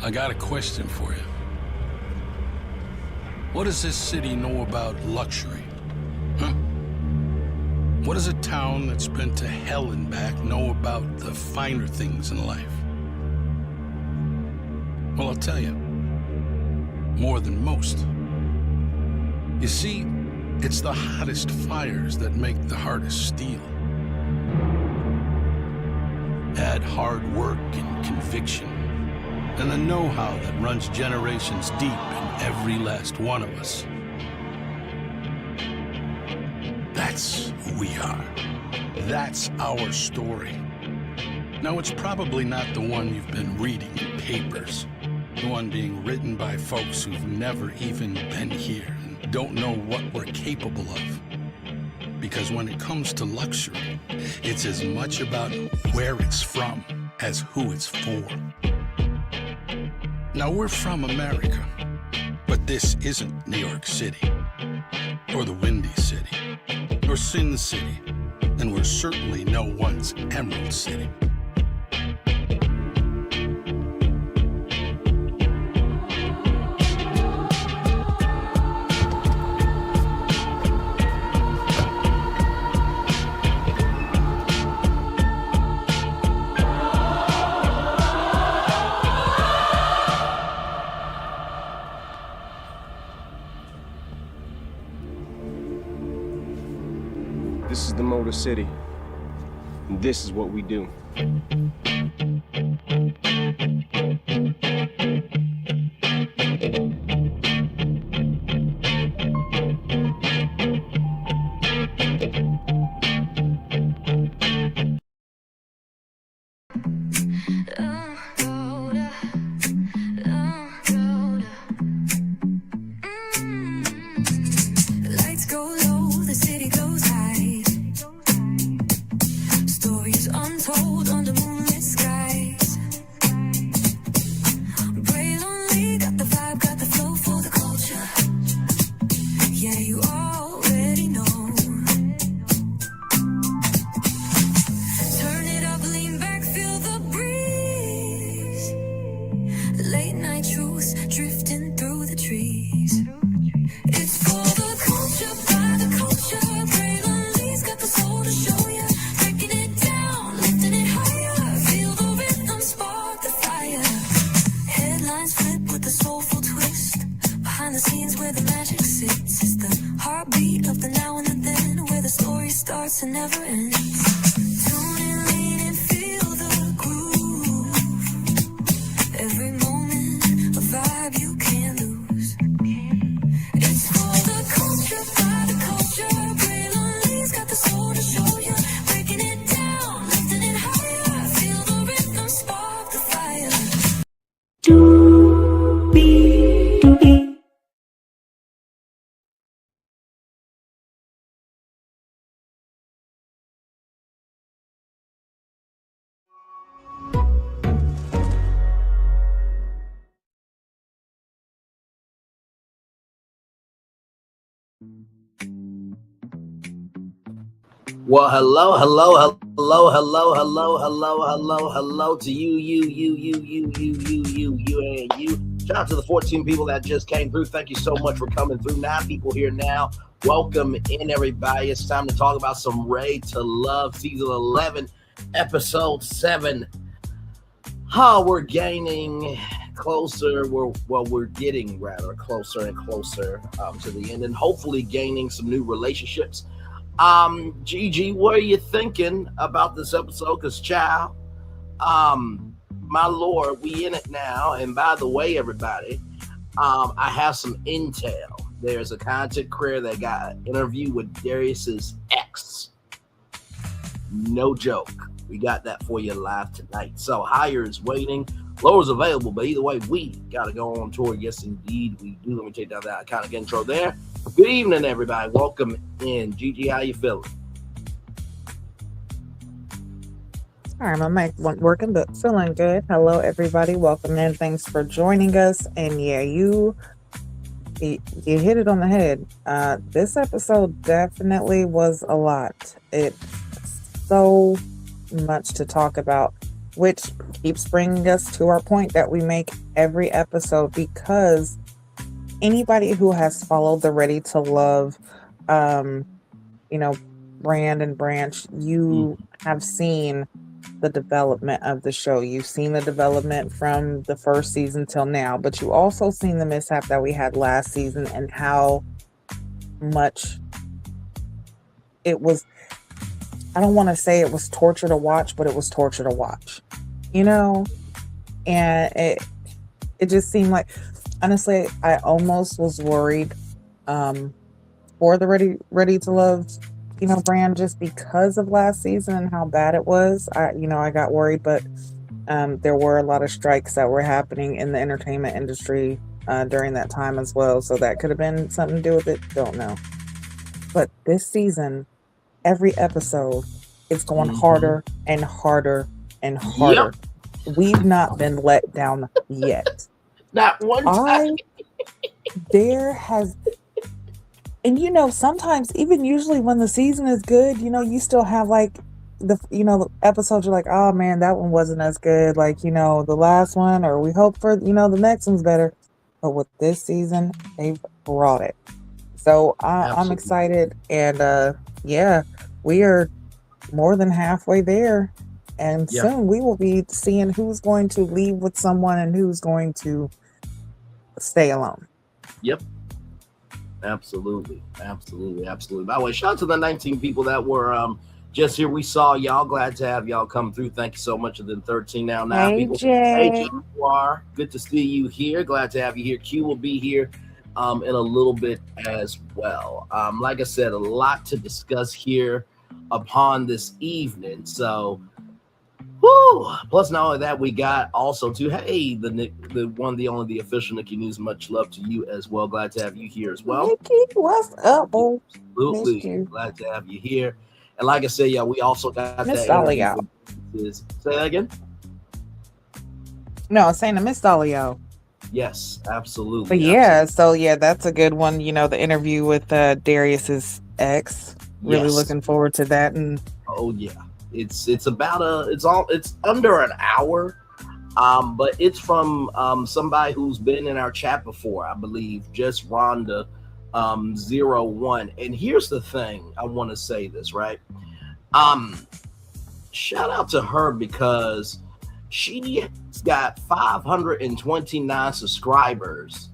I got a question for you. What does this city know about luxury? Huh? What does a town that's been to hell and back know about the finer things in life? Well, I'll tell you. More than most. You see, it's the hottest fires that make the hardest steel. Add hard work and conviction, and the know-how that runs generations deep in every last one of us. That's who we are. That's our story. Now, it's probably not the one you've been reading in papers. The one being written by folks who've never even been here and don't know what we're capable of. Because when it comes to luxury, it's as much about where it's from as who it's for. Now, we're from America, but this isn't New York City, or the Windy City, or Sin City, and we're certainly no one's Emerald City. This is the Motor City, and this is what we do. Lights go low, the city goes high. Stories untold under moonlit skies. Pray lonely, got the vibe, got the flow for the culture. Yeah, you already know. Turn it up, lean back, feel the breeze. Late night truths drifting through the trees. It's for the culture, by the culture. Pray lonely's got the soul to show ya. Breaking it down, lifting it higher. Feel the rhythm, spark the fire. Headlines flip with a soulful twist. Behind the scenes where the magic sits. It's the heartbeat of the now and the then, where the story starts and never ends. Tune in, lean and feel the groove. Every moment, a vibe you can't lose. It's for the culture, by the culture. Pray lonely's got the soul to show you. Breaking it down, lifting it higher. Feel the rhythm, spark the fire. Well, hello to you. Shout out to the 14 people that just came through. Thank you so much for coming through. 9 people here now. Welcome in, everybody. It's time to talk about some Ray to Love, season 11, episode 7. We're gaining closer. We're getting rather closer and closer to the end, and hopefully gaining some new relationships. Gigi, what are you thinking about this episode? Because, child, my Lord, we in it now. And by the way, everybody, I have some intel. There's a content creator that got an interview with Darius's ex. No joke. We got that for you live tonight. So higher is waiting. Lower is available, but either way, we got to go on tour. Yes, indeed, we do. Let me take down that kind of intro there. Good evening, everybody. Welcome in. Gigi, how you feeling? Sorry, my mic wasn't working, but feeling good. Hello, everybody. Welcome in. Thanks for joining us. And yeah, you hit it on the head. This episode definitely was a lot. It's so much to talk about. which keeps bringing us to our point that we make every episode, because anybody who has followed the Ready to Love, you know, brand and branch, you have seen the development of the show. You've seen the development from the first season till now, but you also seen the mishap that we had last season and how much it was. I don't want to say it was torture to watch, but it was torture to watch, you know? And it just seemed like, honestly, I almost was worried for the Ready to Love, you know, brand, just because of last season and how bad it was. I got worried, but there were a lot of strikes that were happening in the entertainment industry during that time as well. So that could have been something to do with it. Don't know. But this season, every episode, it's going harder and harder and harder. Yep. We've not been let down yet. Not one time. And you know, sometimes even usually when the season is good, you know, you still have like the episodes you're like, oh man, that one wasn't as good, like, you know, the last one, or we hope for, you know, the next one's better. But with this season, they've brought it. So I'm excited, and yeah, we are more than halfway there, and soon we will be seeing who's going to leave with someone and who's going to stay alone. Yep. Absolutely. By the way, shout out to the 19 people that were just here. We saw y'all. Glad to have y'all come through. Thank you so much. And then 13 now hey, people. Jay. Hey, Jay, you are. Good to see you here. Glad to have you here. Q will be here in a little bit as well. Like I said, a lot to discuss here upon this evening. So, plus not only that, we got also too, hey, the one, the only, the official Nikki News. Much love to you as well. Glad to have you here as well. Nikki, what's up? Absolutely. Glad to have you here. And like I said, yeah, we also got Miss that Dolly-o. Say that again? No, I'm saying to Miss Dolly-o. Yes, absolutely. But yeah, so yeah, that's a good one. You know, the interview with Darius's ex. Really looking forward to that. And oh yeah, it's about it's under an hour, but it's from somebody who's been in our chat before, I believe, just Rhonda 01. And here's the thing, I want to say this, right? Shout out to her because she's got 529 subscribers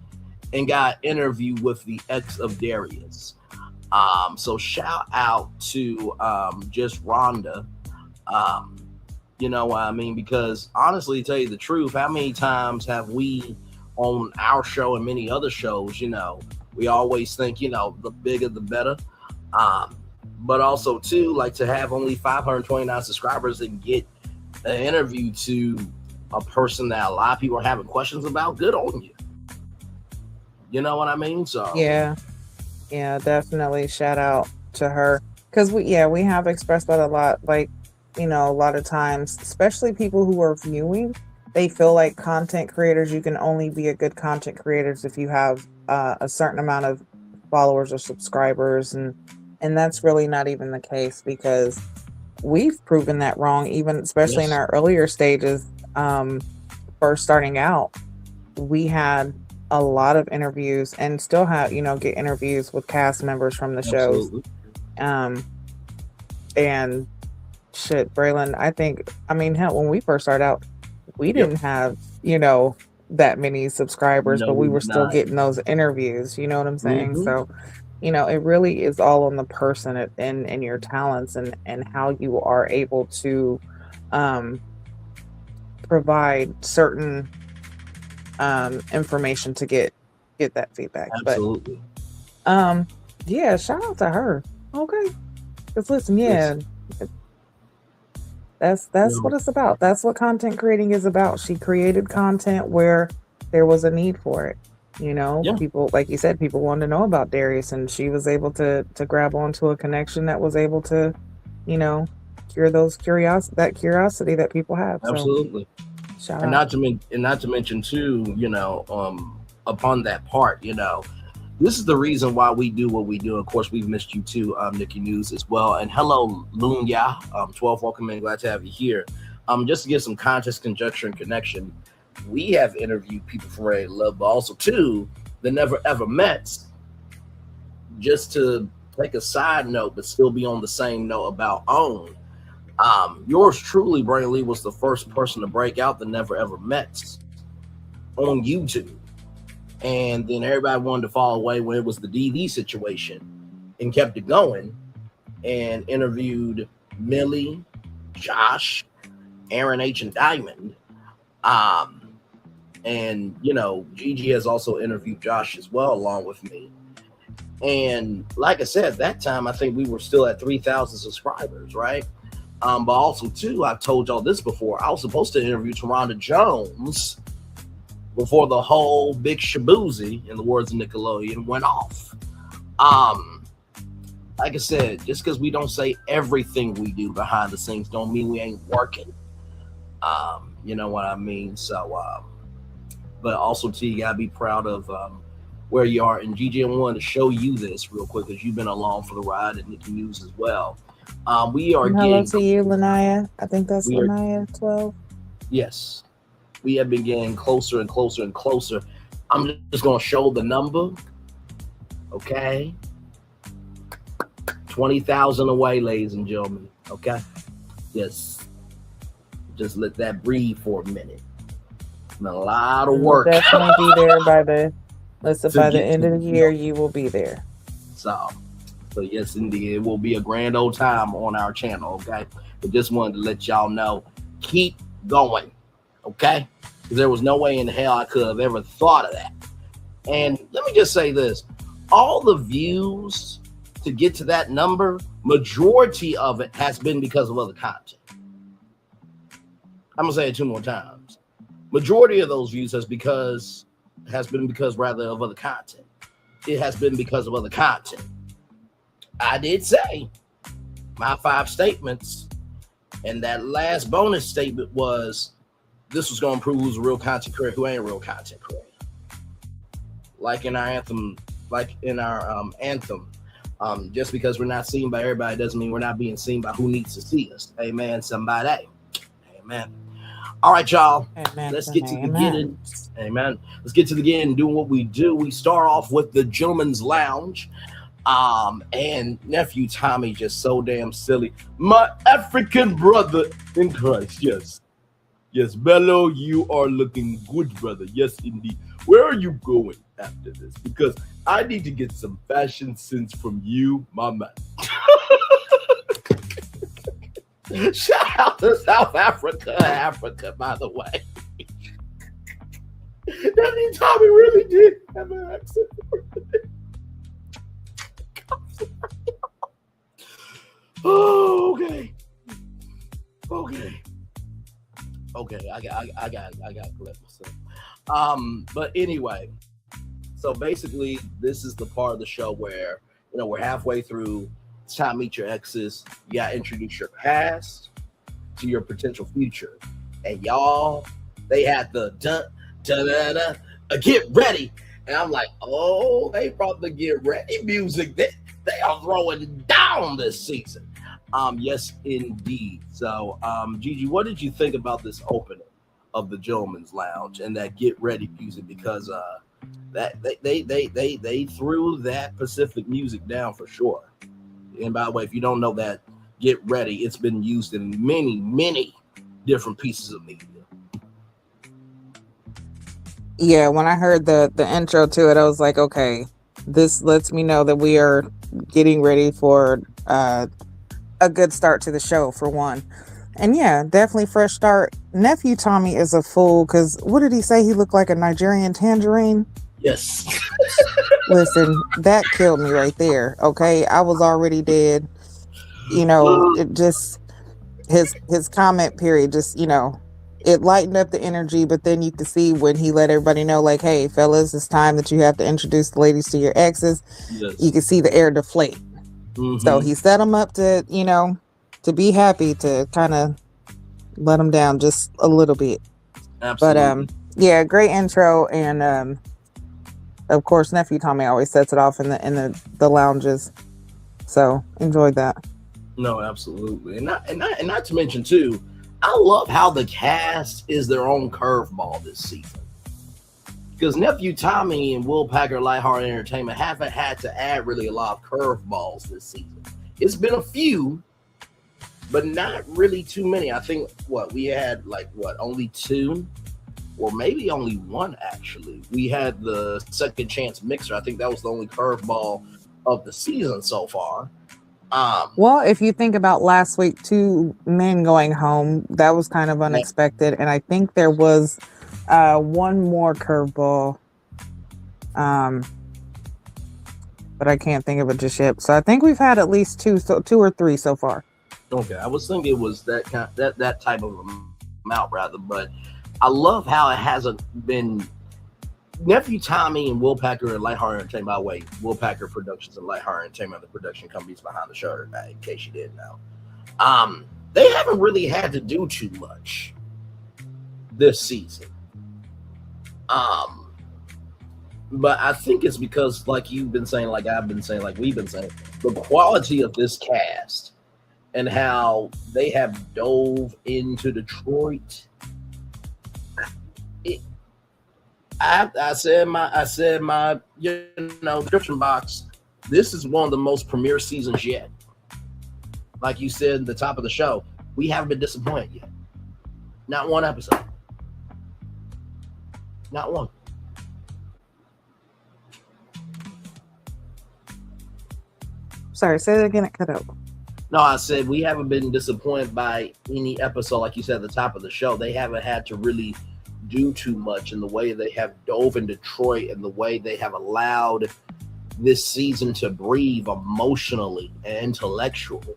and got interviewed with the ex of Darius. So shout out to just Rhonda. You know what I mean? Because honestly, to tell you the truth, how many times have we on our show and many other shows, you know, we always think, you know, the bigger the better. But also too, like, to have only 529 subscribers and get an interview to a person that a lot of people are having questions about, good on you. You know what I mean? So yeah, definitely shout out to her, because we have expressed that a lot. Like, you know, a lot of times, especially people who are viewing, they feel like content creators, you can only be a good content creators if you have a certain amount of followers or subscribers, and that's really not even the case, because we've proven that wrong, even especially in our earlier stages. First starting out, we had a lot of interviews and still have, you know, get interviews with cast members from the shows. And shit, Braylon, I mean, hell, when we first started out, we didn't have, you know, that many subscribers, but we were still getting those interviews, you know what I'm saying? So, you know, it really is all on the person and your talents and how you are able to provide certain information to get that feedback. Absolutely. But yeah, shout out to her. Okay, because listen, that's what it's about. That's what content creating is about. She created content where there was a need for it. You know, people, like you said, people wanted to know about Darius, and she was able to grab onto a connection that was able to, you know, cure that curiosity that people have. Absolutely. So, and not to mention too, you know, upon that part, you know, this is the reason why we do what we do. Of course, we've missed you too, Nikki News as well. And hello, Lunya, 12, welcome in. Glad to have you here. Just to give some context, conjecture, and connection, we have interviewed people from Ready to Love, but also too the Never Ever Mets. Just to take a side note, but still be on the same note about OWN. Yours truly, Brandon Lee, was the first person to break out the Never Ever Mets on YouTube. And then everybody wanted to fall away when it was the DV situation and kept it going and interviewed Millie, Josh, Aaron H. and Diamond. And, you know, Gigi has also interviewed Josh as well, along with me. And like I said, at that time, I think we were still at 3,000 subscribers, right? But also, too, I've told y'all this before. I was supposed to interview Taronda Jones before the whole big shaboozy, in the words of Nickelodeon, went off. Like I said, just because we don't say everything we do behind the scenes don't mean we ain't working. You know what I mean? So, but also, too, you got to be proud of where you are. And Gigi, I wanted to show you this real quick because you've been along for the ride, and Nikki News as well. We are Hello to you, Lanaya. I think that's Lanaya 12. Yes. We have been getting closer and closer and closer. I'm just going to show the number. Okay. 20,000 away, ladies and gentlemen. Okay. Just let that breathe for a minute. A lot of work. You'll definitely be there by the end of the year. You will be there. So yes, indeed, it will be a grand old time on our channel. Okay, but just wanted to let y'all know, keep going. Okay, because there was no way in hell I could have ever thought of that. And let me just say this: all the views to get to that number, majority of it has been because of other content. I'm gonna say it 2 more times. Majority of those views has been because of other content. It has been because of other content. I did say my 5 statements, and that last bonus statement was this was going to prove who's a real content creator, who ain't a real content creator. Like in our anthem, just because we're not seen by everybody doesn't mean we're not being seen by who needs to see us. Amen, somebody. Amen. All right, y'all. Amen. Let's get to the beginning. Amen. Let's get to the beginning, doing what we do. We start off with the Gentleman's Lounge. And nephew Tommy just so damn silly. My African brother in Christ. Yes. Yes, Belo, you are looking good, brother. Yes, indeed. Where are you going after this? Because I need to get some fashion sense from you, my man. Shout out to South Africa, by the way. Nephew Tommy really did have an accent. Oh, okay. I got to collect myself. But anyway, so basically, this is the part of the show where we're halfway through. It's time to meet your exes. You got to introduce your past to your potential future, and y'all, they had the get ready, and I'm like, oh, they brought the get ready music. They are throwing down this season. Yes, indeed. So, Gigi, what did you think about this opening of the Gentleman's Lounge and that get ready music? Because that they threw that Pacific music down for sure. And by the way, if you don't know that, get ready. It's been used in many different pieces of media. Yeah, when I heard the intro to it, I was like, okay, this lets me know that we are getting ready for a good start to the show, for one. And yeah, definitely fresh start. Nephew Tommy is a fool, because what did he say? He looked like a Nigerian tangerine? Yes. Listen, that killed me right there. Okay, I was already dead. It just his comment period just it lightened up the energy, but then you could see when he let everybody know, like, hey fellas, it's time that you have to introduce the ladies to your exes. Yes. You could see the air deflate. Mm-hmm. So he set them up to to be happy, to kind of let them down just a little bit. Absolutely. But yeah, great intro. And of course, nephew Tommy always sets it off in the lounges, so enjoyed that. No, absolutely. And not to mention too, I love how the cast is their own curveball this season. Because Nephew Tommy and Will Packer Lighthearted Entertainment haven't had to add really a lot of curveballs this season. It's been a few, but not really too many. I think we had only two, or maybe only one actually. We had the Second Chance Mixer. I think that was the only curveball of the season so far. Well, if you think about last week, 2 men going home, that was kind of unexpected, and I think there was one more curveball, but I can't think of it just yet. So I think we've had at least two or three so far. Okay, I was thinking it was that type of amount rather, but I love how it hasn't been. Nephew Tommy and Will Packer and Lighthearted Entertainment. By the way, Will Packer Productions and Lighthearted Entertainment are the production companies behind the show. In case you didn't know, they haven't really had to do too much this season. But I think it's because, like you've been saying, like I've been saying, like we've been saying, the quality of this cast and how they have dove into Detroit. I said my description box. This is one of the most premier seasons yet. Like you said at the top of the show, we haven't been disappointed yet. Not one episode. Not one. Sorry, say that again. It cut out. No, I said we haven't been disappointed by any episode. Like you said at the top of the show, they haven't had to really do too much in the way they have dove in Detroit and the way they have allowed this season to breathe emotionally and intellectually.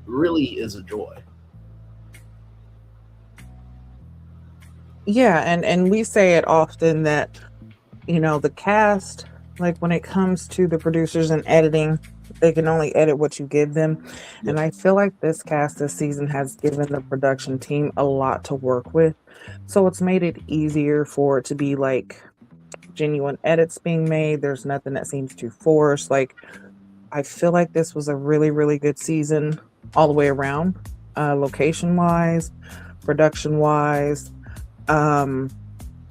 Really is a joy. Yeah, and we say it often that, the cast, like when it comes to the producers and editing, they can only edit what you give them. Yeah. And I feel like this cast this season has given the production team a lot to work with. So it's made it easier for it to be like genuine edits being made. There's nothing that seems too forced. Like, I feel like this was a really, really good season all the way around, location-wise, production-wise,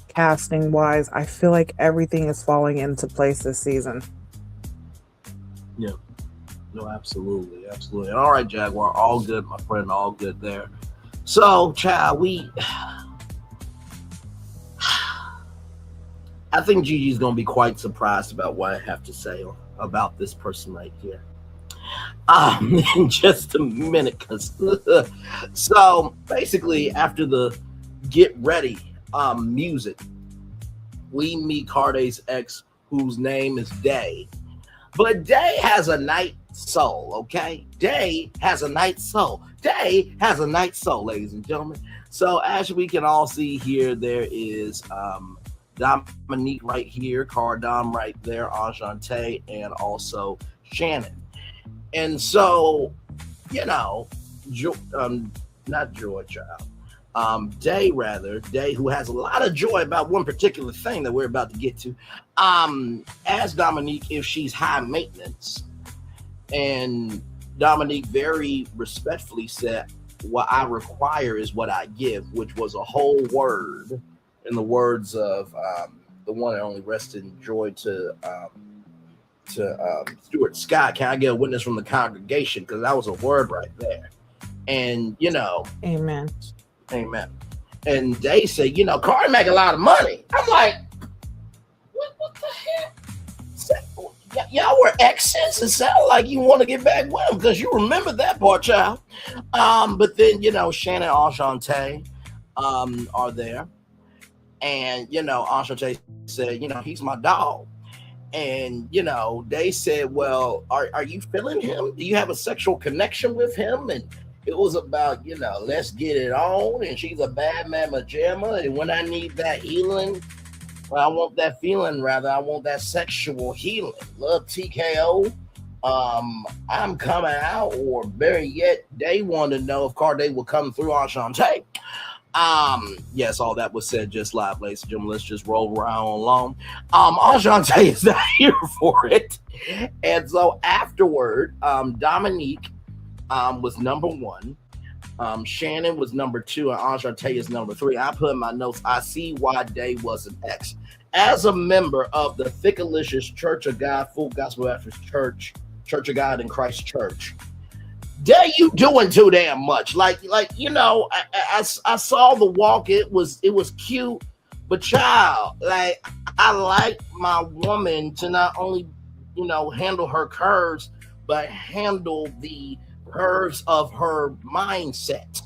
casting-wise. I feel like everything is falling into place this season. Yeah. No, absolutely. And all right, Jaguar, all good, my friend, all good there. So, child, I think Gigi's going to be quite surprised about what I have to say about this person right here. In just a minute. So, basically, after the Get Ready music, we meet Carday's ex, whose name is Day. But Day has a night soul, okay? Day has a night soul. Day has a night soul, ladies and gentlemen. So as we can all see here, there is Dominique right here, Cardom right there, Ashanti, and also Channon. And so, not Joy Child. Day, who has a lot of joy about one particular thing that we're about to get to, asked Dominique if she's high maintenance. And Dominique very respectfully said, what I require is what I give, which was a whole word in the words of the one that only rested in joy to Stuart Scott. Can I get a witness from the congregation? Because that was a word right there. And, Amen. And they say, Cardi make a lot of money. I'm like, what the heck? Y'all were exes. It sounded like you want to get back with him because you remember that part, child. But then, Channon and Ashanti are there. And, Ashanti said, he's my dog. And, they said, well, are you feeling him? Do you have a sexual connection with him? And it was about, let's get it on. And she's a bad mama jamma. And when I need that healing, well, I want that feeling, rather. I want that sexual healing. Love TKO. I'm coming out, or better yet, they want to know if Carday will come through Ashanti. Yes, all that was said just live, ladies and gentlemen. Let's just roll around along. Ashanti is not here for it. And so afterward, Dominique was number one. Channon was number 2, and Ashanti is number 3. I put in my notes, I see why Day was an X. As a member of the Thickalicious Church of God, Full Gospel Baptist Church of God in Christ Church, Day, you doing too damn much. Like you know, I saw the walk. It was cute, but child, like I like my woman to not only, you know, handle her curves, but handle the curves of her mindset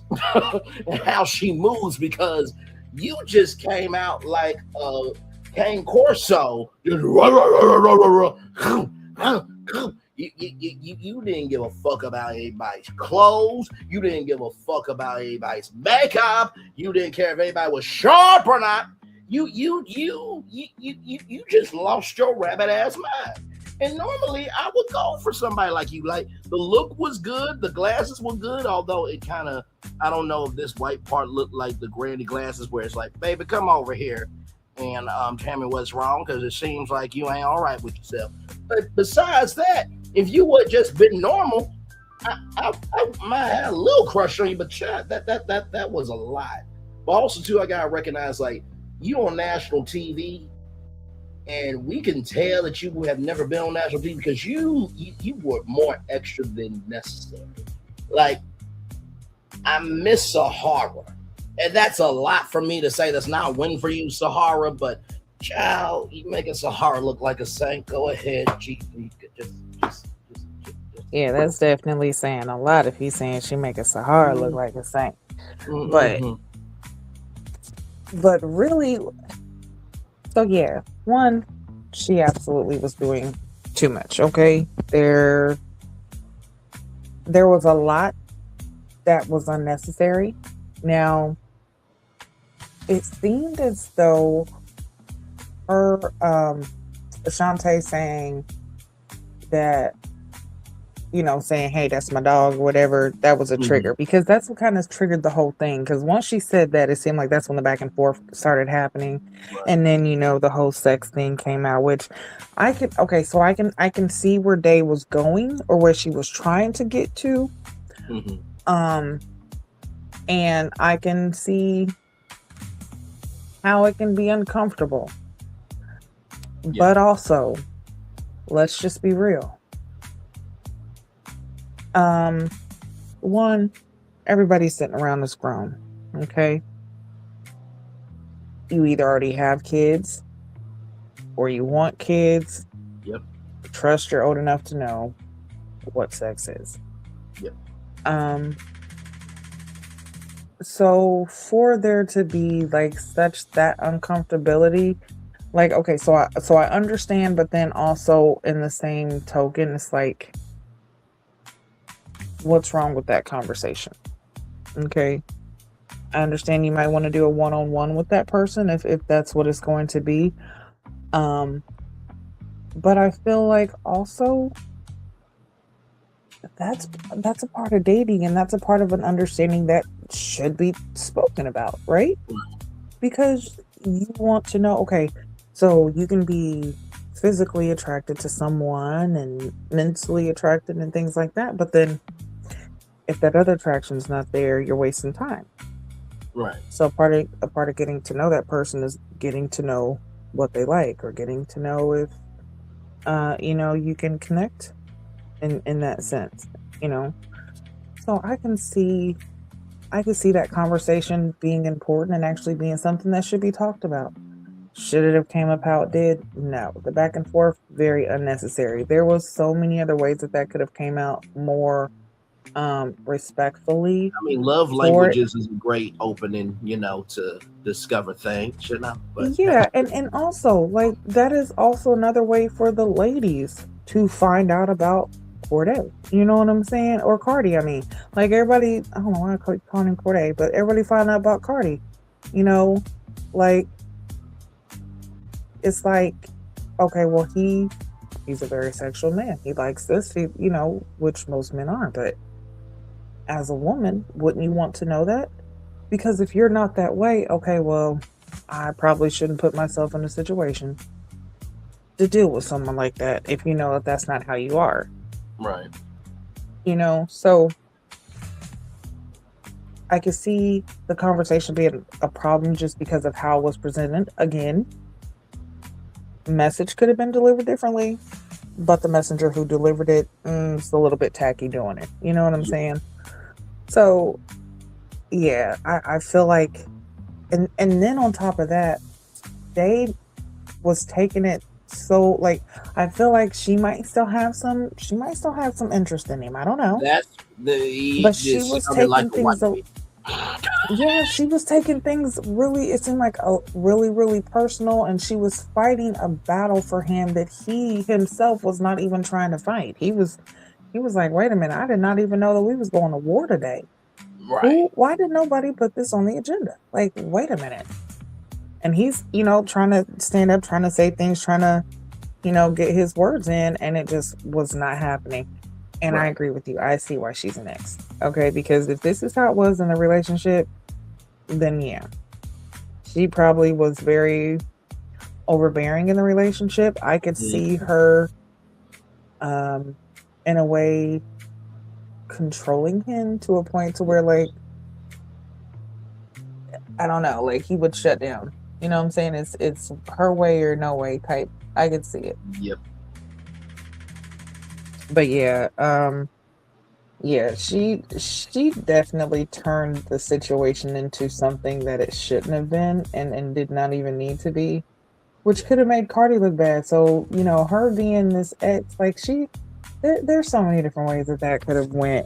and how she moves, because you just came out like a Cane Corso. You didn't give a fuck about anybody's clothes. You didn't give a fuck about anybody's makeup. You didn't care if anybody was sharp or not. You just lost your rabbit ass mind. And normally I would go for somebody like you. Like, the look was good, the glasses were good, although it kind of, I don't know if this white part looked like the granny glasses where it's like, baby, come over here and tell me what's wrong, because it seems like you ain't all right with yourself. But besides that, if you would just been normal, I might have a little crush on you, but that was a lot. But also too, I gotta recognize, like, you on national TV, and we can tell that you have never been on national TV because you were more extra than necessary. Like, I miss Sahara, and that's a lot for me to say. That's not a win for you, Sahara, but child, you making Sahara look like a saint. Go ahead, GP. Just. Yeah, that's definitely saying a lot if he's saying she making Sahara look like a saint. But really, so yeah, one, she absolutely was doing too much. Okay, there was a lot that was unnecessary. Now, it seemed as though her Ashanti saying that, you know, saying, hey, that's my dog, whatever, that was a trigger, because that's what kind of triggered the whole thing. Because once she said that, it seemed like that's when the back and forth started happening. Right. And then, you know, the whole sex thing came out, which I can see where Day was going, or where she was trying to get to. And I can see how it can be uncomfortable. Yeah. But also, let's just be real. One, everybody's sitting around this grown, okay? You either already have kids or you want kids. Yep. Trust you're old enough to know what sex is. Yep. So for there to be like that uncomfortability, like, okay, so I understand, but then also in the same token, it's like, what's wrong with that conversation? Okay, I understand you might want to do a one-on-one with that person if that's what it's going to be, but I feel like also that's a part of dating, and that's a part of an understanding that should be spoken about, right? Because you want to know, okay, so you can be physically attracted to someone and mentally attracted and things like that, but then if that other attraction is not there, you're wasting time. Right. So a part of getting to know that person is getting to know what they like, or getting to know if you know, you can connect in that sense, you know. So I can see that conversation being important and actually being something that should be talked about. Should it have came up how it did? No. The back and forth, very unnecessary. There was so many other ways that could have came out more respectfully. I mean, love languages is a great opening, you know, to discover things, you know. But yeah, and also, like, that is also another way for the ladies to find out about Corday. You know what I'm saying? Or Cardi, I mean. Like, everybody, I don't know why I keep calling him Corday, but everybody find out about Cardi. You know, like, it's like, okay, well, he's a very sexual man. He likes this, you know, which most men aren't. But as a woman, wouldn't you want to know that? Because if you're not that way, okay, well, I probably shouldn't put myself in a situation to deal with someone like that if you know that that's not how you are. Right. You know, so I could see the conversation being a problem just because of how it was presented. Again, message could have been delivered differently, but the messenger who delivered it is a little bit tacky doing it. You know what I'm saying? So, yeah, I feel like, and then on top of that, they was taking it so like I feel like she might still have some interest in him. I don't know, That's the but she just was sounded like taking a white things. Yeah, she was taking things really. It seemed like a really, really personal, and she was fighting a battle for him that he himself was not even trying to fight. He was like, "Wait a minute! I did not even know that we was going to war today. right. Why did nobody put this on the agenda? Like, wait a minute!" And he's, trying to stand up, trying to say things, trying to, get his words in, and it just was not happening. And I Right. agree with you. I see why she's an ex. Okay, because if this is how it was in the relationship, then yeah, she probably was very overbearing in the relationship. I could see her, in a way, controlling him to a point to where, like, I don't know, like he would shut down. You know what I'm saying? It's her way or no way type. I could see it. Yep. But yeah, yeah, she definitely turned the situation into something that it shouldn't have been and did not even need to be, which could have made Cardi look bad. So, her being this ex, like there's so many different ways that could have went.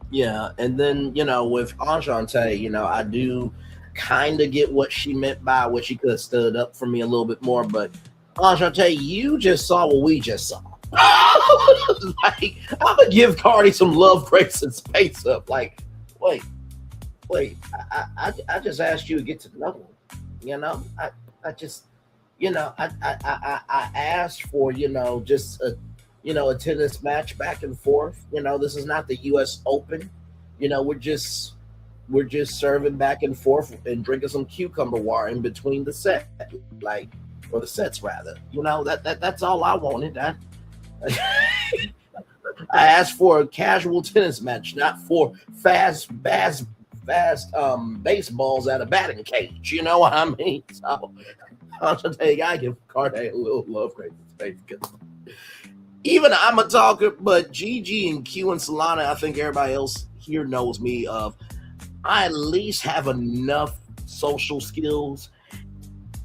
Yeah, and then with Ashanti, I do kind of get what she meant by what she could have stood up for me a little bit more. But Ashanti, you just saw what we just saw. Like, I'm gonna give Cardi some love, grace, and space up. Like, wait, I just asked you to get to know him. I just, I asked for just a tennis match back and forth. This is not the U.S. Open. We're just serving back and forth and drinking some cucumber water in between the set, or the sets rather. That's all I wanted. I asked for a casual tennis match, not for fast baseballs at a batting cage. You know what I mean? So I'll just tell you, I give Cardi a little love, grace, and space. Even I'm a talker, but Gigi and Q and Solana, I think everybody else here knows me of. I at least have enough social skills,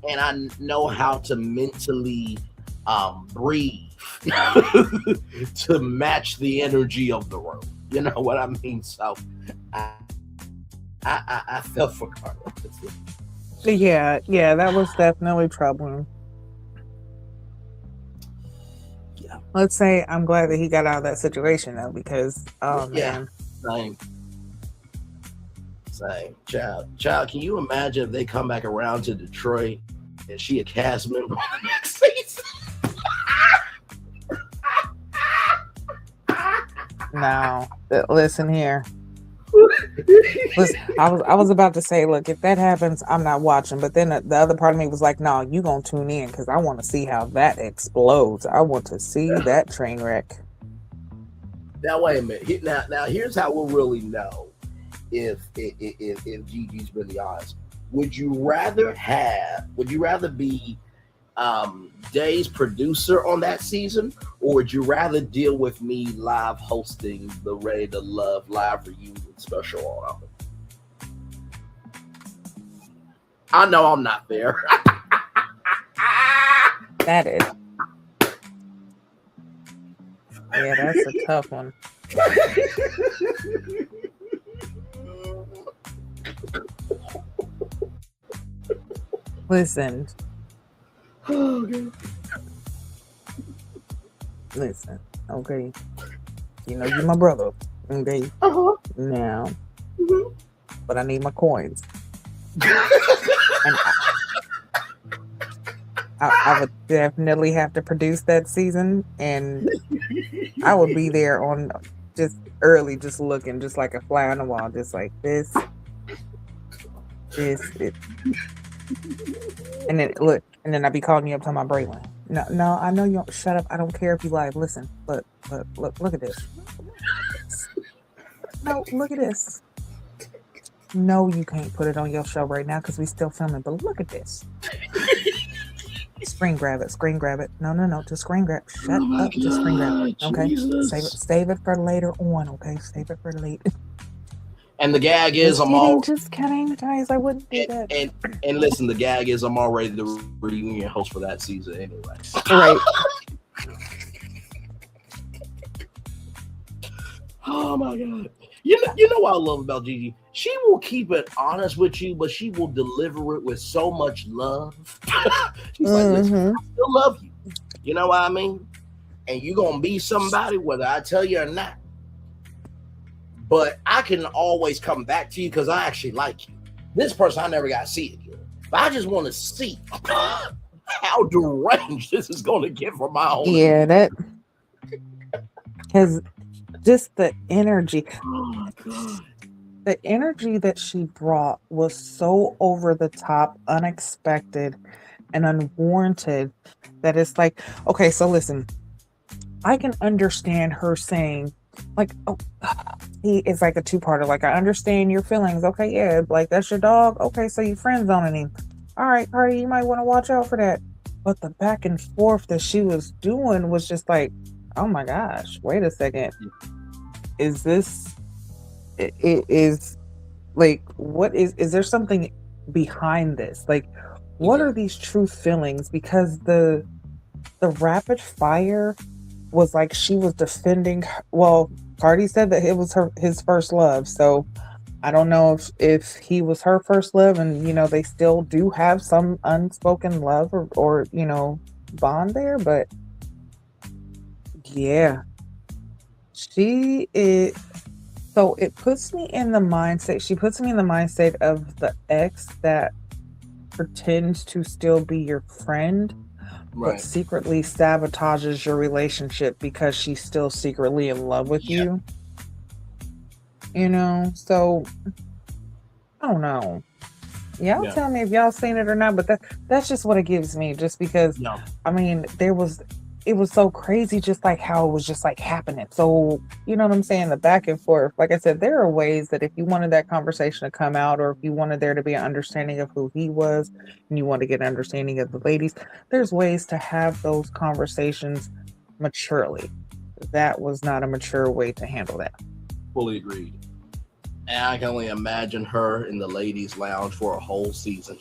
and I know how to mentally breathe to match the energy of the room. You know what I mean? So I felt for Carla. Yeah, that was definitely troubling. Yeah. Let's say I'm glad that he got out of that situation though, because man. Same. Child, can you imagine if they come back around to Detroit and she a cast member on the next season? No, listen here. Listen, I was about to say, look, if that happens, I'm not watching. But then the other part of me was like, no, you gonna tune in because I want to see how that explodes. I want to see that train wreck. Now wait a minute. Now here's how we'll really know if Gigi's really honest. Would you rather be Day's producer on that season, or would you rather deal with me live hosting the Ready to Love live reunion special on it? I know I'm not there. That is. Yeah, that's a tough one. Listen. Listen, okay. You're my brother. Okay. Now. But I need my coins. And I would definitely have to produce that season, and I would be there on just early, just looking, just like a fly on the wall, just like this. And then look, and then I'd be calling you up talking about Braylon. No, I know you don't. Shut up. I don't care if you live. Listen, look at this. No, look at this. No, you can't put it on your show right now because we still filming. But look at this. Screen grab it. Screen grab it. No. Just screen grab. Shut up. Just screen grab it. Okay. Jesus. Save it for later on. Okay. Save it for later. And the gag is Just kidding, guys. I wouldn't do that. And listen, the gag is I'm already the reunion host for that season anyway. Right. Oh my god. You know what I love about Gigi? She will keep it honest with you, but she will deliver it with so much love. She's like, listen, I still love you. You know what I mean? And you're gonna be somebody whether I tell you or not. But I can always come back to you because I actually like you. This person I never got to see again. But I just want to see how deranged this is going to get for my own. Yeah, that because just the energy. Oh my God. The energy that she brought was so over the top, unexpected, and unwarranted that it's like, okay, so listen, I can understand her saying, like, oh, it's like a two-parter. Like, I understand your feelings. Okay, yeah, like that's your dog. Okay, so you friend zoning him. All right, Cardi, you might want to watch out for that. But the back and forth that she was doing was just like, oh my gosh, wait a second. Is this? It is like, what is there something behind this? Like, what are these true feelings? Because the rapid fire was like she was defending. Well, Cardi said that it was his first love, so I don't know if he was her first love, and they still do have some unspoken love or bond there, but yeah, she is. So it puts me in the mindset. She puts me in the mindset of the ex that pretends to still be your friend, but secretly sabotages your relationship because she's still secretly in love with you. So I don't know. Y'all tell me if y'all seen it or not, but that's just what it gives me. Just because, I mean, it was so crazy, just like how it was just like happening. So, you know what I'm saying? The back and forth. Like I said, there are ways that if you wanted that conversation to come out, or if you wanted there to be an understanding of who he was, and you want to get an understanding of the ladies, there's ways to have those conversations maturely. That was not a mature way to handle that. Fully agreed. And I can only imagine her in the ladies' lounge for a whole season.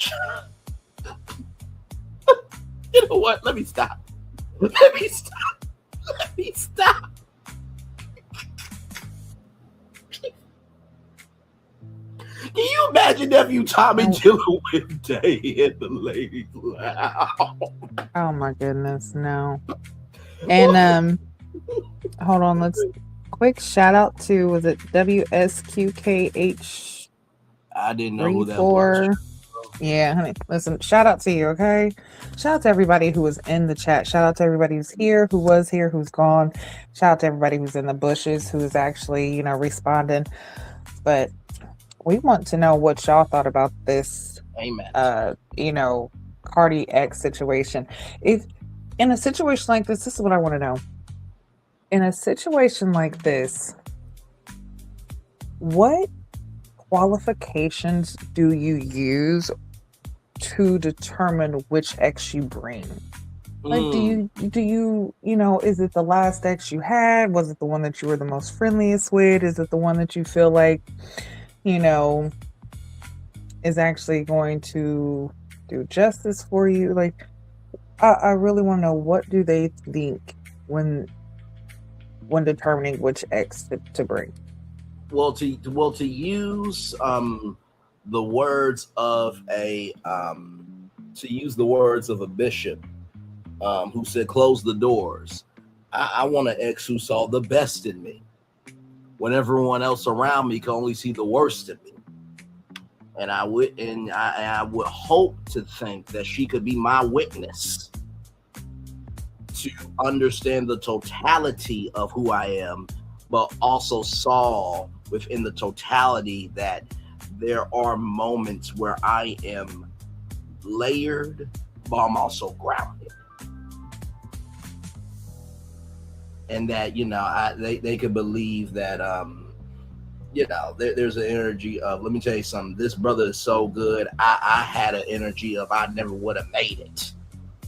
You know what? Let me stop. Let me stop. Can you imagine nephew Tommy chilling with Day in the ladies' lounge? Oh my goodness, no. And hold on, let's quick shout out to, was it WSQKH? I didn't know who that was. Yeah, honey. Listen, shout out to you, okay? Shout out to everybody who was in the chat. Shout out to everybody who's here, who was here, who's gone. Shout out to everybody who's in the bushes, who's actually, responding. But we want to know what y'all thought about this. Amen. Cardi X situation. If in a situation like this is what I want to know. In a situation like this, what qualifications do you use to determine which ex you bring? Like, do you is it the last ex you had? Was it the one that you were the most friendliest with? Is it the one that you feel like, is actually going to do justice for you? Like, I really want to know, what do they think when determining which ex to bring? Well, to use the words of a bishop who said, "Close the doors." I want an ex who saw the best in me when everyone else around me can only see the worst in me. And I would hope to think that she could be my witness to understand the totality of who I am, but also saw within the totality that there are moments where I am layered, but I'm also grounded. And that, they could believe that there's an energy of, let me tell you something, this brother is so good. I had an energy of I never would have made it.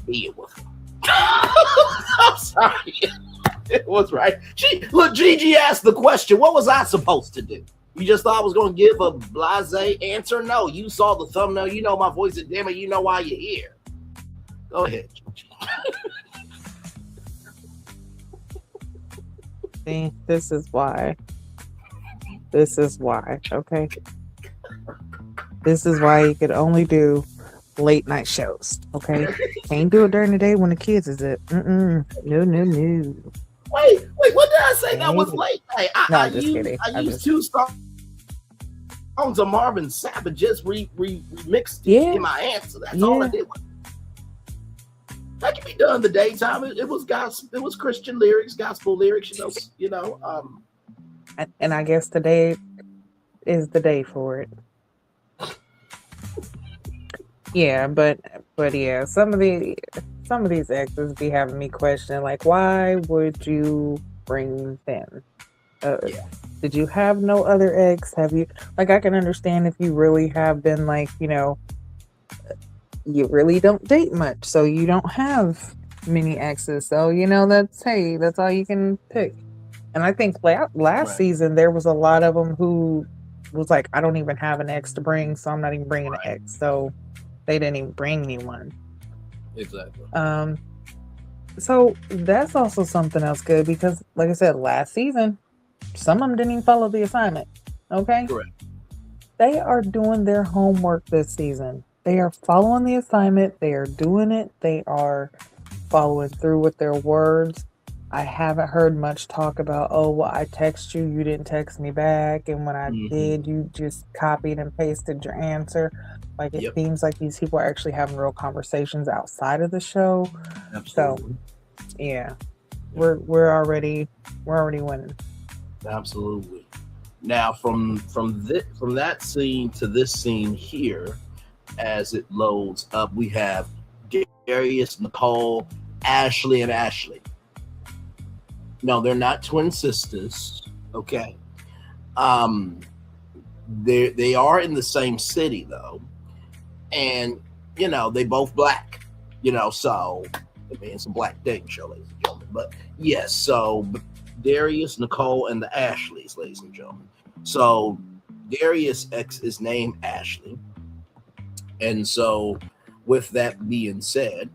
Be it with him. I'm sorry. It was right. Gigi asked the question, what was I supposed to do? You just thought I was going to give a blasé answer? No, you saw the thumbnail. You know my voice, and damn it, you know why you're here. Go ahead, Gigi. See, this is why. This is why, okay? This is why you could only do late night shows, okay? Can't do it during the day when the kids is it. No. Wait, what did I say that was late night? I'm just kidding. I used two songs of Marvin Sapp and just remixed in my answer. That's all I did. That can be done in the daytime. It was gospel, it was Christian lyrics, gospel lyrics, And I guess today is the day for it. Yeah, but yeah, some of these exes be having me question, like, why would you bring them? Did you have no other ex? Have you, like, I can understand if you really have been, like, you really don't date much, so you don't have many exes, so that's all you can pick. And I think last season there was a lot of them who was like, I don't even have an ex to bring, so I'm not even bringing an ex. So they didn't even bring anyone. Exactly. So that's also something else good, because like I said, last season, some of them didn't even follow the assignment. Okay? Correct. They are doing their homework this season. They are following the assignment. They are doing it. They are following through with their words. I haven't heard much talk about, I text you, you didn't text me back, and when I did, you just copied and pasted your answer. Like, it seems like these people are actually having real conversations outside of the show. Absolutely. So, yeah, we're already winning. Absolutely. Now, from that scene to this scene here, as it loads up, we have Darius, Nicole, Ashley, and Ashley. No, they're not twin sisters. Okay. They are in the same city though, and they both black. So I mean, it's a black dating show, ladies and gentlemen. But yes, so Darius, Nicole, and the Ashleys, ladies and gentlemen. So Darius' ex is named Ashley, and so with that being said,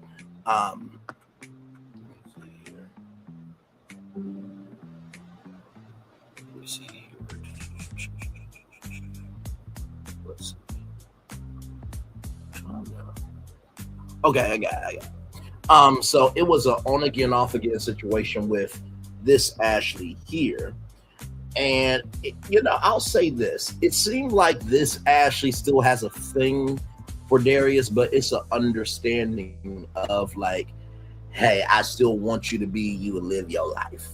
okay, I got it. So it was an on again, off again situation with this Ashley here. And, I'll say this. It seemed like this Ashley still has a thing for Darius, but it's an understanding of like, hey, I still want you to be you and live your life.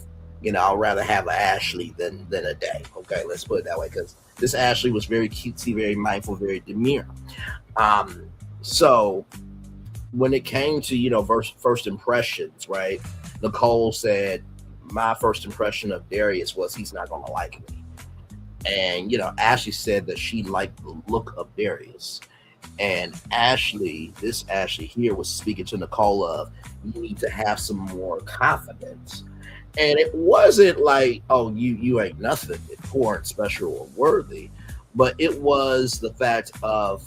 I'd rather have an Ashley than a day. Okay, let's put it that way, because this Ashley was very cutesy, very mindful, very demure. So when it came to, first impressions, right? Nicole said, my first impression of Darius was he's not going to like me. And, Ashley said that she liked the look of Darius. And this Ashley here was speaking to Nicole of, you need to have some more confidence. And it wasn't like, oh, you ain't nothing important, special, or worthy. But it was the fact of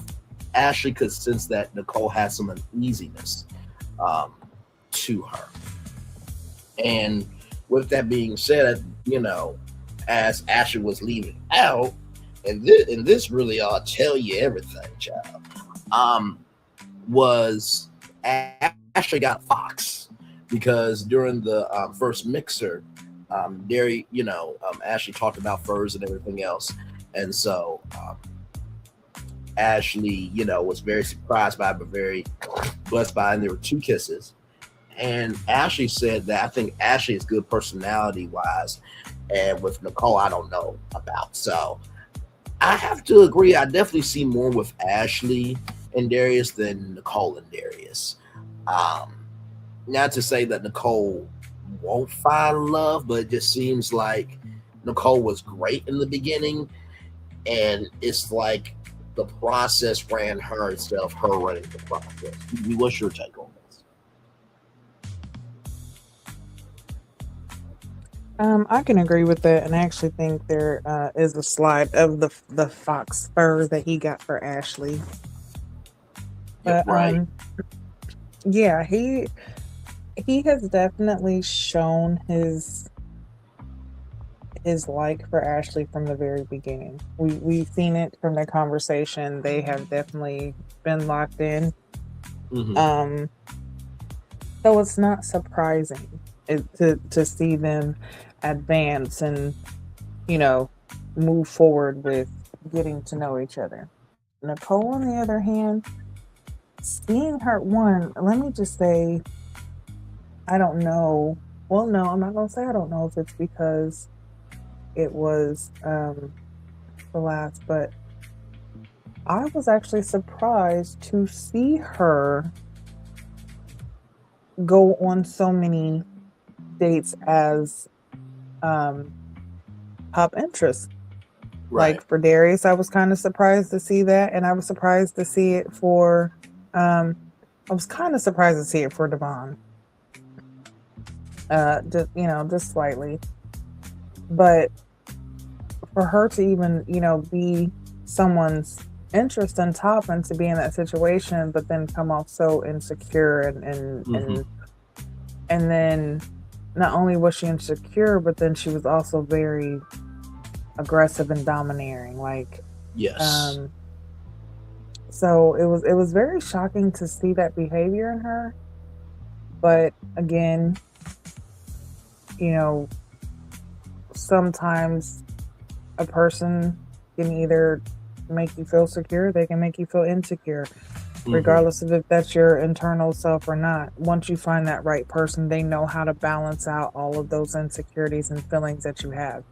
Ashley could sense that Nicole had some uneasiness to her. And with that being said, as Ashley was leaving out, and this really ought to tell you everything, child, was Ashley got a fox, because during the first mixer, Ashley talked about furs and everything else. And so Ashley, was very surprised by it, but very blessed by it. And there were 2 kisses. And Ashley said that I think Ashley is good personality wise, and with Nicole, I don't know about. So I have to agree. I definitely see more with Ashley and Darius than Nicole and Darius. Not to say that Nicole won't find love, but it just seems like Nicole was great in the beginning, and it's like the process ran her instead of her running the process. What's your take on this? I can agree with that, and I actually think there is a slide of the fox fur that he got for Ashley. Yeah, But right. yeah, he has definitely shown his like for Ashley from the very beginning. We've seen it from the conversation. They have definitely been locked in. Mhm. So it's not surprising to see them advance and, you know, move forward with getting to know each other. Nicole, on the other hand, seeing her let me just say, I don't know. Well, no, I'm not gonna say I don't know if it's because it was the last, but I was actually surprised to see her go on so many dates as top interest. Right. Like for Darius, I was kind of surprised to see that, and I was surprised to see it for I was kind of surprised to see it for Devon. Just slightly. But for her to even, be someone's interest on top and to be in that situation, but then come off so insecure and then not only was she insecure, but then she was also very aggressive and domineering. Like, Yes. So it was very shocking to see that behavior in her. But again, sometimes a person can either make you feel secure, they can make you feel insecure, regardless of if that's your internal self or not. Once you find that right person, they know how to balance out all of those insecurities and feelings that you have.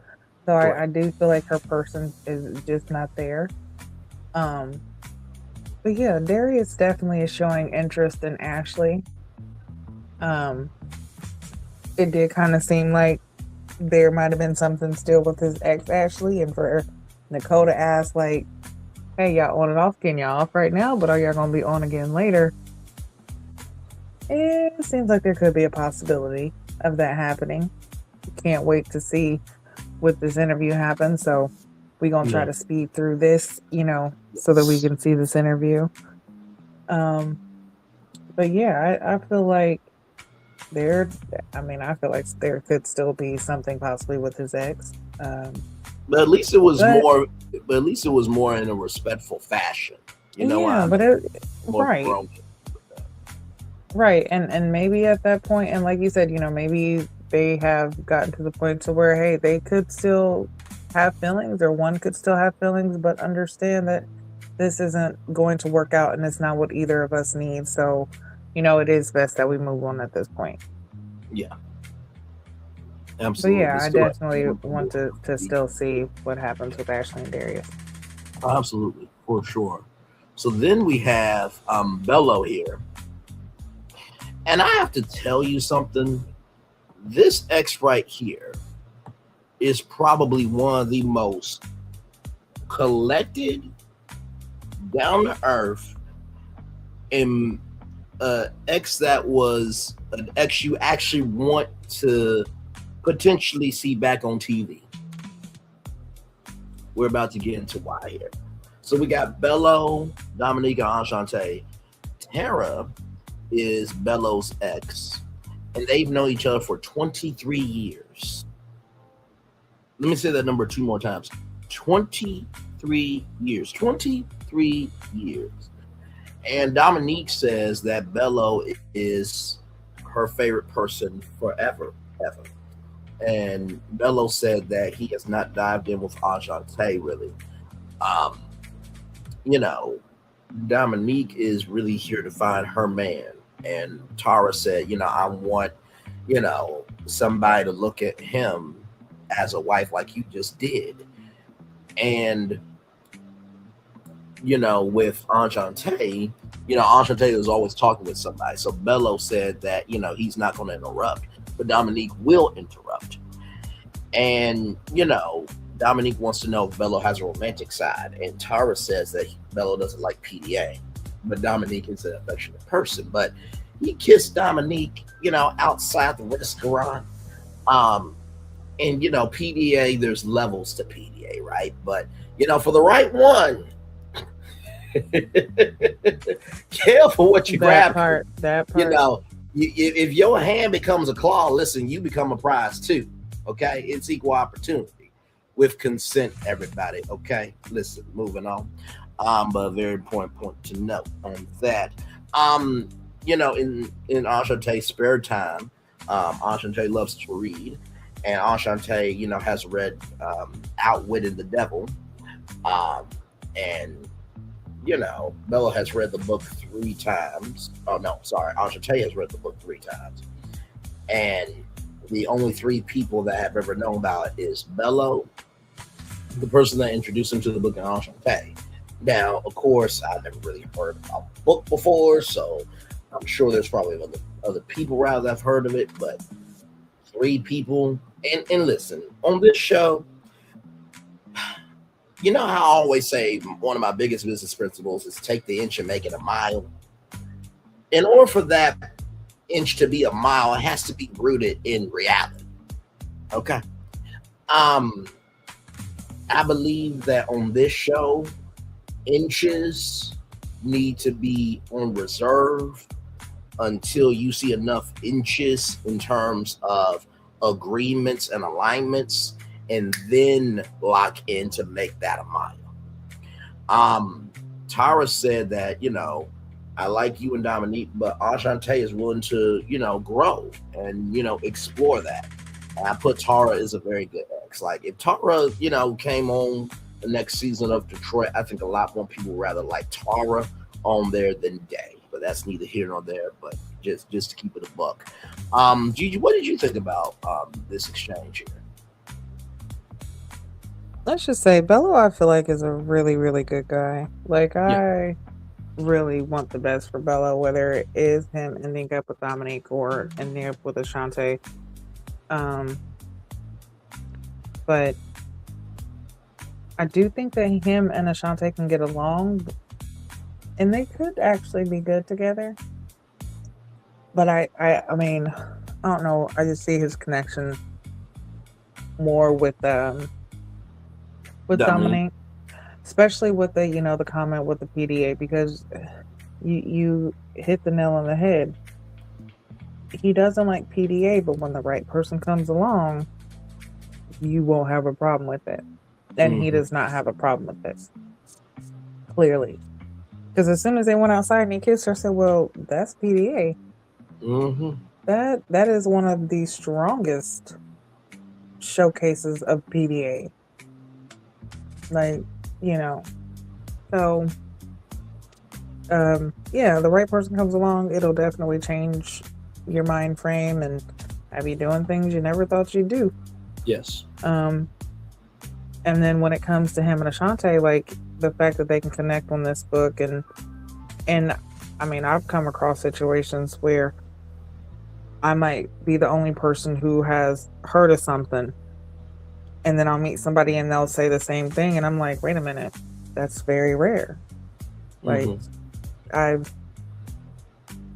So I do feel like her person is just not there. But yeah, Darius definitely is showing interest in Ashley. It did kind of seem like there might have been something still with his ex Ashley, and for Nicole to ask like, "Hey, y'all on and off? Can y'all off right now? But are y'all gonna be on again later?" It seems like there could be a possibility of that happening. Can't wait to see what this interview happens. So we're gonna try to speed through this, so that we can see this interview. But yeah, I feel like there could still be something possibly with his ex. But at least it was more. But at least it was more in a respectful fashion. Right, right, and maybe at that point, and like you said, maybe they have gotten to the point to where, hey, they could still have feelings, or one could still have feelings, but understand that this isn't going to work out, and it's not what either of us need. So, it is best that we move on at this point. Yeah. Absolutely. But yeah, I definitely want to still see what happens with Ashley and Darius. Absolutely, for sure. So then we have Belo here. And I have to tell you something. This ex right here is probably one of the most collected, down to earth, and ex that was an ex you actually want to potentially see back on TV. We're about to get into why here. So we got Belo, Dominique, and Ashanti. Tara is Belo's ex, and they've known each other for 23 years. Let me say that number 2 more times. 23 years. 23 years. And Dominique says that Belo is her favorite person forever, ever. And Belo said that he has not dived in with Ashanti really. Dominique is really here to find her man. And Tara said, I want, somebody to look at him as a wife like you just did. And, with Ashanti, Ashanti is always talking with somebody. So Belo said that, he's not going to interrupt, but Dominique will interrupt. And, Dominique wants to know if Bello has a romantic side. And Tara says that Bello doesn't like PDA. But Dominique is an affectionate person. But he kissed Dominique, outside the restaurant. And, PDA, there's levels to PDA, right? But, for the right one, careful what you grab. That part. If your hand becomes a claw, listen, you become a prize too. Okay, it's equal opportunity with consent, everybody. Okay, listen, moving on. But a very important point to note on that. In Ashante's spare time, Ashante loves to read, and Ashante, has read Outwitted the Devil, and Bella has read the book 3 times. Oh, no, sorry. Ashante has read the book 3 times. And the only 3 people that have ever known about it is Belo, the person that introduced him to the book, and Ashante. Now, of course, I've never really heard about the book before, so I'm sure there's probably other people around that have heard of it, but 3 people. And listen, on this show, how I always say one of my biggest business principles is take the inch and make it a mile. In order for that inch to be a mile, it has to be rooted in reality. Okay. I believe that on this show, inches need to be on reserve until you see enough inches in terms of agreements and alignments, and then lock in to make that a mile. Tara said that, I like you and Dominique, but Ashante is willing to, grow and, explore that. And I put Tara as a very good ex. Like, if Tara, came on the next season of Detroit, I think a lot more people rather like Tara on there than Day. But that's neither here nor there, but just to keep it a buck. Gigi, what did you think about this exchange here? Let's just say Bello, I feel like, is a really, really good guy. Like, I really want the best for Bello, whether it is him ending up with Dominique or ending up with Ashanti. But I do think that him and Ashanti can get along, and they could actually be good together. But I mean, I don't know. I just see his connection more with Dominique, especially with the the comment with the PDA, because you hit the nail on the head. He doesn't like PDA, but when the right person comes along, you won't have a problem with it. And he does not have a problem with this, clearly. Because as soon as they went outside and he kissed her, I said, well, that's PDA. That is one of the strongest showcases of PDA. Like, so the right person comes along, it'll definitely change your mind frame and have you doing things you never thought you'd do. Yes. And then when it comes to him and Ashanti, like, the fact that they can connect on this book, and I mean, I've come across situations where I might be the only person who has heard of something, and then I'll meet somebody and they'll say the same thing, and I'm like, wait a minute, that's very rare. Like, I've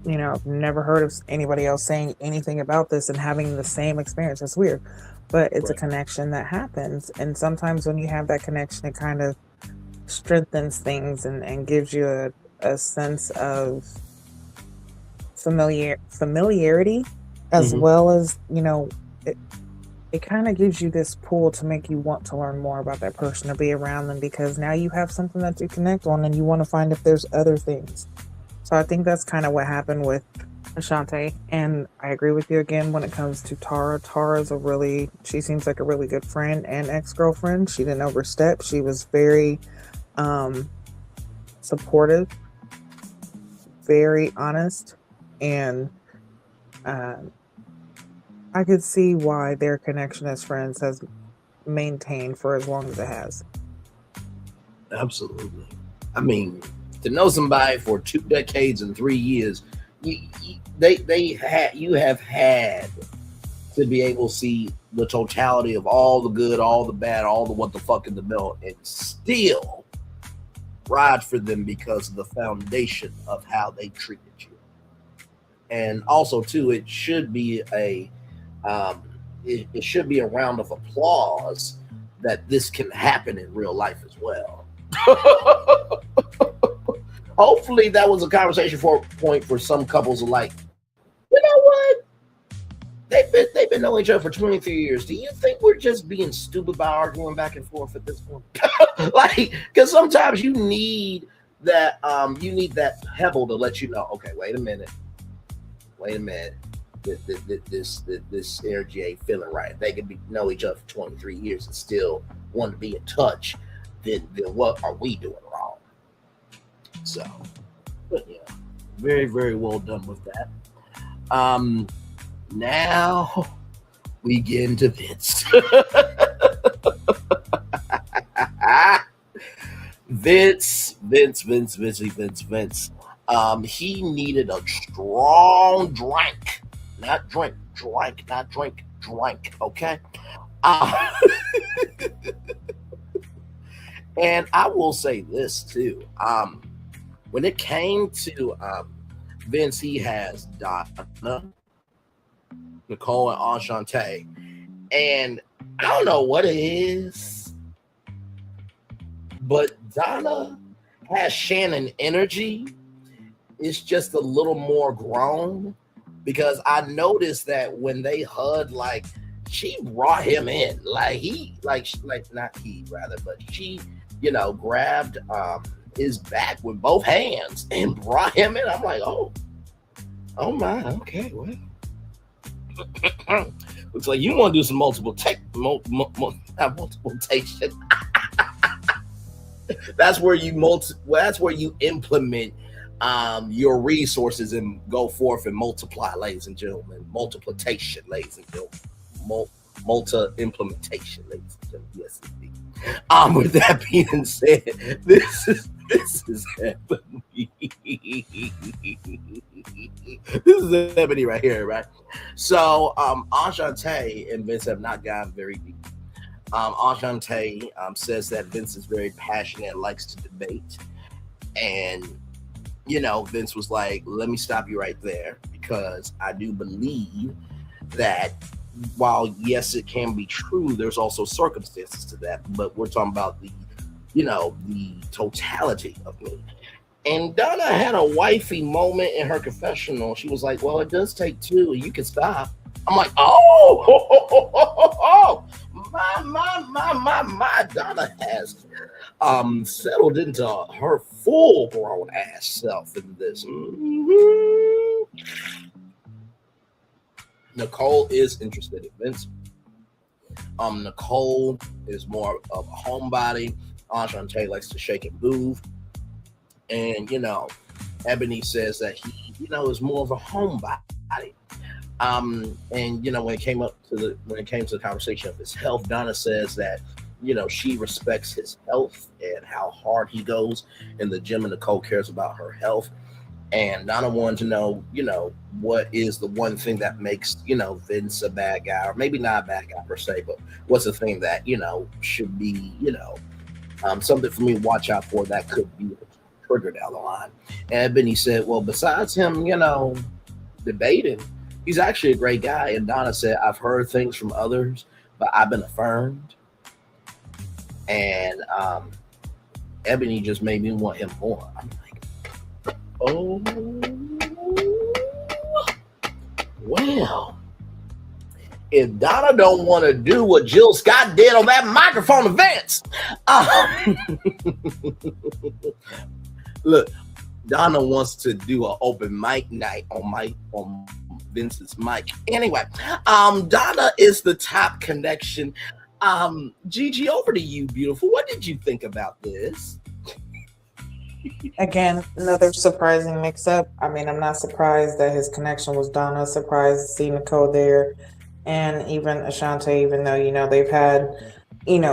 never heard of anybody else saying anything about this and having the same experience. It's weird, but it's a connection that happens. And sometimes when you have that connection, it kind of strengthens things and gives you a sense of familiarity, as well as, it kind of gives you this pull to make you want to learn more about that person or be around them, because now you have something that you connect on and you want to find if there's other things. So I think that's kind of what happened with Ashanti. And I agree with you again when it comes to Tara. She seems like a really good friend and ex-girlfriend. She didn't overstep. She was very supportive, very honest, and I could see why their connection as friends has maintained for as long as it has. Absolutely. I mean, to know somebody for 2 decades and 3 years, you have had to be able to see the totality of all the good, all the bad, all the what the fuck in the middle, and still ride for them because of the foundation of how they treated you. And also, too, it should be it should be a round of applause that this can happen in real life as well. Hopefully, that was a conversation point for some couples like, you know what? They've been knowing each other for 23 years. Do you think we're just being stupid by arguing back and forth at this point? Like, because sometimes you need that pebble to let you know, okay, wait a minute. This energy ain't feeling right. They can know each other for 23 years and still want to be in touch. Then what are we doing wrong? So, but yeah, very, very well done with that. Now we get into Vince. Vince. He needed a strong drink. Not drink. Okay. And I will say this too. When it came to Vince, he has Donna, Nicole, and Ashanti. And I don't know what it is, but Donna has Channon energy. It's just a little more grown, because I noticed that when they hugged, like, she brought him in, like not he rather, but she, grabbed his back with both hands and brought him in. I'm like, oh my, okay, well, looks like you want to do some multiplication. That's where you implement your resources and go forth and multiply, ladies and gentlemen. Multiplication, ladies and gentlemen. Implementation, ladies and gentlemen. Yes, indeed. With that being said, this is Ebony. This is Ebony right here, right? So, Ashanti and Vince have not gotten very deep. Ashanti says that Vince is very passionate, likes to debate, and Vince was like, let me stop you right there, because I do believe that while yes, it can be true, there's also circumstances to that, but we're talking about the totality of me. And Donna had a wifey moment in her confessional. She was like, well, it does take two, you can stop. I'm like, my Donna has settled into her full grown ass self in this. Nicole is interested in Vince. Nicole is more of a homebody. Ashanti likes to shake and move. And Ebony says that he, is more of a homebody. And when it came to the conversation of his health, Donna says that she respects his health and how hard he goes in the gym, and Nicole cares about her health. And Donna wanted to know, what is the one thing that makes Vince a bad guy, or maybe not a bad guy per se, but what's the thing that should be something for me to watch out for that could be a trigger down the line. And Benny said, well, besides him debating, he's actually a great guy. And Donna said, I've heard things from others, but I've been affirmed. And Ebony just made me want him more. I'm like, oh, well, if Donna don't want to do what Jill Scott did on that microphone events, look, Donna wants to do an open mic night on Vince's mic. Anyway, Donna is the top connection. Gigi, over to you, beautiful. What did you think about this? Again, another surprising mix-up. I mean, I'm not surprised that his connection was Donna. Surprised to see Nicole there, and even Ashanti, even though, they've had,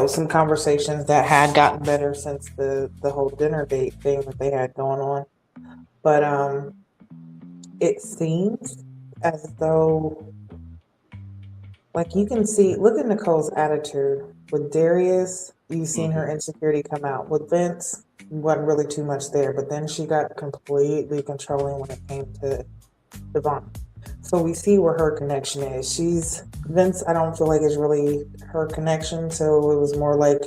some conversations that had gotten better since the whole dinner date thing that they had going on. But it seems as though Like you can see, look at Nicole's attitude. With Darius, you've seen her insecurity come out. With Vince, wasn't really too much there, but then she got completely controlling when it came to Devon. So we see where her connection is. Vince, I don't feel like is really her connection. So it was more like,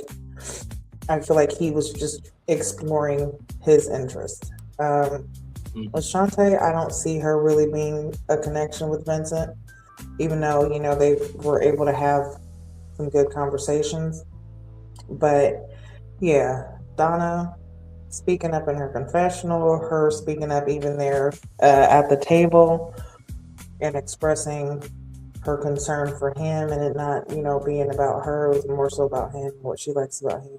I feel like he was just exploring his interest. With Shantae, I don't see her really being a connection with Vincent, even though, they were able to have some good conversations. But yeah, Donna speaking up in her confessional, her speaking up even there at the table and expressing her concern for him and it not, being about her, it was more so about him, what she likes about him.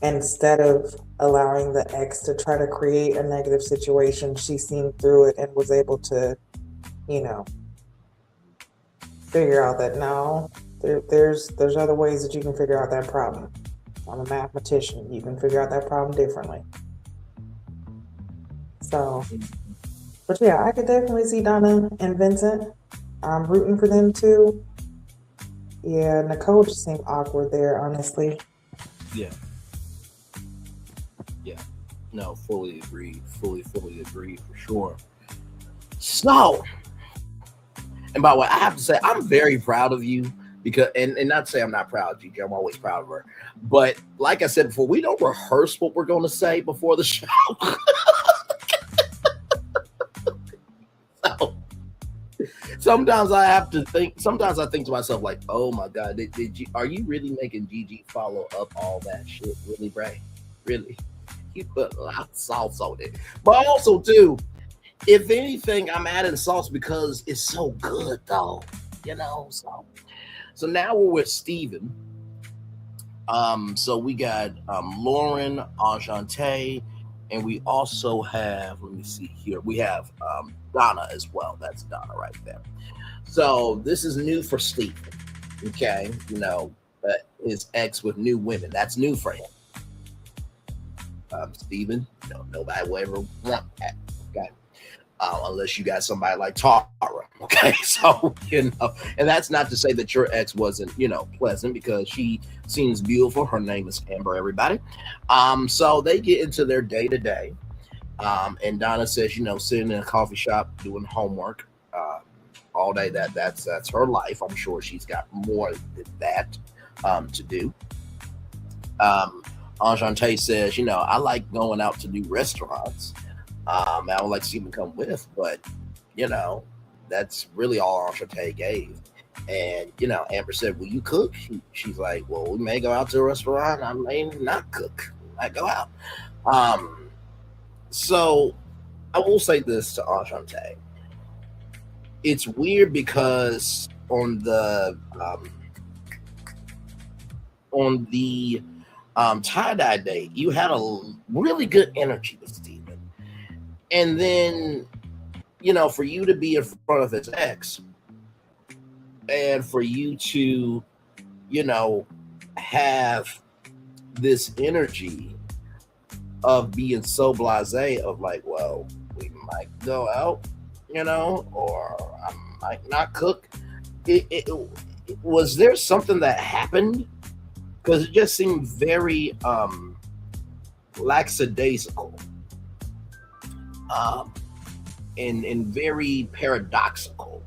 And instead of allowing the ex to try to create a negative situation, she seen through it and was able to, figure out that no, there's other ways that you can figure out that problem. I'm a mathematician. You can figure out that problem differently. So, but yeah, I could definitely see Donna and Vincent. I'm rooting for them too. Yeah, Nicole just seemed awkward there, honestly. Yeah. No, fully agreed. Fully agreed for sure. So, and by the way, I have to say, I'm very proud of you because, and not to say I'm not proud of Gigi, I'm always proud of her. But like I said before, we don't rehearse what we're going to say before the show. So, sometimes I think to myself, like, oh my God, are you really making Gigi follow up all that shit? Really, Bray? Really? You put a lot of sauce on it. But also, too, if anything, I'm adding sauce because it's so good, though. So now we're with Steven. So we got Lauren, Ashanti, and we also have, let me see here, we have Donna as well. That's Donna right there. So this is new for Steven. Okay, his ex with new women. That's new for him. Steven, nobody will ever want that. Okay. Unless you got somebody like Tara. Okay. So, and that's not to say that your ex wasn't, pleasant because she seems beautiful. Her name is Amber, everybody. So they get into their day to day. And Donna says, sitting in a coffee shop doing homework all day. That's her life. I'm sure she's got more than that to do. Ashanti says, I like going out to new restaurants. I would like to see them come with, but that's really all Ashanti gave. And Amber said, "Will you cook?" She's like, "Well, we may go out to a restaurant. I may not cook. I might go out." So I will say this to Ashanti. It's weird because on the tie-dye date, you had a really good energy with Steven. And then, for you to be in front of his ex and for you to, have this energy of being so blasé of like, well, we might go out, or I might not cook. Was there something that happened? Because it just seemed very lackadaisical and very paradoxical.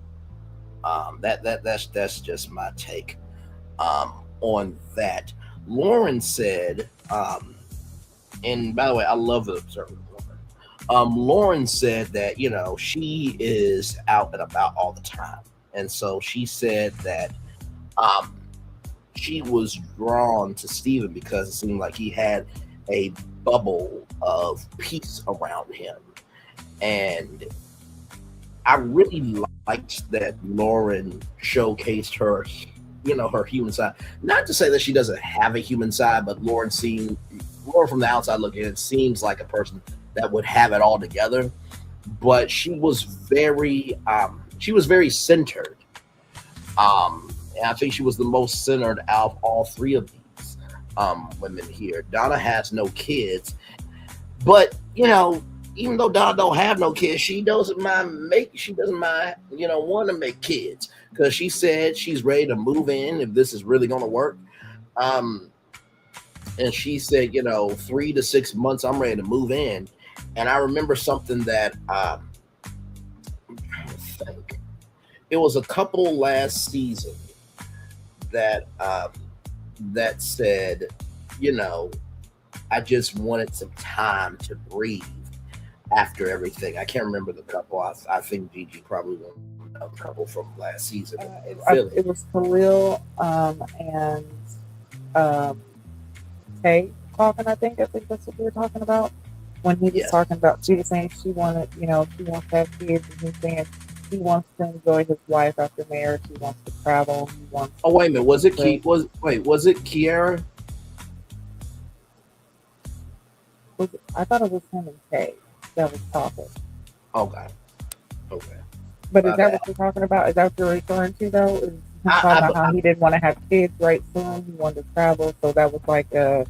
That's just my take on that. Lauren said, and by the way, I love the observer Lauren. Lauren said that she is out and about all the time, and so she said that she was drawn to Steven because it seemed like he had a bubble of peace around him. And I really liked that Lauren showcased her, her human side. Not to say that she doesn't have a human side, but Lauren from the outside looking in, seems like a person that would have it all together. But she was very centered. And I think she was the most centered out of all three of these women here. Donna has no kids, but even though Donna don't have no kids, she doesn't mind want to make kids because she said she's ready to move in if this is really going to work. Um, and she said, 3 to 6 months, I'm ready to move in. And I remember something that I think it was a couple last season that that said, I just wanted some time to breathe after everything. I can't remember the couple. I think Gigi probably won't know a couple from last season. It was Khalil and Tay talking. I think that's what we were talking about when he was talking about. She was saying she wants to have kids, and he's saying he wants to enjoy his life after marriage. He wants to travel. He wants. Oh wait a minute, was it Kiara? I thought it was him and Tay that was talking. Okay. But is that what you're talking about? Is that what you're referring to, though? Is him talking about how he didn't want to have kids right soon? He wanted to travel, so that was like an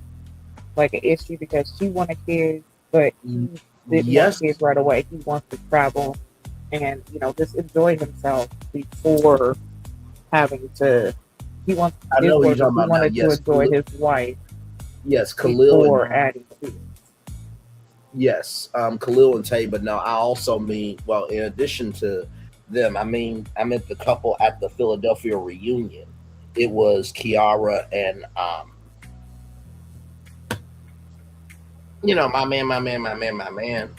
issue because she wanted kids, but he didn't want kids right away. He wants to travel and just enjoy himself before having to. He wants. I know what you're talking about. He wanted to enjoy his wife. Yes, Khalil before adding kids. Yes, Khalil and Tay, but no, I also mean, well, in addition to them, I meant the couple at the Philadelphia reunion. It was Kiara and my man.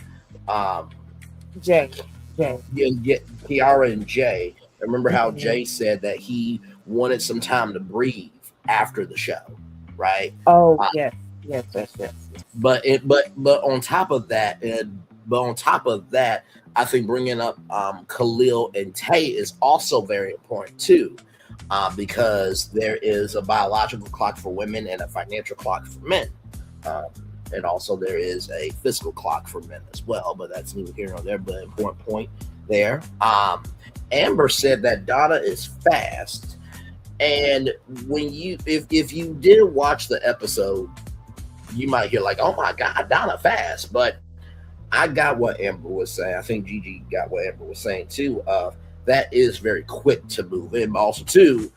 Jay. Yeah, Kiara and Jay. I remember how Jay said that he wanted some time to breathe after the show, right? Oh, yes. But on top of that, I think bringing up Khalil and Tay is also very important too, because there is a biological clock for women and a financial clock for men, and also there is a physical clock for men as well. But that's neither here nor there. But an important point there. Amber said that Donna is fast, and if you didn't watch the episode, you might hear like, "Oh my God, Donna fast," but I got what Amber was saying. I think Gigi got what Amber was saying too. That is very quick to move in. But also too,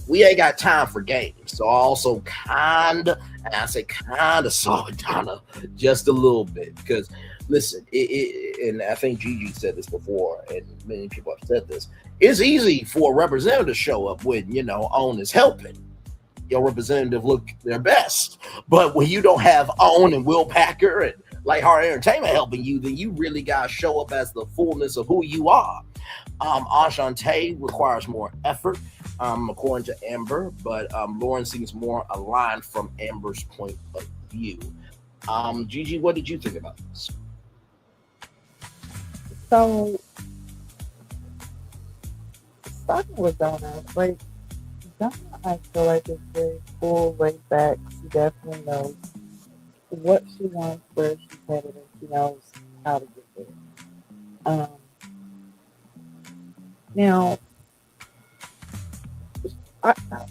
we ain't got time for games. So I also kind of saw Donna just a little bit because listen, and I think Gigi said this before, and many people have said this. It's easy for a representative to show up when OWN is helping. Your representative look their best, but when you don't have OWN and Will Packer and Light Heart Entertainment helping you, then you really gotta show up as the fullness of who you are. Ashanti requires more effort, according to Amber, but Lauren seems more aligned from Amber's point of view. Gigi, what did you think about this? So, starting with Donna, Donna, I feel like is very cool, laid back. She definitely knows what she wants, where she's headed, and she knows how to get there. Now,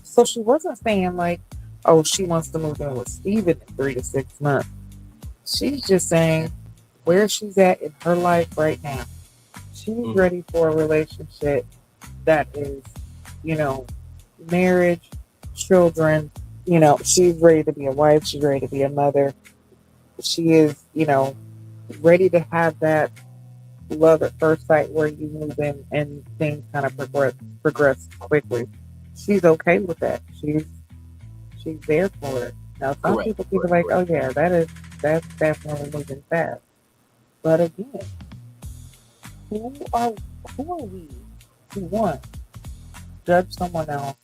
so she wasn't saying she wants to move in with Steven in 3 to 6 months. She's just saying where she's at in her life right now. She's ready for a relationship that is, marriage, children, she's ready to be a wife, she's ready to be a mother. She is, ready to have that love at first sight where you move in and things kind of progress quickly. She's okay with that. She's there for it. Now some people think like, oh yeah, that's definitely moving fast. But again, who are we to want judge someone else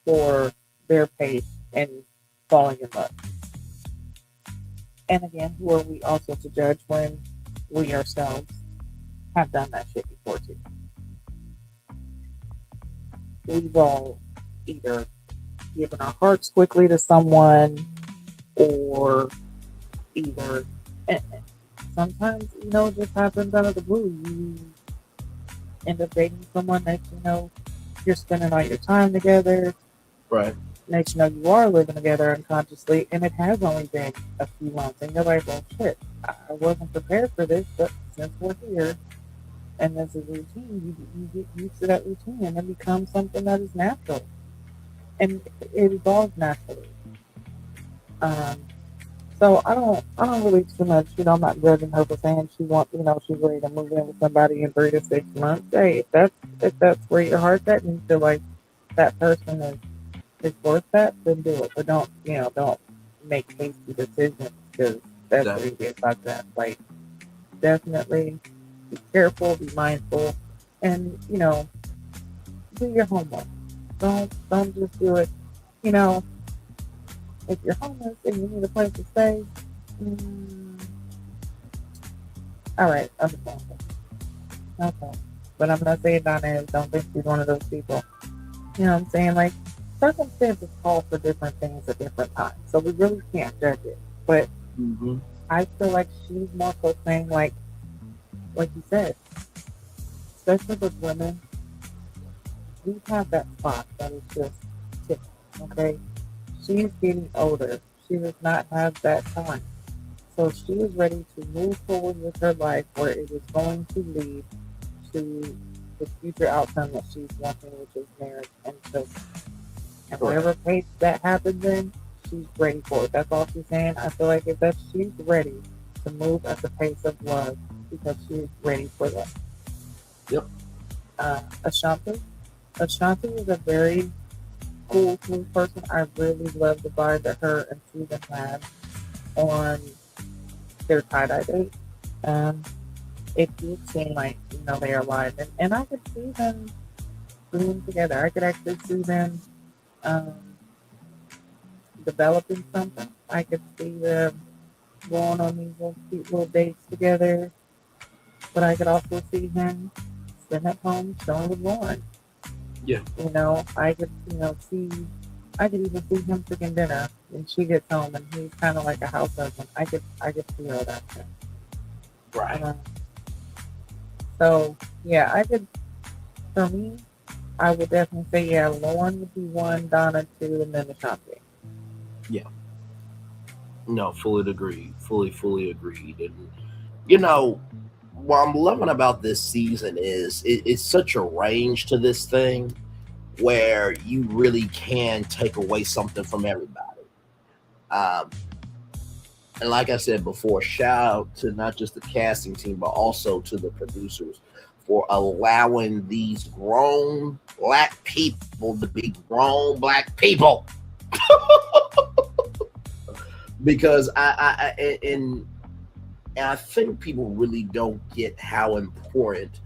for their pace and falling in love? And again, who are we also to judge when we ourselves have done that shit before too? We've all either given our hearts quickly to someone, or either sometimes it just happens out of the blue. You end up dating someone that you're spending all your time together. Right. next you know, you are living together unconsciously, and it has only been a few months, and you're like, well, shit, I wasn't prepared for this, but since we're here, and this is routine, you get used to that routine, and it becomes something that is natural, and it evolves naturally. Um, so I don't really too much, you know, I'm not judging her for saying she wants, you know, she's ready to move in with somebody in 3 to 6 months. Hey, if that's where your heart's at, and you feel like that person is worth that, then do it. But don't, you know, don't make hasty decisions because that's where you get fucked up. Like, definitely be careful, be mindful, and you know, do your homework. Don't just do it. You know, if you're homeless and you need a place to stay, mm, all right, understandable. Okay, but I'm not saying Donna is. Don't think she's one of those people. You know what I'm saying? Like, circumstances call for different things at different times, so we really can't judge it. But Mm-hmm. I feel like she's more so saying, like you said, especially with women, we have that spot that is just ticking, okay? She's getting older. She does not have that time. So she is ready to move forward with her life where it is going to lead to the future outcome that she's wanting, which is marriage and children. And whatever pace that happens in, she's ready for it. That's all she's saying. I feel like she's ready to move at the pace of love because she's ready for that. Yep. Ashanti. Ashanti is a very cool person. I really love the vibe that her and Susan had on their tie-dye date. It did seem like, you know, they are alive. And I could see them being together. I could actually see them um, developing something. I could see them going on these little cute little dates together. But I could also see him sitting at home chilling with Lauren. Yeah. You know, I could, you know, I could even see him cooking dinner when she gets home and he's kind of like a house husband. I could feel that thing. Right. So, yeah, for me, I would definitely say, yeah, Lauren would be one, Donna two, and then Ashanti. Yeah. No, fully agreed. Fully agreed. And, you know, what I'm loving about this season is it's such a range to this thing where you really can take away something from everybody. Um, and like I said before, shout out to not just the casting team, but also to the producers for allowing these grown black people to be grown black people. Because and I think people really don't get how important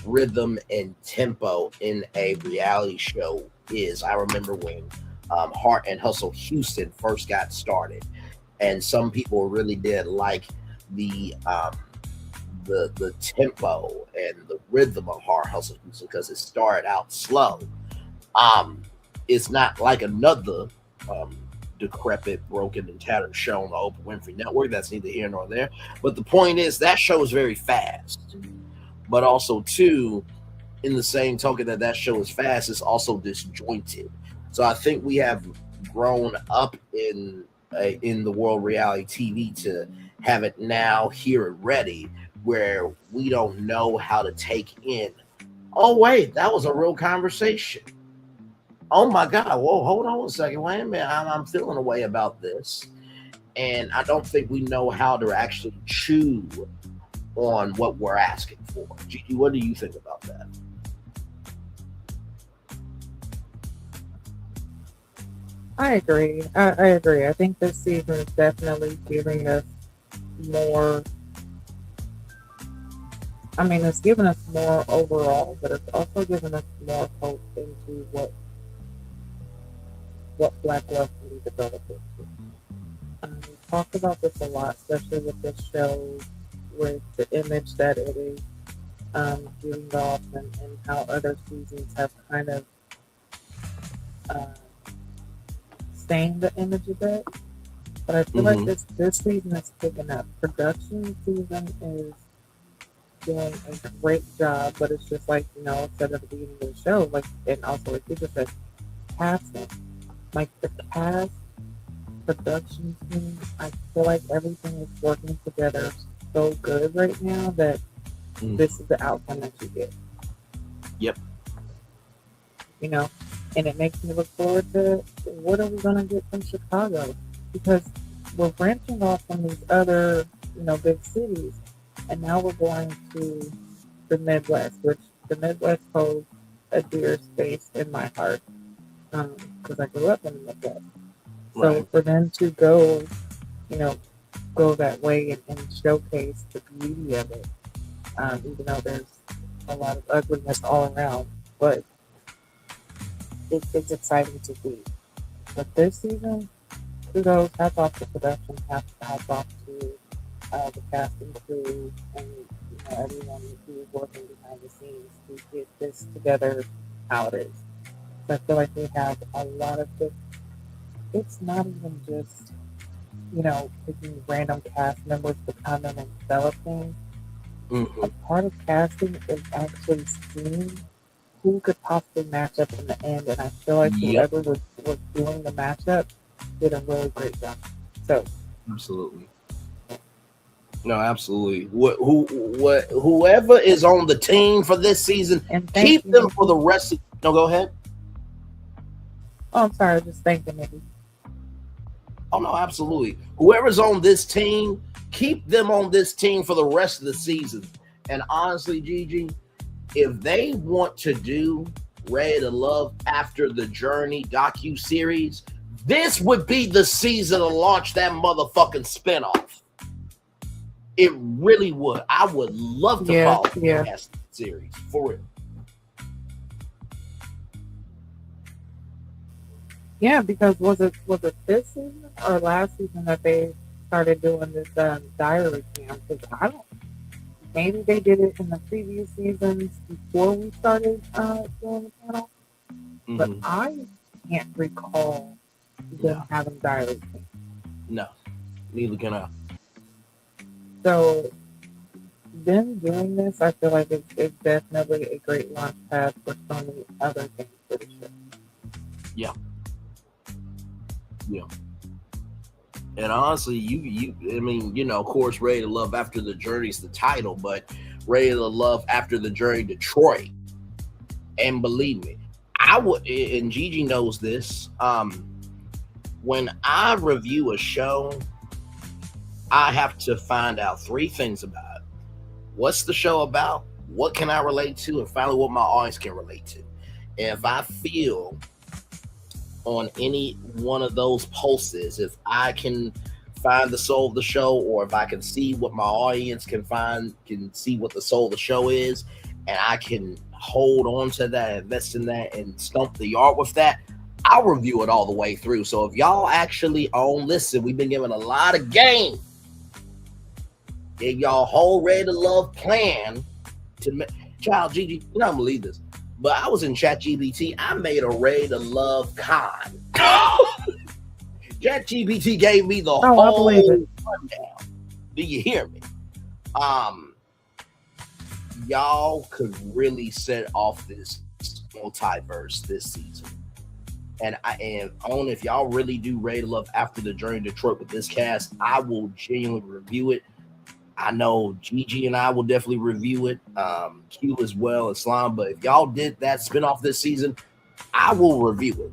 rhythm and tempo in a reality show is. I remember when Heart and Hustle Houston first got started, and some people really did like the tempo and the rhythm of Heart Hustle Houston because it started out slow. It's not like another decrepit, broken, and tattered show on the Oprah Winfrey Network. That's neither here nor there. But the point is that show is very fast. But also, too, in the same token that show is fast, it's also disjointed. So I think we have grown up in the world reality TV to have it now here and ready, where we don't know how to take in. Oh wait, that was a real conversation. Oh my God! Whoa, hold on a second. Wait a minute. I'm feeling a way about this, and I don't think we know how to actually chew on what we're asking for. Gigi, what do you think about that? I agree. I agree. I think this season is definitely giving us more. I mean, it's giving us more overall, but it's also giving us more hope into what Black love can be developed into. We talked about this a lot, especially with this show, with the image that it is giving off, and how other seasons have kind of stained the image a bit. But I feel like this season is picking up. Production season is doing a great job, but it's just like, you know, said at the beginning of the show, like, and also like people said, casting. like the cast, production team, I feel like everything is working together so good right now that this is the outcome that you get. Yep. You know, and it makes me look forward to what are we gonna get from Chicago, because we're branching off from these other, big cities, and now we're going to the Midwest, which the Midwest holds a dear space in my heart, because I grew up in the Midwest. So Right. for them to go, go that way and showcase the beauty of it, even though there's a lot of ugliness all around, but it's exciting to see. But this season, kudos, hats off to production, hats off to the casting crew, and everyone who is working behind the scenes to get this together how it is. So I feel like we have a lot of good. It's not even just picking random cast members to come in and develop things. A part of casting is actually seeing who could possibly match up in the end, and I feel like whoever was doing the matchup did a really great job. So absolutely. No, absolutely. Whoever is on the team for this season, keep them for the rest of. No, go ahead. Oh, I'm sorry. Just thinking maybe. Oh no, absolutely. Whoever's on this team, keep them on this team for the rest of the season. And honestly, Gigi, if they want to do Ready to Love After the Journey docu-series, this would be the season to launch that motherfucking spinoff. It really would. I would love to follow the series for real. Yeah, because was it this season or last season that they started doing this diary cam? Because I don't. Maybe they did it in the previous seasons before we started doing the panel, but I can't recall them having diary cam. No, neither can I. So them doing this, I feel like it's definitely a great launch pad for so many other things for the show. Yeah. Yeah. And honestly, of course, Ready to Love After the Journey is the title, but Ready to Love After the Journey Detroit. And believe me, I would, and Gigi knows this, when I review a show, I have to find out three things about it. What's the show about? What can I relate to? And finally, what my audience can relate to. And if I feel on any one of those pulses, if I can find the soul of the show, or if I can see what my audience can see what the soul of the show is, and I can hold on to that, invest in that, and stump the yard with that, I'll review it all the way through. So if y'all actually listen, we've been given a lot of game. If y'all whole Ready to Love plan to child Gigi, you're not gonna believe this, but I was in ChatGPT. I made a Ready to Love con. ChatGPT gave me the whole rundown. Do you hear me? Y'all could really set off this multiverse this season. And if y'all really do Ready to Love After the Journey Detroit with this cast, I will genuinely review it. I know Gigi and I will definitely review it. Q as well, Islam. But if y'all did that spinoff this season, I will review it.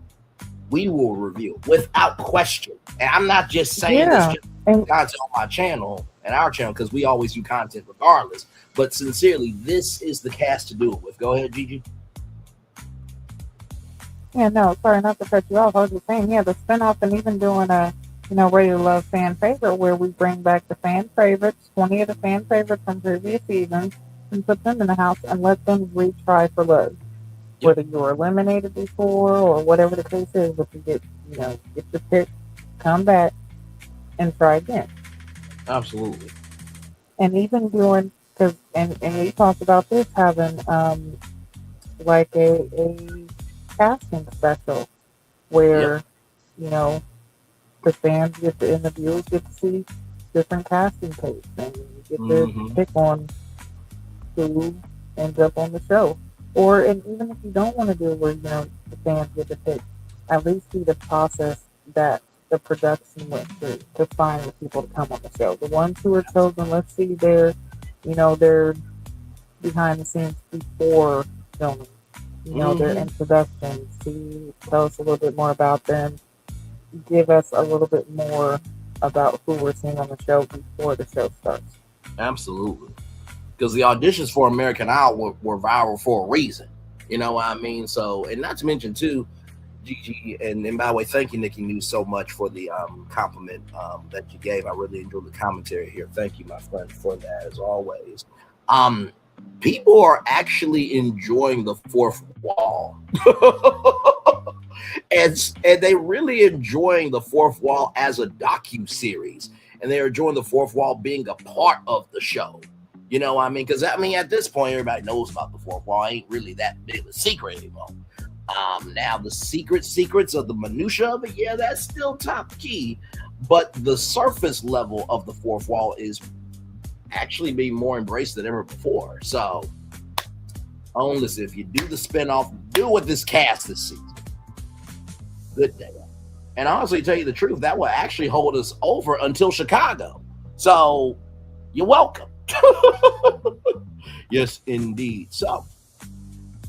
We will review it without question. And I'm not just saying this just content on my channel and our channel, because we always do content regardless. But sincerely, this is the cast to do it with. Go ahead, Gigi. Yeah, no, sorry not to cut you off. I was just saying, the spinoff, and even doing a Ready to Love fan favorite, where we bring back the fan favorites, 20 of the fan favorites from previous seasons, and put them in the house and let them retry for love. Whether you were eliminated before or whatever the case is, but you get your pick, come back and try again. Absolutely. And even doing, and we talked about this, having like a casting special where the fans get to, and the viewers get to see different casting tapes, and you get to pick on who ends up on the show. And even if you don't want to do it where the fans get to pick, at least see the process that the production went through to find the people to come on the show. The ones who are chosen, let's see their behind the scenes before filming, their introduction. See, tell us a little bit more about them. Give us a little bit more about who we're seeing on the show before the show starts. Absolutely. Because the auditions for American Idol were viral for a reason. You know what I mean? So, and not to mention too, Gigi, and by the way, thank you, Nikki News, so much for the compliment that you gave. I really enjoyed the commentary here. Thank you, my friend, for that as always. People are actually enjoying the fourth wall. and they really enjoying the fourth wall as a docu-series. And they're enjoying the fourth wall being a part of the show. You know what I mean? Because, at this point, everybody knows about the fourth wall. It ain't really that big of a secret anymore. Now, the secrets of the minutia of it, yeah, that's still top key. But the surface level of the fourth wall is actually being more embraced than ever before. So, listen, if you do the spinoff, do it with this cast this season. Good day. And honestly, tell you the truth, that will actually hold us over until Chicago. So, you're welcome. Yes, indeed. So,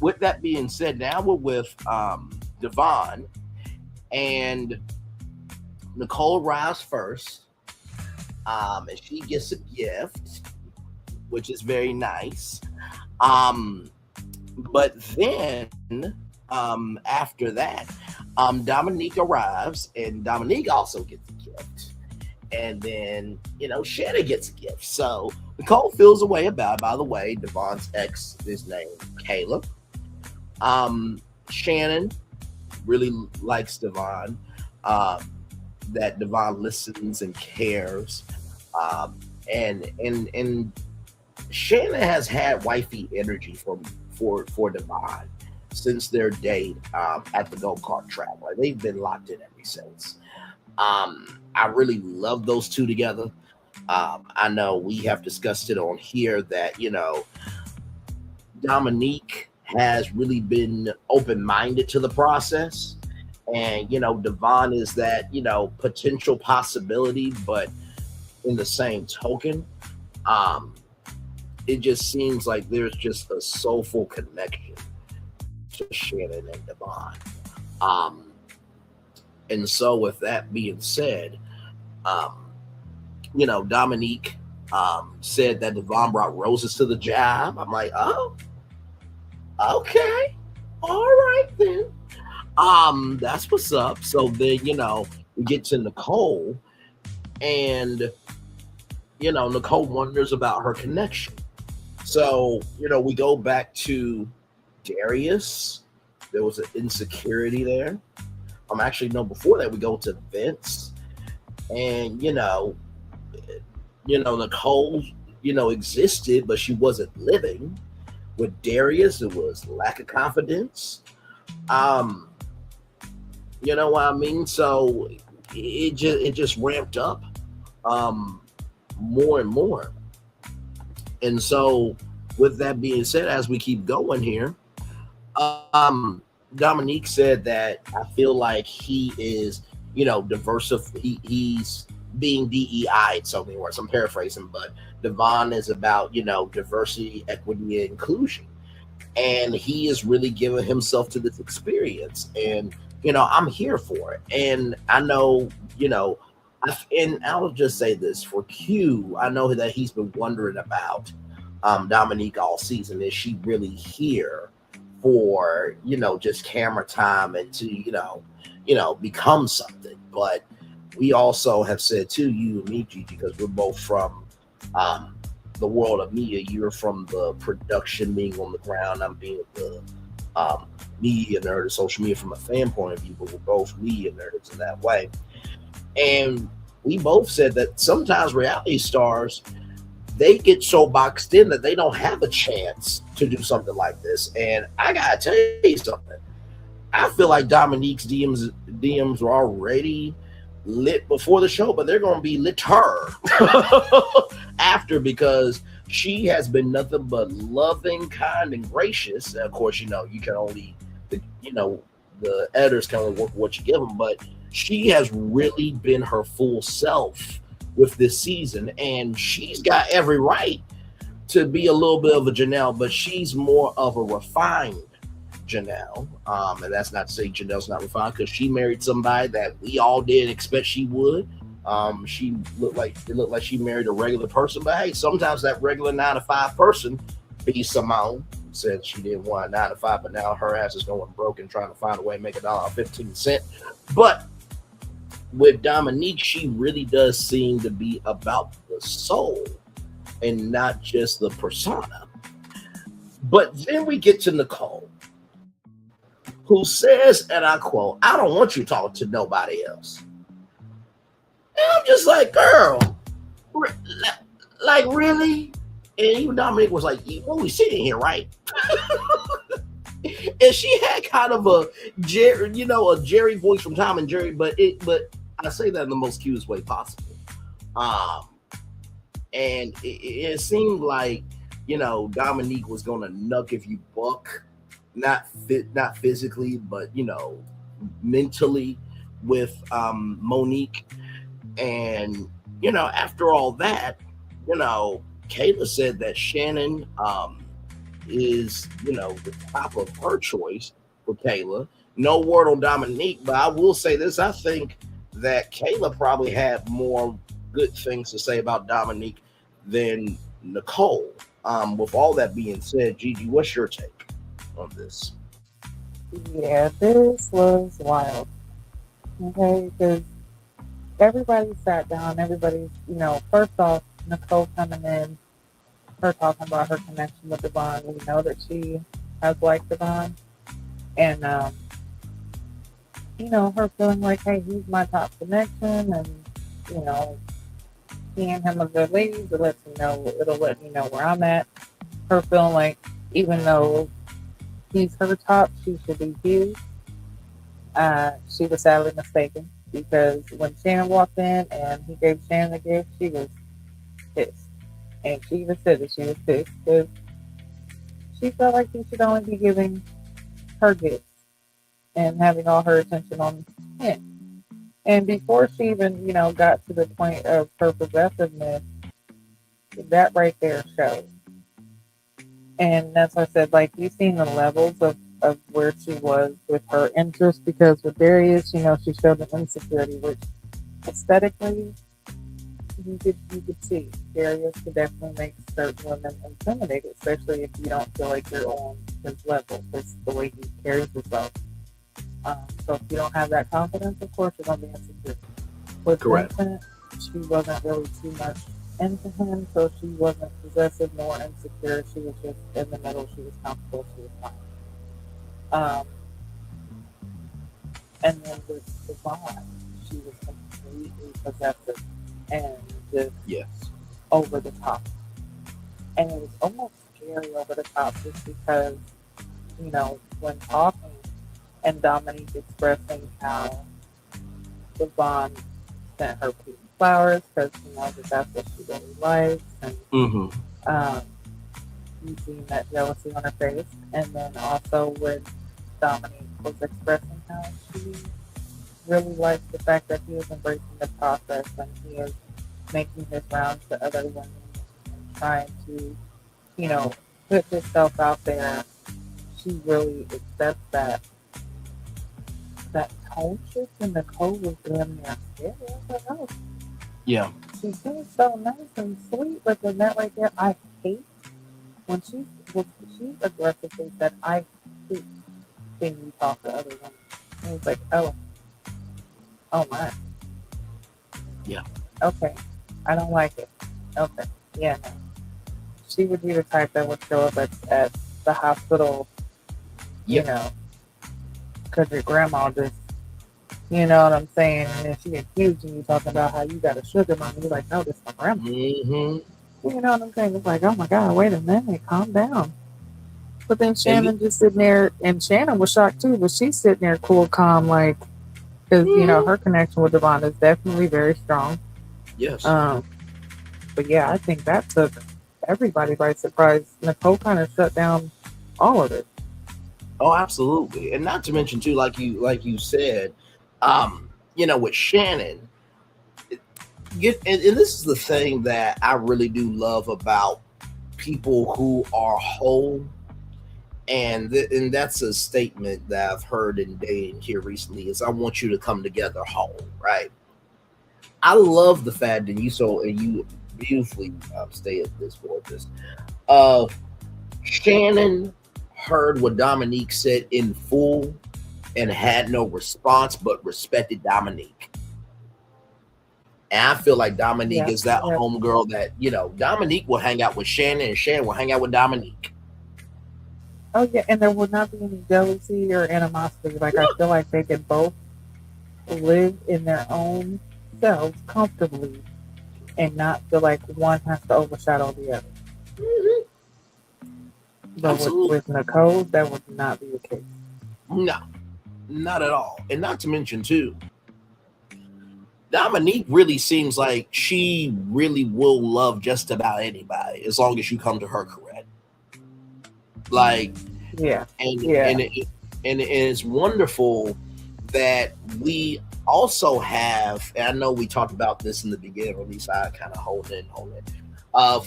with that being said, now we're with Devon, and Nicole arrives first, and she gets a gift, which is very nice. But then after that, Dominique arrives, and Dominique also gets a gift. And then, Channon gets a gift. So Nicole feels a way about it. By the way, Devon's ex is named Caleb. Channon really likes Devon. That Devon listens and cares. And Channon has had wifey energy for Devon since their date at the go-kart track. Like, they've been locked in ever since. I really love those two together. I know we have discussed it on here that, Dominique has really been open-minded to the process. And, Devon is that, potential possibility, but in the same token, it just seems like there's just a soulful connection to Channon and Devon. And so with that being said, Dominique said that Devon brought roses to the job. I'm like, oh, okay. All right then. That's what's up. So then, we get to Nicole, and, Nicole wonders about her connection. So, we go back to Darius. There was an insecurity there. Before that, we go to Vince, and, Nicole, existed, but she wasn't living. With Darius, it was lack of confidence. You know what I mean? So it just ramped up more and more. And so with that being said, as we keep going here, Dominique said that I feel like he is, he's being DEI, something worse. I'm paraphrasing, but Devon is about, diversity, equity, and inclusion. And he is really giving himself to this experience. And, I'm here for it. And I know, and I'll just say this for Q, I know that he's been wondering about Dominique all season. Is she really here for, just camera time and to, become something? But we also have said too, you and me, Gigi, because we're both from the world of media. You're from the production, being on the ground. I'm being the media nerd, social media from a fan point of view, but we're both media nerds in that way. And we both said that sometimes reality stars, they get so boxed in that they don't have a chance to do something like this. And I gotta tell you something. I feel like Dominique's DMs were already lit before the show, but they're going to be lit her after, because she has been nothing but loving, kind, and gracious. And of course, you can only, the editors kind of work with what you give them, but she has really been her full self with this season, and she's got every right to be a little bit of a Janelle, but she's more of a refined Janelle. And that's not to say Janelle's not refined, because she married somebody that we all didn't expect she would. She looked like she married a regular person, but hey, sometimes that regular 9-to-5 person be Simone. Said she didn't want a 9-to-5, but now her ass is going broke and trying to find a way to make $1.15. But with Dominique, she really does seem to be about the soul and not just the persona. But then we get to Nicole, who says, and I quote, "I don't want you talking to nobody else." And I'm just like, girl, like really? And even Dominique was like, "Well, we sitting here, right?" And she had kind of a Jerry voice from Tom and Jerry, but I say that in the most cutest way possible. And it seemed like, Dominique was gonna nuck if you buck, not physically, but mentally with Monique. And after all that, Kayla said that Channon is the top of her choice for Kayla. No word on Dominique, but I will say this: I think that Kayla probably had more good things to say about Dominique than Nicole. With all that being said, Gigi, what's your take on this? Yeah, this was wild. Okay, because everybody sat down. Everybody's, first off, Nicole coming in, her talking about her connection with Devon. We know that she has liked Devon. And, her feeling like, hey, he's my top connection. And, me and him are good ladies. It'll let me know where I'm at. Her feeling like, even though he's her top, she should be his. She was sadly mistaken, because when Channon walked in and he gave Channon a gift, she was pissed. And she even said that she was pissed because she felt like he should only be giving her gifts and having all her attention on him. And before she even, got to the point of her possessiveness, that right there showed. And that's why I said, like, you've seen the levels of where she was with her interest, because with Darius, she showed an insecurity, which aesthetically you could see. Darius could definitely make certain women intimidated, especially if you don't feel like you're on his level, because the way he carries himself. So if you don't have that confidence, of course you're going to be insecure. With Vincent, she wasn't really too much into him, so she wasn't possessive nor insecure. She was just in the middle. She was comfortable. She was fine. And then with Devon, she was completely possessive and just over the top. And it was almost scary over the top, just because, when talking and Dominique expressing how Devon sent her pretty flowers because she knows that's what she really likes. And you see that jealousy on her face. And then also when Dominique was expressing how she really likes the fact that he is embracing the process and he is making his rounds to other women and trying to, put himself out there. She really accepts that tone shift, and Nicole was damn near scared. I was like, oh. Yeah. She seems so nice and sweet, but then that right there, I hate when she aggressively said, I hate when you talk to other women. And it's like, oh my. Yeah. Okay. I don't like it. Okay. Yeah. No. She would be the type that would show up at the hospital, because your grandma just, you know what I'm saying? And then she accusing you talking about how you got a sugar mama. You're like, no, this is my grandma. Mm-hmm. You know what I'm saying? It's like, oh my God, wait a minute, calm down. But then Channon just sitting there, and Channon was shocked too, but she's sitting there cool, calm, like, because, her connection with Devon is definitely very strong. Yes. But yeah, I think that took everybody by surprise. Nicole kind of shut down all of it. Oh, absolutely. And not to mention too, like you said, with Channon, and this is the thing that I really do love about people who are whole, and that's a statement that I've heard in dating here recently is I want you to come together whole, right? I love the fact that you beautifully stated this for this. Uh, Channon heard what Dominique said in full and had no response, but respected Dominique. And I feel like Dominique Yeah, is that yeah. homegirl that, Dominique will hang out with Channon and Channon will hang out with Dominique. Oh yeah, and there would not be any jealousy or animosity. Like I feel like they could both live in their own selves comfortably and not feel like one has to overshadow the other. Mhm. But Absolutely. with Nicole, that would not be the case. No, not at all. And not to mention, too, Dominique really seems like she really will love just about anybody as long as you come to her correct. Like, Yeah, and yeah. and it's wonderful that we also have, and I know we talked about this in the beginning, or at least I kind of hold it.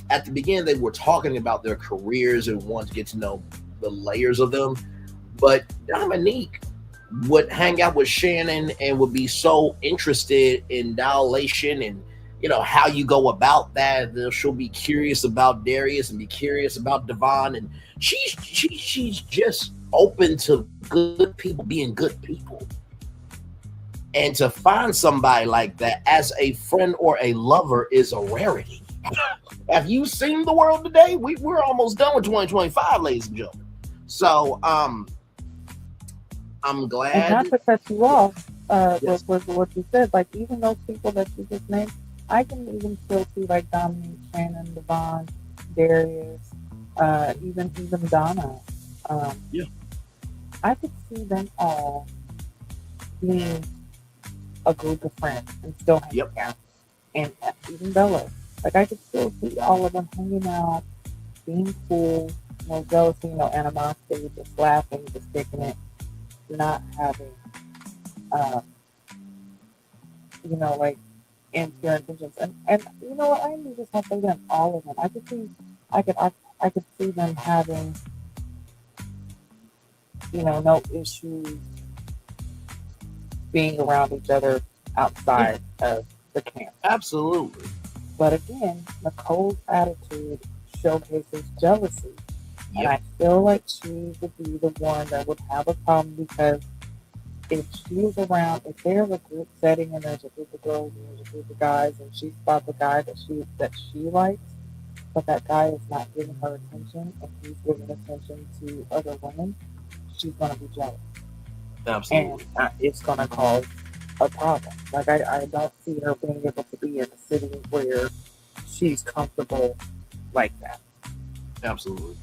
At the beginning, they were talking about their careers and wanted to get to know the layers of them. But Dominique would hang out with Channon and would be so interested in dilation and how you go about that. She'll be curious about Darius and be curious about Devon, and she's just open to good people being good people. And to find somebody like that as a friend or a lover is a rarity. Have you seen the world today? We're almost done with 2025, ladies and gentlemen. So I'm And glad. not to cut you off, Yes. with what you said, like even those people that you just named, I can even still see like Dominique, Shannon, Devon, Darius, even Donna. Um, Yeah. I could see them all being a group of friends and still hanging Yep. out, and even Belo. Like I could still see all of them hanging out, being cool, no jealousy, no animosity, just laughing, just kicking it, not having, um, like impure intentions. And you know what? I even just want to say them, all of them. I could see them having, no issues being around each other Yeah, outside of the camp. absolutely. But again, Nicole's attitude showcases jealousy. And Yep. I feel like she would be the one that would have a problem because if she's around, if there's a group setting and there's a group of girls and there's a group of guys and she spots a guy that she likes, but that guy is not giving her attention and he's giving attention to other women, she's gonna be jealous. And Absolutely. it's gonna cause a problem. Like I don't see her being able to be in a city where she's comfortable like that. Absolutely.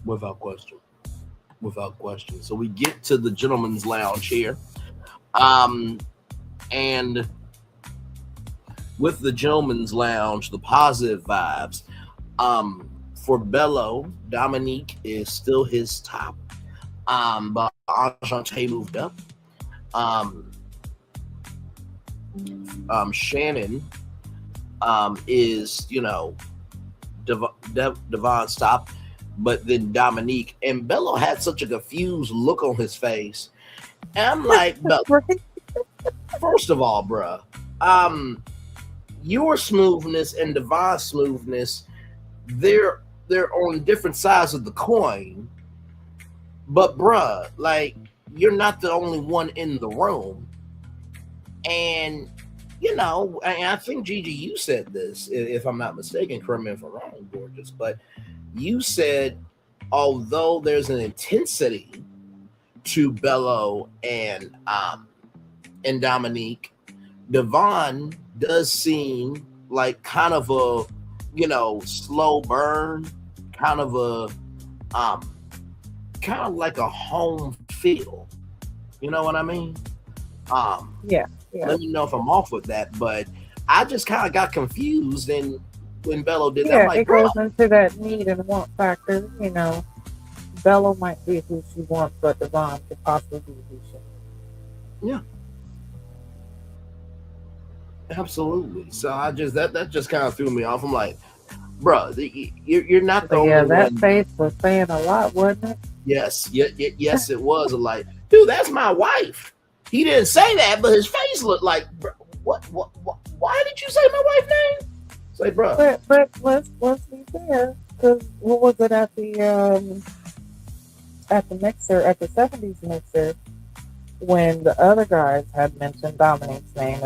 Without question. Without question. So we get to the gentleman's lounge here. Um, and with the gentleman's lounge, the positive vibes. For Belo, Dominique is still his top. But Ashanti moved up. Um, Channon is Devon stop, but then Dominique and Bello had such a confused look on his face. And I'm like, Right? first of all, bruh, your smoothness and Devon's smoothness, they're on different sides of the coin. But bruh, like you're not the only one in the room. And and I think Gigi, you said this, if I'm not mistaken, correct me if I'm wrong, gorgeous, but you said although there's an intensity to Bello and Dominique, Devon does seem like kind of a slow burn, kind of a kind of like a home feel. You know what I mean? Yeah, yeah. Let me know if I'm off with that, but I just kind of got confused, and when Bello did that, I'm Yeah, like, it bro, goes into that need and want factor, Belo might be who she wants, but Devon could possibly be who she. Yeah, absolutely. So I just that just kind of threw me off. I'm like, bro, you're not the But yeah, only that one. face was saying a lot, wasn't it? Yes, yes, it was. I'm like, dude, that's my wife. He didn't say that, but his face looked like, bro, what? Why did you say my wife's name? It's like, bro. But let's be fair, because what was it at the mixer, at the 70s mixer, when the other guys had mentioned Dominique's name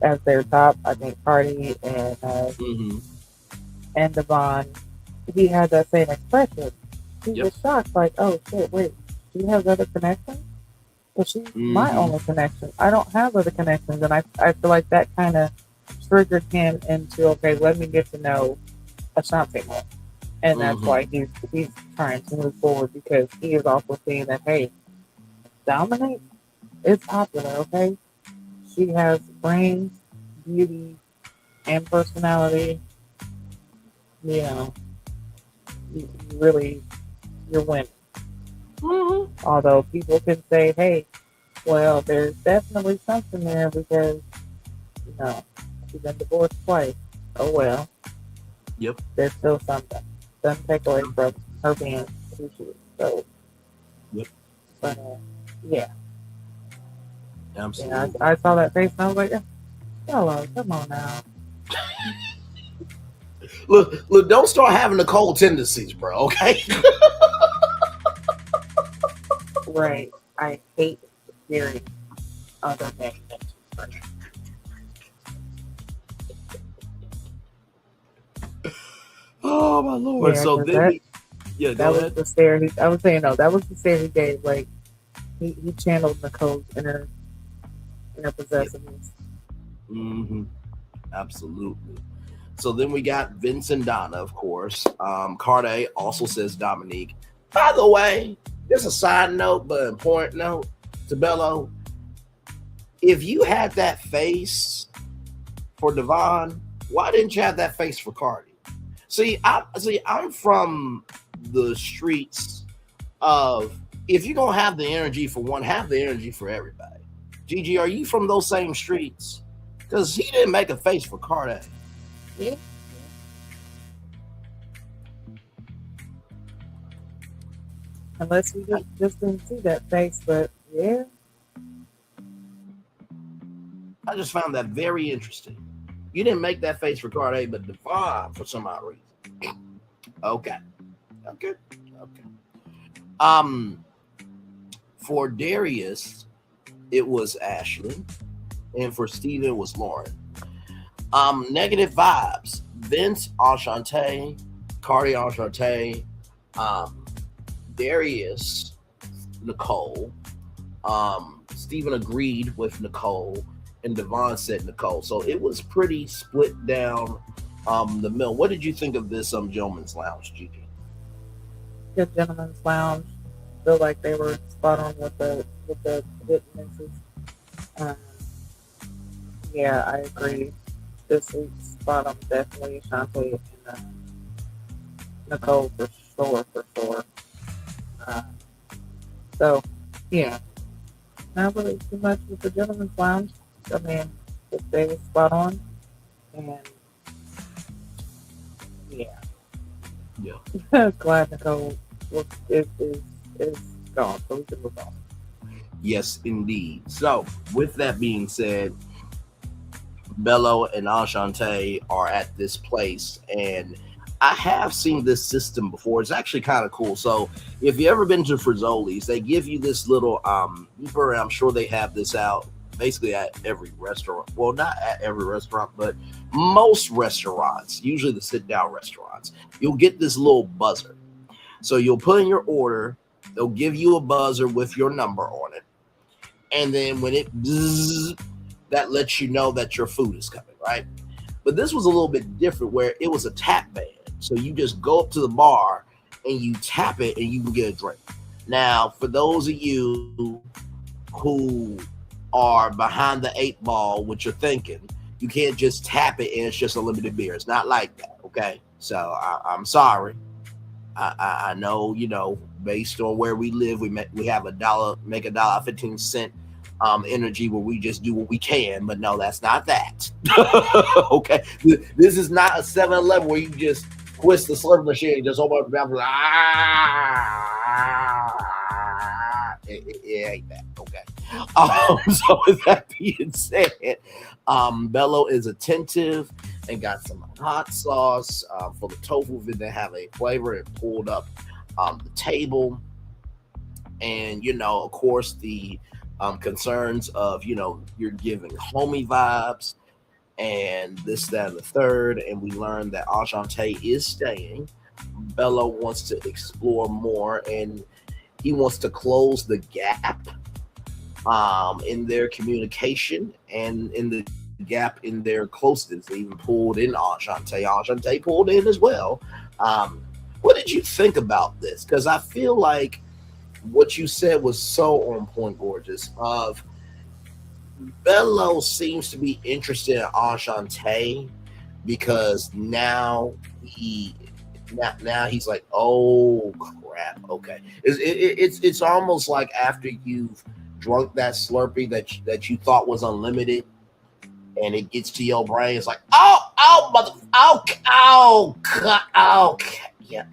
as their top, I think Cardi and Devon, he had that same expression. He was shocked, like, oh shit, wait, she has other connections? But she's my only connection. I don't have other connections, and I feel like that kind of triggered him into, okay, let me get to know Ashanti more. And that's why he's trying to move forward, because he is also seeing that, hey, Dominique is popular, okay? She has brains, beauty, and personality. You know, you're winning. Although people can say, hey, well, there's definitely something there because, she's been divorced twice. Oh, well. Yep. There's still something. Doesn't take away from her being who she is. So, yep. But, yeah. Absolutely. Yeah, I saw that face and I was like, hello, come on now. Look, don't start having Nicole tendencies, bro, okay? Right. I hate hearing other men mention her name. Oh my lord! Yeah, so then, that was the stare. I was saying no. That was the stare he gave. Like he channeled Nicole's inner possessiveness. Absolutely. So then we got Vince and Donna, of course. Carde also says Dominique. By the way, just a side note, but important note to Belo. If you had that face for Devon, why didn't you have that face for Cardi? I'm from the streets of, if you're gonna have the energy for one, have the energy for everybody. Gigi, are you from those same streets? Because he didn't make a face for Cardi. Yeah. Unless we just didn't see that face, but yeah. I just found that very interesting. You didn't make that face for Cardi, but Devon for some odd reason. Okay. For Darius, it was Ashley, and for Steven, it was Lauren. Negative vibes. Vince, Ashanti, Cardi, Ashanti, Darius, Nicole. Steven agreed with Nicole, and Devon said Nicole. So it was pretty split down the middle. What did you think of this Gentleman's Lounge, Gigi? Good Gentleman's Lounge. Feel like they were spot on with the hit misses. Yeah, I agree. This week's spot on definitely Ashanti and Nicole for sure. So yeah, not really too much with the Gentleman's Lounge. I mean, they were spot on, and yeah. Glad Nicole is gone, so we can move on. Yes, indeed. So, with that being said, Belo and Ashanti are at this place, and I have seen this system before. It's actually kind of cool. So, if you ever been to Frizzoli's, they give you this little I'm sure they have this out basically at every restaurant. Well, not at every restaurant, but most restaurants, usually the sit-down restaurants, you'll get this little buzzer. So you'll put in your order, they'll give you a buzzer with your number on it, and then when it bzzz, that lets you know that your food is coming, right? But this was a little bit different, where it was a tap band. So you just go up to the bar and you tap it and you can get a drink. Now, for those of you who are behind the 8 ball, what you're thinking, you can't just tap it and it's just a limited beer. It's not like that, okay? So I'm sorry. I know, based on where we live, we have make $1.15 energy where we just do what we can. But no, that's not that. Okay, this is not a 7-Eleven where you just twist the slurp machine and just open up the mouth. It ain't that. Okay. So with that being said, Belo is attentive and got some hot sauce for the tofu. Then have a flavor and pulled up the table. And, of course, the concerns of, you're giving homie vibes and this, that, and the third. And we learned that Ashanti is staying. Belo wants to explore more, and he wants to close the gap in their communication and in the gap in their closeness. They even pulled in Ashanti. Ashanti pulled in as well. What did you think about this? Because I feel like what you said was so on point, gorgeous. Of Belo seems to be interested in Ashanti because now he's like, oh crap, okay. It's almost like after you've drunk that Slurpee that you thought was unlimited, and it gets to your brain. It's like, yeah,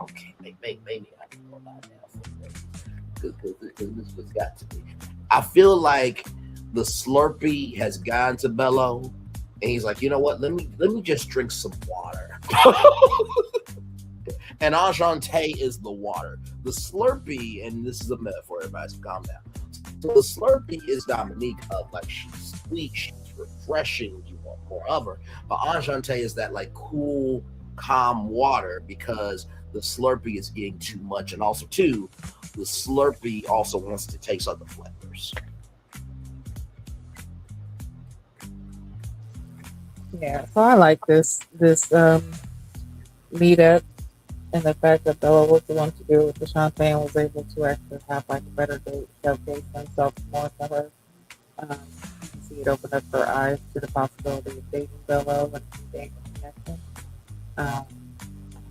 okay, maybe I can go by now because this was got to be. I feel like the Slurpee has gone to Belo, and he's like, you know what? Let me just drink some water. And Ashanti is the water. The Slurpee, and this is a metaphor, everybody, so calm down. So the Slurpee is Dominique of, like, she's sweet, she's refreshing, you want more of her. But Ashanti is that, like, cool, calm water because the Slurpee is getting too much. And also, too, the Slurpee also wants to taste other flavors. Yeah, so I like this meetup. And the fact that Bella was the one to do it with Ashanti and was able to actually have like a better date, showcase himself more to her. See it open up her eyes to the possibility of dating Bella and being a connection.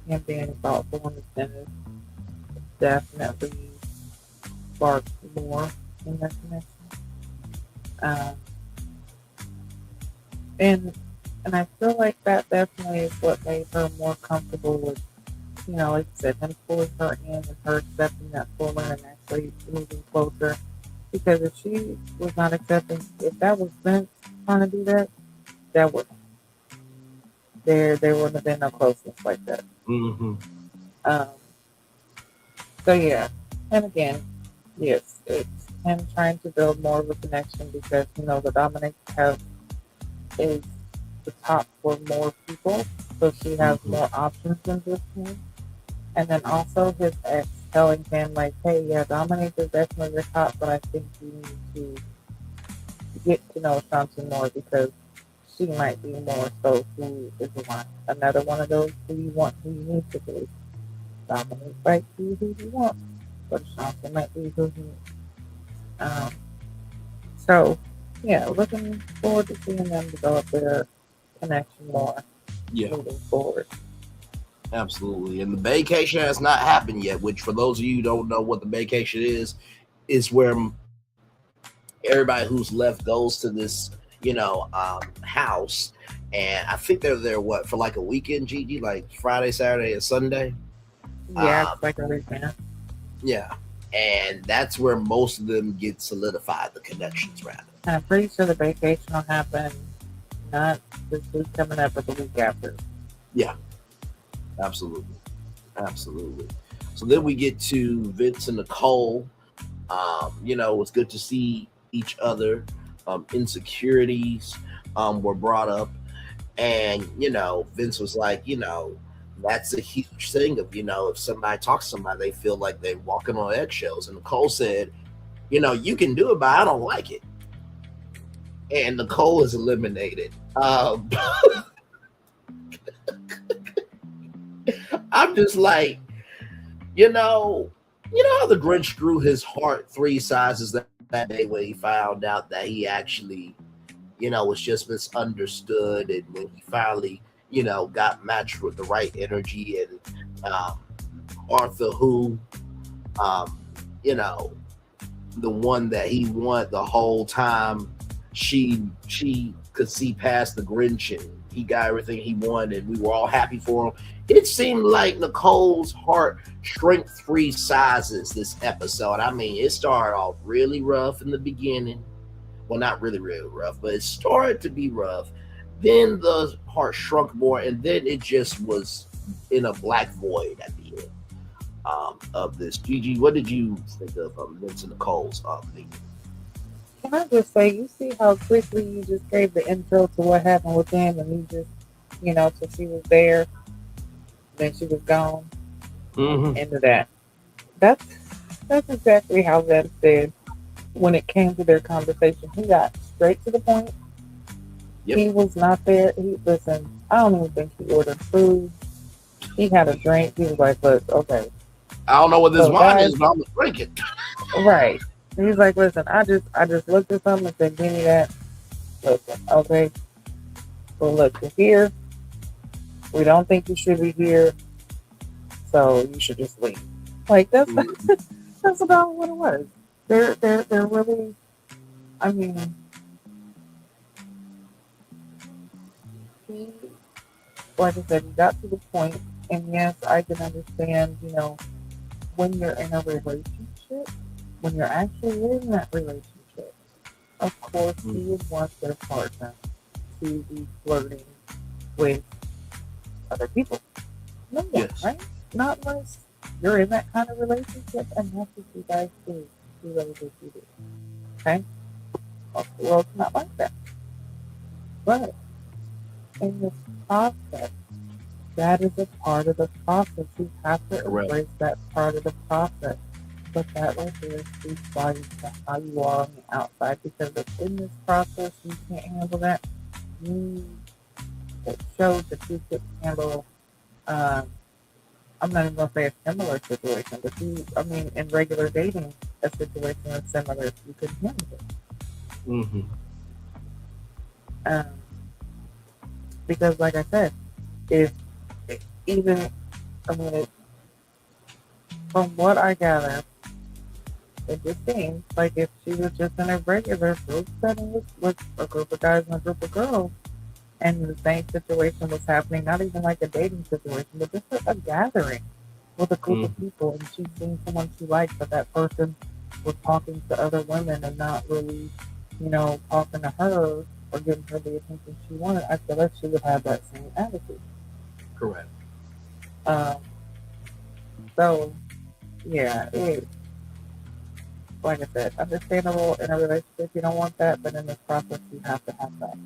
Him being thoughtful and attentive definitely sparked more in their connection. And I feel like that definitely is what made her more comfortable with, like you said, him pulling her in and her accepting that fuller and actually moving closer. Because if she was not accepting, if that was Vince trying to do that, that wouldn't. There wouldn't have been no closeness like that. Mm-hmm. So yeah, and again, yes, it's him trying to build more of a connection because the Dominic is the top for more people, so she has more options than just him. And then also his ex telling him, like, hey, yeah, Dominic is definitely your top, but I think you need to get to know Ashanti more because she might be more so who is the one. Another one of those who you need to be. Dominic might be who you want, but Ashanti might be who you need. So, yeah, looking forward to seeing them develop their connection more moving forward. Absolutely. And the vacation has not happened yet, which for those of you who don't know what the vacation is where everybody who's left goes to this, house. And I think they're there, for like a weekend, Gigi? Like Friday, Saturday, and Sunday? Yeah, it's like a weekend. Yeah. And that's where most of them get solidified, the connections, rather. And I'm pretty sure the vacation will happen not this week coming up, but the week after. Yeah. Absolutely. So then we get to Vince and Nicole. It's good to see each other. Insecurities were brought up. And, Vince was like, that's a huge thing of, if somebody talks to somebody, they feel like they're walking on eggshells. And Nicole said, you can do it, but I don't like it. And Nicole is eliminated. I'm just like, how the Grinch grew his heart 3 sizes that day when he found out that he actually, was just misunderstood. And when he finally, got matched with the right energy and Martha, who You know, the one that he wanted the whole time. She could see past the Grinch, and he got everything he wanted. We were all happy for him. It seemed like Nicole's heart shrank 3 sizes this episode. I mean, it started off really rough in the beginning. Well, not really rough, but it started to be rough. Then the heart shrunk more, and then it just was in a black void at the end of this. Gigi, what did you think of Vince and Nicole's thing? Can I just say, you see how quickly you just gave the intro to what happened with them, and you just, so she was there, then she was gone. Into that. That's exactly how Vince did when it came to their conversation. He got straight to the point. Yep. He was not there. Listen, I don't even think he ordered food. He had a drink. He was like, look, okay. I don't know what this wine guys, is, but I'm gonna drink it. Right. He's like, listen, I just looked at something and said, give me that. Listen, okay. Well, look, you're here. We don't think you should be here. So you should just leave. Like, that's about what it was. They're really, I mean, he, like I said, he got to the point, and yes, I can understand, when you're in a relationship, when you're actually in that relationship, of course, you would want their partner to be flirting with other people. No one, right? Not unless you're in that kind of relationship, and that's what you guys do. You really do. Okay? Well, the world's not like that. But in this process, that is a part of the process. You have to embrace that part of the process. But that right there speaks volumes to how you are on the outside, because if in this process you can't handle that, it shows that you could handle, I'm not even going to say a similar situation, but in regular dating, a situation that's similar, if you couldn't handle it. Because like I said, from what I gather, it just seems like if she was just in a regular group setting with a group of guys and a group of girls, and the same situation was happening, not even like a dating situation, but just a gathering with a group of people, and she's seen someone she liked, but that person was talking to other women and not really, talking to her or giving her the attention she wanted, I feel like she would have that same attitude. Correct. So, yeah, like I said, understandable in a relationship, you don't want that, but in this process, you have to have that.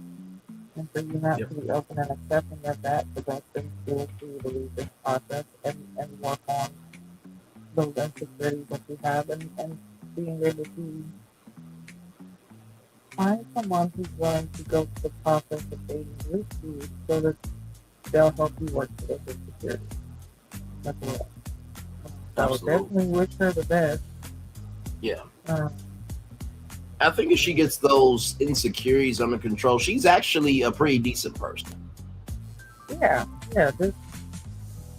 And so you have to be open and accepting of that, the best thing to do is to leave this process and work on those insecurities that you have, and being able to find someone who's willing to go through the process of dating with you so that they'll help you work through those insecurities. That's it. So definitely wish her the best. Yeah. I think if she gets those insecurities under control, she's actually a pretty decent person. Yeah, just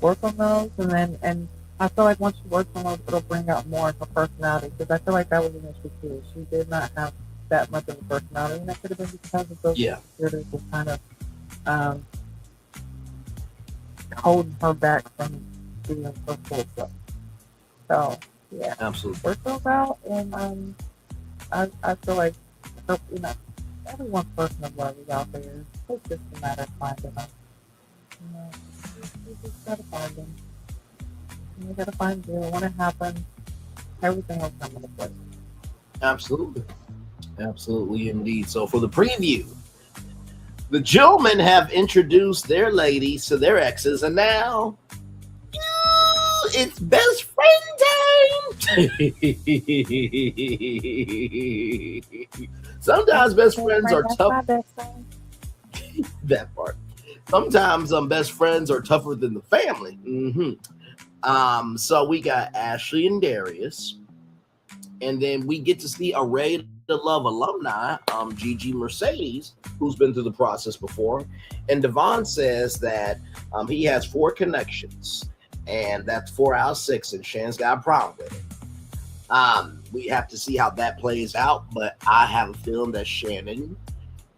work on those, and I feel like once you work on those, it'll bring out more of her personality, because I feel like that was an issue too. She did not have that much of a personality, and that could have been because of those insecurities was kind of holding her back from being her full self. So, yeah. Absolutely. Work those out, and I feel like, everyone's person of love is out there. It's just a matter of finding them. You just gotta find them. You gotta find them. When it happens, everything will come into place. Absolutely. Absolutely indeed. So for the preview, the gentlemen have introduced their ladies to their exes, and now it's best friend time. Sometimes best friends are tough. That part. Sometimes best friends are tougher than the family. So we got Ashley and Darius, and then we get to see a Ray to Love alumni, Gigi Mercedes, who's been through the process before, and Devon says that he has 4 connections, and that's 4 out of 6, and Shannon's got a problem with it. We have to see how that plays out, but I have a feeling that Channon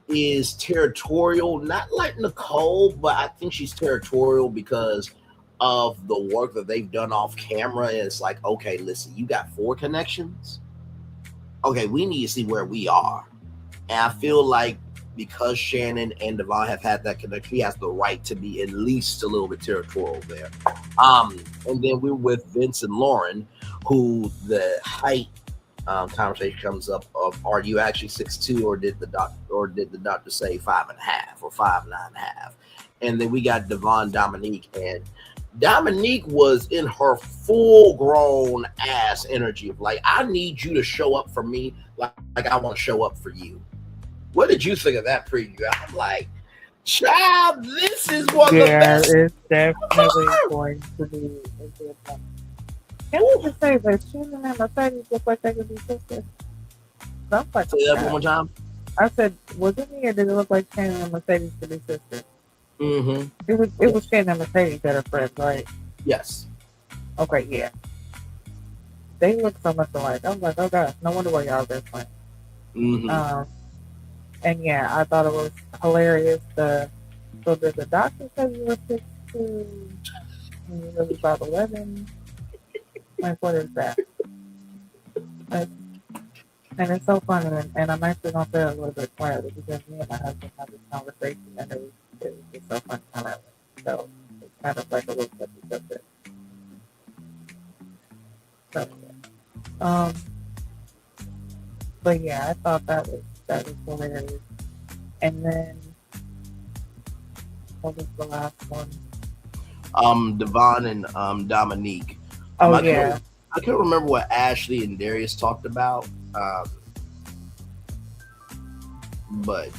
is territorial, not like Nicole, but I think she's territorial because of the work that they've done off camera. And it's like, okay, listen, you got 4 connections. Okay, we need to see where we are. And I feel like because Channon and Devon have had that connection, he has the right to be at least a little bit territorial there. And then we're with Vince and Lauren, who the height conversation comes up of, are you actually 6'2", or did the doctor say 5.5 or 5'9.5? And then we got Devon, Dominique, and Dominique was in her full grown ass energy of like, I need you to show up for me like I want to show up for you. What did you think of that preview? I'm like, child, this is one of the best. It's definitely going to be a good one. Can we just say that Channon and Mercedes look like they could be sisters? Say that one more time. I said, was it me or did it look like Channon and Mercedes could be sisters? Mm-hmm. It was Channon and Mercedes that are friends, right? Yes. Okay, yeah. They look so much alike. I was like, oh gosh, no wonder why y'all best friends. Mm-hmm. And yeah, I thought it was hilarious. So did the doctor say you were 6'2", and you really about 11? Like, what is that? And it's so funny, and I'm actually going to say it a little bit quietly because me and my husband had this conversation, and it was just so funny how that went. So it's kind of like a little bit. So, yeah. But yeah, I thought that was hilarious. And then, what was the last one? Devon and Dominique. Yeah. I can't remember what Ashley and Darius talked about, but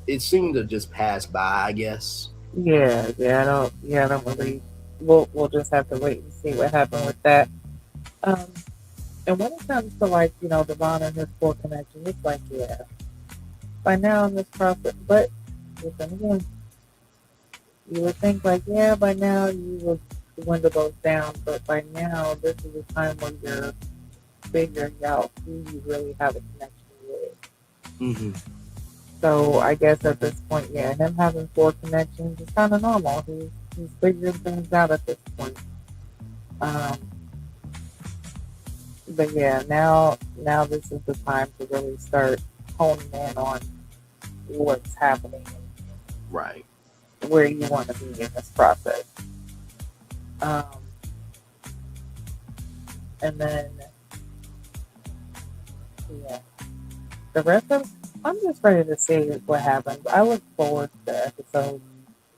it seemed to just pass by, I guess. Yeah, I don't really. We'll just have to wait and see what happened with that. And when it comes to like, Devon and his 4 connection, it's like, yeah, by now in this process, but listen again, you would think like, yeah, by now you would dwindle those down, but by now this is a time when you're figuring out who you really have a connection with. Mm-hmm. So I guess at this point, yeah, him having 4 connections is kind of normal. He's figuring things out at this point. But yeah, now this is the time to really start honing in on what's happening, right? Where you want to be in this process. And then, yeah, the rest of, I'm just ready to see what happens. I look forward to the episode.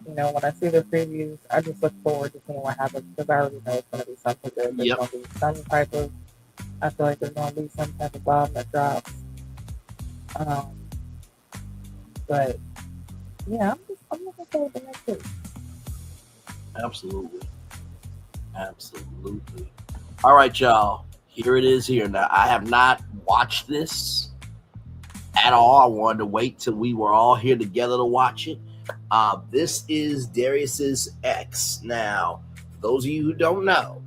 When I see the previews, I just look forward to seeing what happens because I already know it's going to be something good. There's going to be some type of, I feel like there's going to be some type of bomb that drops. But yeah, I'm looking forward to next week. Absolutely. All right, y'all. Here it is here. Now, I have not watched this at all. I wanted to wait till we were all here together to watch it. This is Darius's ex. Now, for those of you who don't know,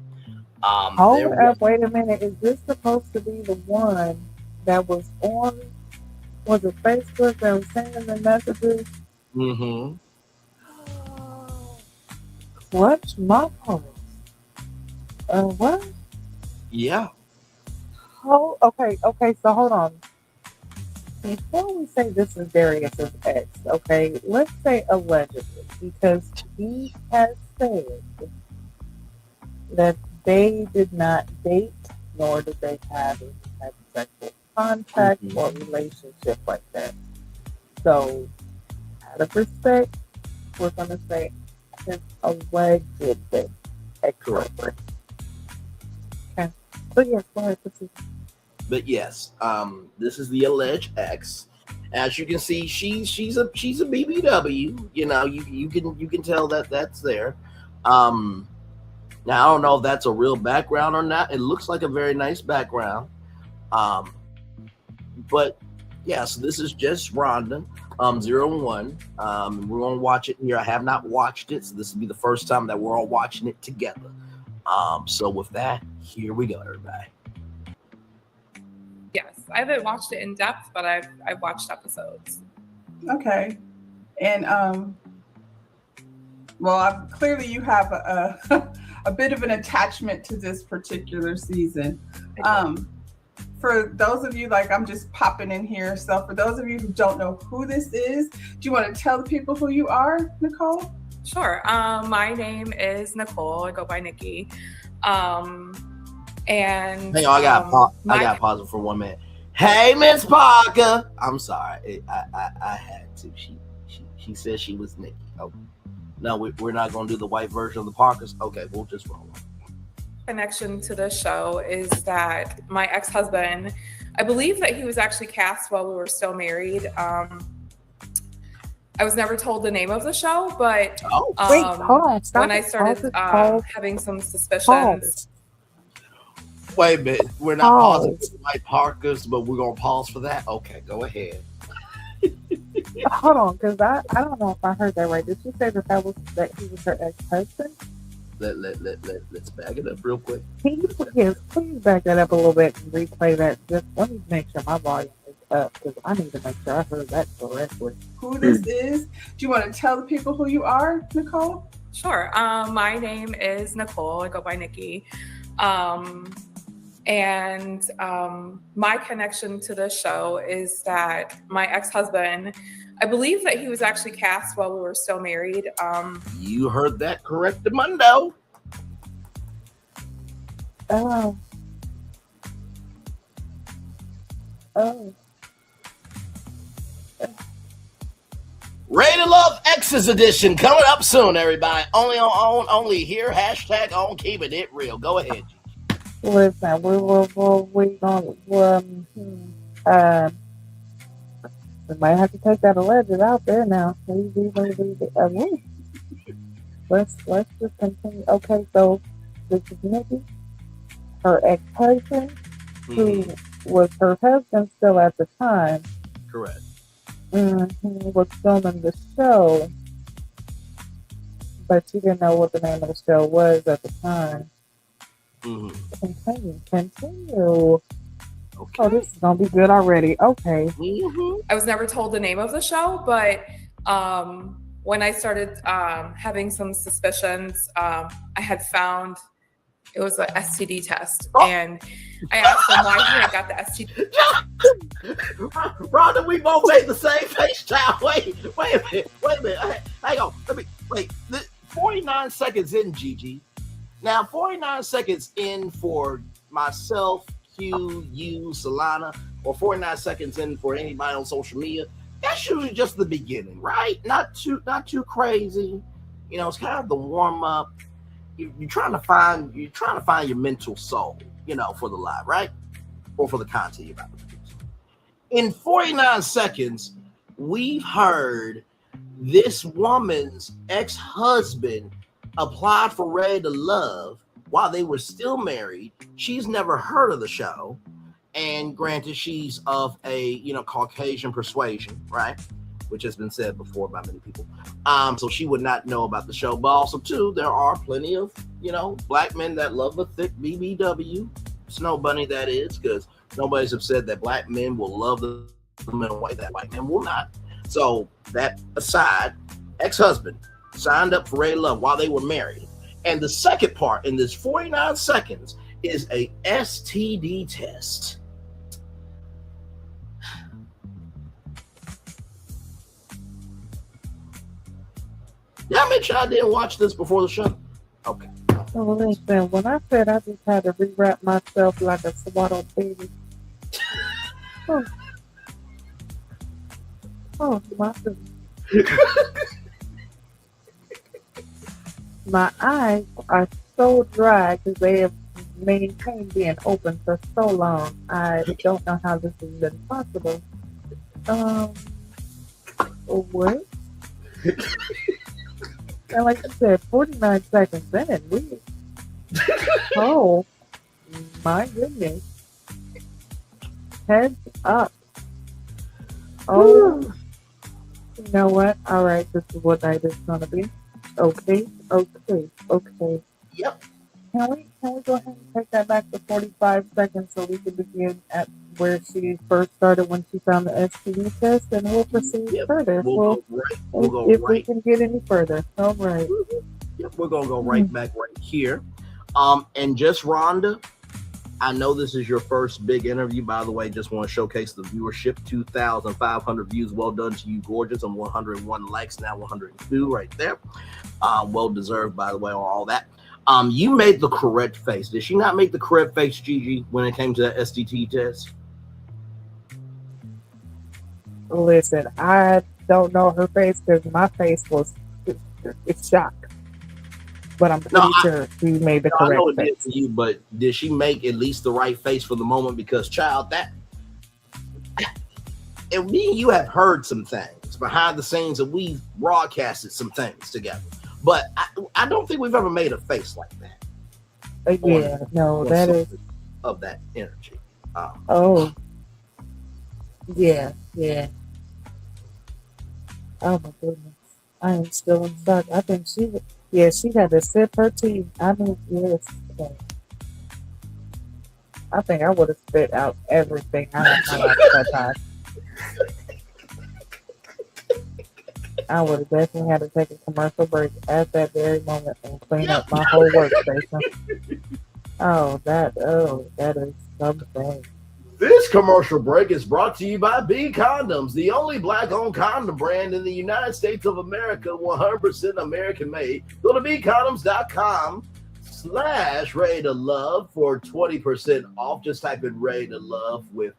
hold up, wait a minute. Is this supposed to be the one that was on, was it Facebook that was sending the messages? Mm-hmm. What's my post? What? Yeah. Oh, okay, so hold on. Before we say this is Darius's ex, okay, let's say allegedly, because he has said that they did not date, nor did they have any type of sexual contact or relationship like that. So, out of respect, we're going to say his alleged ex-girlfriend. Okay. So yes, go ahead. But yes, this is the alleged ex. As you can see, she's a BBW. You can tell that that's there. Now I don't know if that's a real background or not. It looks like a very nice background. But yeah, so this is just Rhonda, 0-1. We're gonna watch it here. I have not watched it, so this will be the first time that we're all watching it together. So with that, here we go, everybody. Yes, I haven't watched it in depth, but I've watched episodes. Okay, and well, clearly you have a bit of an attachment to this particular season. For those of you, like I'm just popping in here, so for those of you who don't know who this is, do you want to tell the people who you are, Nicole? Sure. My name is Nicole. I go by Nikki. And hang on, I got pause it for 1 minute. Hey, Miss Parker. I'm sorry, I had to. She said she was Nikki. Oh, no, we're not going to do the white version of the Parkers. Okay, we'll just roll on. Connection to the show is that my ex-husband, I believe that he was actually cast while we were still married. I was never told the name of the show, but wait, hold on, stop when I started having some suspicions. Wait a minute, we're not pausing for white Parkers, but we're going to pause for that? Okay, go ahead. Hold on, because I don't know if I heard that right. Did she say that he was her ex-husband? Let's back it up real quick. Can you please back that up a little bit and replay that? Just let me make sure my volume is up, because I need to make sure I heard that correctly. Who this is? Do you want to tell the people who you are, Nicole? Sure. My name is Nicole. I go by Nikki. And my connection to the show is that my ex-husband, I believe that he was actually cast while we were still married. You heard that correct, Mundo. Oh. Rated Love X's edition coming up soon, everybody. Only here. # on keeping it real. Go ahead, Gigi. Listen, we might have to take that alleged out there now. Let's just continue. Okay, so this is Nikki, her ex-husband, who was her husband still at the time. Correct. Was filming the show, but she didn't know what the name of the show was at the time. Continue. Okay. Oh, this is gonna be good already. Okay. I was never told the name of the show, but when I started having some suspicions, I had found it was an STD test, and I asked him why he had got the STD. Rhonda, we both made the same face, child. Wait a minute. Hang on. Let me wait. 49 seconds in, Gigi. Now, 49 seconds in for myself, Q, you, Solana, or 49 seconds in for anybody on social media. That's usually just the beginning, right? Not too crazy. You know, it's kind of the warm up. You're trying to find your mental soul, you know, for the live, right? Or for the content you're about to produce. In 49 seconds, we've heard this woman's ex-husband applied for Rated Love while they were still married. She's never heard of the show, and granted, she's of a Caucasian persuasion, right? Which has been said before by many people. So she would not know about the show. But also, too, there are plenty of black men that love a thick BBW snow bunny. That is, because nobody's have said that black men will love them in a way that white men will not. So that aside, ex-husband signed up for Rated Love while they were married. And the second part in this 49 seconds is a STD test. Y'all make sure I didn't watch this before the show. Okay. So listen, when I said I just had to rewrap myself like a swaddled baby. Oh my goodness. My eyes are so dry because they have maintained being open for so long. I don't know how this has been possible. What? And like you said, 49 seconds in, oh my goodness. Heads up. Oh, you know what? All right, this is what night it's gonna be. Okay. Yep. can we go ahead and take that back to 45 seconds so we can begin at where she first started when she found the STD test, and we'll proceed Yep. further. We'll go if we right. can get any further. All right. Yep, we're gonna go right back right here. And just Rhonda, I know this is your first big interview. By the way, just want to showcase the viewership. 2,500 views. Well done to you, gorgeous. And 101 likes now, 102 right there. Well deserved, by the way, on all that. You made the correct face. Did she not make the correct face, Gigi, when it came to that STT test? Listen, I don't know her face because my face was it's shocked. But I'm pretty sure she made the correct I know it face. did for you, but did she make at least the right face for the moment? Because, child, and me and you have heard some things behind the scenes, and we've broadcasted some things together. But I don't think we've ever made a face like that. That is of that energy. Yeah. Oh my goodness, I am still in shock. I think she had to sip her tea. I mean, yes. I think I would have spit out everything I had that time. I would have definitely had to take a commercial break at that very moment and clean up my whole workstation. That is something. This commercial break is brought to you by B Condoms, the only black-owned condom brand in the United States of America, 100% American-made. Go to bcondoms.com/Ready to Love for 20% off. Just type in Ready to Love with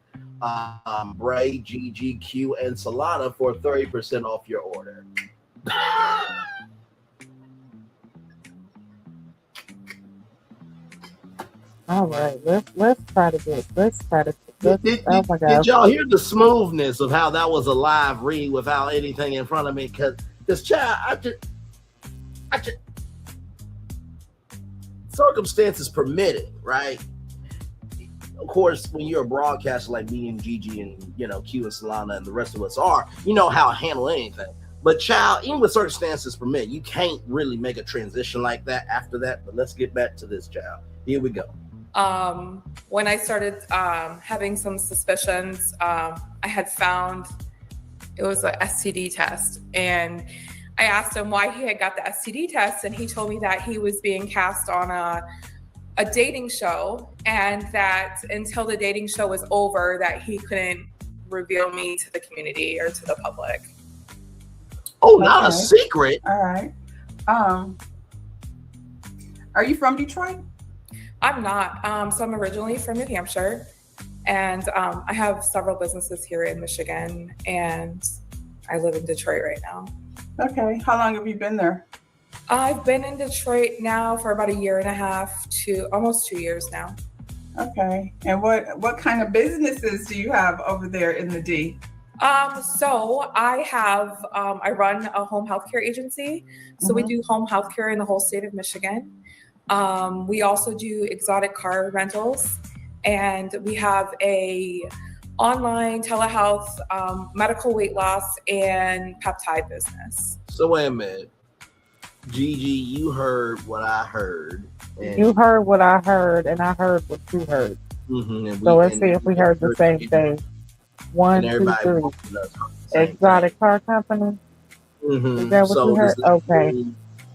Bray, GGQ, and Solana for 30% off your order. All right, let's try to. Did y'all hear the smoothness of how that was a live read without anything in front of me? Because child, I just circumstances permitting, right? Of course, when you're a broadcaster like me and Gigi and Q and Solana and the rest of us are, you know how to handle anything. But child, even with circumstances permit, you can't really make a transition like that after that. But let's get back to this, child. Here we go. When I started having some suspicions, I had found it was an STD test, and I asked him why he had got the STD test, and he told me that he was being cast on a dating show, and that until the dating show was over, that he couldn't reveal me to the community or to the public. Oh, not a secret. All right. Are you from Detroit? I'm not. So I'm originally from New Hampshire, and I have several businesses here in Michigan, and I live in Detroit right now. Okay. How long have you been there? I've been in Detroit now for about 1.5 to almost 2 years now. Okay. And what kind of businesses do you have over there in the D? So I have, I run a home healthcare agency. So we do home healthcare in the whole state of Michigan. We also do exotic car rentals, and we have a online telehealth, medical weight loss, and peptide business. So wait a minute. Gigi, you heard what I heard. You heard what I heard, and I heard what you heard. So let's see if we heard the same thing. 1, 2, 3. Exotic car company. Is that what you heard? Okay.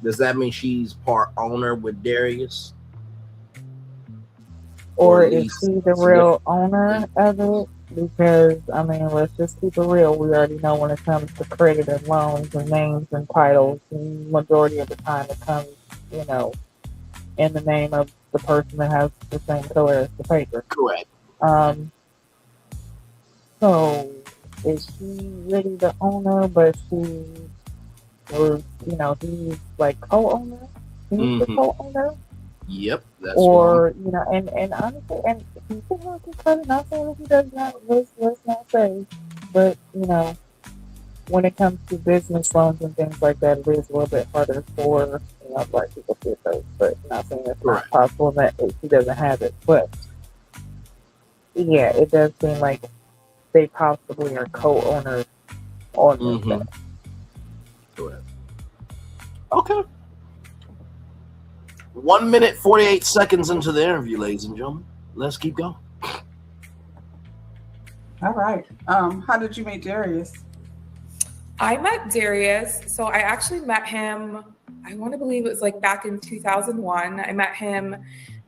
Does that mean she's part owner with Darius? Or is she the real owner of it? Because, I mean, let's just keep it real. We already know when it comes to credit and loans and names and titles, and majority of the time it comes, in the name of the person that has the same color as the paper. Correct. So, is she really the owner, but she was, he's like co-owner? He's the co-owner? Yep. That's or, and honestly, and he can work his credit, not saying that he does not, let's not say, but, when it comes to business loans and things like that, it is a little bit harder for, black people to get those, but not saying it's not possible that he doesn't have it, but, yeah, it does seem like they possibly are co-owners on this thing. Correct. Okay. 1 minute, 48 seconds into the interview, ladies and gentlemen. Let's keep going. All right. How did you meet Darius? I met Darius. So I actually met him, I want to believe it was like back in 2001. I met him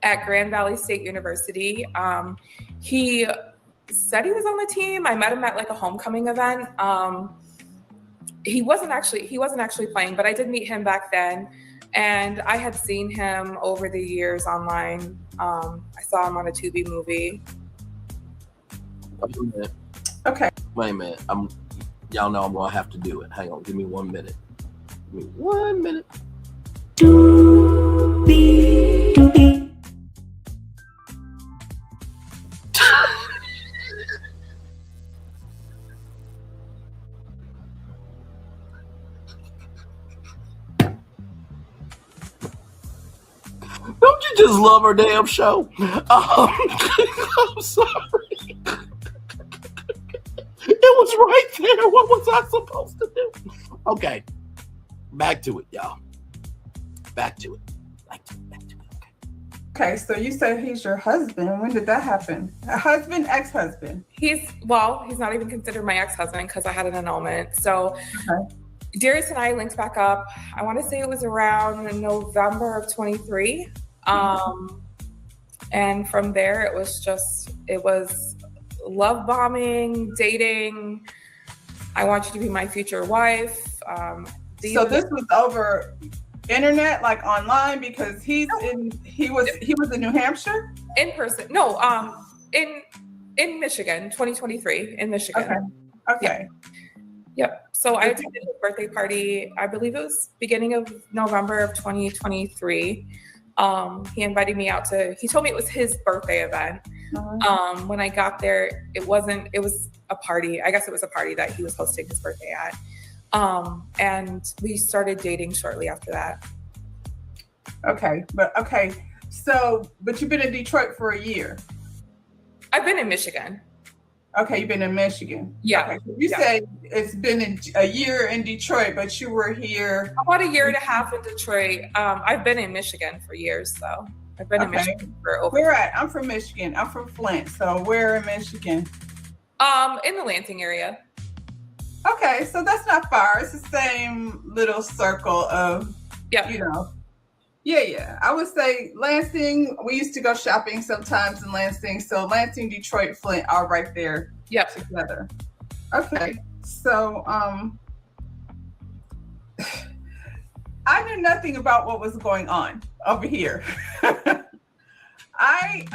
at Grand Valley State University. He said he was on the team. I met him at like a homecoming event. He wasn't actually playing, but I did meet him back then. And I had seen him over the years online. I saw him on a Tubi movie. Wait a minute. Okay. Wait a minute. Y'all know I'm gonna have to do it. Hang on, give me 1 minute. Give me 1 minute. Don't you just love our damn show? I'm sorry. It was right there. What was I supposed to do? Okay. Back to it, y'all. Back to it. Okay, so you said he's your husband. When did that happen? A husband, ex-husband? He's not even considered my ex-husband because I had an annulment. So Darius and I linked back up. I want to say it was around November of 23. And from there, it was love bombing, dating. I want you to be my future wife. So this was over internet, like online, because he was in New Hampshire? In person. No, in Michigan, 2023 in Michigan. Okay. Yep. So I attended his birthday party. I believe it was beginning of November of 2023. He invited me out he told me it was his birthday event. When I got there, it was a party. I guess it was a party that he was hosting his birthday at. And we started dating shortly after that. But you've been in Detroit for a year. I've been in Michigan. Okay, you've been in Michigan. Yeah. Okay. You say it's been a year in Detroit, but you were here about a year and a half in Detroit. I've been in Michigan for years, though. I've been in Michigan for over. Where at? I'm from Michigan. I'm from Flint. So where in Michigan? In the Lansing area. Okay, so that's not far. It's the same little circle of, Yeah. I would say Lansing. We used to go shopping sometimes in Lansing. So Lansing, Detroit, Flint, all right there. Yep. Together. Okay. So I knew nothing about what was going on over here. I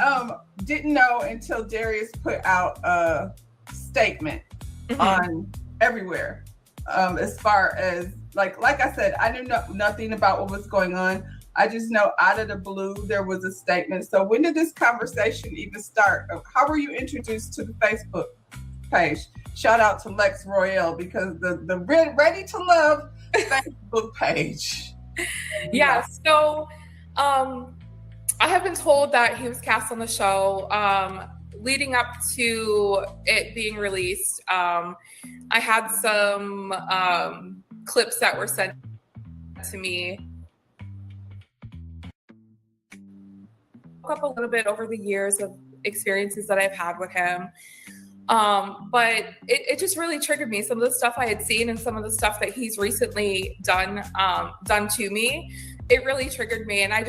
didn't know until Darius put out a statement on everywhere. As far as like I said, I knew nothing about what was going on. I just know out of the blue there was a statement. So when did this conversation even start? How were you introduced to the Facebook page? Shout out to Lex Royale because the Ready to Love Facebook page. Yeah. So I have been told that he was cast on the show. Leading up to it being released, I had some clips that were sent to me. Up a little bit over the years of experiences that I've had with him. But it just really triggered me. Some of the stuff I had seen and some of the stuff that he's recently done to me, it really triggered me. And I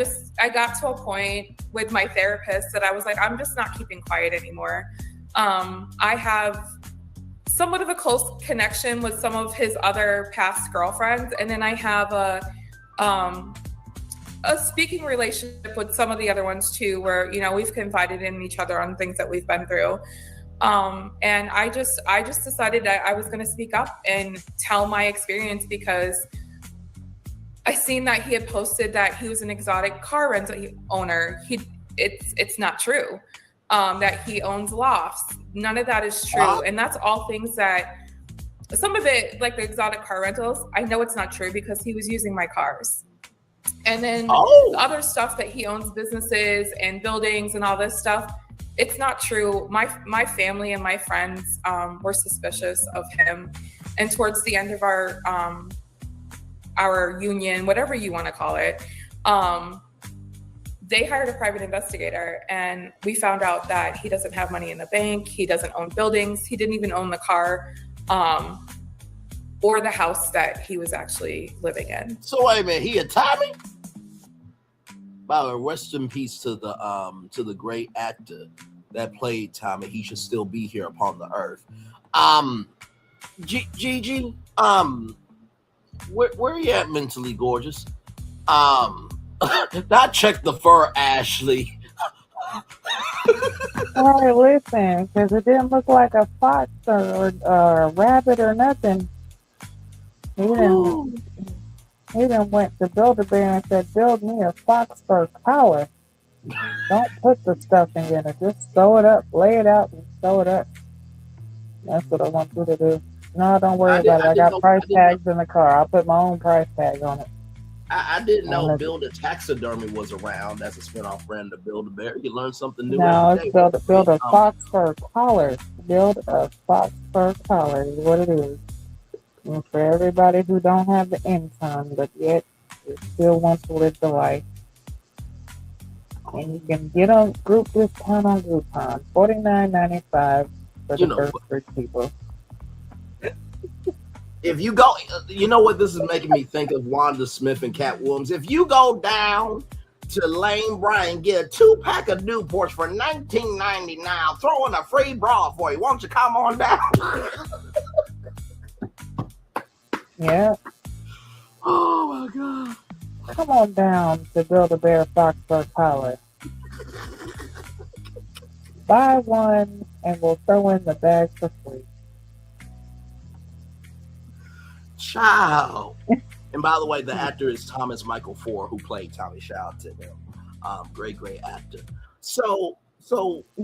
got to a point with my therapist that I was like, I'm just not keeping quiet anymore. I have somewhat of a close connection with some of his other past girlfriends. And then I have a speaking relationship with some of the other ones too, where, we've confided in each other on things that we've been through. And I just decided that I was going to speak up and tell my experience because I seen that he had posted that he was an exotic car rental owner. It's not true. That he owns lofts. None of that is true. And that's all things that some of it, like the exotic car rentals, I know it's not true because he was using my cars. And then the other stuff that he owns businesses and buildings and all this stuff, it's not true. My family and my friends were suspicious of him. And towards the end of our union, whatever you want to call it, they hired a private investigator, and we found out that he doesn't have money in the bank. He doesn't own buildings. He didn't even own the car or the house that he was actually living in. So wait a minute, he a Tommy? By the way, rest in peace to the great actor that played Tommy. He should still be here upon the earth. Gigi, where you at, mentally gorgeous? Not check the fur, Ashley. All right, listen, because it didn't look like a fox or a rabbit or nothing. He didn't went to Build-A-Bear and said, build me a fox fur collar. Don't put the stuffing in it. Just sew it up, lay it out, and sew it up. That's what I want you to do. No, don't worry about it. I got price tags in the car. I'll put my own price tag on it. I didn't know Build a Taxidermy was around as a spinoff brand of Build-A-Bear. You learn something new. No, it's build a fox fur collar. Build a fox fur collar is what it is. And for everybody who don't have the income, but yet still want to live the life. And you can get on group discount on Groupon, $49.95 for the first 3 people. If you go, you know what this is making me think of? Wanda Smith and Cat Williams. If you go down to Lane Bryant, get a 2-pack of Newports for $19.99, throw in a free bra for you. Why don't you come on down? Yeah. Oh my God. Come on down to Build-A-Bear Fox Fur Collar. Buy one and we'll throw in the bag for free. Child. And by the way, the actor is Thomas Michael Ford, who played Tommy. Shout out to him. Great actor. So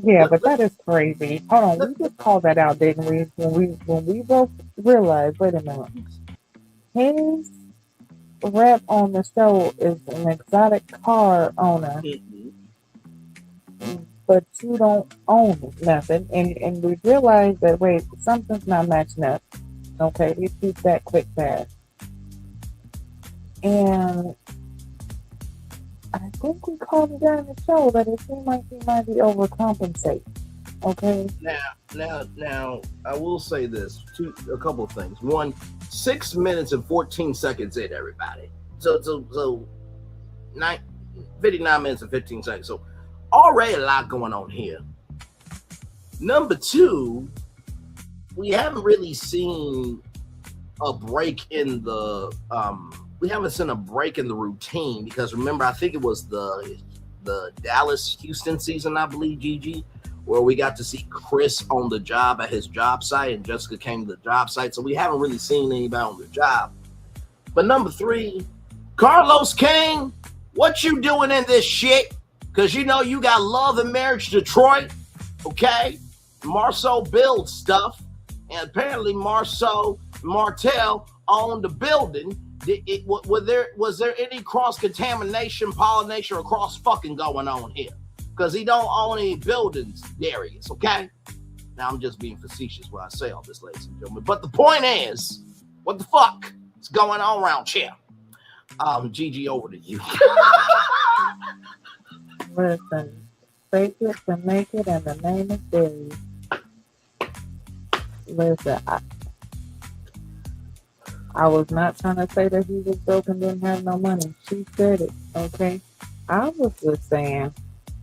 yeah, but that is crazy. Hold on, we just called that out, didn't we? When we both realized, wait a minute. His rep on the show is an exotic car owner, but you don't own nothing. And we realized that, wait, something's not matching up. Okay, we keep that quick fast. And I think we called it down the show that it seemed like he might be overcompensating. Okay. Now, I will say this: a couple of things. One, 6 minutes and 14 seconds in, everybody. So 59 minutes and 15 seconds. So already a lot going on here. Number two, we haven't really seen a break in the routine, because remember, I think it was the Dallas Houston season, I believe, Gigi, where we got to see Chris on the job at his job site and Jessica came to the job site. So we haven't really seen anybody on the job. But number three, Carlos King, what you doing in this shit? Because you know you got Love and Marriage Detroit, okay? Marceau builds stuff. And apparently Martell owned the building. Was there any cross-contamination, pollination, or cross-fucking going on here? Because he don't own any buildings, Darius, okay? Now, I'm just being facetious when I say all this, ladies and gentlemen. But the point is, what the fuck is going on around here? Gigi, over to you. Listen, fake it to make it, and the name is Darius. Listen, I was not trying to say that he was broke and didn't have no money. She said it, okay? I was just saying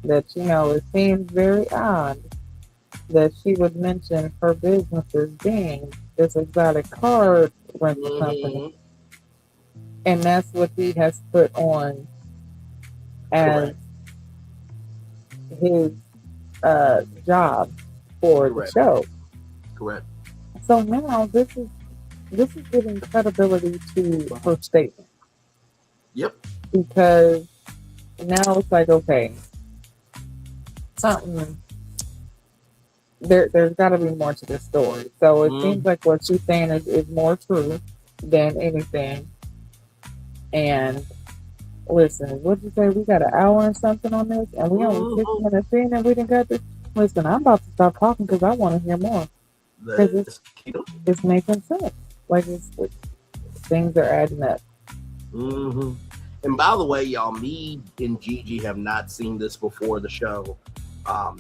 that, it seems very odd that she would mention her business as being this exotic car rental company. And that's what he has put on as his job for the show. Correct. So now this is giving credibility to her statement. Yep. Because now it's like, okay, something there's got to be more to this story. So it seems like what she's saying is more true than anything. And listen, what'd you say? We got an hour and something on this, and we only 6 minutes in, and we didn't got this. Listen, I'm about to stop talking because I want to hear more. Because it's making sense. Like things are adding up. Mm-hmm. And by the way, y'all, me and Gigi have not seen this before the show,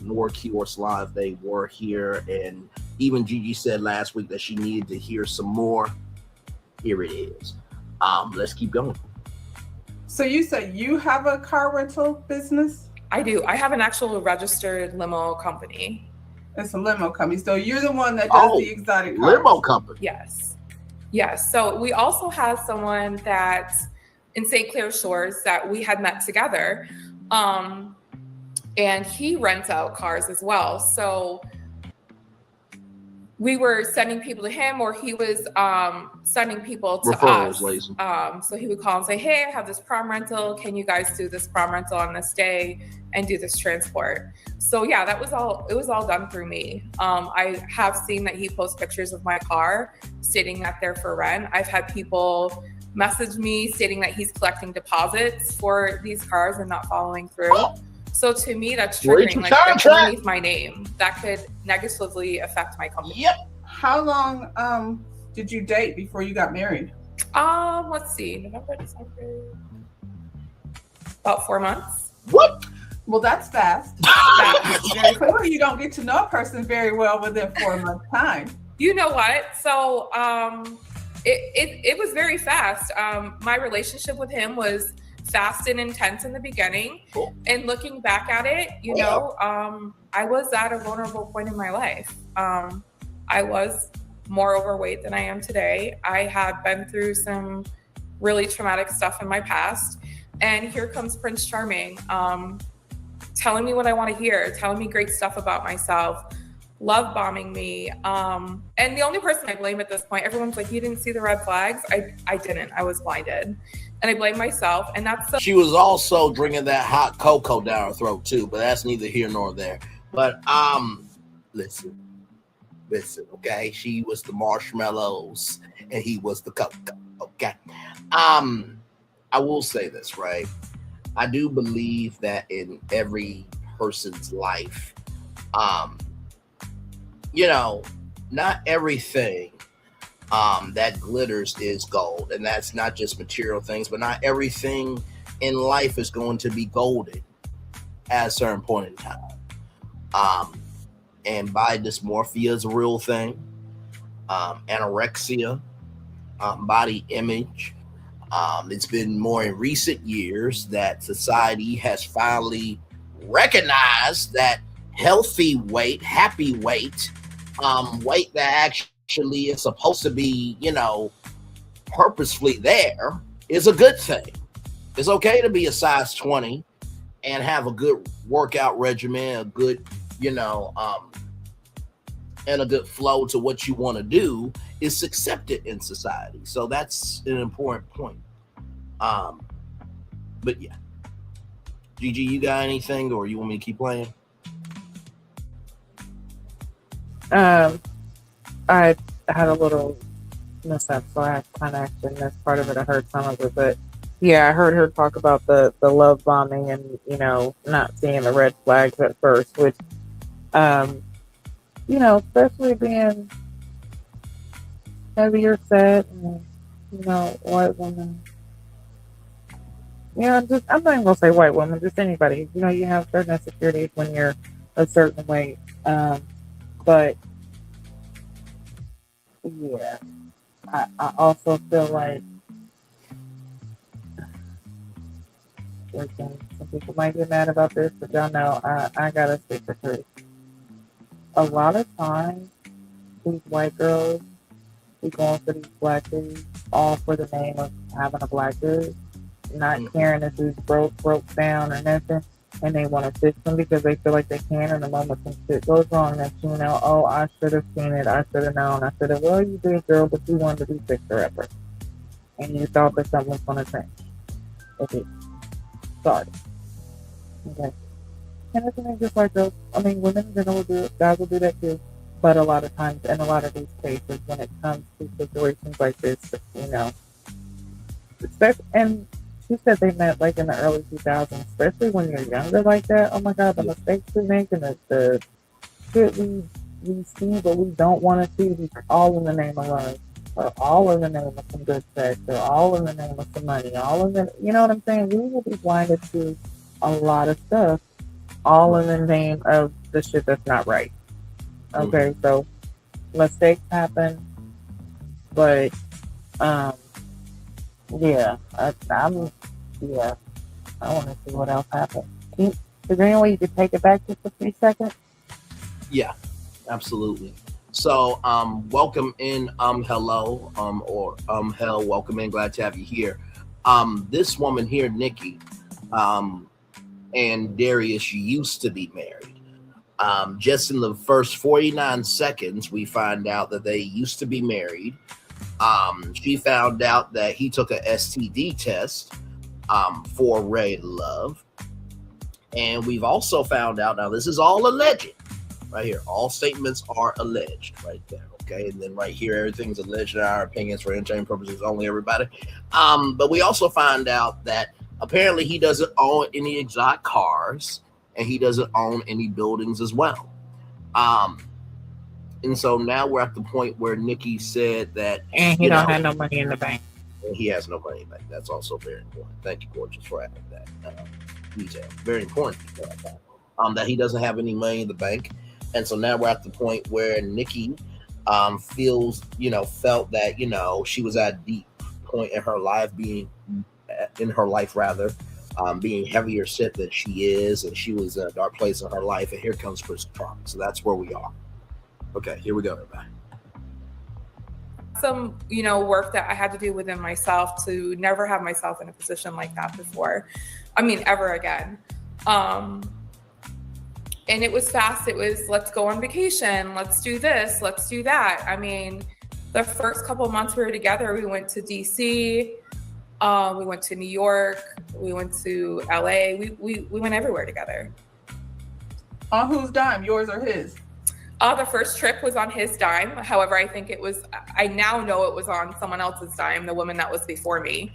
nor Q or Slav. They were here, and even Gigi said last week that she needed to hear some more. Here it is. Let's keep going. So you said you have a car rental business? I do. I have an actual registered limo company. It's a limo company. So you're the one that does the exotic cars. Limo company. Yes. Yes. So we also have someone that's in St. Clair Shores that we had met together. And he rents out cars as well. So we were sending people to him, or he was sending people to Referrals, us. ladies. So he would call and say, hey, I have this prom rental. Can you guys do this prom rental on this day and do this transport? So yeah, it was all done through me. I have seen that he posts pictures of my car sitting out there for rent. I've had people message me stating that he's collecting deposits for these cars and not following through. So to me, that's triggering. Like, that's underneath my name. That could negatively affect my company. Yep. How long did you date before you got married? Let's see, November, December, about 4 months. What? Well, that's fast. Clearly, you don't get to know a person very well within 4 months' time. You know what? So it was very fast. My relationship with him was fast and intense in the beginning. Cool. And looking back at it, you know, I was at a vulnerable point in my life. I was more overweight than I am today. I had been through some really traumatic stuff in my past. And here comes Prince Charming, telling me what I want to hear, telling me great stuff about myself, love bombing me. And the only person I blame at this point, everyone's like, you didn't see the red flags? I didn't. I was blinded. And I blame myself. And that's She was also drinking that hot cocoa down her throat too, but that's neither here nor there. But listen, okay? She was the marshmallows and he was the cocoa, okay? I will say this, right? I do believe that in every person's life, you know, not everything that glitters is gold. And that's not just material things, but not everything in life is going to be golden at a certain point in time. And body dysmorphia is a real thing. Anorexia, body image. It's been more in recent years that society has finally recognized that healthy weight, happy weight, weight that actually is supposed to be, you know, purposefully there is a good thing. It's okay to be a size 20 and have a good workout regimen, a good, you know, and a good flow to what you want to do is accepted in society. So that's an important point. But yeah. Gigi, you got anything or you want me to keep playing? I had a little mishap, so I kind of actually missed part of it. I heard some of it, but yeah, I heard her talk about the love bombing and, you know, not seeing the red flags at first, which, you know, especially being heavier set and, you know, white woman. You know, just, I'm not even gonna say white woman, just anybody. You know, you have certain insecurities when you're a certain weight. But yeah, I also feel like some people might get mad about this, but y'all know I gotta stick the truth. A lot of times, these white girls be going for these black dudes, all for the name of having a black dude, not caring if he's broke down or nothing, and they want to fix them because they feel like they can. And the moment some shit goes wrong, that you know, oh, I should have seen it, I should have known, I should have. Well, you did, girl, but you wanted to be fixed forever, and you thought that something was going to change. Okay, sorry. Okay, and it's just like girls. I mean, women in general do it. Guys will do that too. But a lot of times, in a lot of these cases, when it comes to situations like this, you know, and she said they met like in the early 2000s, especially when you're younger like that. Oh my God, the mistakes we make and the shit we see but we don't want to see, all in the name of love. or all in the name of some good sex, or all in the name of some money, all in the, you know what I'm saying? We will be blinded to a lot of stuff, all in the name of the shit that's not right. Okay, so mistakes happen, but yeah, I want to see what else happens. Is there any way you could take it back just a few seconds? Yeah, absolutely. So, welcome in, hello, or hell, welcome in. Glad to have you here. This woman here, Nikki, and Darius used to be married. Just in the first 49 seconds, we find out that they used to be married. She found out that he took a STD test for Ray Love. And we've also found out, now this is all alleged, right here. All statements are alleged right there, okay? And then right here, everything's alleged in our opinions for entertainment purposes only, everybody. But we also find out that apparently he doesn't own any exotic cars, and he doesn't own any buildings as well. And so now we're at the point where Nikki said that, and he don't have no money in the bank. He has no money in the bank. That's also very important. Thank you, Gorgeous, for adding that detail. Very important that he doesn't have any money in the bank. And so now we're at the point where Nikki felt that, she was at a deep point in her life, being heavier set than she is, and she was in a dark place in her life, and here comes Chris Trump. So that's where we are. Okay, here we go, everybody. Some, work that I had to do within myself to never have myself in a position like that before. I mean, ever again. And it was fast. It was, let's go on vacation. Let's do this. Let's do that. I mean, the first couple of months we were together, we went to DC. We went to New York. We went to LA. We went everywhere together. On whose dime, yours or his? The first trip was on his dime. However, I now know it was on someone else's dime, the woman that was before me.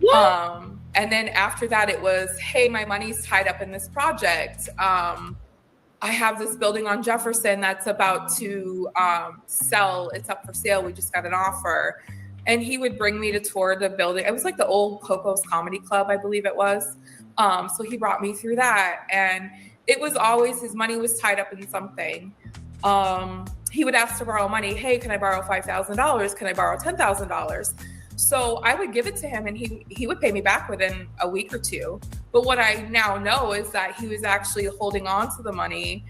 And then after that, it was, hey, my money's tied up in this project. I have this building on Jefferson that's about to sell. It's up for sale. We just got an offer. And he would bring me to tour the building. It was like the old Coco's Comedy Club, I believe it was. So he brought me through that. And it was always, his money was tied up in something. He would ask to borrow money. Hey, can I borrow $5,000? Can I borrow $10,000? So I would give it to him, and he would pay me back within a week or two. But what I now know is that he was actually holding on to the money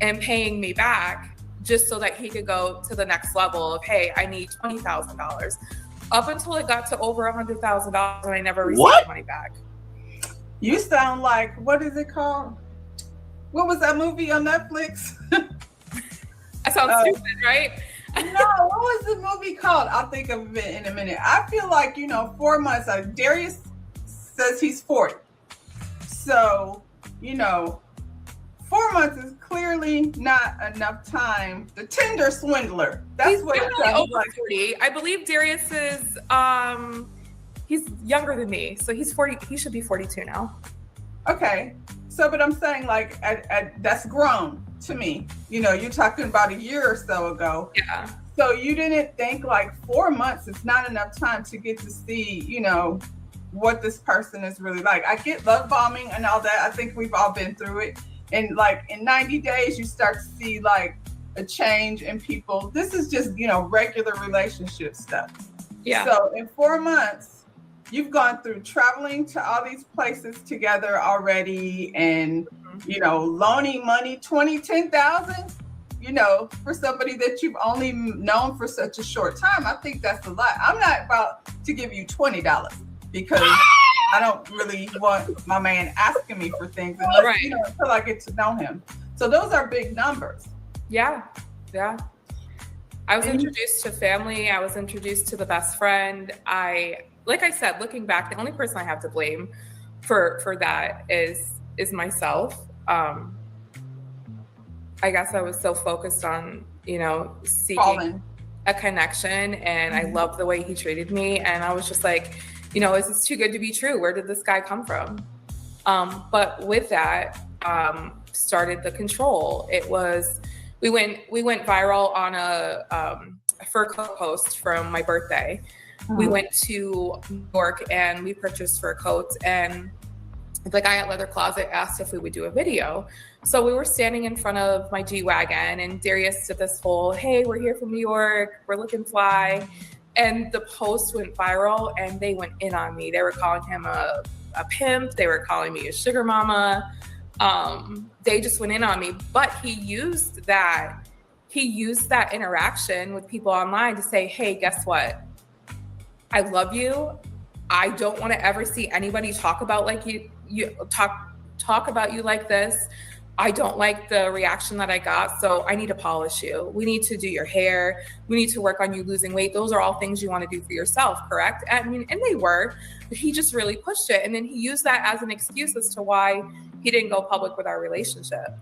and paying me back just so that he could go to the next level of, hey, I need $20,000. Up until it got to over $100,000, and I never received the money back. You sound like, what is it called? What was that movie on Netflix? I sound stupid, right? No, what was the movie called? I'll think of it in a minute. I feel like, 4 months. Darius says he's 40. So, 4 months is clearly not enough time. The Tinder swindler. That's what it sounds like. 40. I believe Darius is, he's younger than me. So he's 40. He should be 42 now. Okay. So, but I'm saying that's grown to me. You're talking about a year or so ago. Yeah. So you didn't think 4 months is not enough time to get to see, what this person is really like. I get love bombing and all that. I think we've all been through it. And in 90 days, you start to see a change in people. This is just, regular relationship stuff. Yeah. So in 4 months, you've gone through traveling to all these places together already and, loaning money, $10,000, for somebody that you've only known for such a short time. I think that's a lot. I'm not about to give you $20 because I don't really want my man asking me for things unless, until I get to know him. So those are big numbers. Yeah. Yeah. I was introduced to family. I was introduced to the best friend. Like I said, looking back, the only person I have to blame for that is myself. I guess I was so focused on, seeking a connection, and I loved the way he treated me. And I was just like, is this too good to be true? Where did this guy come from? But with that, started the control. It was, we went viral on a fur coat post from my birthday. We went to New York and we purchased fur coats, and the guy at Leather Closet asked if we would do a video. So we were standing in front of my G-Wagon, and Darius did this whole, hey, we're here from New York, we're looking fly. And the post went viral, and they went in on me. They were calling him a pimp. They were calling me a sugar mama. They just went in on me. But he used that interaction with people online to say, hey, guess what? I love you. I don't want to ever see anybody talk about talk about you like this. I don't like the reaction that I got, so I need to polish you. We need to do your hair. We need to work on you losing weight. Those are all things you want to do for yourself, correct? I mean, and they were, but he just really pushed it. And then he used that as an excuse as to why he didn't go public with our relationship.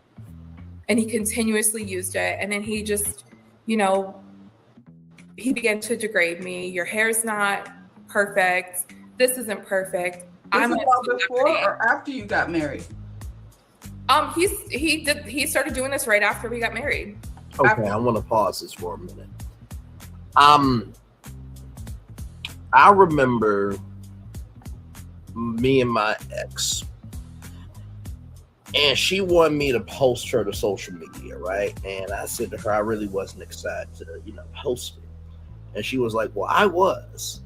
And he continuously used it. And then he just, he began to degrade me. Your hair's not perfect. This isn't perfect. This is all before or after you got married? He started doing this right after we got married. Okay, I want to pause this for a minute. I remember me and my ex, and she wanted me to post her to social media, right? And I said to her, I really wasn't excited to, post it. And she was like, well, I was.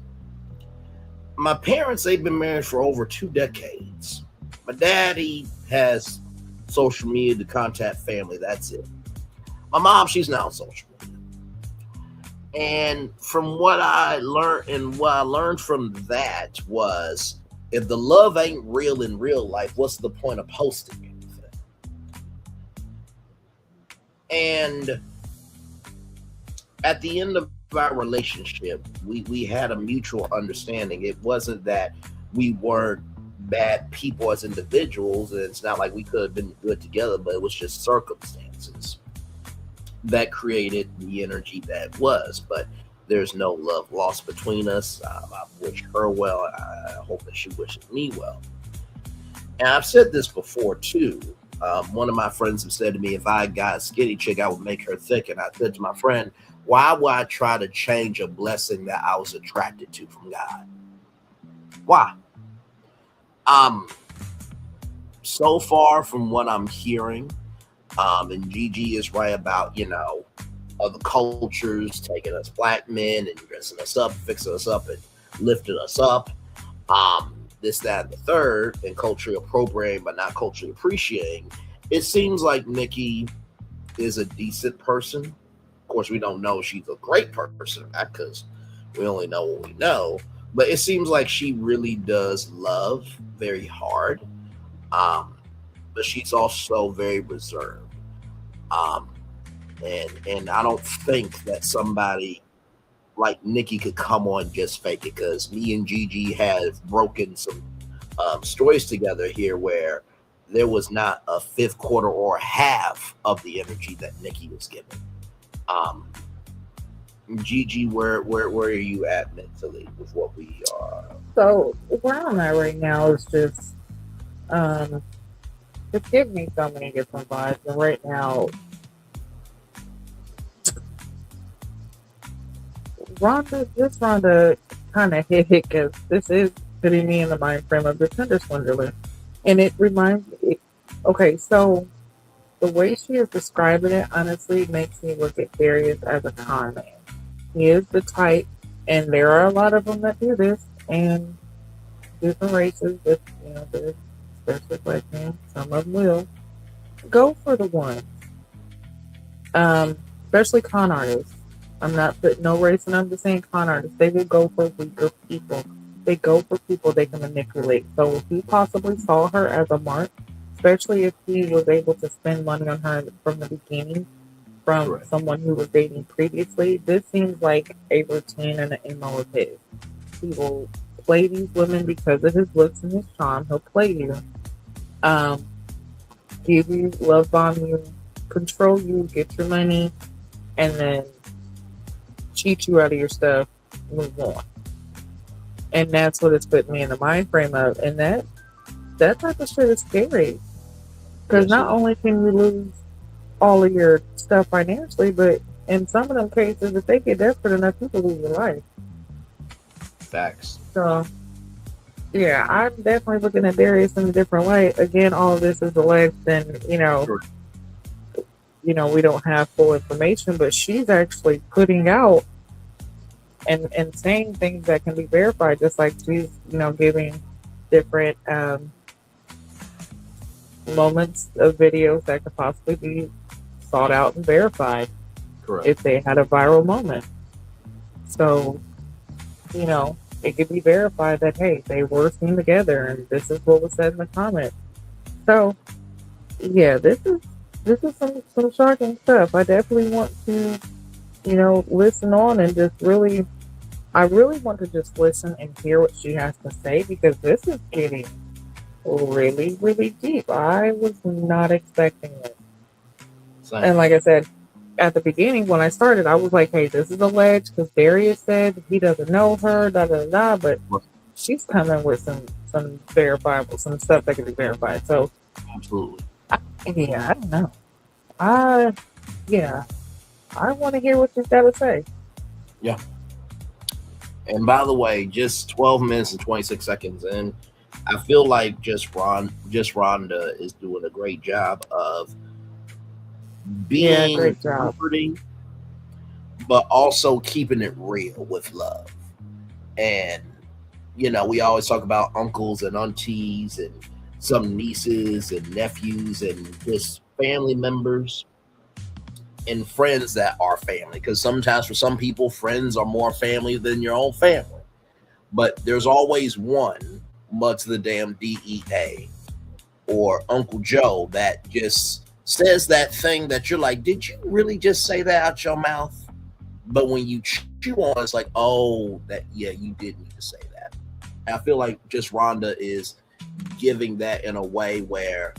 My parents, they've been married for over 2 decades. My daddy has social media to contact family. That's it. My mom, she's not on social media. And from what I learned from that was, if the love ain't real in real life, what's the point of posting anything? And at the end of our relationship, we had a mutual understanding. It wasn't that we weren't bad people as individuals, and it's not like we could have been good together, but it was just circumstances that created the energy that was. But there's no love lost between us. I wish her well. I hope that she wishes me well. And I've said this before too. One of my friends have said to me, if I got a skinny chick, I would make her thick. And I said to my friend, why would I try to change a blessing that I was attracted to from God? Why? So far from what I'm hearing, and Gigi is right about, other cultures taking us black men and dressing us up, fixing us up, and lifting us up. This, that, and the third, and culturally appropriating but not culturally appreciating. It seems like Nikki is a decent person. Of course, we don't know she's a great person, because we only know what we know. But it seems like she really does love very hard. But she's also very reserved. And I don't think that somebody like Nikki could come on just fake it, because me and Gigi have broken some stories together here where there was not a fifth quarter or half of the energy that Nikki was giving. Gigi, where are you at mentally with what we are? So where I'm at right now is just it's giving me so many different vibes, and right now Rhonda kind of hit because this is putting me in the mind frame of the Tinder swindler, and it reminds me. Okay, so the way she is describing it honestly makes me look at Darius as a con man. He is the type, and there are a lot of them that do this, and different races, but there's especially black men, some of them will go for the one. Especially con artists. I'm not putting no race, and I'm just saying con artists. They will go for weaker people. They go for people they can manipulate. So if he possibly saw her as a mark, especially if he was able to spend money on her from the beginning, from someone who was dating previously, this seems like a routine and an MO of his. He will play these women because of his looks and his charm. He'll play you, give you, love bomb you, control you, get your money, and then cheat you out of your stuff, move on. And that's what it's put me in the mind frame of. And that type of shit is scary. Because not only can you lose all of your stuff financially, but in some of them cases, if they get desperate enough, people lose their life. Facts. So, yeah, I'm definitely looking at Darius in a different light. Again, all of this is alleged, and Sure. we don't have full information, but she's actually putting out and saying things that can be verified, just like she's giving different moments of videos that could possibly be sought out and verified Correct. if they had a viral moment. So, it could be verified that, hey, they were seen together and this is what was said in the comments. So, yeah, this is some shocking stuff. I definitely want to, listen on and I really want to just listen and hear what she has to say, because this is getting really, really deep. I was not expecting it. Same. And like I said, at the beginning when I started, I was like, hey, this is alleged because Darius said he doesn't know her, but she's coming with some verifiable, some stuff that can be verified. So Absolutely. I don't know. I want to hear what she's got to say. Yeah. And by the way, just 12 minutes and 26 seconds in, I feel like just Rhonda is doing a great job of being great job. comforting, but also keeping it real with love. And we always talk about uncles and aunties and some nieces and nephews and just family members and friends that are family, because sometimes for some people friends are more family than your own family, but there's always one, much the damn DEA or Uncle Joe, that just says that thing that you're like, did you really just say that out your mouth? But when you chew on, it's like, oh, you did need to say that. And I feel like just Rhonda is giving that in a way where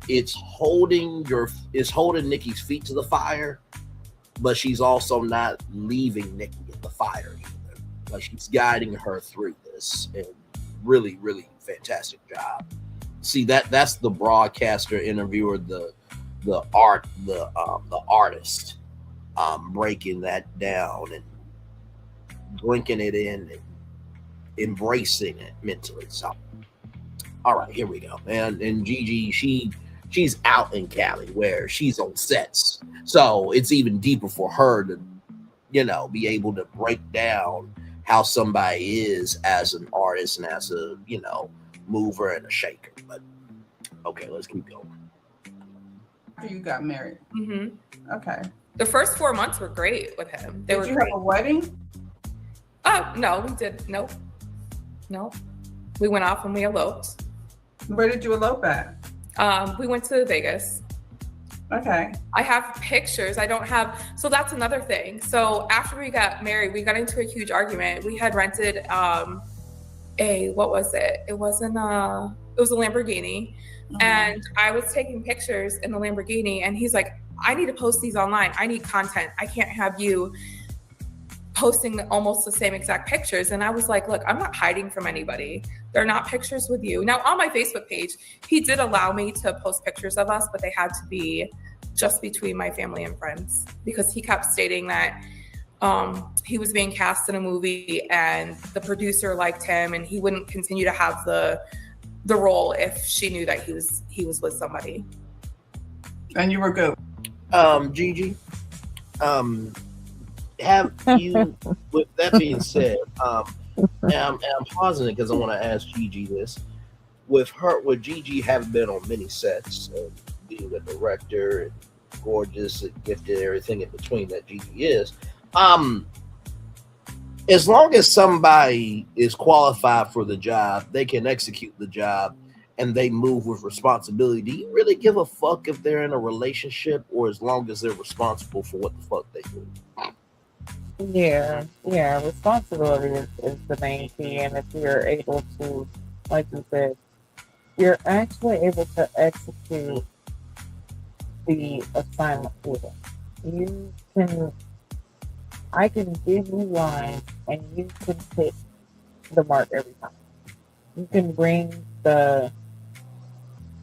it's holding Nikki's feet to the fire, but she's also not leaving Nikki in the fire either. Like, she's guiding her through this, and really, really fantastic job. See, that's the broadcaster, interviewer, the artist, breaking that down and drinking it in and embracing it mentally. So, all right, here we go, man. And Gigi, she's out in Cali where she's on sets, so it's even deeper for her to, be able to break down how somebody is as an artist and as a, mover and a shaker. But okay, let's keep going. After you got married. Mm-hmm. Okay. The first 4 months were great with him. Did you have a wedding? Oh, no, we did. No. We went off and we eloped. Where did you elope at? We went to Vegas. Okay. I have pictures. I don't have. So that's another thing. So after we got married, we got into a huge argument. We had rented what was it? It was a Lamborghini. Mm-hmm. And I was taking pictures in the Lamborghini, and he's like, I need to post these online. I need content. I can't have you posting almost the same exact pictures. And I was like, look, I'm not hiding from anybody. They're not pictures with you. Now, on my Facebook page, he did allow me to post pictures of us, but they had to be just between my family and friends, because he kept stating that he was being cast in a movie and the producer liked him, and he wouldn't continue to have the role if she knew that he was with somebody. And you were good. Gigi, have you, with that being said, and I'm pausing it because I want to ask Gigi this. With Gigi having been on many sets and being a director and gorgeous and gifted, everything in between that Gigi is, as long as somebody is qualified for the job, they can execute the job, and they move with responsibility, do you really give a fuck if they're in a relationship, or as long as they're responsible for what the fuck they do? Yeah, responsibility is the main key, and if you're able to, like you said, you're actually able to execute the assignment for them. I can give you lines, and you can hit the mark every time. You can bring the,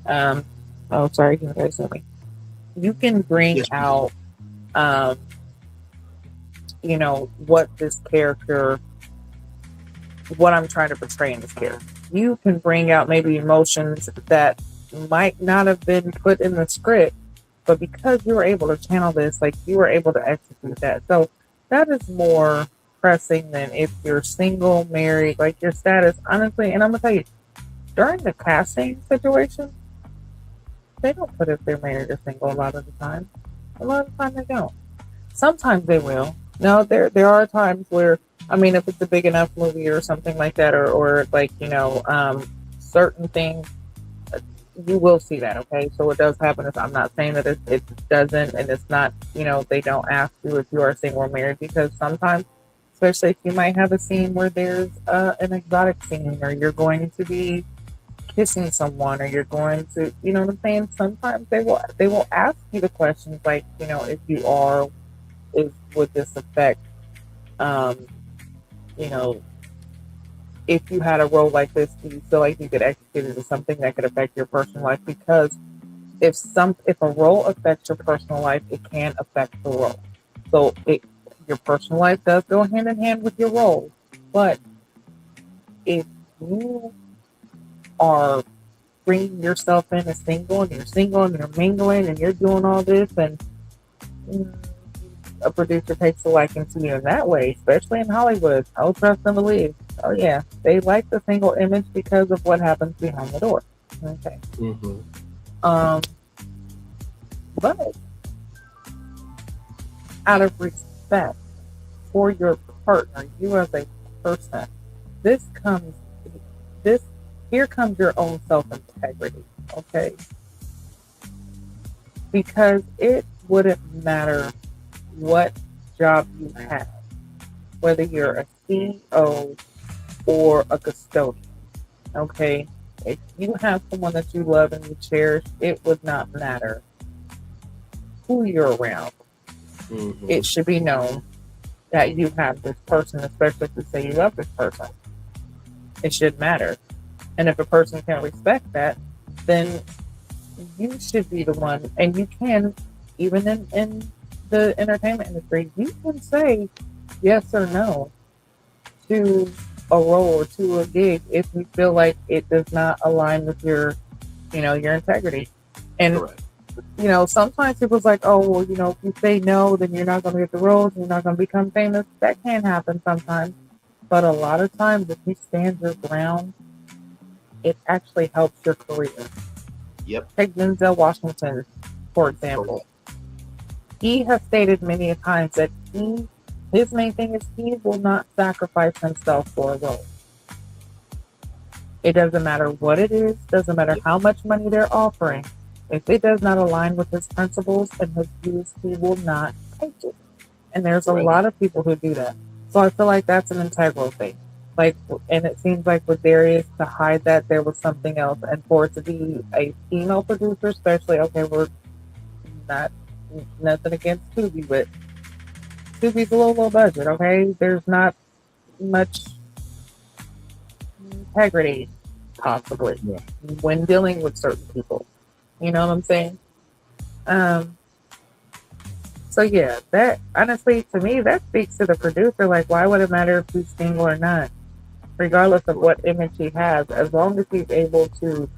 sorry, can you guys hear me? You can bring out, what this character, what I'm trying to portray in this character. You can bring out maybe emotions that might not have been put in the script, but because you were able to channel this, like you were able to execute that. So that is more pressing than if you're single, married, like your status, honestly. And I'm gonna tell you, during the casting situation, they don't put if they're married or single a lot of the time. A lot of the time they don't. Sometimes they will. No, there are times where, I mean, if it's a big enough movie or something like that, or like, certain things, you will see that, okay? So what does happen, I'm not saying that it doesn't, and it's not, they don't ask you if you are single or married, because sometimes, especially if you might have a scene where there's an exotic scene, or you're going to be kissing someone, or you're going to, you know what I'm saying? Sometimes they will ask you the questions like, if you are, would this affect, if you had a role like this, do you feel like you could execute it as something that could affect your personal life? Because if a role affects your personal life, it can affect the role. So your personal life does go hand in hand with your role. But if you are bringing yourself in as single, and you're mingling, and you're doing all this, and a producer takes a liking to you in that way, especially in Hollywood, I'll trust and believe. Oh yeah, they like the single image because of what happens behind the door. Okay. Mm-hmm. But out of respect for your partner, you as a person, here comes your own self-integrity, okay? Because it wouldn't matter what job you have, whether you're a CEO or a custodian, okay? If you have someone that you love and you cherish, it would not matter who you're around. Mm-hmm. It should be known that you have this person, especially if you say you love this person. It should matter. And if a person can't respect that, then you should be the one, and you can, even in the entertainment industry, you can say yes or no to a role or to a gig if you feel like it does not align with your integrity. And Correct. Sometimes people's like, oh, well, if you say no, then you're not going to get the roles, you're not going to become famous. That can happen sometimes. But a lot of times, if you stand your ground, it actually helps your career. Yep. Take Denzel Washington, for example. He has stated many a times that his main thing is he will not sacrifice himself for a role. It doesn't matter what it is, doesn't matter how much money they're offering. If it does not align with his principles and his views, he will not take it. And there's a lot of people who do that. So I feel like that's an integral thing. And it seems like with Darius, to hide that, there was something else. And for it to be a female producer, especially, okay, we're not, nothing against Tubi, but Tubi's a low budget, okay? There's not much integrity, possibly, when dealing with certain people. You know what I'm saying? So yeah, that honestly, to me, that speaks to the producer. Like, why would it matter if he's single or not? Regardless of what image he has, as long as he's able to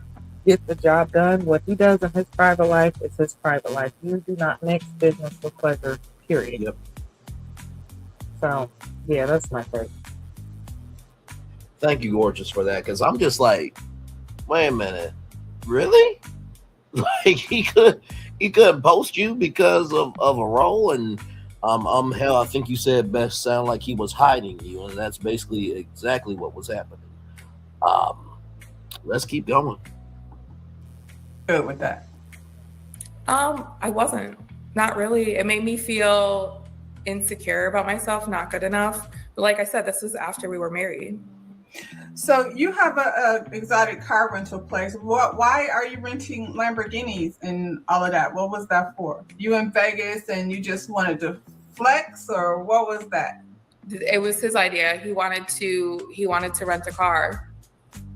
get the job done, what he does in his private life is his private life. You do not mix business with pleasure, period. Yep. So, yeah, that's my take. Thank you, Gorgeous, for that, because I'm just like, wait a minute, really? Like he couldn't post you because of a role, and hell, I think you said best sound like he was hiding you, and that's basically exactly what was happening. Let's keep going. Good with that. I wasn't. Not really. It made me feel insecure about myself, not good enough. But like I said, this was after we were married. So you have a exotic car rental place. Why are you renting Lamborghinis and all of that? What was that for? You in Vegas and you just wanted to flex, or what was that? It was his idea. He wanted to rent a car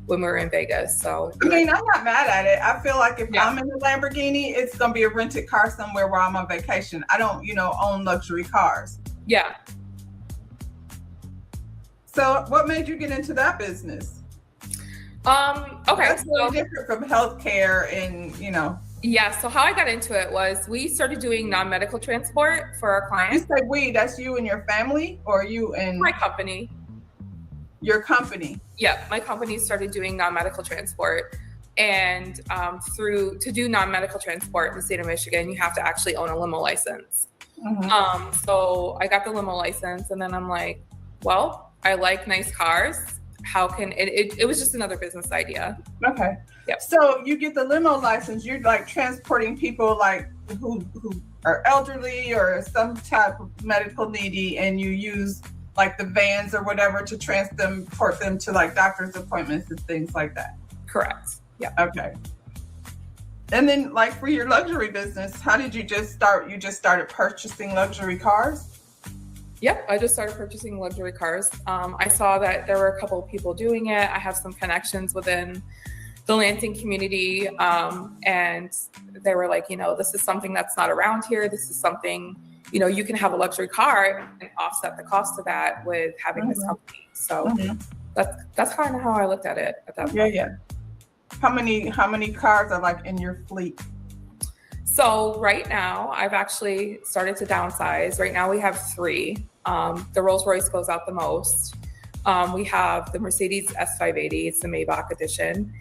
when we were in Vegas. So I mean, I'm not mad at it. I feel like if I'm in a Lamborghini, it's gonna be a rented car somewhere where I'm on vacation. I don't, own luxury cars. Yeah. So what made you get into that business? Okay. That's really different from healthcare and, Yeah, so how I got into it was we started doing non-medical transport for our You clients. say we, that's you and your family, or you and My company. your company? Yeah, my company started doing non-medical transport. And to do non-medical transport in the state of Michigan, you have to actually own a limo license. Mm-hmm. So I got the limo license, and then I'm like, well, I like nice cars. How can it was just another business idea. Okay. Yep. So you get the limo license, you're like transporting people like who are elderly or some type of medical needy, and you use like the vans or whatever to transport them to like doctor's appointments and things like that. Correct. Yeah. Okay. And then like for your luxury business, how did you just start? You just started purchasing luxury cars? Yep, I just started purchasing luxury cars. I saw that there were a couple of people doing it. I have some connections within the Lansing community, and they were like, this is something that's not around here. This is something, you can have a luxury car and offset the cost of that with having this company. So that's kind of how I looked at it at that point. Yeah. How many cars are like in your fleet? So right now, I've actually started to downsize. Right now we have 3. The Rolls Royce goes out the most. We have the Mercedes S580, it's the Maybach edition.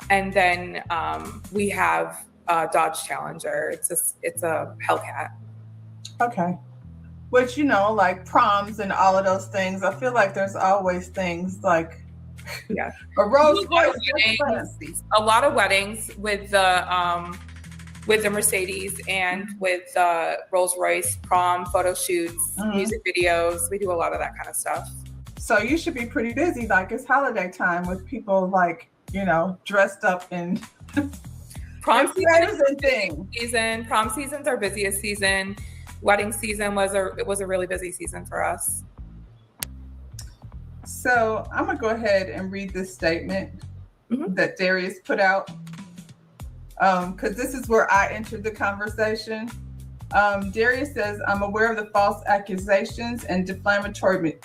And then we have Dodge Challenger. It's a Hellcat. Okay. Which, like proms and all of those things, I feel like there's always things like yeah. a Rolls Royce. A lot of weddings with the Mercedes and with Rolls Royce, prom, photo shoots, music videos. We do a lot of that kind of stuff. So you should be pretty busy. Like it's holiday time with people like, dressed up in prom season. Prom season's our busiest season. Wedding season was a really busy season for us. So I'm gonna go ahead and read this statement that Darius put out. Because this is where I entered the conversation. Darius says, I'm aware of the false accusations and defamatory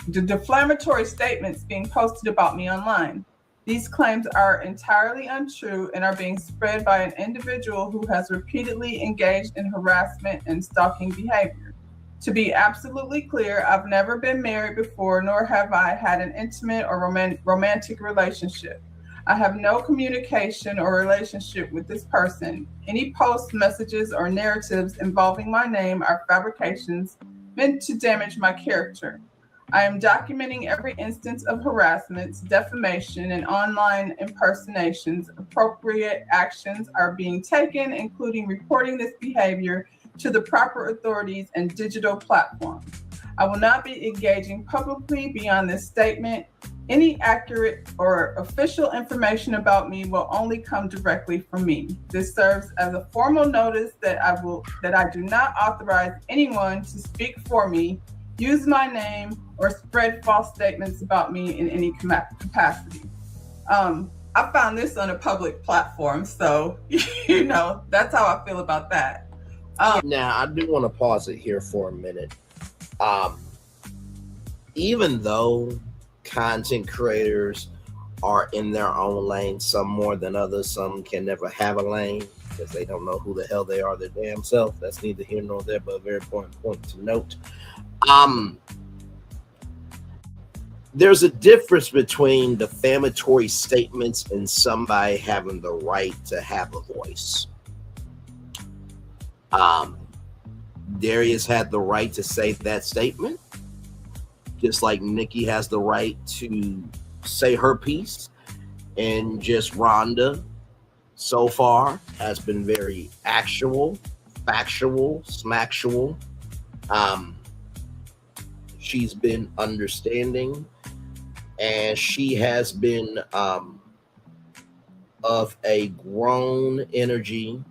statements being posted about me online. These claims are entirely untrue and are being spread by an individual who has repeatedly engaged in harassment and stalking behavior. To be absolutely clear, I've never been married before, nor have I had an intimate or romantic relationship. I have no communication or relationship with this person. Any posts, messages, or narratives involving my name are fabrications meant to damage my character. I am documenting every instance of harassments, defamation, and online impersonations. Appropriate actions are being taken, including reporting this behavior to the proper authorities and digital platforms. I will not be engaging publicly beyond this statement. Any accurate or official information about me will only come directly from me. This serves as a formal notice that I do not authorize anyone to speak for me, use my name, or spread false statements about me in any capacity. I found this on a public platform, so that's how I feel about that. Now, I do want to pause it here for a minute. Even though content creators are in their own lane, some more than others, some can never have a lane because they don't know who the hell they are their damn self. That's neither here nor there, but a very important point to note. There's a difference between defamatory statements and somebody having the right to have a voice. Darius had the right to say that statement, just like Nikki has the right to say her piece. And just Rhonda so far has been very actual, factual, smacktual. She's been understanding, and she has been of a grown energy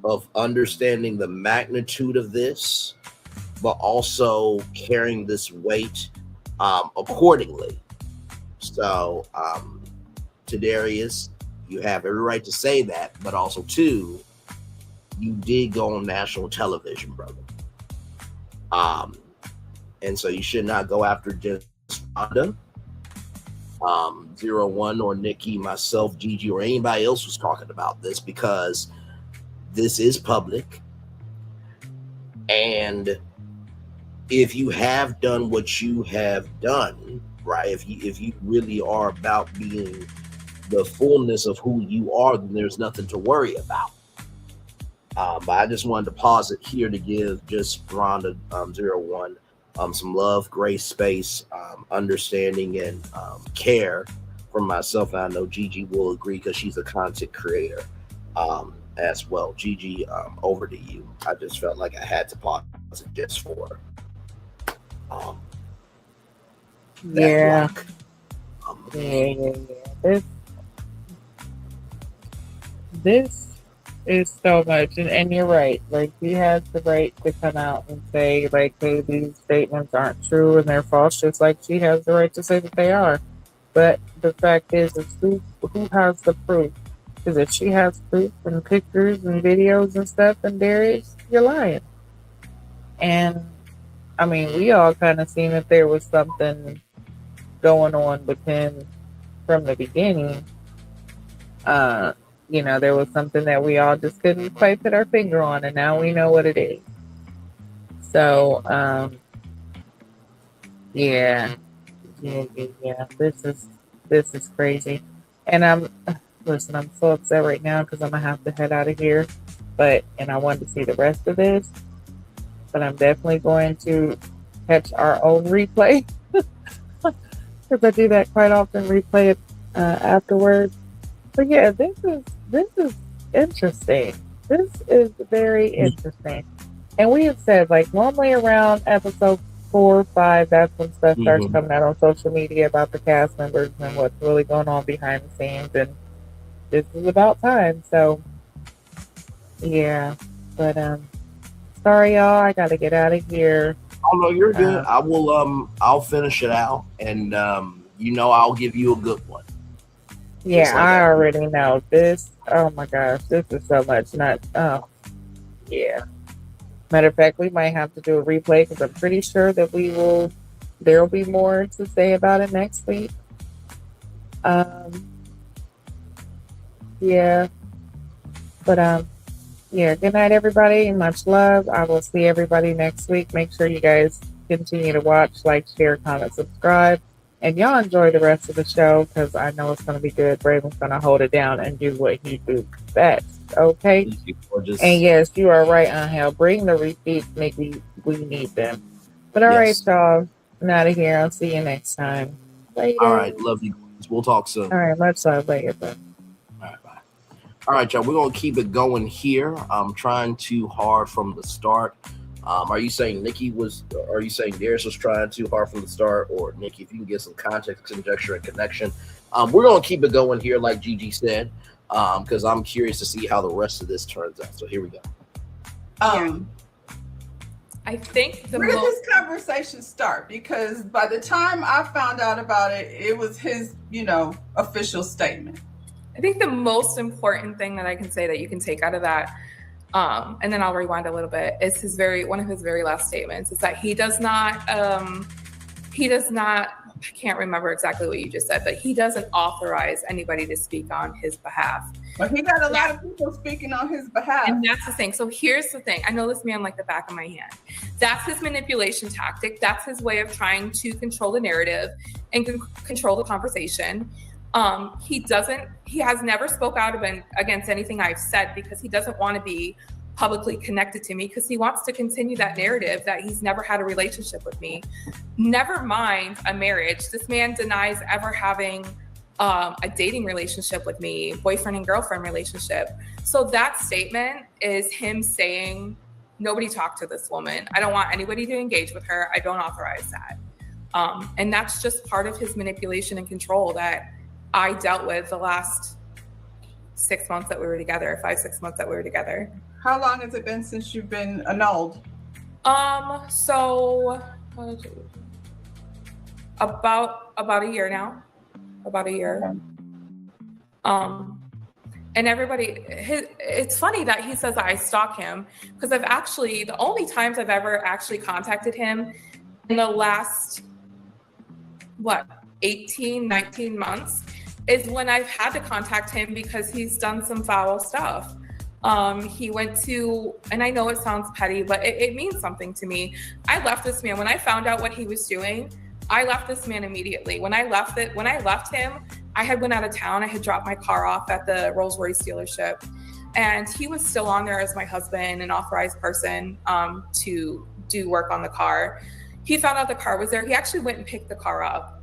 of understanding the magnitude of this, but also carrying this weight accordingly. So to Darius, you have every right to say that, but also too, you did go on national television, brother. And so you should not go after just Rhonda. 01 or Nikki, myself, Gigi, or anybody else was talking about this, because this is public. And if you have done what you have done, right, if you really are about being the fullness of who you are, then there's nothing to worry about. But I just wanted to pause it here to give just Rhonda 01 some love, grace, space, understanding, and care from myself. And I know Gigi will agree because she's a content creator as well. Gigi, over to you. I just felt like I had to pause it just for Yeah. block. Yeah. This is so much, and you're right. Like, he has the right to come out and say, like, hey, these statements aren't true and they're false, just like she has the right to say that they are. But the fact is who has the proof? Because if she has proof and pictures and videos and stuff, then Darius, you're lying. And I mean, we all kind of seen that there was something going on with him from the beginning. There was something that we all just couldn't quite put our finger on, and now we know what it is. So, yeah. This is crazy. And I'm so upset right now because I'm gonna have to head out of here. And I wanted to see the rest of this, but I'm definitely going to catch our own replay because I do that quite often. Replay it afterwards. But yeah, this is interesting. This is very interesting. And we have said, like, normally around episode 4 or 5, that's when stuff starts coming out on social media about the cast members and what's really going on behind the scenes. And this is about time. So yeah. But sorry y'all, I gotta get out of here. Oh no, you're good. I will I'll finish it out, and I'll give you a good one. Yeah, like I already know this. Oh my gosh, this is so much. Yeah. Matter of fact, we might have to do a replay because I'm pretty sure that there'll be more to say about it next week. Yeah. But yeah, good night everybody. Much love. I will see everybody next week. Make sure you guys continue to watch, like, share, comment, subscribe. And y'all enjoy the rest of the show because I know it's going to be good. Raven's going to hold it down and do what he do best. Okay? And yes, you are right, Angel. Bring the receipts. Maybe we need them. But all right, y'all. I'm out of here. I'll see you next time. Later. All right. Love you. We'll talk soon. All right. Much love. Later. Bye. All right. Bye. All right, y'all. We're going to keep it going here. I'm trying too hard from the start. Are you saying Darius was trying too hard from the start? Or Nikki, if you can get some context, conjecture, and connection. We're going to keep it going here, like Gigi said, because I'm curious to see how the rest of this turns out. So here we go. I think where did this conversation start? Because by the time I found out about it, it was his, official statement. I think the most important thing that I can say that you can take out of that, and then I'll rewind a little bit, is one of his very last statements is that he does not, I can't remember exactly what you just said, but he doesn't authorize anybody to speak on his behalf. But he got a lot of people speaking on his behalf. And that's the thing. So here's the thing. I know this man like the back of my hand. That's his manipulation tactic. That's his way of trying to control the narrative and control the conversation. He has never spoke out against anything I've said because he doesn't want to be publicly connected to me because he wants to continue that narrative that he's never had a relationship with me. Never mind a marriage. This man denies ever having a dating relationship with me, boyfriend and girlfriend relationship. So that statement is him saying, nobody talk to this woman. I don't want anybody to engage with her. I don't authorize that. And that's just part of his manipulation and control that I dealt with the last 6 months that we were together, 5-6 months that we were together. How long has it been since you've been annulled? So about a year now. About a year. And everybody, it's funny that he says that I stalk him because the only times I've ever actually contacted him in the last, 18, 19 months is when I've had to contact him because he's done some foul stuff. He went to, and I know it sounds petty, but it means something to me. I left this man when I found out what he was doing. I left this man immediately. When I left him, I had went out of town. I had dropped my car off at the Rolls-Royce dealership, and he was still on there as my husband, an authorized person to do work on the car. He found out the car was there. He actually went and picked the car up.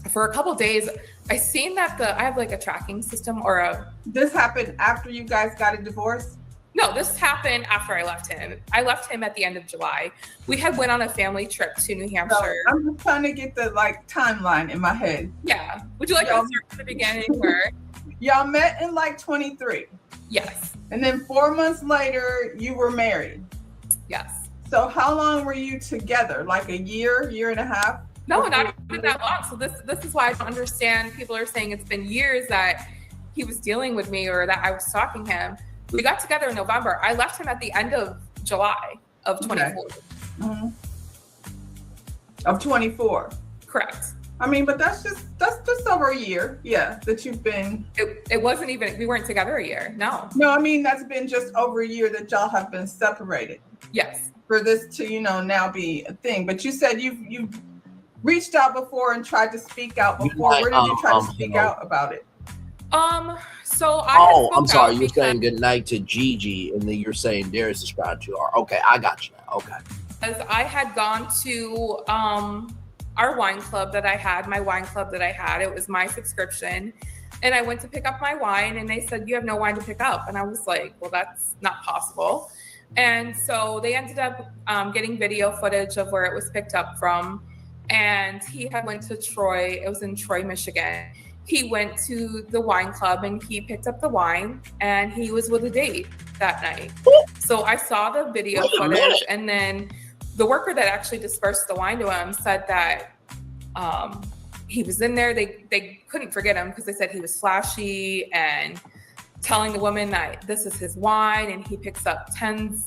For a couple of days, I seen that I have like a tracking system or a. This happened after you guys got a divorce? No, this happened after I left him. I left him at the end of July. We had went on a family trip to New Hampshire. So I'm just trying to get the like timeline in my head. Yeah. Would you like to start from the beginning where? Y'all met in like 23. Yes. And then 4 months later, you were married. Yes. So how long were you together? Like a year and a half? No, not even that long. So this is why I don't understand. People are saying it's been years that he was dealing with me or that I was stalking him. We got together in November. I left him at the end of July of 24. Okay. Mm-hmm. Of 24. Correct. I mean, but that's just over a year. Yeah, that you've been. It wasn't even. We weren't together a year. No. No, I mean that's been just over a year that y'all have been separated. Yes. For this to now be a thing, but you said you've reached out before and tried to speak out before. Where did you try to speak out about it? So I. I'm sorry. You're saying good night to Gigi, and then you're saying Darius subscribed to her. Okay, I got you now. Okay. As I had gone to our wine club that I had, my wine club that I had, it was my subscription, and I went to pick up my wine, and they said you have no wine to pick up, and I was like, well, that's not possible. And so they ended up getting video footage of where it was picked up from. And he had went to Troy. It was in Troy, Michigan. He went to the wine club and he picked up the wine and he was with a date that night. So I saw the video footage, and then the worker that actually dispersed the wine to him said that he was in there. They couldn't forget him because they said he was flashy and telling the woman that this is his wine, and he picks up 10,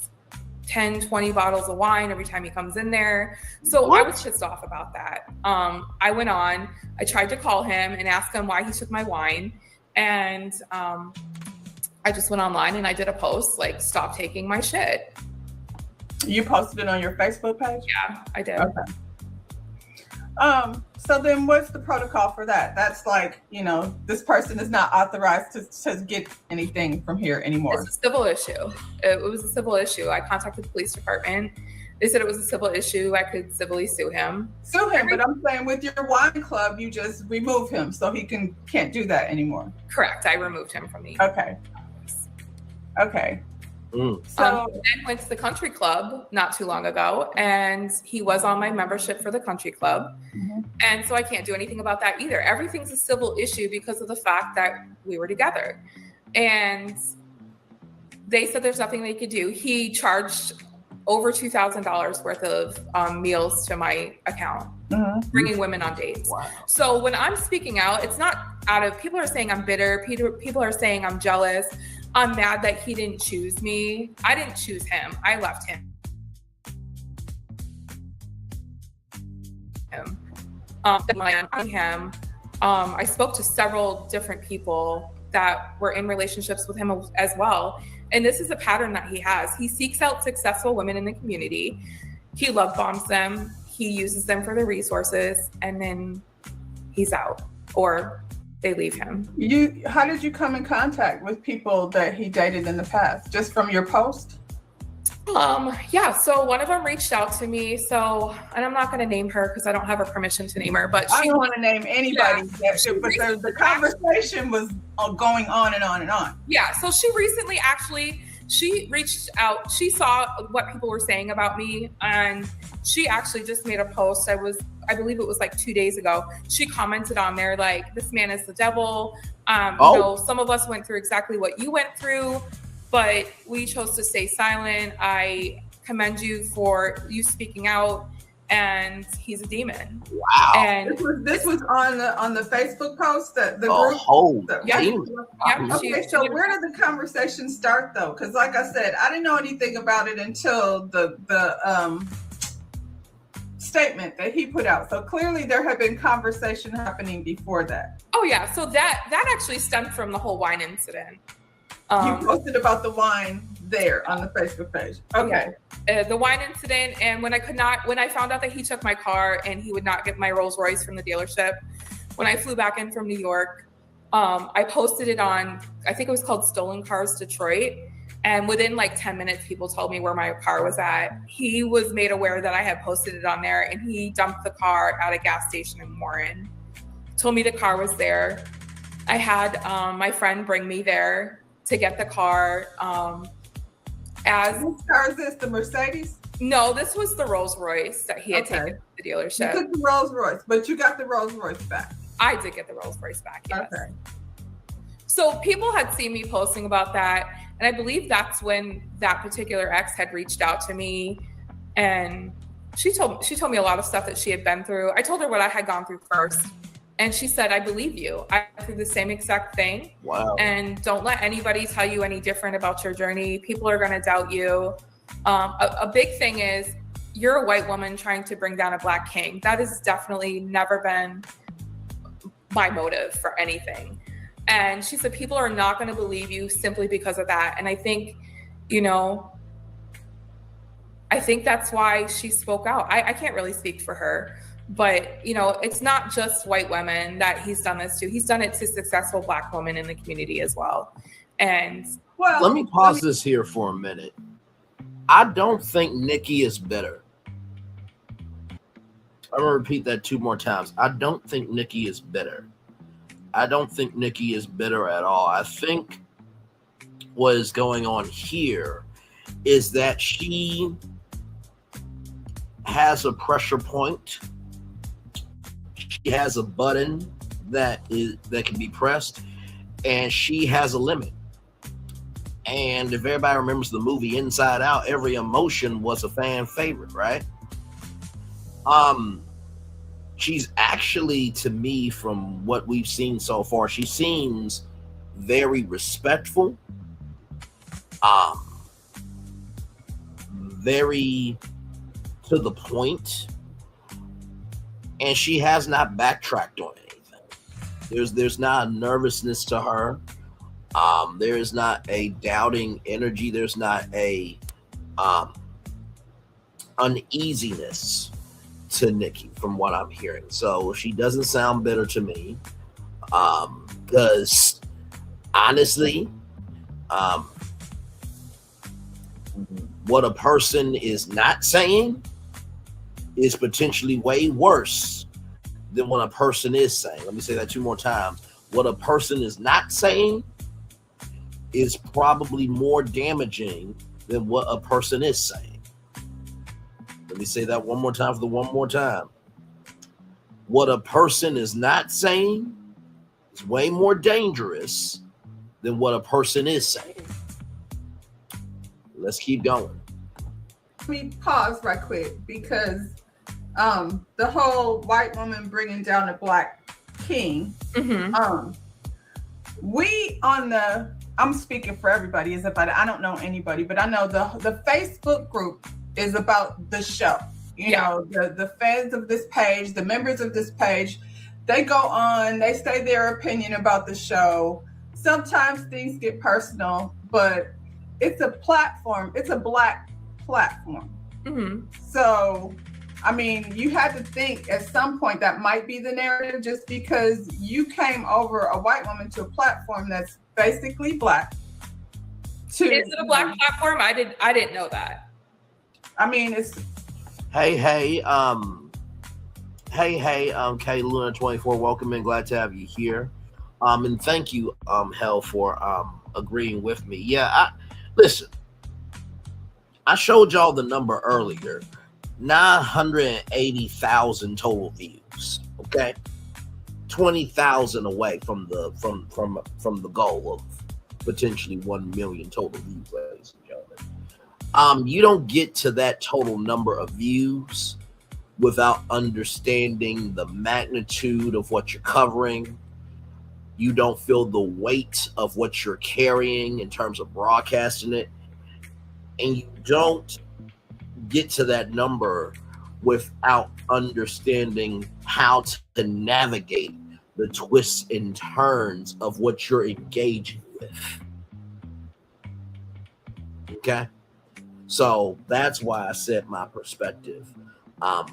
20 bottles of wine every time he comes in there. So I was pissed off about that. I went on, I tried to call him and ask him why he took my wine. And I just went online and I did a post like, stop taking my shit. You posted it on your Facebook page? Yeah, I did. Okay. So then what's the protocol for that? That's like, this person is not authorized to get anything from here anymore. It's a civil issue. It was a civil issue. I contacted the police department. They said it was a civil issue. I could civilly sue him. Sue him, but I'm saying with your wine club, you just remove him so he can't do that anymore. Correct. I removed him from the. Okay. So I went to the country club not too long ago, and he was on my membership for the country club. Mm-hmm. And so I can't do anything about that either. Everything's a civil issue because of the fact that we were together. And they said there's nothing they could do. He charged over $2,000 worth of meals to my account, bringing women on dates. Wow. So when I'm speaking out, it's not people are saying I'm bitter. People are saying I'm jealous. I'm mad that he didn't choose me. I didn't choose him. I left him. I spoke to several different people that were in relationships with him as well. And this is a pattern that he has. He seeks out successful women in the community. He love bombs them. He uses them for their resources, and then he's out, or they leave him. How did you come in contact with people that he dated in the past? Just from your post? Yeah. So one of them reached out to me. And I'm not going to name her because I don't have her permission to name her. But I don't want to name anybody. Yeah, but the conversation was going on and on and on. Yeah. So she recently she reached out. She saw what people were saying about me, and she actually just made a post. I believe it was like 2 days ago. She commented on there like, this man is the devil. Some of us went through exactly what you went through, but we chose to stay silent. I commend you for you speaking out, and he's a demon. Wow. And this was on the Facebook post that the group. Okay, so where did the conversation start though? Because like I said, I didn't know anything about it until the statement that he put out. So clearly there had been conversation happening before that. Oh yeah, so that actually stemmed from the whole wine incident. You posted about the wine there on the Facebook page. Okay. The wine incident, and when I found out that he took my car and he would not get my Rolls Royce from the dealership, when I flew back in from New York, I posted it on, I think it was called Stolen Cars Detroit. And within like 10 minutes, people told me where my car was at. He was made aware that I had posted it on there, and he dumped the car at a gas station in Warren. Told me the car was there. I had my friend bring me there to get the car. Whose car is this? The Mercedes? No, this was the Rolls Royce that he had taken to the dealership. You took the Rolls Royce, but you got the Rolls Royce back. I did get the Rolls Royce back, yes. Okay. So people had seen me posting about that, and I believe that's when that particular ex had reached out to me, and she told me a lot of stuff that she had been through. I told her what I had gone through first, and she said, "I believe you. I went through the same exact thing. Wow. And don't let anybody tell you any different about your journey. People are going to doubt you." A big thing is you're a white woman trying to bring down a Black king. That has definitely never been my motive for anything. And she said, people are not going to believe you simply because of that. And I think, I think that's why she spoke out. I can't really speak for her, but it's not just white women that he's done this to. He's done it to successful Black women in the community as well. And let me pause this here for a minute. I don't think Nikki is bitter. I'm going to repeat that 2 more times. I don't think Nikki is bitter. I don't think Nikki is bitter at all. I think what is going on here is that she has a pressure point. She has a button that can be pressed, and she has a limit. And if everybody remembers the movie Inside Out, every emotion was a fan favorite, right? She's actually, to me, from what we've seen so far, she seems very respectful, very to the point, and she has not backtracked on anything. There's not a nervousness to her. There is not a doubting energy. There's not a uneasiness to Nikki from what I'm hearing. So she doesn't sound bitter to me. Because honestly, what a person is not saying is potentially way worse than what a person is saying. Let me say that 2 more times. What a person is not saying is probably more damaging than what a person is saying. Let me say that 1 more time for the 1 more time. What a person is not saying is way more dangerous than what a person is saying. Let's keep going. Let me pause right quick because the whole white woman bringing down a Black king. I'm speaking for everybody as if I don't know anybody, but I know the Facebook group is about the show. You know, the fans of this page, the members of this page, they go on, they say their opinion about the show. Sometimes things get personal, but it's a platform. It's a Black platform. So, I mean, you had to think at some point that might be the narrative just because you came over a white woman to a platform that's basically Black. Is it a Black platform? I didn't know that. I mean, it's Hey, K Luna 24, welcome in. Glad to have you here. And thank you, Hell, for agreeing with me. Yeah, listen, I showed y'all the number earlier. 980,000 total views. Okay, 20,000 away from the goal of potentially 1 million total views, ladies and gentlemen. You don't get to that total number of views without understanding the magnitude of what you're covering. You don't feel the weight of what you're carrying in terms of broadcasting it. And you don't get to that number without understanding how to navigate the twists and turns of what you're engaging with. Okay? So that's why I said my perspective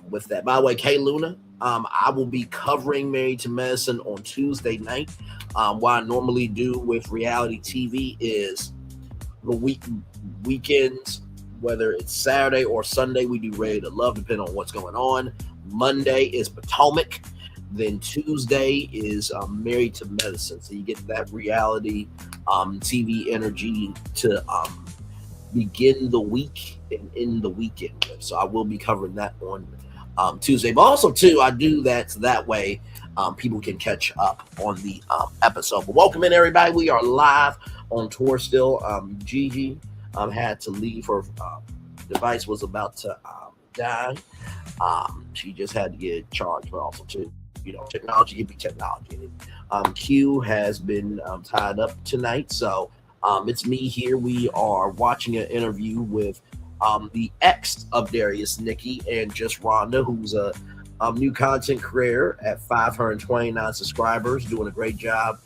with that. By the way, Kay Luna, I will be covering Married to Medicine on Tuesday night. What I normally do with reality TV is the weekends, whether it's Saturday or Sunday, we do Ready to Love, depending on what's going on. Monday is Potomac. Then Tuesday is Married to Medicine. So you get that reality TV energy to begin the week and end the weekend with. So I will be covering that on Tuesday. But also, too, I do that so that way people can catch up on the episode. But welcome in, everybody. We are live on tour still. Gigi had to leave. Her device was about to die. She just had to get charged, but also, too, technology can be technology. Q has been tied up tonight, so it's me here. We are watching an interview with the ex of Darius, Nikki, and just Rhonda, who's a new content creator at 529 subscribers, doing a great job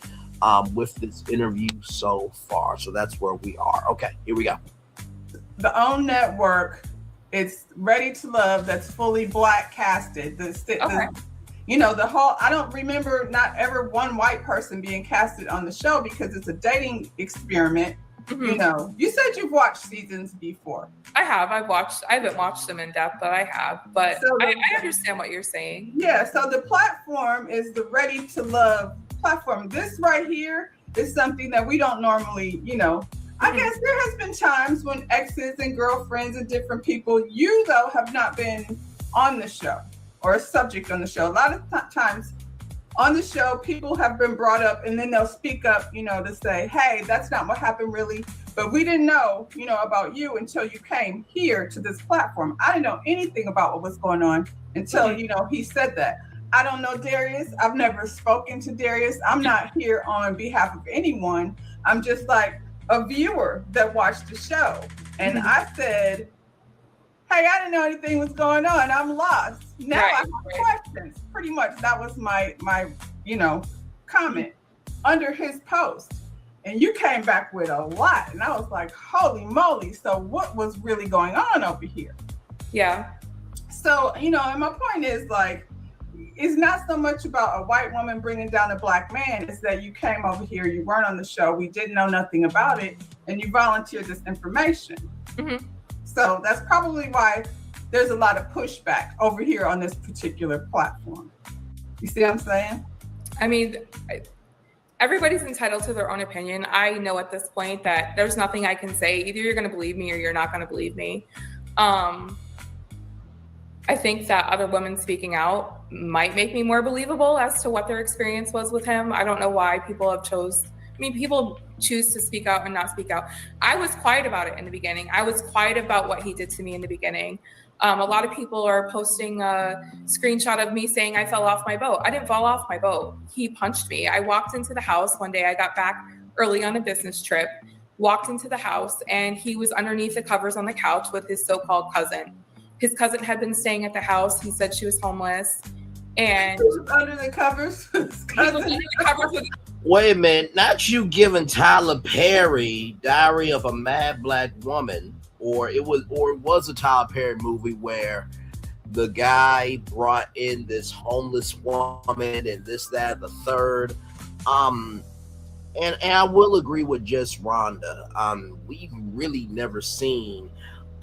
with this interview so far. So that's where we are. Okay, here we go. The OWN network, it's Ready to Love, that's fully black casted. The whole, I don't remember not ever one white person being casted on the show because it's a dating experiment. Mm-hmm. You said you've watched seasons before. I have. I haven't watched them in depth, but I have. But so I understand what you're saying. Yeah. So the platform is the Ready to Love platform. This right here is something that we don't normally, I guess there has been times when exes and girlfriends and different people, you though have not been on the show or a subject on the show. A lot of times on the show, people have been brought up and then they'll speak up, to say, hey, that's not what happened really. But we didn't know, about you until you came here to this platform. I didn't know anything about what was going on until, he said that. I don't know Darius. I've never spoken to Darius. I'm not here on behalf of anyone. I'm just like a viewer that watched the show. And I said, hey, I didn't know anything was going on. I'm lost. Now I have questions. Pretty much that was my comment under his post. And you came back with a lot. And I was like, holy moly. So what was really going on over here? Yeah. So, and my point is like, it's not so much about a white woman bringing down a black man. It's that you came over here, you weren't on the show, we didn't know nothing about it, and you volunteered this information. Mm-hmm. So that's probably why there's a lot of pushback over here on this particular platform. You see what I'm saying? I mean, everybody's entitled to their own opinion. I know at this point that there's nothing I can say. Either you're going to believe me or you're not going to believe me. I think that other women speaking out might make me more believable as to what their experience was with him. I don't know why people people choose to speak out and not speak out. I was quiet about it in the beginning. I was quiet about what he did to me in the beginning. A lot of people are posting a screenshot of me saying I fell off my boat. I didn't fall off my boat. He punched me. I walked into the house one day. I got back early on a business trip, walked into the house, and he was underneath the covers on the couch with his so-called cousin. His cousin had been staying at the house. He said she was homeless. And he was under the covers. Wait a minute, not you giving Tyler Perry Diary of a Mad Black Woman, or it was a Tyler Perry movie where the guy brought in this homeless woman and this, that, the third. And I will agree with just Rhonda. We've really never seen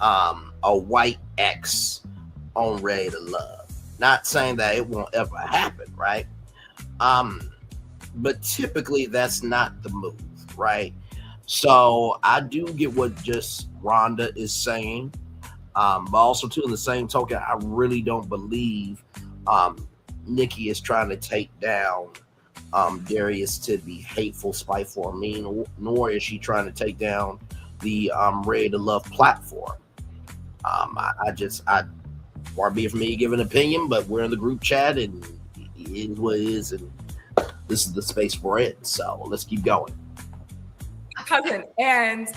a white ex on Ready to Love. Not saying that it won't ever happen, right? But typically that's not the move, right? So I do get what just Rhonda is saying. But also too, in the same token, I really don't believe Nikki is trying to take down Darius to be hateful, spiteful, or mean, nor is she trying to take down the Ready to Love platform. I far be it from me to give an opinion, but we're in the group chat and it is what it is, and this is the space we're in. So let's keep going. Cousin, and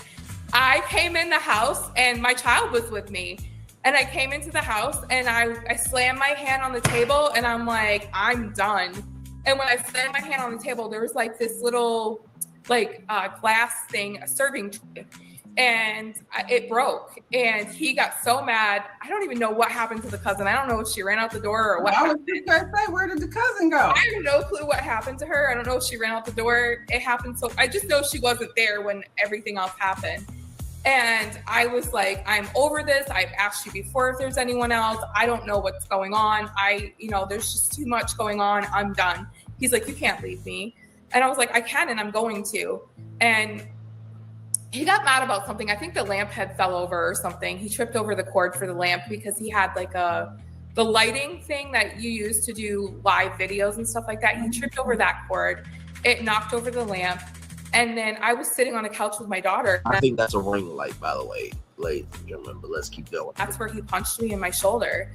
I came in the house and my child was with me. And I came into the house and I slammed my hand on the table and I'm like, I'm done. And when I slammed my hand on the table, there was like this little glass thing, a serving tray, and it broke. And he got so mad. I don't even know what happened to the cousin. I don't know if she ran out the door or what happened. I was just gonna say, where did the cousin go? I have no clue what happened to her. I don't know if she ran out the door. It happened. So I just know she wasn't there when everything else happened. And I was like, I'm over this. I've asked you before if there's anyone else. I don't know what's going on. There's just too much going on. I'm done. He's like, you can't leave me. And I was like, I can, and I'm going to. And he got mad about something. I think the lamp head fell over or something. He tripped over the cord for the lamp because he had like the lighting thing that you use to do live videos and stuff like that. He tripped over that cord. It knocked over the lamp. And then I was sitting on a couch with my daughter. I think that's a ring light, by the way, ladies and gentlemen, but let's keep going. That's where he punched me in my shoulder.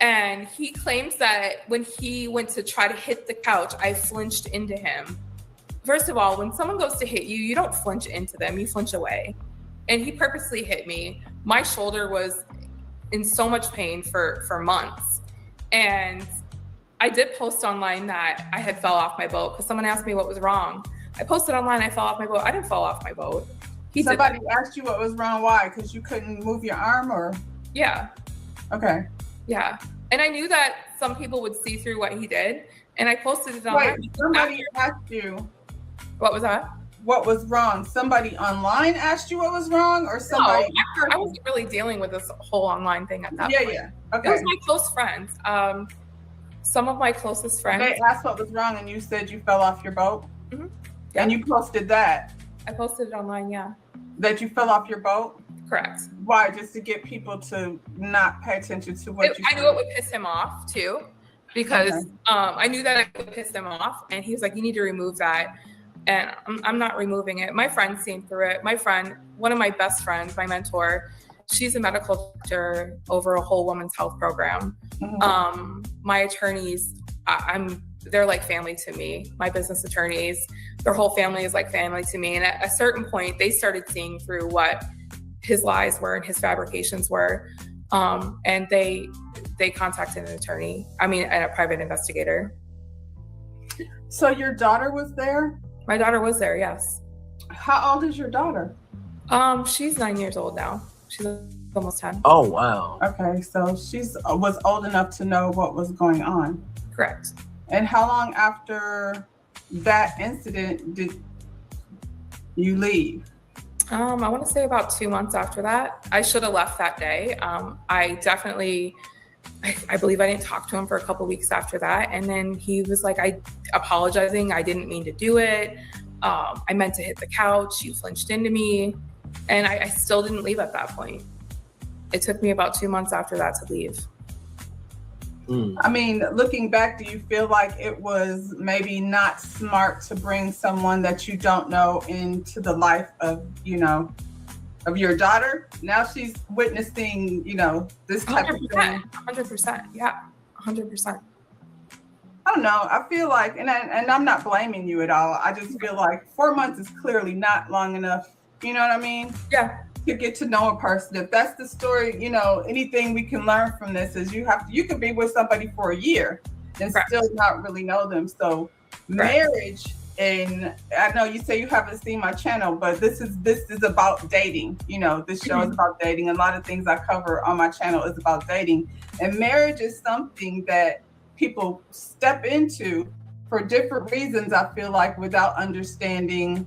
And he claims that when he went to try to hit the couch, I flinched into him. First of all, when someone goes to hit you, you don't flinch into them, you flinch away. And he purposely hit me. My shoulder was in so much pain for months. And I did post online that I had fell off my boat because someone asked me what was wrong. I posted online I fell off my boat. I didn't fall off my boat. Somebody asked you what was wrong. Why? Because you couldn't move your arm, or? Yeah. Okay. Yeah. And I knew that some people would see through what he did. And I posted it online. Wait, somebody asked you. What was that? What was wrong? Somebody online asked you what was wrong, or somebody? No, I wasn't really dealing with this whole online thing at that point. Yeah. Okay. It was my close friends. Some of my closest friends. They asked what was wrong, and you said you fell off your boat? Mm-hmm. Yeah. And you posted that? I posted it online, yeah. That you fell off your boat? Correct. Why? Just to get people to not pay attention to what you I knew it would piss him off, too, because I knew that it would piss him off. And he was like, you need to remove that. And I'm not removing it. My friend seen through it. My friend, one of my best friends, my mentor, she's a medical doctor over a whole women's health program. Mm-hmm. My attorneys, they're like family to me. My business attorneys, their whole family is like family to me. And at a certain point, they started seeing through what his lies were and his fabrications were. And they contacted an attorney. And a private investigator. So your daughter was there? My daughter was there, yes. How old is your daughter? She's 9 years old now. She's almost 10. Oh, wow. Okay, so she's was old enough to know what was going on. Correct. And how long after that incident did you leave? I want to say about 2 months after that. I should have left that day. I believe I didn't talk to him for a couple weeks after that. And then he was like, apologizing. I didn't mean to do it. I meant to hit the couch. You flinched into me. And I still didn't leave at that point. It took me about 2 months after that to leave. Looking back, do you feel like it was maybe not smart to bring someone that you don't know into the life of your daughter? Now she's witnessing, this type of thing. 100%. Yeah, 100%. I don't know. I feel like, and I'm not blaming you at all. I just feel like 4 months is clearly not long enough. You know what I mean? Yeah. To get to know a person. If that's the story, anything we can learn from this is you could be with somebody for a year and still not really know them. So marriage, and I know you say you haven't seen my channel, but this is about dating. This show is about dating. A lot of things I cover on my channel is about dating. And marriage is something that people step into for different reasons, I feel like, without understanding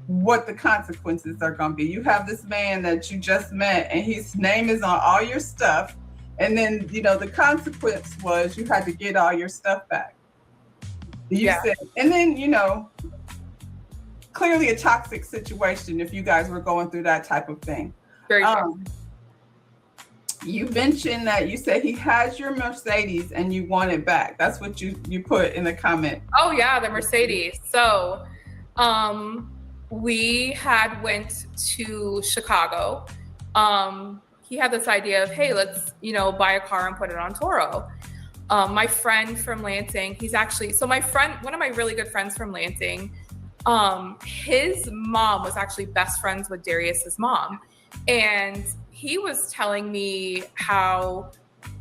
what the consequences are going to be. You have this man that you just met and his name is on all your stuff. And then, the consequence was you had to get all your stuff back. Said, and then, clearly a toxic situation if you guys were going through that type of thing. Very true. You mentioned that you said he has your Mercedes and you want it back. That's what you put in the comment. Oh yeah, the Mercedes. So, we had went to Chicago. He had this idea of, hey, let's, buy a car and put it on Toro. My friend from Lansing, one of my really good friends from Lansing, his mom was actually best friends with Darius's mom. And he was telling me how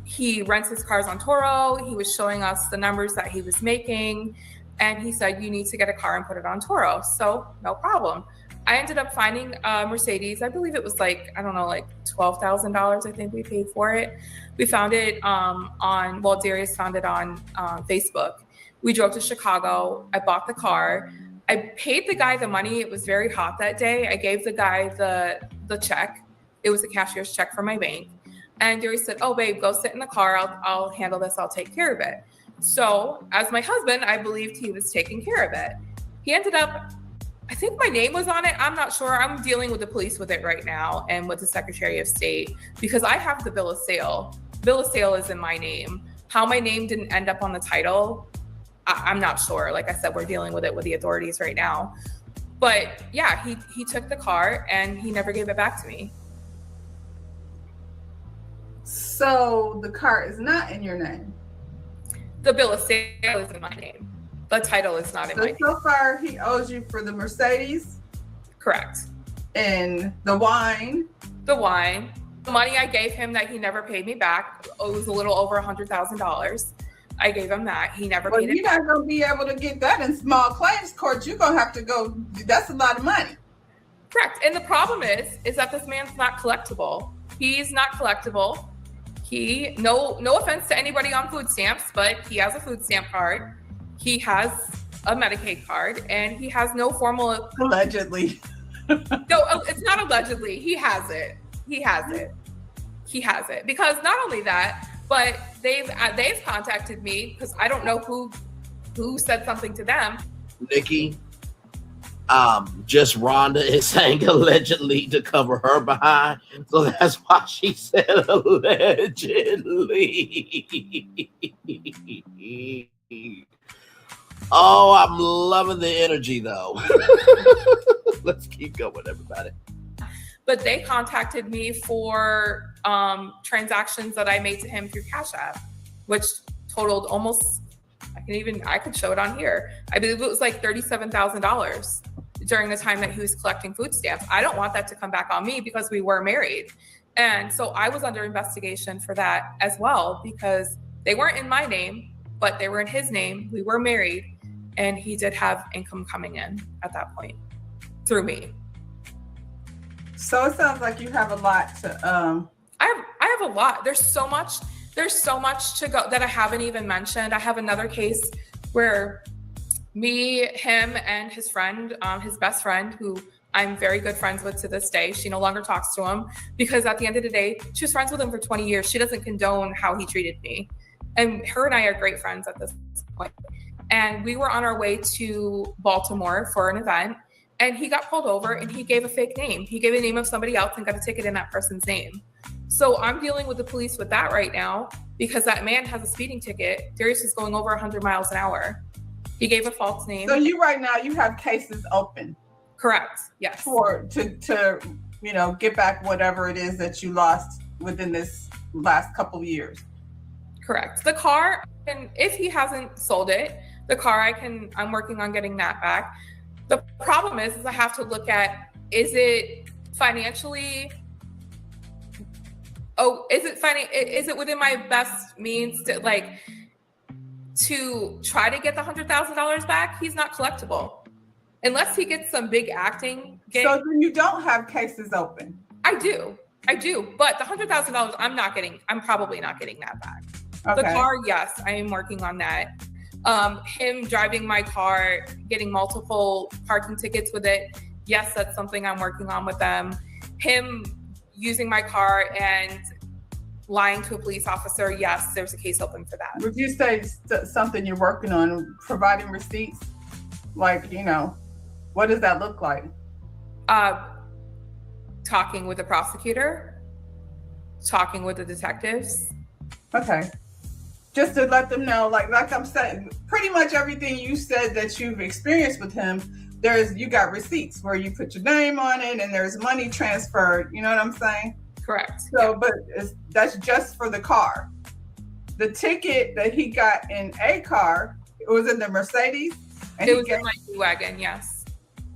he rents his cars on Toro. He was showing us the numbers that he was making. And he said, you need to get a car and put it on Toro. So no problem. I ended up finding a Mercedes. I believe it was like, I don't know, like $12,000. I think we paid for it. We found it Darius found it on Facebook. We drove to Chicago. I bought the car. I paid the guy the money. It was very hot that day. I gave the guy the check. It was a cashier's check from my bank. And Darius said, oh, babe, go sit in the car. I'll handle this. I'll take care of it. So as my husband, I believed he was taking care of it. He ended up, I think my name was on it. I'm not sure. I'm dealing with the police with it right now and with the Secretary of State because I have the bill of sale. Bill of sale is in my name. How my name didn't end up on the title, I'm not sure. Like I said, we're dealing with it with the authorities right now. But yeah, he took the car and he never gave it back to me. So the car is not in your name? The bill of sale is in my name. The title is not in my name. So far, he owes you for the Mercedes? Correct. And the wine? The wine. The money I gave him that he never paid me back, it was a little over $100,000. I gave him that. He never paid it back. You're not going to be able to get that in small claims court. You're going to have to go, that's a lot of money. Correct. And the problem is that this man's not collectible. He's not collectible. He, no offense to anybody on food stamps, but he has a food stamp card. He has a Medicaid card, and he has no formal. Allegedly. No, it's not allegedly. He has it. He has it. He has it. Because not only that, but they've contacted me because I don't know who said something to them. Nikki, just Rhonda is saying allegedly to cover her behind, so that's why she said allegedly. Oh, I'm loving the energy though. Let's keep going, everybody. But they contacted me for transactions that I made to him through Cash App, which totaled almost, I could show it on here. I believe it was like $37,000 during the time that he was collecting food stamps. I don't want that to come back on me because we were married. And so I was under investigation for that as well because they weren't in my name, but they were in his name. We were married and he did have income coming in at that point through me. So it sounds like you have a lot to I have a lot. There's so much to go that I haven't even mentioned. I have another case where me, him, and his friend, his best friend, who I'm very good friends with to this day. She no longer talks to him because at the end of the day, she was friends with him for 20 years. She doesn't condone how he treated me. And her and I are great friends at this point. And we were on our way to Baltimore for an event. And he got pulled over and he gave a fake name. He gave the name of somebody else and got a ticket in that person's name. So I'm dealing with the police with that right now because that man has a speeding ticket. Darius is going over 100 miles an hour. He gave a false name. So you right now, you have cases open. Correct. Yes. To get back whatever it is that you lost within this last couple of years. Correct. The car, and if he hasn't sold it, the car I'm working on getting that back. The problem is I have to look at, is it financially, is it within my best means to try to get the $100,000 back? He's not collectible unless he gets some big acting gig. So then you don't have cases open. I do, but the $100,000 I'm probably not getting that back. Okay. The car, yes, I am working on that. Him driving my car, getting multiple parking tickets with it. Yes, that's something I'm working on with them. Him using my car and lying to a police officer. Yes, there's a case open for that. Would you say something you're working on, providing receipts? What does that look like? Talking with the prosecutor, talking with the detectives. Okay. Just to let them know, like I'm saying, pretty much everything you said that you've experienced with him, you got receipts where you put your name on it and there's money transferred. You know what I'm saying? Correct. So, yeah. But that's just for the car. The ticket that he got in a car, it was in the Mercedes. And it was in my G-Wagon, yes.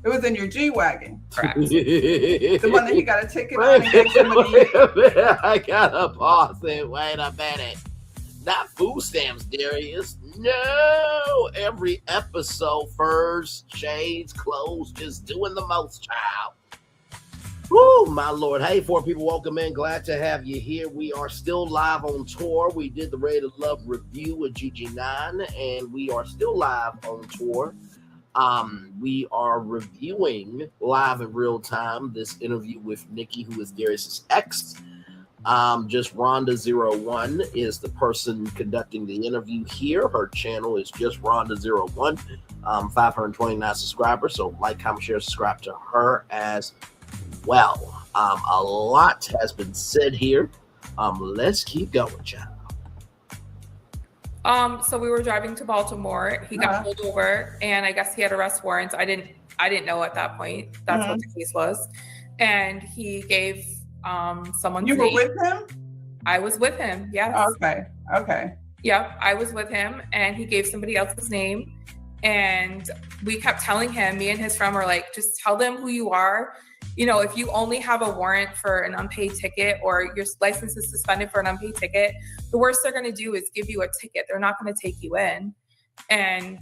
It was in your G-Wagon. Correct. The one that he got a ticket on Wait and gave somebody. a minute. I gotta pause it. Wait a minute. Not food stamps, Darius. No. Every episode, furs, shades, clothes, just doing the most, child. Woo, my Lord. Hey, four people, welcome in. Glad to have you here. We are still live on tour. We did the Ready to Love review with GG9, and we are still live on tour. We are reviewing live in real time this interview with Nikki, who is Darius's ex. Just Rhonda01 is the person conducting the interview here. Her channel is just Rhonda01, 529 subscribers. So like, comment, share, subscribe to her as well. A lot has been said here. Let's keep going, child. So we were driving to Baltimore. He got pulled over, and I guess he had arrest warrants. I didn't know at that point. That's what the case was. And he gave someone's You were name. with him? I was with him. Yes. Okay. Yep, I was with him, and he gave somebody else's name. And we kept telling him, me and his friend were like, just tell them who you are. You know, if you only have a warrant for an unpaid ticket or your license is suspended for an unpaid ticket, the worst they're going to do is give you a ticket. They're not going to take you in. And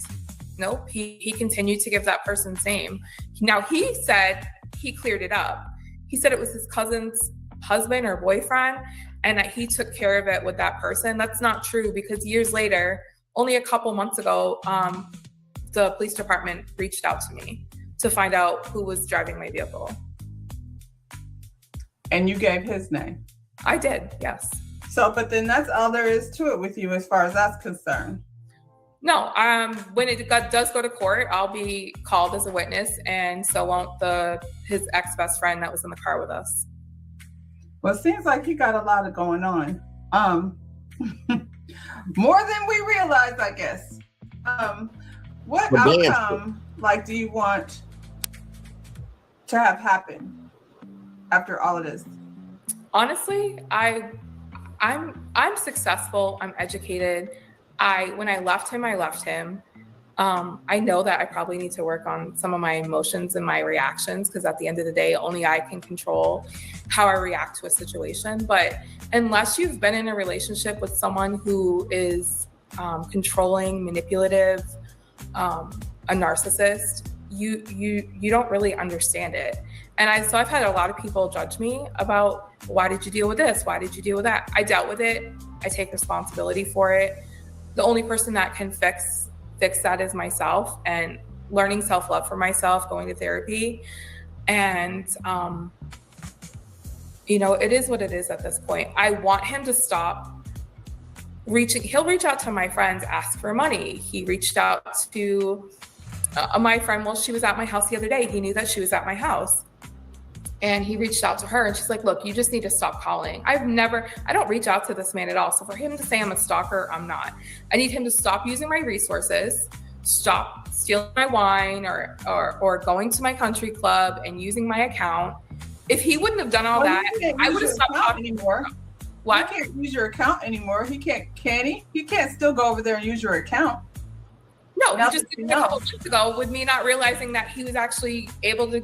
nope, he continued to give that person's name. Now, he said he cleared it up. He said it was his cousin's husband or boyfriend and that he took care of it with that person. That's not true, because years later, only a couple months ago, the police department reached out to me to find out who was driving my vehicle. And you gave his name? I did, yes. So, but then that's all there is to it with you as far as that's concerned. No, when it does go to court, I'll be called as a witness, and so won't his ex-best friend that was in the car with us. Well, it seems like you got a lot of going on. More than we realized, I guess. What outcome, do you want to have happen after all of this? Honestly, I'm successful. I'm educated. When I left him, I left him. I know that I probably need to work on some of my emotions and my reactions, because at the end of the day, only I can control how I react to a situation. But unless you've been in a relationship with someone who is controlling, manipulative, a narcissist, you don't really understand it. And I've had a lot of people judge me about, why did you deal with this? Why did you deal with that? I dealt with it. I take responsibility for it. The only person that can fix that is myself, and learning self-love for myself, going to therapy. And, it is what it is at this point. I want him to stop reaching. He'll reach out to my friends, ask for money. He reached out to my friend while she was at my house the other day. He knew that she was at my house. And he reached out to her, and she's like, look, you just need to stop calling. I don't reach out to this man at all. So for him to say I'm a stalker, I'm not. I need him to stop using my resources, stop stealing my wine or going to my country club and using my account. If he wouldn't have done all that, I would have stopped talking anymore. What? He can't use your account anymore. Can he? He can't still go over there and use your account. No, he just did it a couple months ago with me not realizing that he was actually able to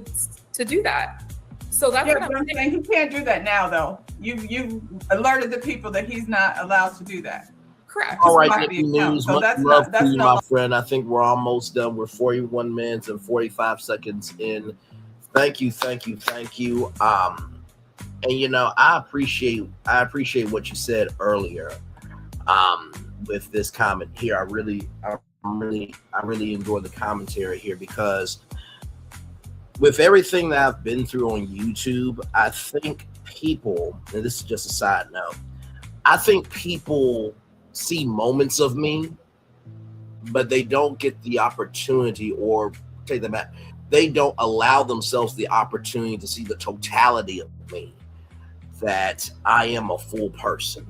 do that. So that's what I'm saying. He can't do that now, though. You've alerted the people that he's not allowed to do that. Correct. All right, Nikki News. So much love to you, my friend. I think we're almost done. We're 41 minutes and 45 seconds in. Thank you. And I appreciate what you said earlier. With this comment here, I really enjoy the commentary here, because with everything that I've been through on YouTube, I think people, and this is just a side note, I think people see moments of me, but they don't get the opportunity, or take them back, they don't allow themselves the opportunity to see the totality of me, that I am a full person.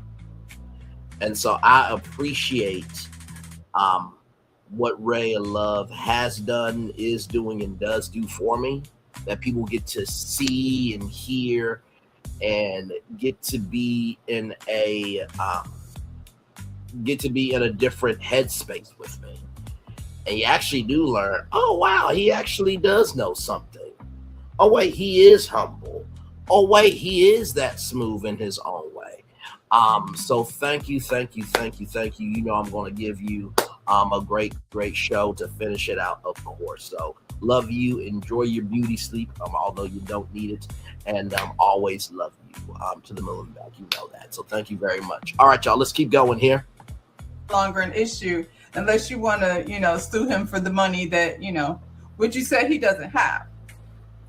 And so I appreciate what Ray of Love has done, is doing, and does do for me, that people get to see and hear and get to be in a different headspace with me. And you actually do learn, oh, wow, he actually does know something. Oh, wait, he is humble. Oh, wait, he is that smooth in his own way. So thank you. You know I'm going to give you a great show to finish it out, of course. So love you. Enjoy your beauty sleep, although you don't need it. And always love you to the moon and back. You know that. So thank you very much. All right, y'all, let's keep going here. Longer an issue unless you want to, sue him for the money that, which you said he doesn't have.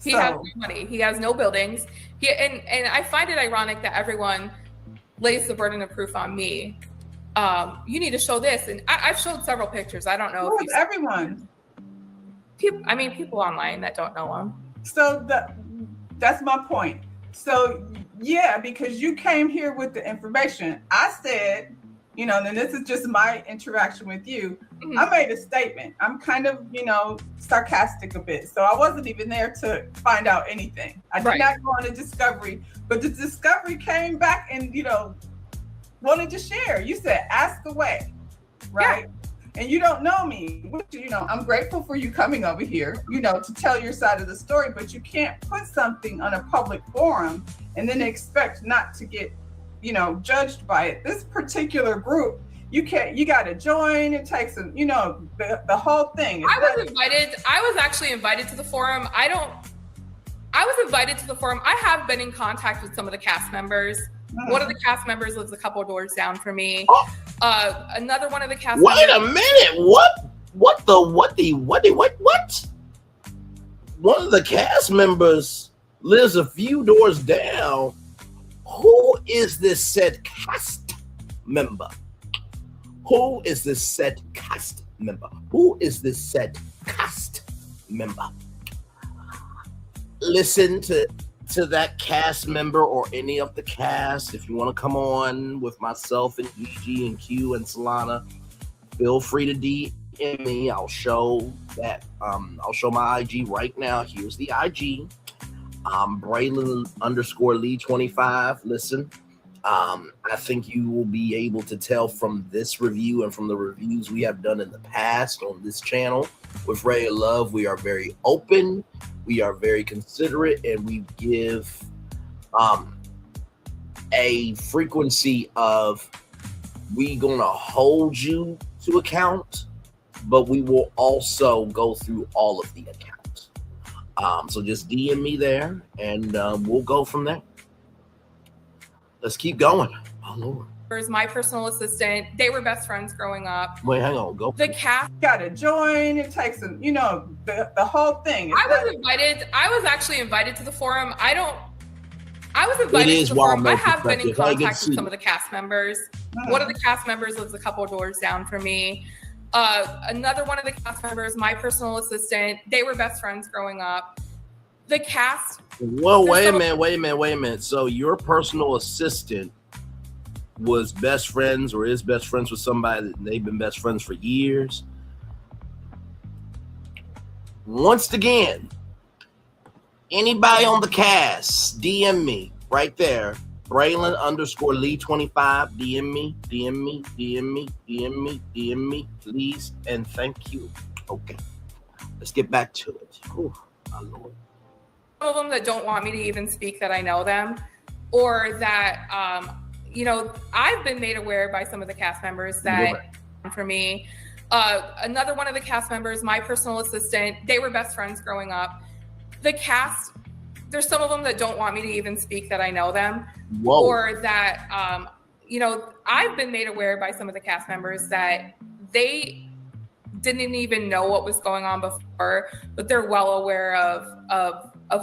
He has no money. He has no buildings. And I find it ironic that everyone lays the burden of proof on me. You need to show this. And I've showed several pictures. I don't know if everyone. People online that don't know him. So that's my point. So yeah, because you came here with the information. I said, and this is just my interaction with you. Mm-hmm. I made a statement. I'm kind of, sarcastic a bit. So I wasn't even there to find out anything. I did not go on a discovery, but the discovery came back and, wanted to share. You said, ask away, right? Yeah. And you don't know me, which, I'm grateful for you coming over here, to tell your side of the story, but you can't put something on a public forum and then expect not to get judged by it. This particular group, you got to join. It takes some, the whole thing. I was actually invited to the forum. I was invited to the forum. I have been in contact with some of the cast members. Mm-hmm. One of the cast members lives a couple of doors down from me. Another one of the cast members. Wait a minute. What? One of the cast members lives a few doors down. Who is this said cast member? Who is this said cast member? Who is this said cast member? Listen to that cast member or any of the cast. If you want to come on with myself and EG and Q and Solana, feel free to DM me. I'll show that. I'll show my IG right now. Here's the IG. Braylon _ Lee25. Listen, I think you will be able to tell from this review and from the reviews we have done in the past on this channel with Ray of Love. We are very open, we are very considerate, and we give a frequency of we gonna hold you to account, but we will also go through all of the accounts. So just DM me there, and we'll go from there. Let's keep going. Oh, Lord. My personal assistant. They were best friends growing up. Wait, hang on. Go. The cast. Got to join. It takes some, the whole thing. I was invited. I was actually invited to the forum. I was invited to the forum. I have been in contact with some of the cast members. Mm-hmm. One of the cast members lives a couple of doors down from me. Another one of the cast members, my personal assistant, they were best friends growing up. The cast. Well, wait a minute. So your personal assistant was best friends or is best friends with somebody that they've been best friends for years. Once again, anybody on the cast, DM me right there. Braylon _ Lee25. DM me, please, and thank you. Okay, let's get back to it. Oh, my Lord. Some of them that don't want me to even speak that I know them, or that, I've been made aware by some of the cast members that, for me, another one of the cast members, my personal assistant, they were best friends growing up. The cast, there's some of them that don't want me to even speak that I know them. Whoa. Or that, I've been made aware by some of the cast members that they didn't even know what was going on before, but they're well aware of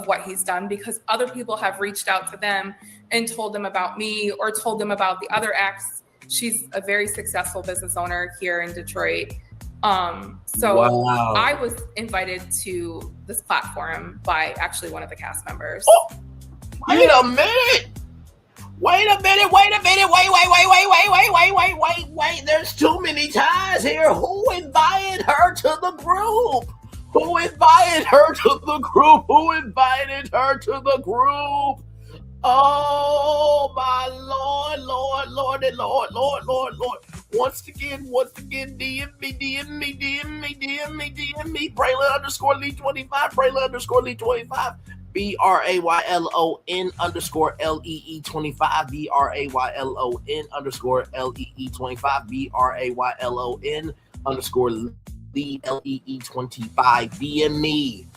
what he's done because other people have reached out to them and told them about me or told them about the other ex. She's a very successful business owner here in Detroit. Wow. I was invited to this platform by actually one of the cast members. Oh, wait a minute. Wait. There's too many ties here. Who invited her to the group? Oh my Lord. Once again, DM me, Braylon underscore Lee 25, Braylon underscore Lee 25, BRAYLON underscore LEE 25, BRAYLON underscore LEE 25, BRAYLON underscore Lee LEE 25. DM me.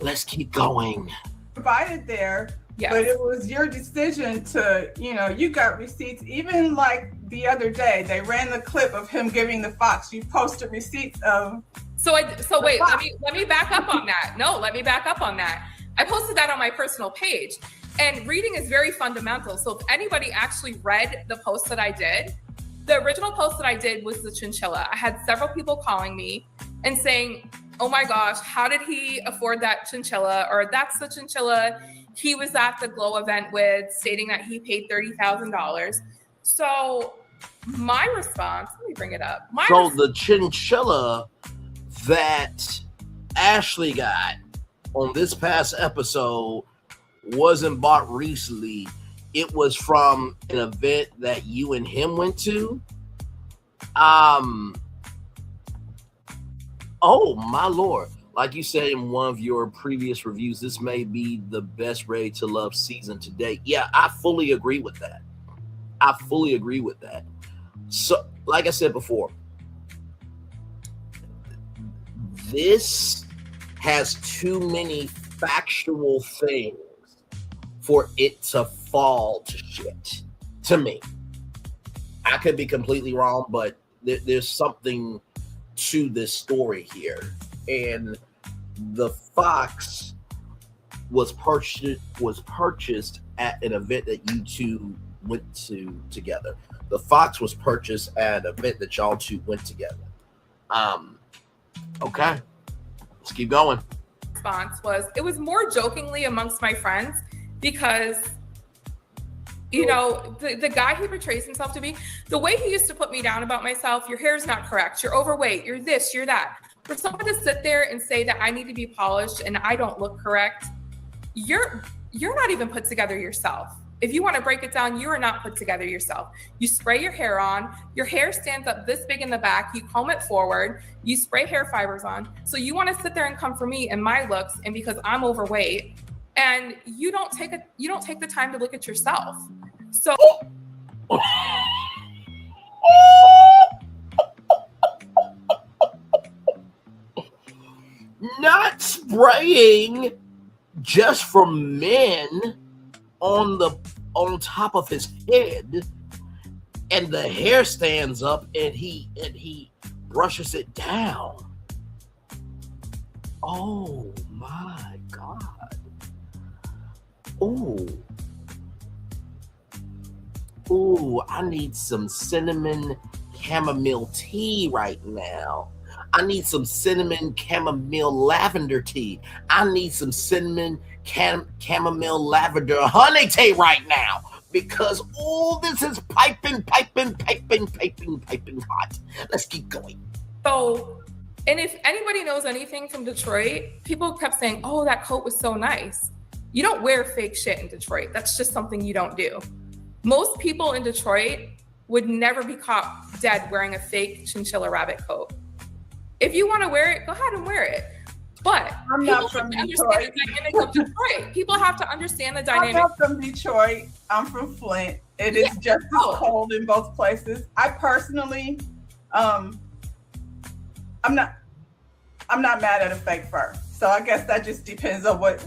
Let's keep going. Provided there. Yes. But it was your decision to, you got receipts. Even like the other day, they ran the clip of him giving the fox. You posted receipts of. So wait, let me back up on that. No, let me back up on that. I posted that on my personal page, and reading is very fundamental. So if anybody actually read the post that I did, the original post that I did was the chinchilla. I had several people calling me and saying, "Oh my gosh, how did he afford that chinchilla?" Or "That's the chinchilla he was at the Glow event with," stating that he paid $30,000. So my response, let me bring it up. The chinchilla that Ashley got on this past episode wasn't bought recently. It was from an event that you and him went to. Oh my Lord. Like you said in one of your previous reviews, this may be the best Ready to Love season to date. Yeah, I fully agree with that. So, like I said before, this has too many factual things for it to fall to shit, to me. I could be completely wrong, but there's something to this story here. And the fox was purchased at an event that you two went to together. The fox was purchased at an event that y'all two went together. Okay, let's keep going. Response was, it was more jokingly amongst my friends because, the guy he portrays himself to be, the way he used to put me down about myself, your hair's not correct, you're overweight, you're this, you're that. For someone to sit there and say that I need to be polished and I don't look correct, you're not even put together yourself. If you want to break it down, you are not put together yourself. You spray your hair on, your hair stands up this big in the back, you comb it forward, you spray hair fibers on. So you want to sit there and come for me and my looks, and because I'm overweight, and you don't take the time to look at yourself. So not spraying just for men on top of his head, and the hair stands up and he brushes it down. Oh my God. Ooh, I need some cinnamon chamomile tea right now. I need some cinnamon chamomile lavender tea. I need some cinnamon chamomile lavender honey tea right now, because all this is piping hot. Let's keep going. So, and if anybody knows anything from Detroit, people kept saying, "Oh, that coat was so nice." You don't wear fake shit in Detroit. That's just something you don't do. Most people in Detroit would never be caught dead wearing a fake chinchilla rabbit coat. If you want to wear it, go ahead and wear it. But I'm not from Detroit. People have to understand the dynamic. I'm not from Detroit. I'm from Flint. It is just as cold in both places. I personally, I'm not mad at a fake fur. So I guess that just depends on where.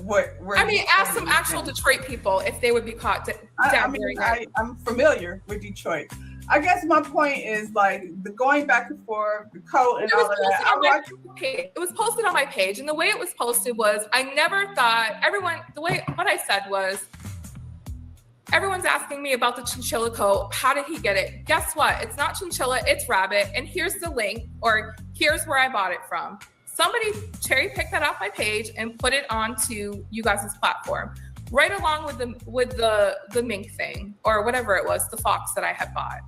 Ask some actual Detroit people if they would be caught down wearing that. I'm familiar with Detroit. I guess my point is like the going back and forth, the coat and all of that. It was posted on my page, and the way it was posted was, I never thought what I said was, everyone's asking me about the chinchilla coat. How did he get it? Guess what? It's not chinchilla, it's rabbit. And here's the link, or here's where I bought it from. Somebody cherry picked that off my page and put it onto you guys' platform, right along with the mink thing, or whatever it was, the fox that I had bought.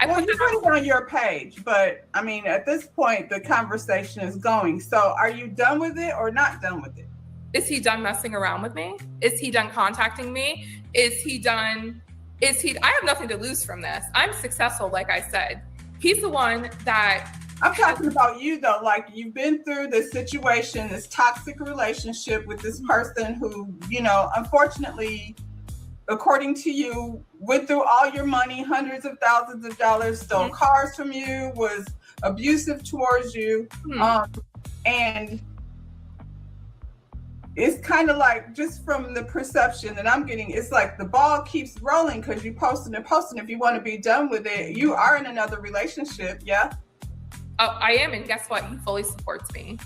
You put it on your page, but I mean, at this point, the conversation is going. So are you done with it or not done with it? Is he done messing around with me? Is he done contacting me? I have nothing to lose from this. I'm successful, like I said. He's the one that... I'm talking about you though, like you've been through this situation, this toxic relationship with this person who, you know, unfortunately, according to you, went through all your money, hundreds of thousands of dollars, stole cars from you, was abusive towards you. And it's kind of like, just from the perception that I'm getting, it's like the ball keeps rolling because you posting and posting. If you want to be done with it, you are in another relationship, yeah? Oh, I am, and guess what? He fully supports me.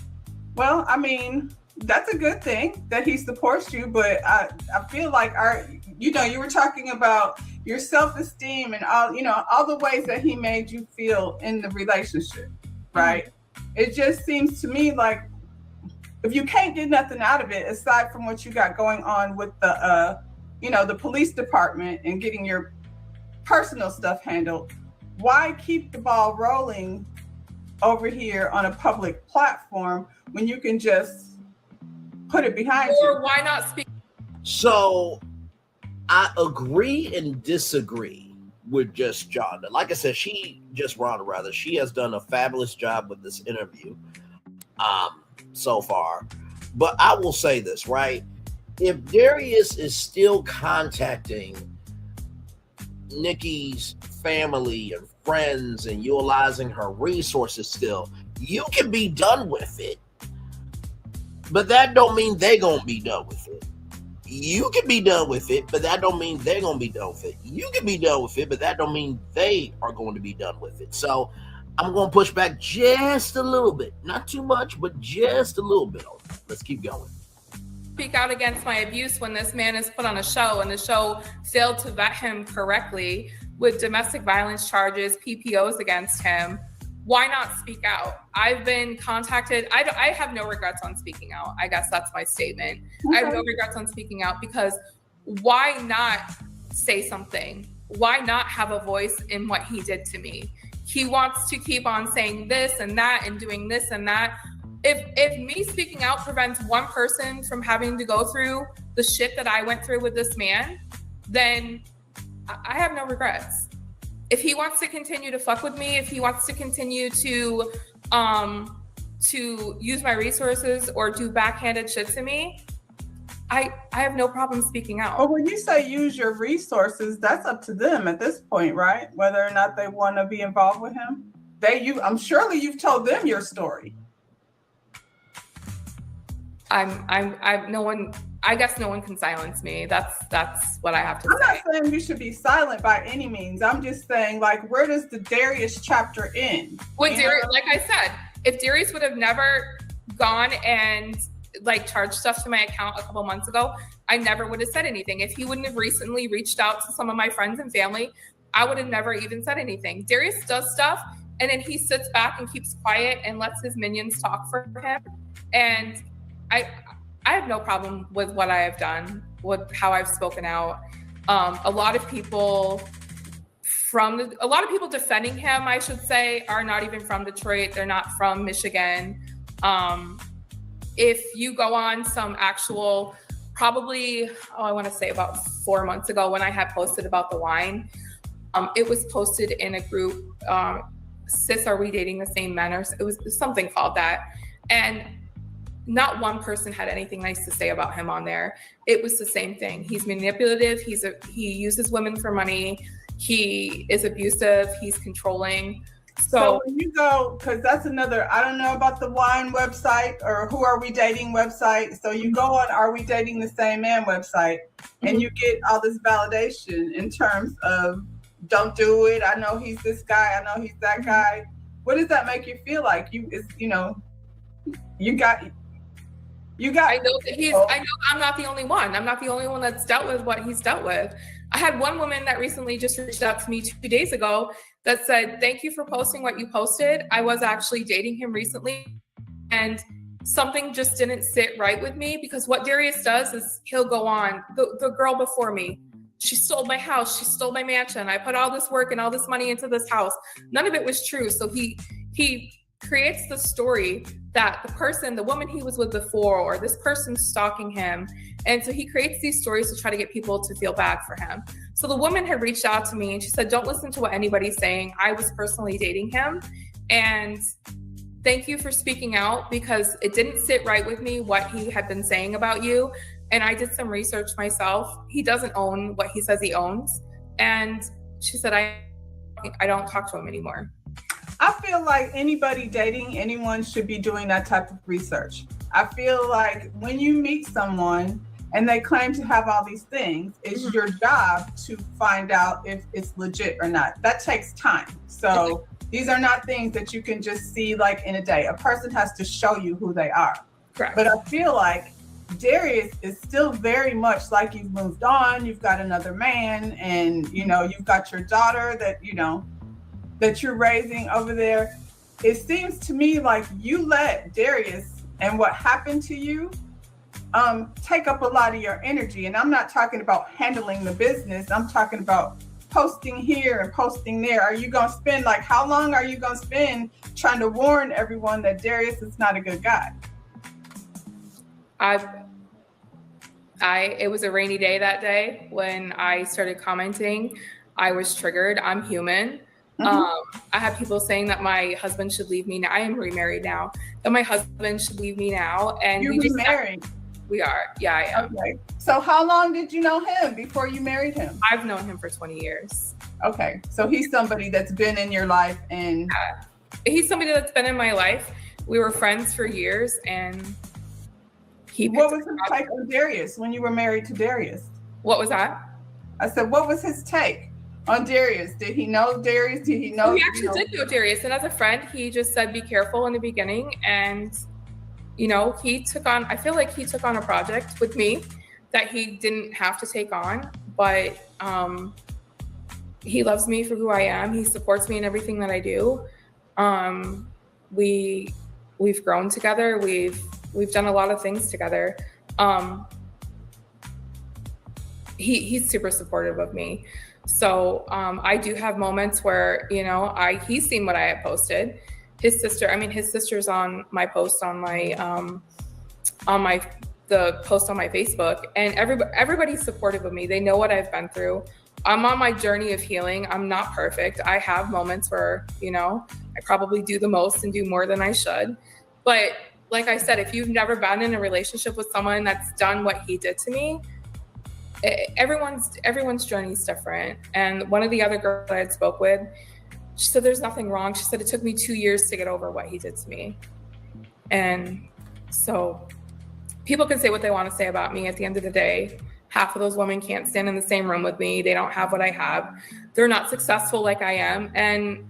Well, I mean, that's a good thing that he supports you, but I feel like you were talking about your self-esteem and all the ways that he made you feel in the relationship, right? It just seems to me like if you can't get nothing out of it, aside from what you got going on with the police department and getting your personal stuff handled, why keep the ball rolling over here on a public platform when you can just put it behind you? Or why not speak? So I agree and disagree with just Donna. Like I said, she has done a fabulous job with this interview so far. But I will say this, right? If Darius is still contacting Nikki's family and friends and utilizing her resources still, you can be done with it, but that don't mean they gonna be done with it. You can be done with it, but that don't mean they're gonna be done with it. You can be done with it, but that don't mean they are going to be done with it. So I'm gonna push back just a little bit, not too much, but just a little bit on it. Let's keep going. Speak out against my abuse when this man is put on a show and the show failed to vet him correctly with domestic violence charges, PPOs against him. Why not speak out? I've been contacted. I have no regrets on speaking out. I guess that's my statement. Okay. I have no regrets on speaking out because why not say something? Why not have a voice in what he did to me? He wants to keep on saying this and that and doing this and that. If me speaking out prevents one person from having to go through the shit that I went through with this man, then I have no regrets. If he wants to continue to fuck with me, if he wants to continue to use my resources or do backhanded shit to me, I have no problem speaking out. Well, when you say use your resources, that's up to them at this point, right? Whether or not they want to be involved with him. I'm surely you've told them your story. I guess no one can silence me. That's what I have to say. I'm not saying you should be silent by any means. I'm just saying, like, where does the Darius chapter end? With Darius, like I said, if Darius would have never gone and like charged stuff to my account a couple months ago, I never would have said anything. If he wouldn't have recently reached out to some of my friends and family, I would have never even said anything. Darius does stuff and then he sits back and keeps quiet and lets his minions talk for him. And I have no problem with what I have done, with how I've spoken out. A lot of people defending him, I should say, are not even from Detroit. They're not from Michigan. If you go on some actual, probably, I want to say about 4 months ago when I had posted about the wine, it was posted in a group, Sis, Are We Dating the Same Men? Or it was something called that. And not one person had anything nice to say about him on there. It was the same thing. He's manipulative. He uses women for money. He is abusive. He's controlling. So when you go, because that's another, I don't know about the wine website or Who Are We Dating website. So you go on Are We Dating the Same Man website and you get all this validation in terms of don't do it. I know he's this guy. I know he's that guy. What does that make you feel like? I know I'm not the only one. I'm not the only one that's dealt with what he's dealt with. I had one woman that recently just reached out to me 2 days ago that said, thank you for posting what you posted. I was actually dating him recently and something just didn't sit right with me, because what Darius does is he'll go on, the girl before me, she stole my house, she stole my mansion. I put all this work and all this money into this house. None of it was true. So he creates the story that the woman he was with before, or this person's stalking him. And so he creates these stories to try to get people to feel bad for him. So the woman had reached out to me and she said, don't listen to what anybody's saying. I was personally dating him. And thank you for speaking out, because it didn't sit right with me what he had been saying about you. And I did some research myself. He doesn't own what he says he owns. And she said, I don't talk to him anymore. I feel like anybody dating anyone should be doing that type of research. I feel like when you meet someone and they claim to have all these things, it's your job to find out if it's legit or not. That takes time. So these are not things that you can just see like in a day. A person has to show you who they are. Correct. But I feel like Darius is still very much like you've moved on. You've got another man, and you've got your daughter that that you're raising over there. It seems to me like you let Darius and what happened to you take up a lot of your energy. And I'm not talking about handling the business. I'm talking about posting here and posting there. Are you going to spend, how long are you going to spend trying to warn everyone that Darius is not a good guy? It was a rainy day that day when I started commenting. I was triggered. I'm human. I have people saying that my husband should leave me now. I am remarried now. That my husband should leave me now. And you're remarried? We are. Yeah, I am. Okay. So how long did you know him before you married him? I've known him for 20 years. Okay. So he's somebody that's been in your life, and he's somebody that's been in my life. We were friends for years, and what was his take on Darius when you were married to Darius? What was that? I said, what was his take on Darius? Did he know Darius? Did he know? He actually did know Darius. And as a friend, he just said, be careful in the beginning. And, I feel like he took on a project with me that he didn't have to take on. But he loves me for who I am. He supports me in everything that I do. We've grown together. We've done a lot of things together. He's super supportive of me. So I do have moments where, he's seen what I have posted. His sister's on my post on the post on my Facebook, and everybody's supportive of me. They know what I've been through. I'm on my journey of healing. I'm not perfect. I have moments where, I probably do the most and do more than I should. But like I said, if you've never been in a relationship with someone that's done what he did to me, everyone's journey is different. And one of the other girls I had spoke with, she said there's nothing wrong. She said it took me 2 years to get over what he did to me. And so people can say what they want to say about me. At the end of the day, half of those women can't stand in the same room with me. They don't have what I have. They're not successful like I am. And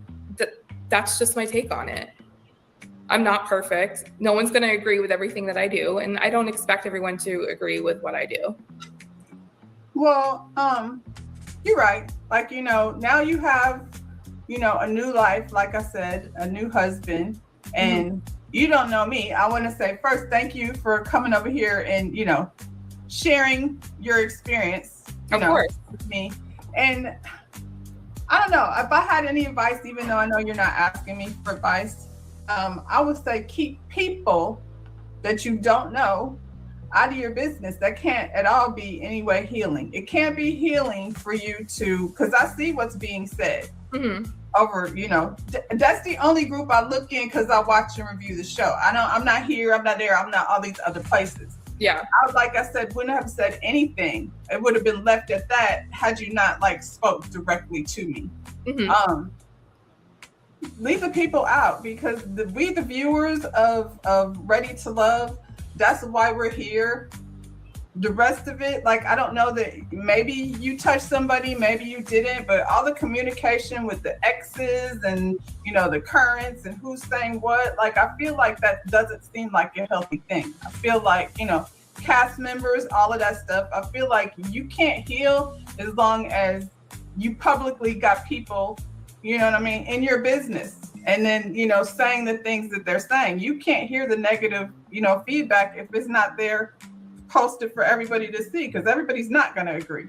that's just my take on it. I'm not perfect. No one's going to agree with everything that I do. And I don't expect everyone to agree with what I do. Well, you're right. Now you have, a new life, like I said, a new husband, and you don't know me. I want to say first, thank you for coming over here and, sharing your experience, of course, with me. And I don't know if I had any advice, even though I know you're not asking me for advice. I would say keep people that you don't know out of your business. That can't at all be any way healing. It can't be healing for you to, because I see what's being said over, that's the only group I look in because I watch and review the show. I'm not here, I'm not there, I'm not all these other places. Yeah. Like I said, wouldn't have said anything. It would have been left at that had you not spoke directly to me. Leave the people out, because we the viewers of Ready to Love, that's why we're here. The rest of it, I don't know that maybe you touched somebody, maybe you didn't, but all the communication with the exes and, the currents and who's saying what, I feel like that doesn't seem like a healthy thing. I feel like, cast members, all of that stuff, I feel like you can't heal as long as you publicly got people, in your business. And then, saying the things that they're saying. You can't hear the negative, feedback if it's not there posted for everybody to see, because everybody's not going to agree.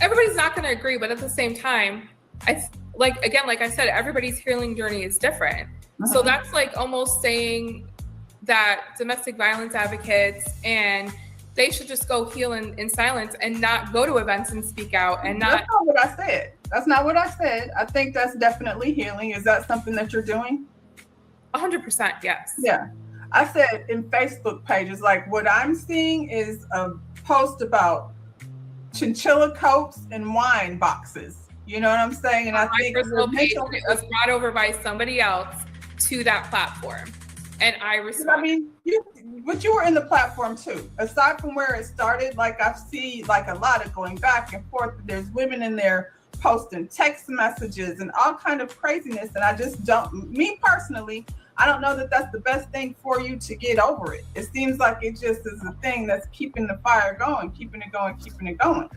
Everybody's not going to agree, but at the same time, like I said, everybody's healing journey is different. So that's like almost saying that domestic violence advocates and they should just go heal in silence and not go to events and speak out and not. That's not what I said. That's not what I said. I think that's definitely healing. Is that something that you're doing? 100%, yes. Yeah. I said in Facebook pages, like what I'm seeing is a post about chinchilla coats and wine boxes. You know what I'm saying? And I think it was brought over by somebody else to that platform. And I respect. I mean, but you were in the platform too. Aside from where it started, like I see like a lot of going back and forth. There's women in there posting text messages and all kind of craziness. And I just don't, me personally, I don't know that that's the best thing for you to get over it. It seems like it just is a thing that's keeping the fire going, keeping it going, keeping it going.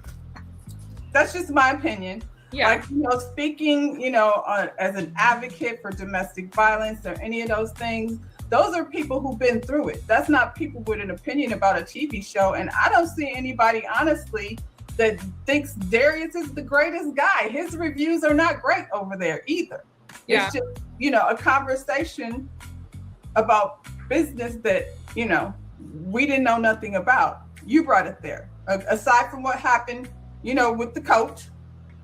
That's just my opinion. Yeah. Like, you know, speaking, you know, as an advocate for domestic violence or any of those things, those are people who've been through it. That's not people with an opinion about a TV show. And I don't see anybody, honestly, that thinks Darius is the greatest guy. His reviews are not great over there either. Yeah. It's just, you know, a conversation about business that, you know, we didn't know nothing about. You brought it there. Aside from what happened, you know, with the coach,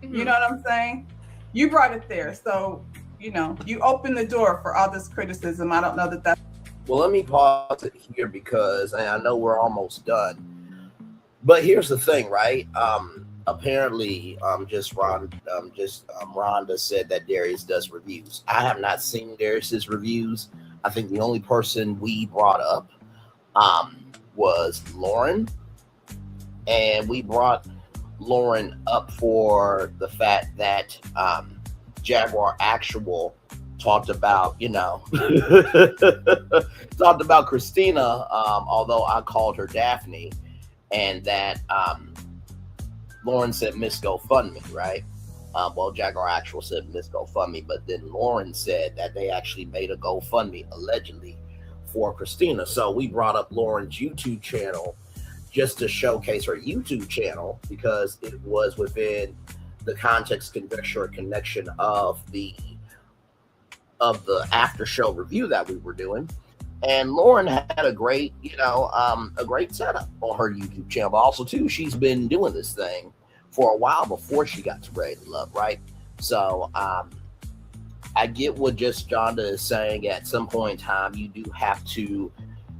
you know what I'm saying? You brought it there. So, you know, you opened the door for all this criticism. I don't know that that's... Well, let me pause it here because I know we're almost done. But here's the thing, right? Apparently, Rhonda said that Darius does reviews. I have not seen Darius's reviews. I think the only person we brought up was Lauren, and we brought Lauren up for the fact that Jaguar Actual talked about, you know, talked about Christina, although I called her Daphne, and that Lauren said Miss GoFundMe, right? Well, Jaguar Actual said Miss GoFundMe, but then Lauren said that they actually made a GoFundMe allegedly for Christina. So we brought up Lauren's YouTube channel just to showcase her YouTube channel because it was within the context, connection of the after show review that we were doing. And Lauren had a great, you know, a great setup on her YouTube channel. But also, too, she's been doing this thing for a while before she got to Ready to Love, right? So I get what just Jonda is saying. At some point in time, you do have to,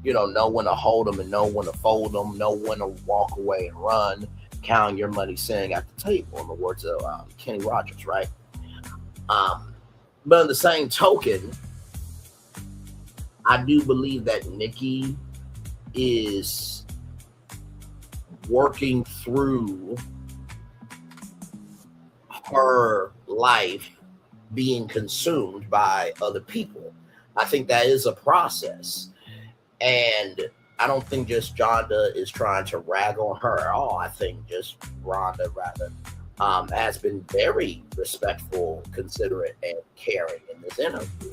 you know when to hold them and know when to fold them, know when to walk away and run, counting your money sitting at the table, in the words of Kenny Rogers, right? But in the same token, I do believe that Nikki is working through her life being consumed by other people. I think that is a process. And I don't think just Jonda is trying to rag on her at all. I think just Rhonda rather has been very respectful, considerate, and caring in this interview.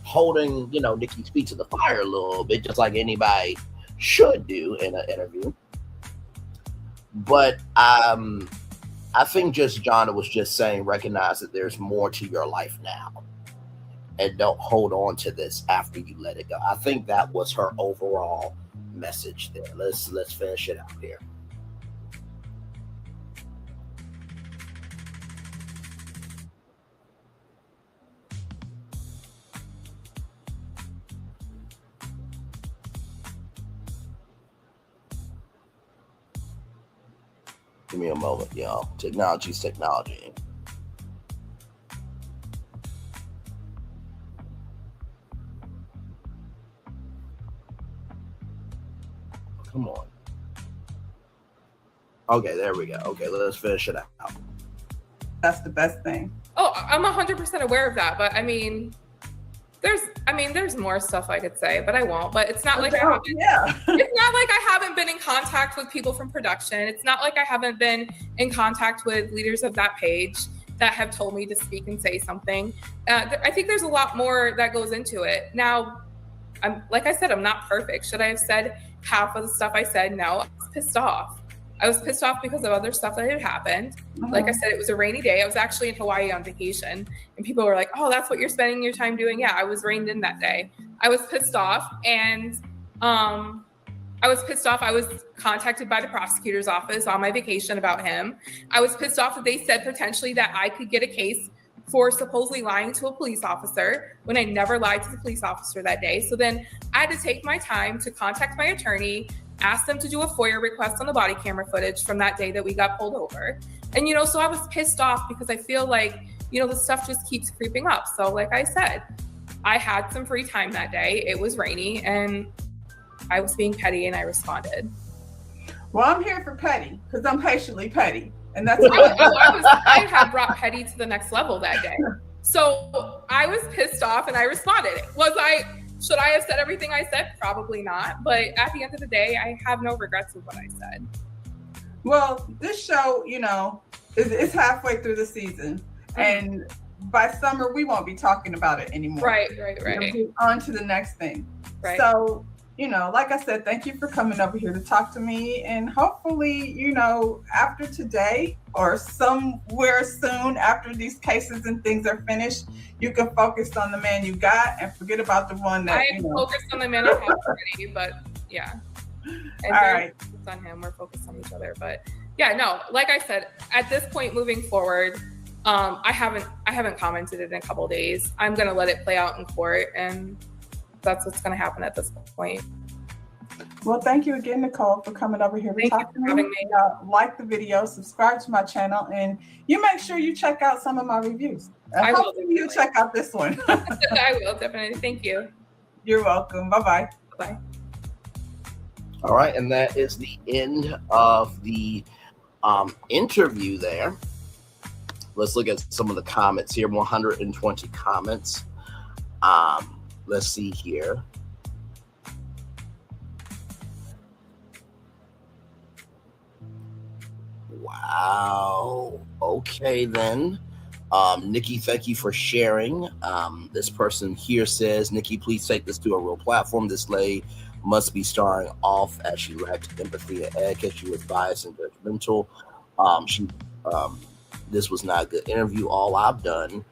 Holding, Nikki's feet to the fire a little bit, just like anybody should do in an interview. But I think just Jonda was just saying, recognize that there's more to your life now. And don't hold on to this after you let it go. I think that was her overall message there. Let's finish it out here. Give me a moment, y'all. Technology's technology. Come on. Okay, there we go. Okay, let's finish it out. That's the best thing. Oh, I'm 100% aware of that, but there's more stuff I could say, but I won't. But it's not like it's not like I haven't been in contact with people from production. It's not like I haven't been in contact with leaders of that page that have told me to speak and say something. I think there's a lot more that goes into it. Now, like I said, I'm not perfect. Should I have said half of the stuff I said? No, I was pissed off. I was pissed off because of other stuff that had happened. Like I said, it was a rainy day. I was actually in Hawaii on vacation, and people were like, oh, that's what you're spending your time doing? Yeah, I was rained in that day. I was pissed off, and I was contacted by the prosecutor's office on my vacation about him. I was pissed off that they said potentially that I could get a case for supposedly lying to a police officer when I never lied to the police officer that day. So then I had to take my time to contact my attorney, ask them to do a FOIA request on the body camera footage from that day that we got pulled over. And, so I was pissed off because I feel like, the stuff just keeps creeping up. So like I said, I had some free time that day. It was rainy and I was being petty and I responded. Well, I'm here for petty because I'm patiently petty. And that's I had brought petty to the next level that day. So I was pissed off and I responded. Should I have said everything I said? Probably not. But at the end of the day, I have no regrets of what I said. Well, this show, is halfway through the season. And by summer, we won't be talking about it anymore. Right. On to the next thing. Right. So, like I said, thank you for coming over here to talk to me. And hopefully, after today or somewhere soon after these cases and things are finished, you can focus on the man you got and forget about the one that, I am focused on the man I have already, but yeah. And all right. Focused on him. We're focused on each other. But yeah, no, like I said, at this point moving forward, I haven't commented in a couple of days. I'm going to let it play out in court, and that's what's going to happen at this point. Well, thank you again, Nicole, for coming over here to talk to me. Having me. Like the video, subscribe to my channel, and you make sure you check out some of my reviews. Hopefully you check out this one. I will, definitely. Thank you. You're welcome. Bye-bye. Bye. All right, and that is the end of the interview there. Let's look at some of the comments here. 120 comments. Let's see here. Wow. Okay, then. Nikki, thank you for sharing. This person here says, Nikki, please take this to a real platform. This lady must be starring off as she lacked empathy and etiquette. She was biased and judgmental. This was not a good interview. All I've done,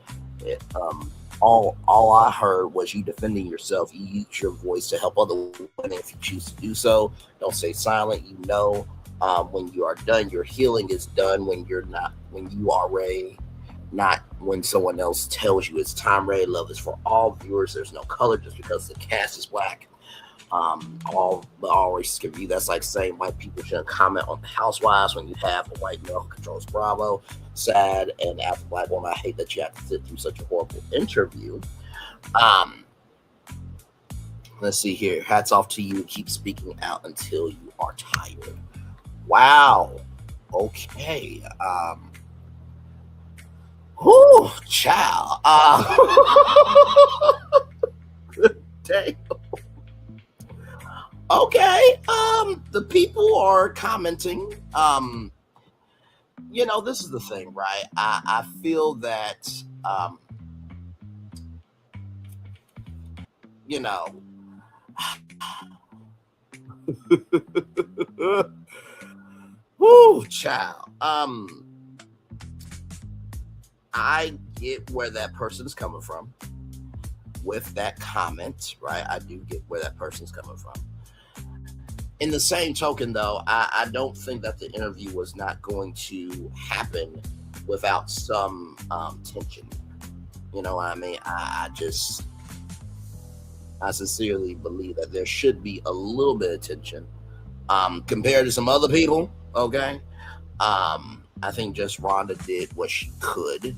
all I heard was you defending yourself. You use your voice to help other women if you choose to do so. Don't stay silent. When you are done, your healing is done. When you are ready, not when someone else tells you it's time. Ready. Love is for all viewers. There's no color just because the cast is black. All races can view. That's like saying white people shouldn't comment on the Housewives when you have a white male who controls Bravo. Sad. And as a black woman, I hate that you have to sit through such a horrible interview. Let's see here. Hats off to you. Keep speaking out until you are tired. Wow. Okay. Whoo, child. Good day. Okay. The people are commenting. This is the thing, right? I feel that whoo, child. I get where that person is coming from with that comment, right? I do get where that person's coming from. In the same token, though, I don't think that the interview was not going to happen without some tension. You know what I mean? I sincerely believe that there should be a little bit of tension compared to some other people. Okay. I think Just Rhonda did what she could.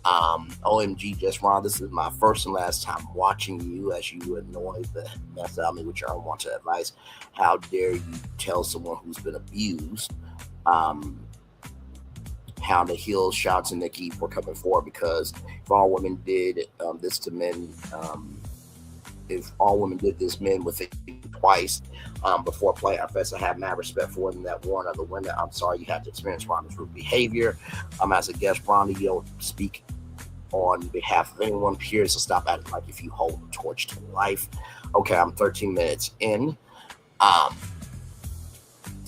OMG, Just Rhonda, this is my first and last time watching you as you annoy the mess out of me with your unwanted advice. How dare you tell someone who's been abused? Pound the heel, shout to Nikki for coming forward, because if all women did this to men, if all women did this men with it twice before playoff fest, I have mad respect for women that warn other women. I'm sorry you have to experience Rhonda's rude behavior. As a guest, Rhonda, you don't speak on behalf of anyone, period, so stop acting like if you hold a torch to life. Okay, I'm 13 minutes in.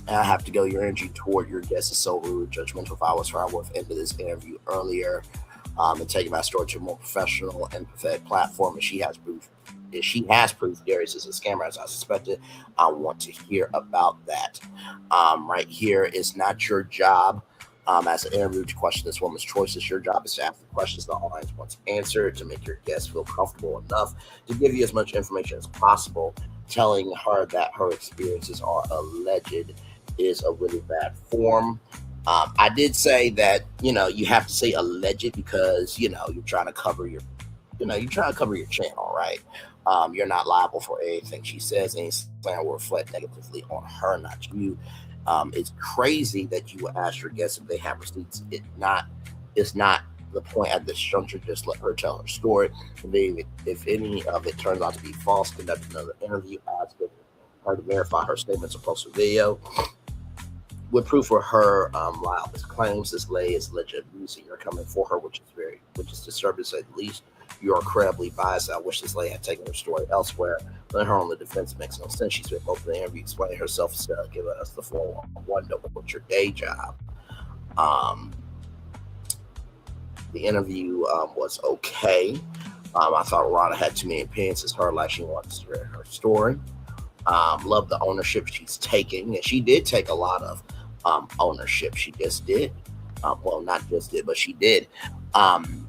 And I have to go. Your energy toward your guest is so rude, judgmental. If I was her, I would have ended this interview earlier and taken my story to a more professional and empathetic platform. And she has proof. If she has proof Darius is a scammer, as I suspected, I want to hear about that. Right here is not your job as an interview to question this woman's choices. Your job is to ask the questions the audience wants answered, to make your guest feel comfortable enough to give you as much information as possible. Telling her that her experiences are alleged is a really bad form. I did say that, you have to say alleged because, you're trying to cover your, channel, right? You're not liable for anything she says. Any slander will reflect negatively on her, not you. It's crazy that you would ask your guests if they have receipts. It's not the point at this juncture. Just let her tell her story. If any of it turns out to be false, conduct another interview. Ask her to verify her statements or post a video with proof for her liable claims. This lay is alleged abuse, and you're coming for her, which is disturbing to say the least. You are incredibly biased. I wish this lady had taken her story elsewhere. Letting her on the defense makes no sense. She spent most of the interview explaining herself instead of giving us the 411. What's your day job? The interview was okay. I thought Rhonda had too many opinions. It's her life. She wants to share her story. Love the ownership she's taking. And she did take a lot of ownership. She just did. Well, not just did, but she did.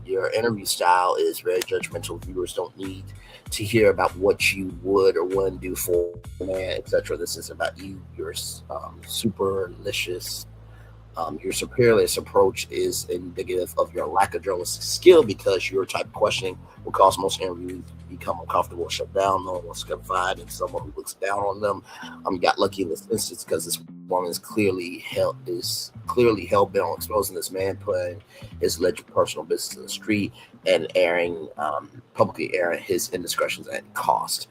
Your interview style is very judgmental. Viewers don't need to hear about what you would or wouldn't do for a man, etc. This is about you. Your superlicious, your superiorist approach is indicative of your lack of journalistic skill, because your type of questioning will cause most interviewees to become uncomfortable or shut down. No one wants to confide in someone who looks down on them. Got lucky in this instance because this woman is clearly hell bent on exposing this man, putting his alleged personal business in the street, and publicly airing his indiscretions at cost.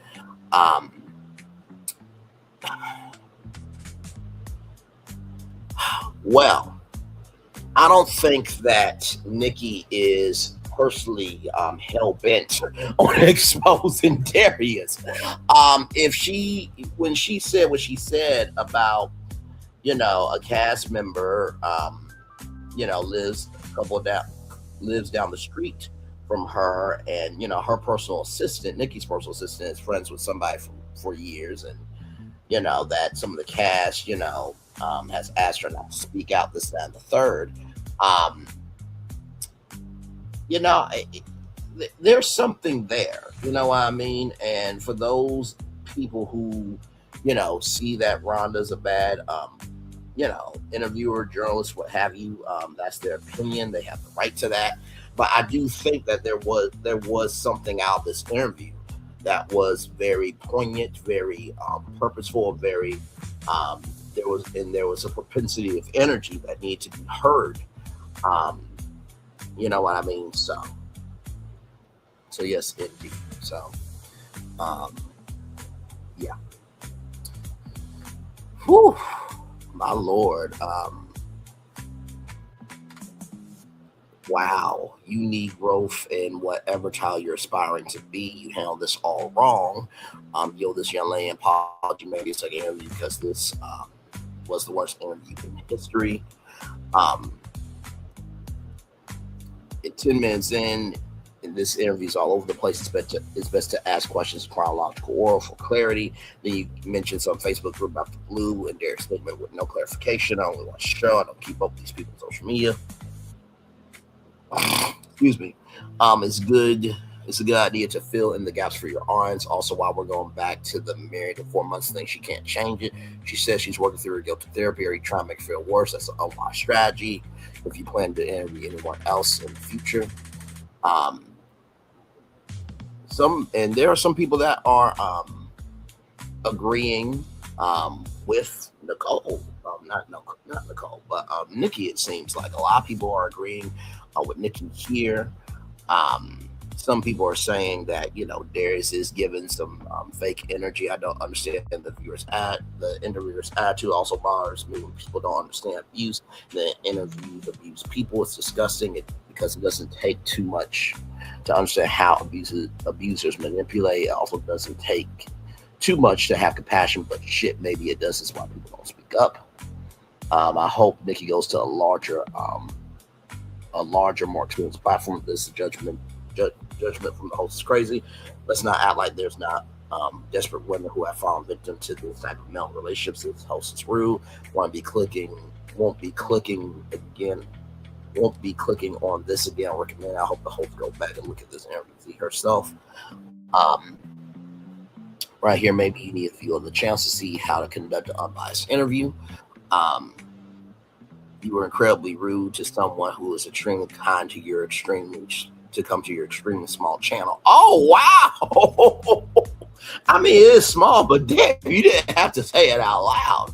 Well, I don't think that Nikki is personally hell-bent on exposing Darius. When she said what she said about, a cast member, lives down the street from her, and, her personal assistant, Nikki's personal assistant, is friends with somebody for years, and, that some of the cast, has asked her not to speak out, this, that, and the third. There's something there, you know what I mean? And for those people who, see that Rhonda's a bad, interviewer, journalist, what have you, that's their opinion. They have the right to that. But I do think that there was something out of this interview that was very poignant, very purposeful, very there was a propensity of energy that needed to be heard. You know what I mean? So yes, indeed. So yeah. Whew, my Lord. Wow, you need growth in whatever child you're aspiring to be. You handled this all wrong. This young lady apology, maybe it's like an interview, because this was the worst interview in history. 10 minutes in this interview is all over the place. It's best to ask questions in chronological order for clarity. Then you mentioned some Facebook group about the blue and Derek's statement with no clarification. I only watch the show. I don't keep up with these people on social media. Excuse me. It's a good idea to fill in the gaps for your audience. Also, while we're going back to the married to 4 months thing, she can't change it. She says she's working through her guilt to therapy, or you try to make her feel worse. That's an unwise strategy. If you plan to interview anyone else in the future, there are some people that are agreeing with Nicole. Not Nicole, but Nikki. It seems like a lot of people are agreeing with Nikki here. Some people are saying that, Darius is giving some fake energy. I don't understand the interviewer's attitude. Also bothers me when people don't understand abuse. The interviews abuse people. It's disgusting because it doesn't take too much to understand how abusers manipulate. It also doesn't take too much to have compassion, but shit, maybe it does. That's why people don't speak up. I hope Nikki goes to a larger, more experienced platform. This is judgment from the host is crazy. Let's not act like there's not desperate women who have fallen victim to this type of male relationships. This host is rude. Won't be clicking on this again. I recommend. I hope the host go back and look at this interview herself. Right here, maybe you need a few other chance to see how to conduct an unbiased interview. You were incredibly rude to someone who is extremely kind to your extremely small channel. Oh wow! I mean, it is small, but damn, you didn't have to say it out loud.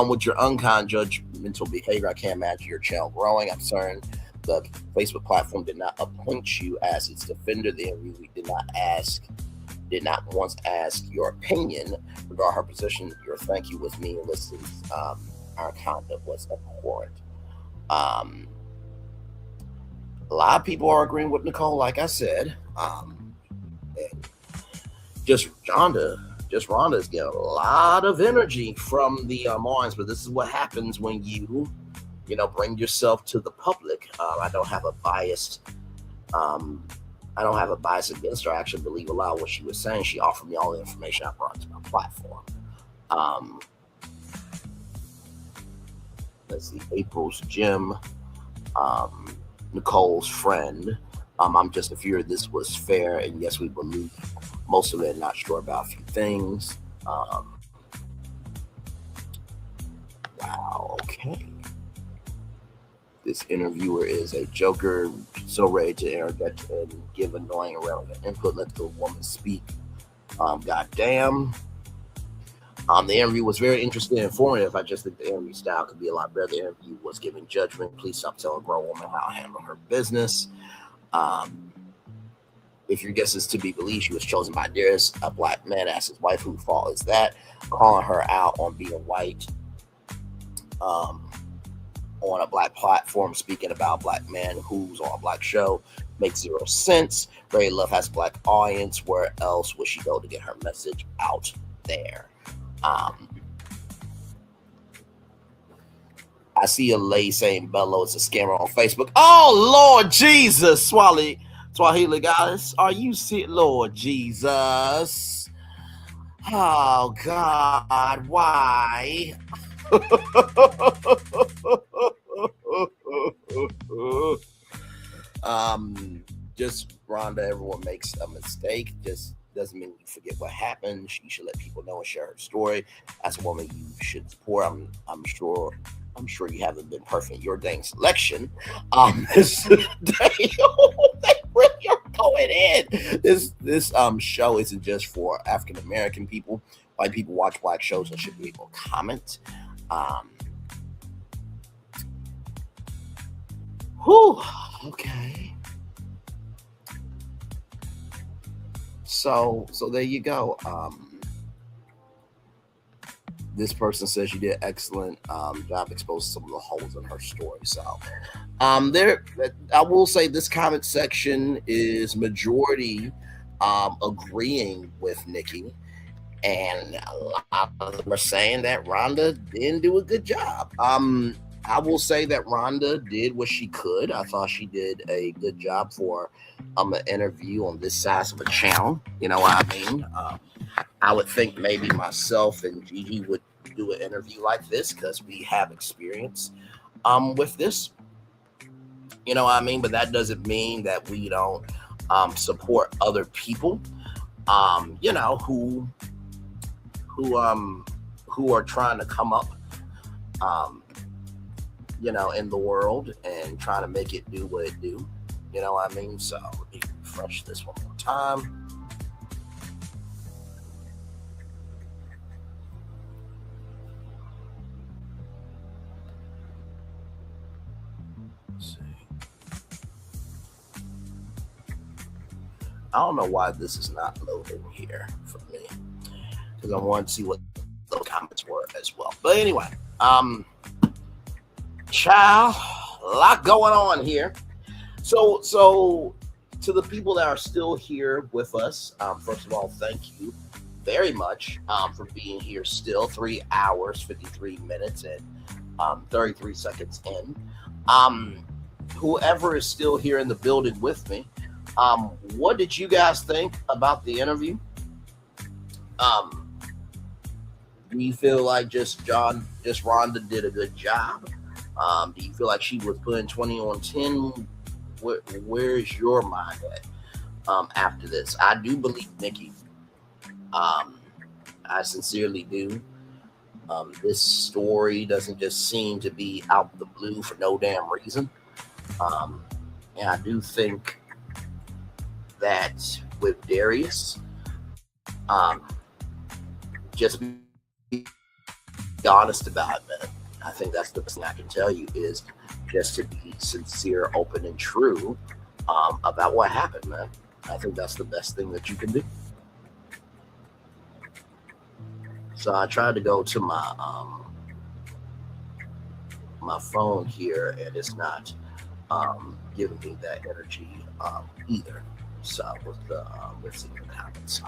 With your unkind judgmental behavior, I can't imagine your channel growing. I'm certain the Facebook platform did not appoint you as its defender. The interview did not once ask your opinion regarding her position. Your thank you with me and listens. Our conduct was abhorrent. A lot of people are agreeing with Nicole, like I said. Rhonda is getting a lot of energy from the Marines, but this is what happens when you bring yourself to the public. I don't have a bias against her. I actually believe a lot of what she was saying. She offered me all the information I brought to my platform. Let's see, April's Gym, Nicole's friend. I'm just fear this was fair, and yes, we believe most of it, not sure about a few things. Wow, okay. This interviewer is a joker, so ready to interject and give annoying irrelevant input. Let the woman speak. Goddamn. The interview was very interesting and informative. I just think the interview style could be a lot better. The interview was giving judgment. Please stop telling a grown woman how to handle her business. If your guess is to be believed, she was chosen by Darius, a black man. Asked his wife, whose fault is that? Calling her out on being white on a black platform, speaking about a black man who's on a black show makes zero sense. Ray Love has a black audience. Where else would she go to get her message out there? I see a lady saying Belo is a scammer on Facebook. Oh, Lord Jesus, Swahili goddess. Are you sick, Lord Jesus? Oh, God, why? Just Rhonda, everyone makes a mistake. Just doesn't mean you forget what happened. She should let people know and share her story. As a woman, you should support. I'm sure you haven't been perfect in your dang selection. This day, they really are going in. This show isn't just for African American people. White people watch black shows and should be able to comment. Okay. So there you go. This person says you did excellent job exposing some of the holes in her story. So I will say this comment section is majority agreeing with Nikki, and a lot of them are saying that Rhonda didn't do a good job. I will say that Rhonda did what she could. I thought she did a good job for an interview on this size of a channel. You know what I mean? I would think maybe myself and Gigi would do an interview like this because we have experience with this. You know what I mean? But that doesn't mean that we don't support other people, who are trying to come up, in the world and trying to make it do what it do. You know what I mean? So let me refresh this one more time. Let's see. I don't know why this is not loading here for me, because I want to see what the comments were as well. But anyway, child, a lot going on here. So to the people that are still here with us, first of all, thank you very much for being here still. 3 hours, 53 minutes, and 33 seconds in. Whoever is still here in the building with me, what did you guys think about the interview? Do you feel like just Rhonda did a good job? Do you feel like she was putting 20 on 10? Where is your mind at after this? I do believe Nikki. I sincerely do. This story doesn't just seem to be out the blue for no damn reason. And I do think that with Darius, just be honest about it, man. I think that's the best thing I can tell you is just to be sincere, open, and true about what happened, man. I think that's the best thing that you can do. So I tried to go to my my phone here, and it's not giving me that energy either. So with the let's see the comments.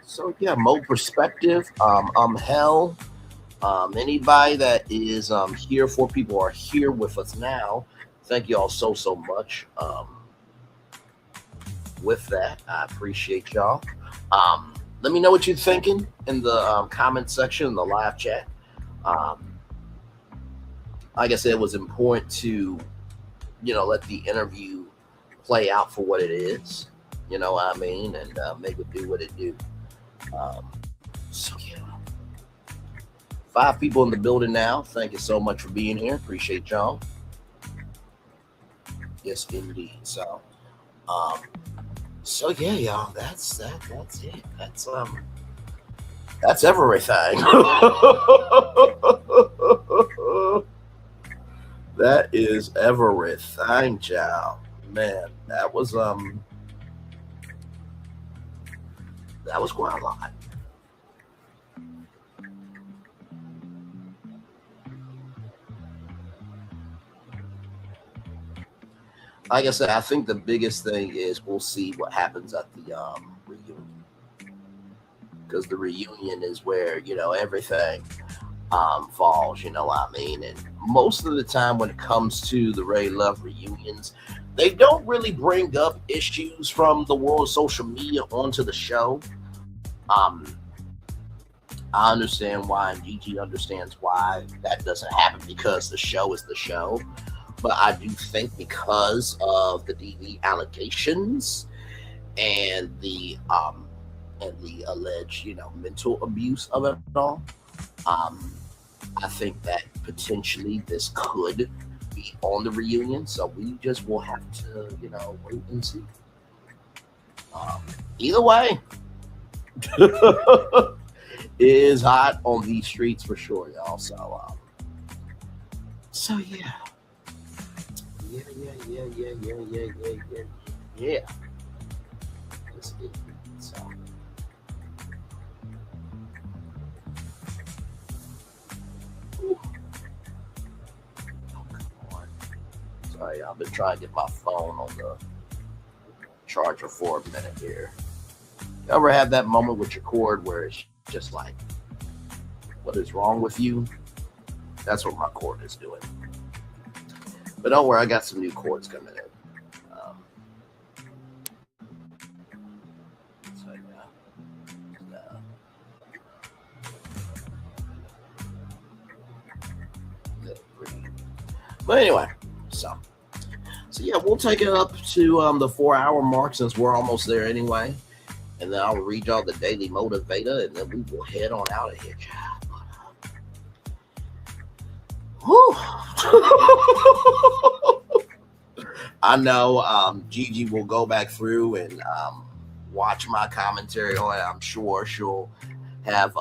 So yeah, Mo perspective. Hell. Anybody that is here, 4 people are here with us now. Thank you all so much. With that, I appreciate y'all. Let me know what you're thinking in the comment section in the live chat. Like I said, it was important to, let the interview play out for what it is. You know what I mean? And make it do what it do. So yeah. 5 people in the building now. Thank you so much for being here. Appreciate y'all. Yes, indeed. So yeah, y'all. That's it. That's everything. That is everything, y'all. Man, that was quite a lot. Like I said, I think the biggest thing is we'll see what happens at the reunion, because the reunion is where everything falls. You know what I mean? And most of the time, when it comes to the Ray Love reunions, they don't really bring up issues from the world of social media onto the show. I understand why, and Gigi understands why that doesn't happen, because the show is the show. But I do think because of the DV allegations and the alleged, mental abuse of it all, I think that potentially this could be on the reunion. So we just will have to, wait and see. Either way, it is hot on these streets for sure, y'all. So yeah. Yeah. That's it. So. Oh, come on. Sorry, I've been trying to get my phone on the charger for a minute here. You ever have that moment with your cord where it's just like, what is wrong with you? That's what my cord is doing. But don't worry, I got some new cords coming in. But anyway, so yeah, we'll take it up to the 4-hour mark, since we're almost there anyway. And then I'll read y'all the daily motivator, and then we will head on out of here. Whew. I know Gigi will go back through and watch my commentary on it. I'm sure she'll have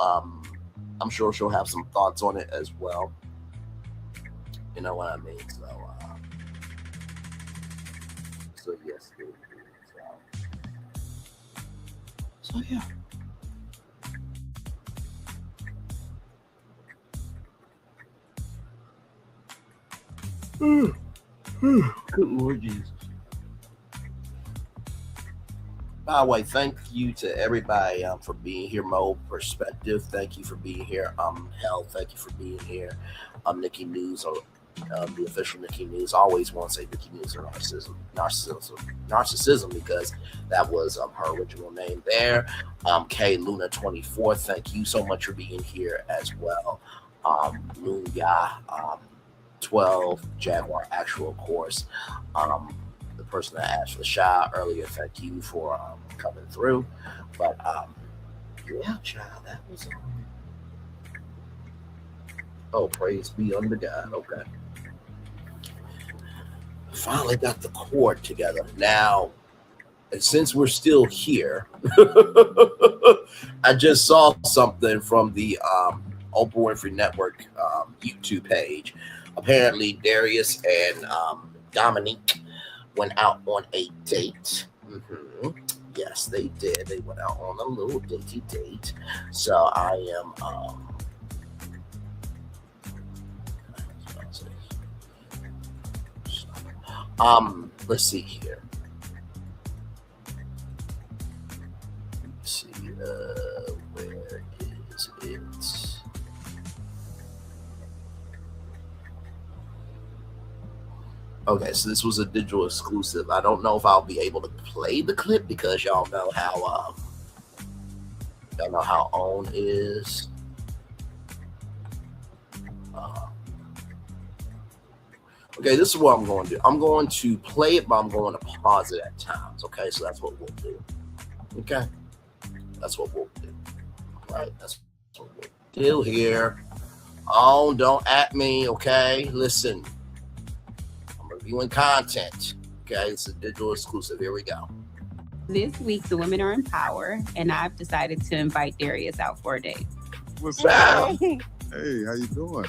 some thoughts on it as well. You know what I mean? So yes. So yeah. Good Lord Jesus. By the way, thank you to everybody for being here. Mo Perspective, thank you for being here. Hell, thank you for being here. Nikki News, or the official Nikki News. I always want to say Nikki News or narcissism because that was her original name there. K Luna 24, thank you so much for being here as well. Lunya 12, Jaguar Actual, of course. The person that asked for the shot earlier, thank you for coming through. But yeah, child, that was oh, praise be unto God. Okay. Finally got the chord together. Now, since we're still here, I just saw something from the Oprah Winfrey Network YouTube page. Apparently, Darius and Dominique went out on a date. Yes, they did. They went out on a little datey date. So I am let's see here. Let's see, where is it? Okay, so this was a digital exclusive. I don't know if I'll be able to play the clip because y'all know how OWN is. Okay, this is what I'm going to do. I'm going to play it, but I'm going to pause it at times. Okay, so that's what we'll do. Okay, that's what we'll do. All right, that's what we'll do here. Oh, don't at me. Okay, listen. I'm reviewing content. Okay, it's a digital exclusive. Here we go. This week, the women are in power, and I've decided to invite Darius out for a date. What's up? Hey, how you doing?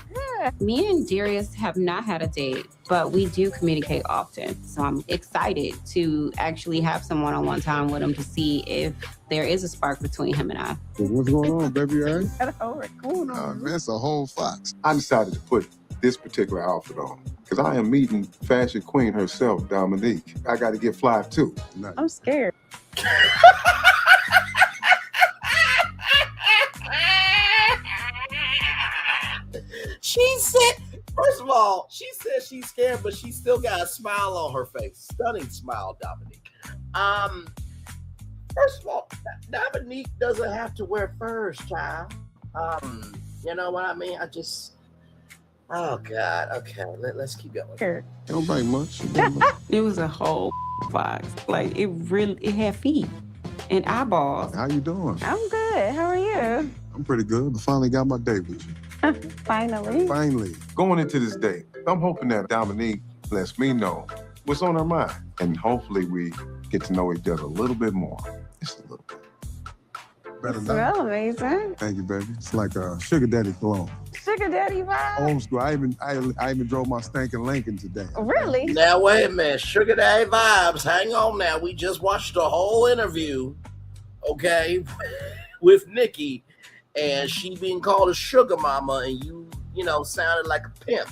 Me and Darius have not had a date, but we do communicate often. So I'm excited to actually have some one-on-one time with him to see if there is a spark between him and I. What's going on, baby? What's going on? Man, it's a whole fox. I decided to put this particular outfit on because I am meeting fashion queen herself, Dominique. I got to get fly too. Nice. I'm scared. She said, first of all, she said she's scared, but she still got a smile on her face. Stunning smile, Dominique. First of all, Dominique doesn't have to wear furs, child. You know what I mean? Oh God. Okay, let's keep going. Don't bite much. It was a whole fox. Like it had feet and eyeballs. How you doing? I'm good. How are you? I'm pretty good. I finally got my date with you. Finally. Going into this date, I'm hoping that Dominique lets me know what's on her mind. And hopefully we get to know each other a little bit more. Just a little bit. Better now. Well, amazing. Thank you, baby. It's like a sugar daddy cologne. Sugar daddy vibe. Old school. I even drove my stinking Lincoln today. Really? Now wait a minute, Sugar Daddy vibes. Hang on now. We just watched the whole interview, okay, with Nikki, and she being called a sugar mama, and you know sounded like a pimp.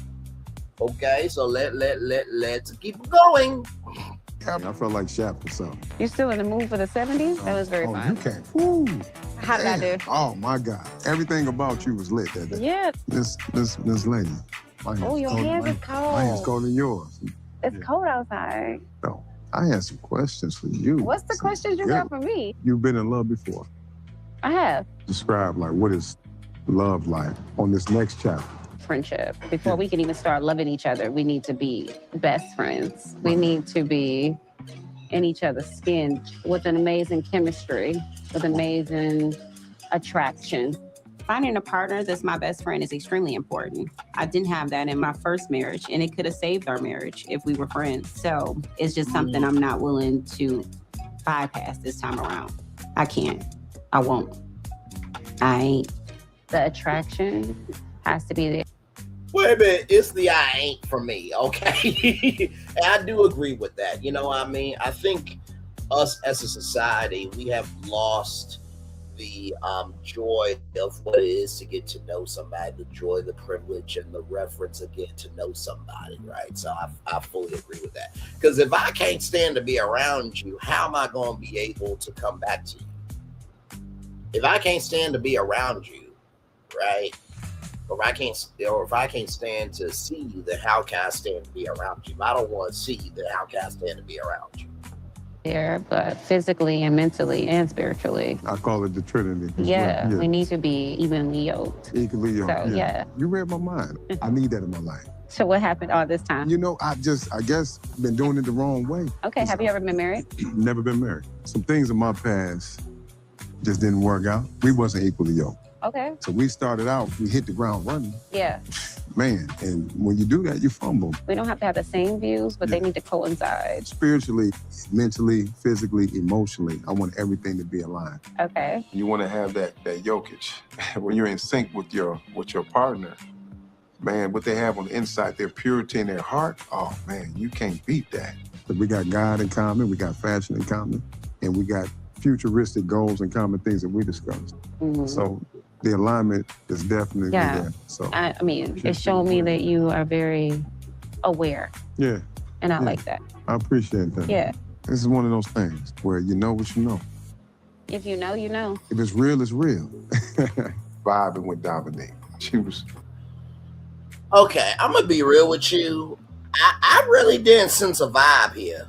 Okay, so let's keep going. I felt like Shaq or something. You're still in the mood for the 70s? That was very fun. You can't. Woo. How did I do? Oh my God. Everything about you was lit that day. Yeah. This lady. Oh, your hands is cold. My hand's colder than yours. It's cold outside. So I had some questions for you. What's the questions you got for me? You've been in love before. I have. Describe like what is love like on this next chapter. Friendship. Before we can even start loving each other, we need to be best friends. We need to be in each other's skin with an amazing chemistry, with amazing attraction. Finding a partner that's my best friend is extremely important. I didn't have that in my first marriage, and it could have saved our marriage if we were friends. So it's just something I'm not willing to bypass this time around. I can't. I won't. I ain't. The attraction has to be there. Wait a minute, it's the I ain't for me, okay? And I do agree with that. You know what I mean? I think us as a society, we have lost the joy of what it is to get to know somebody, the joy, the privilege, and the reference again to know somebody, right? So I fully agree with that. Because if I can't stand to be around you, how am I going to be able to come back to you? If I can't stand to be around you, right? Or if I can't stand to see you, then how can I stand to be around you? If I don't want to see you, then how can I stand to be around you? There, but physically and mentally and spiritually. I call it the Trinity. Yeah, we need to be evenly yoked. Equally yoked. So, yeah. You read my mind. I need that in my life. So what happened all this time? You know, I guess, been doing it the wrong way. Okay, have you ever been married? Never been married. Some things in my past just didn't work out. We wasn't equally yoked. Okay. So we started out, we hit the ground running. Yeah. Man, and when you do that, you fumble. We don't have to have the same views, but they need to coincide. Spiritually, mentally, physically, emotionally, I want everything to be aligned. Okay. You want to have that yokage. When you're in sync with your partner, man, what they have on the inside, their purity in their heart, oh man, you can't beat that. But we got God in common, we got fashion in common, and we got futuristic goals and common things that we discussed. Mm-hmm. So the alignment is definitely there. So I mean, it showed me that you are very aware. Yeah. And I like that. I appreciate that. Yeah. This is one of those things where you know what you know. If you know, you know. If it's real, it's real. Vibing with Dominique. She was. Okay, I'm gonna be real with you. I really didn't sense a vibe here.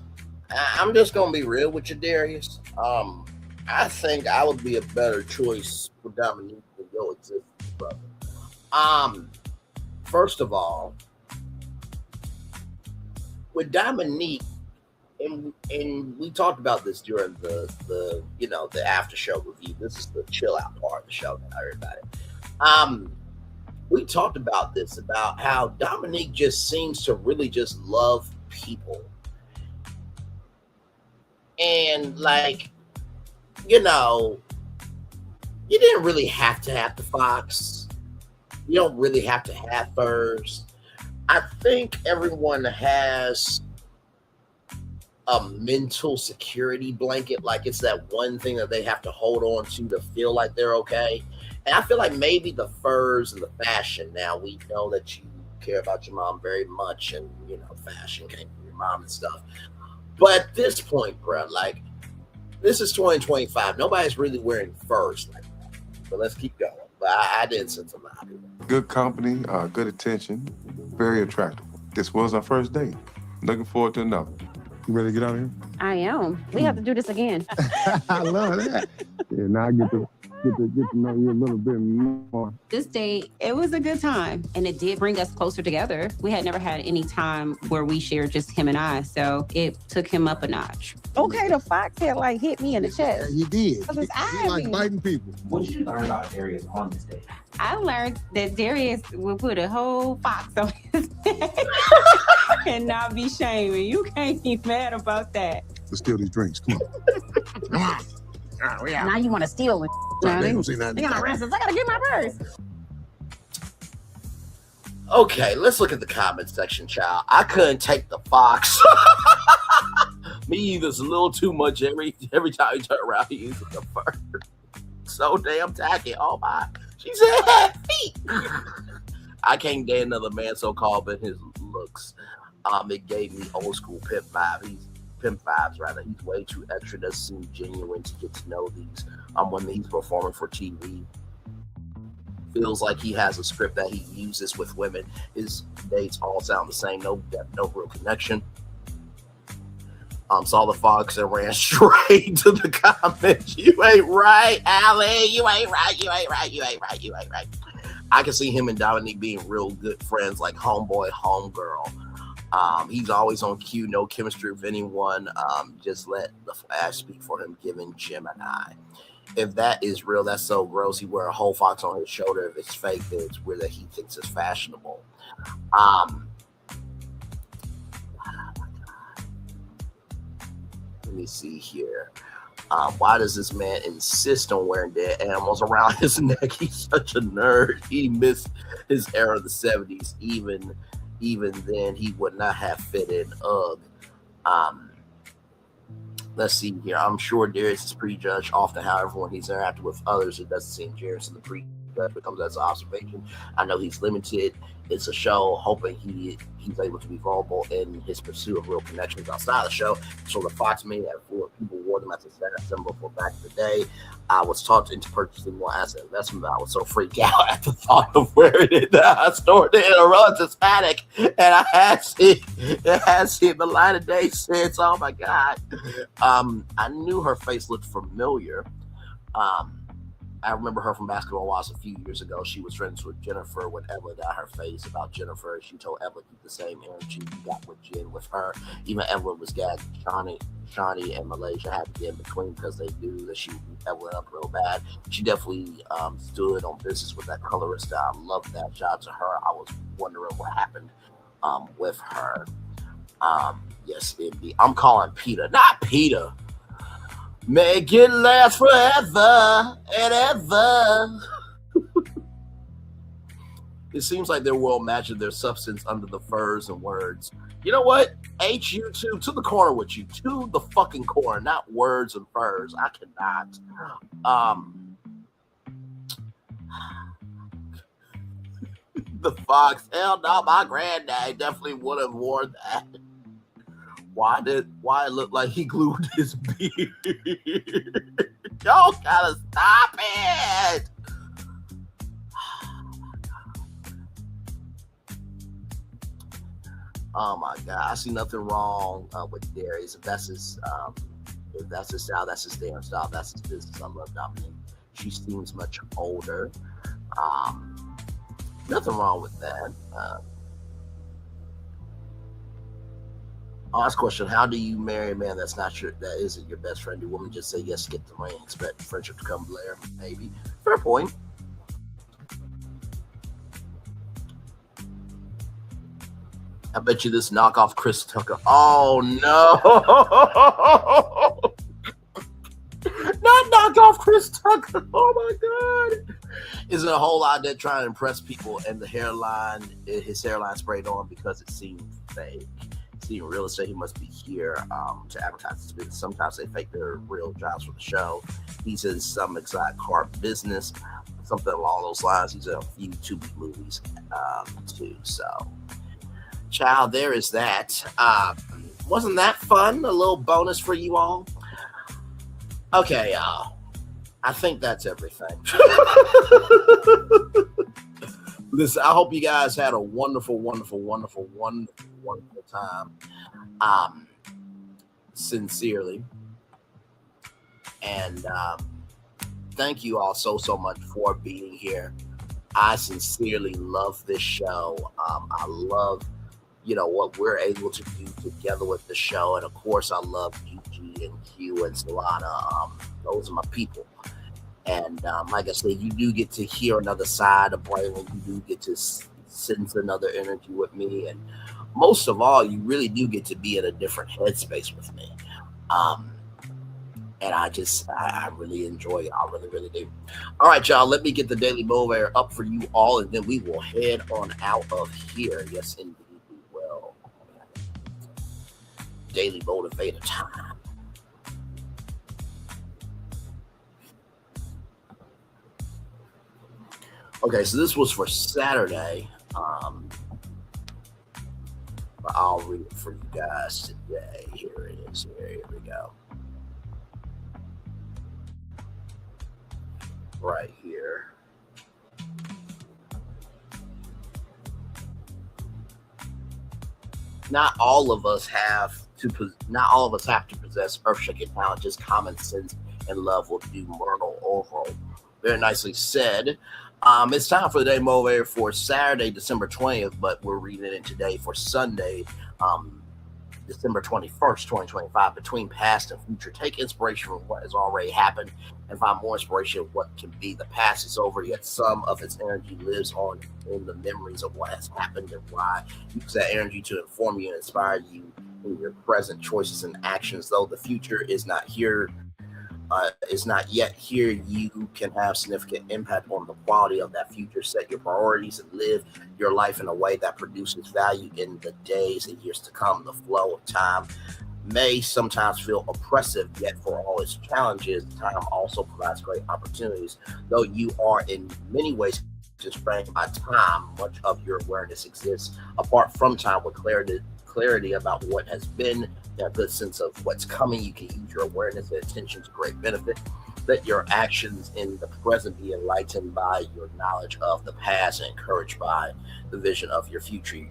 I'm just gonna be real with you, Darius. I think I would be a better choice for Dominique than your existence, brother. First of all, with Dominique, and we talked about this during the after show review. This is the chill out part of the show, everybody. We talked about this, about how Dominique just seems to really just love people. And like, you didn't really have to have the fox. You don't really have to have furs. I think everyone has a mental security blanket. Like it's that one thing that they have to hold on to feel like they're okay. And I feel like maybe the furs and the fashion, now we know that you care about your mom very much, and fashion came from your mom and stuff. But at this point, bro, like, this is 2025. Nobody's really wearing furs like that. But let's keep going. But I did sense a lot. Good company, good attention, very attractive. This was our first date. Looking forward to another. You ready to get out of here? I am. We have to do this again. I love that. Yeah, now I get to know you a little bit more. This date, it was a good time, and it did bring us closer together. We had never had any time where we shared just him and I, so it took him up a notch. Okay, the fox had hit me in the chest. He did. He like biting people. What did you learn about Darius on this date? I learned that Darius would put a whole fox on his neck and not be shaming. You can't be mad about that. Let's steal these drinks. Come on. Come on. Now you want to steal it. They don't see nothing. They gonna arrest us. I gotta get my purse. Okay, let's look at the comment section, child. I couldn't take the fox. Me either. It's a little too much every time you turn around, he uses the fur. So damn tacky. Oh my. She said had feet. I can't date another man so called but his looks. It gave me old school pimp vibes. He's way too extra. Doesn't seem genuine to get to know these. When he's performing for TV, feels like he has a script that he uses with women. His dates all sound the same. No depth, no real connection. Saw the fox and ran straight to the comments. You ain't right, Allie. You ain't right. I can see him and Dominique being real good friends, like homeboy, homegirl. He's always on cue, no chemistry with anyone. Just let the flash speak for him, giving Gemini. If that is real, that's so gross. He wear a whole fox on his shoulder. If it's fake, then it's weird that he thinks it's fashionable. Let me see here. Why does this man insist on wearing dead animals around his neck? He's such a nerd. He missed his era of the 70s. Even then, he would not have fit in UGG. Let's see here. I'm sure Darius is prejudged often, however, when he's interacting with others, it doesn't seem Darius in the prejudge becomes as an observation. I know he's limited. It's a show, hoping he's able to be vulnerable in his pursuit of real connections outside the show. So the Fox made that for people wore them as a status symbol for back in the day. I was taught into purchasing more asset investment, but I was so freaked out at the thought of where it is that I stored it in a relative attic, and I had seen the light of day since. Oh my God. I knew her face looked familiar. I remember her from Basketball Wives a few years ago. She was friends with Jennifer when Evelyn got her face about Jennifer. She told Evelyn keep the same energy you got with Jen with her. Even Evelyn was gagged. Shawnee and Malaysia had to get in between because they knew that she would beat Evelyn up real bad. She definitely stood on business with that colorist. I loved that. Shout out to her. I was wondering what happened with her. Yes, indeed. I'm calling Peter, not Peter. Make it last forever and ever. It seems like they're well matching their substance under the furs and words. You know what? You two, to the corner with you. To the fucking corner, not words and furs. I cannot. The Fox. Hell no, my granddad definitely would have worn that. Why it look like he glued his beard? Y'all gotta stop it. Oh my God, I see nothing wrong with Darius. If that's his style, that's his damn style, that's his business. I love Dominique. She seems much older. Nothing wrong with that. Last question: how do you marry a man that isn't your best friend? Do women just say yes, get the ring, expect friendship to come later? Maybe. Fair point. I bet you this knockoff Chris Tucker. Oh no! Not knockoff Chris Tucker. Oh my God! Isn't a whole lot that trying to impress people, and his hairline sprayed on because it seemed fake. Seeing real estate, he must be here to advertise his business. Sometimes they fake their real jobs for the show. He's in some exotic car business, something along those lines. He's in a few Tubi movies too. So, child, there is that. Wasn't that fun? A little bonus for you all. Okay, y'all. I think that's everything. Listen, I hope you guys had a wonderful, wonderful, wonderful, wonderful, wonderful time. Sincerely. And thank you all so much for being here. I sincerely love this show. I love, what we're able to do together with the show. And of course, I love UG and Q and Solana. Those are my people. And like I said, you do get to hear another side of Braylon. You do get to sense another energy with me. And most of all, you really do get to be in a different headspace with me. And I really enjoy it. I really, really do. All right, y'all, let me get the Daily Motivator up for you all, and then we will head on out of here. Yes, indeed, we will. Daily Motivator time. Okay, so this was for Saturday, but I'll read it for you guys today. Here it is. Here we go. Right here. Not all of us have to possess earth-shaking talent. Just common sense and love will do Myrtle overall. Very nicely said. It's time for the Day Motivator for Saturday, December 20th, but we're reading it today for Sunday, December 21st, 2025. Between past and future, take inspiration from what has already happened and find more inspiration of what can be. The past is over, yet some of its energy lives on in the memories of what has happened and why. Use that energy to inform you and inspire you in your present choices and actions. Though the future is not yet here, you can have significant impact on the quality of that future. Set your priorities and live your life in a way that produces value in the days and years to come. The flow of time may sometimes feel oppressive, yet for all its challenges, time also provides great opportunities. Though you are in many ways constrained by time, much of your awareness exists apart from time with clarity about what has been, a good sense of what's coming. You can use your awareness and attention to great benefit. Let your actions in the present be enlightened by your knowledge of the past and encouraged by the vision of your future.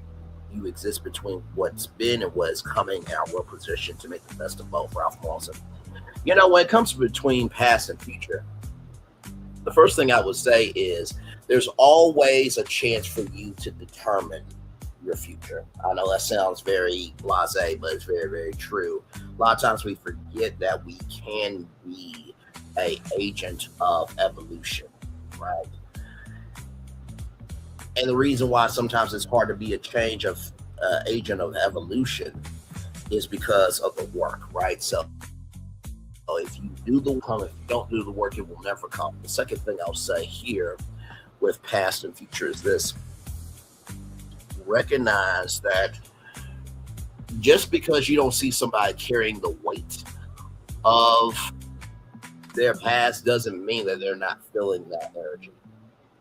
You exist between what's been and what is coming and are well positioned to make the best of both. Ralph Walton. You know, when it comes between past and future, the first thing I would say is there's always a chance for you to determine your future. I know that sounds very blasé, but it's very, very true. A lot of times we forget that we can be an agent of evolution, right? And the reason why sometimes it's hard to be a agent of evolution is because of the work, right? So if you do the work, if you don't do the work, it will never come. The second thing I'll say here with past and future is this: recognize that just because you don't see somebody carrying the weight of their past doesn't mean that they're not feeling that energy,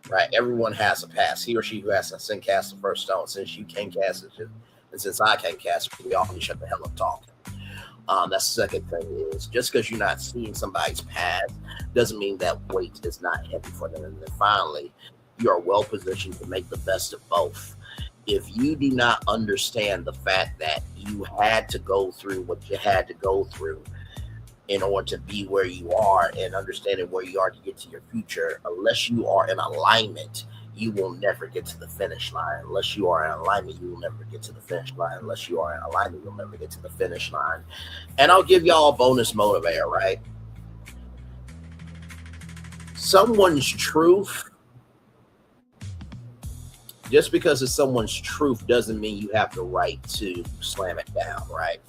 right? Everyone has a past. He or she who has to sin cast the first stone. Since you can't cast it, and since I can't cast it, we all need to shut the hell up talking. That's the second thing is just because you're not seeing somebody's past doesn't mean that weight is not heavy for them. And then finally, you are well positioned to make the best of both. If you do not understand the fact that you had to go through what you had to go through in order to be where you are and understanding where you are to get to your future, unless you are in alignment, you will never get to the finish line. Unless you are in alignment, you will never get to the finish line. Unless you are in alignment, you'll never get to the finish line. And I'll give y'all a bonus motivator, right? Someone's truth, just because it's someone's truth doesn't mean you have the right to slam it down, right?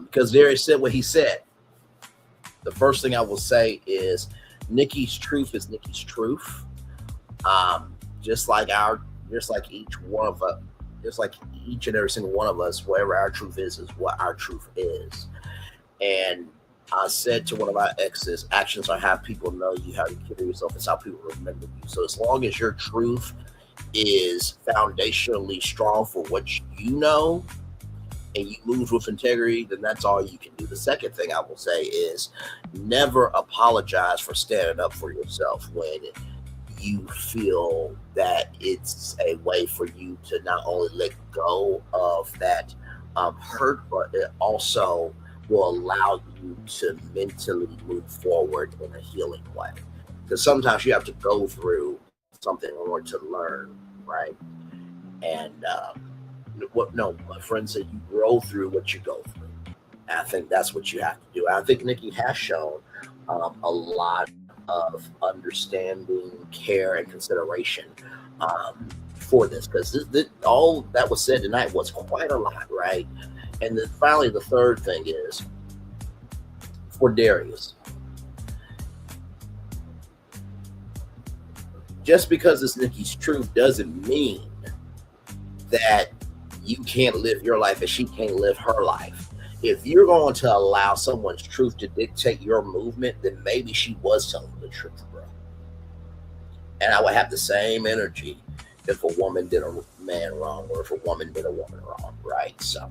Because Darius said what he said. The first thing I will say is Nikki's truth is Nikki's truth. Just like each and every single one of us, whatever our truth is what our truth is. And I said to one of our exes, actions are how people know you, how you carry yourself, it's how people remember you. So as long as your truth is foundationally strong for what you know and you move with integrity, then that's all you can do. The second thing I will say is never apologize for standing up for yourself when you feel that it's a way for you to not only let go of that hurt, but it also will allow you to mentally move forward in a healing way. Because sometimes you have to go through something in order to learn, right? And my friend said you grow through what you go through. And I think that's what you have to do. I think Nikki has shown a lot of understanding, care, and consideration for this, because all that was said tonight was quite a lot, right? And then finally, the third thing is for Darius. Just because it's Nikki's truth doesn't mean that you can't live your life and she can't live her life. If you're going to allow someone's truth to dictate your movement, then maybe she was telling the truth, bro. And I would have the same energy if a woman did a man wrong or if a woman did a woman wrong, right? So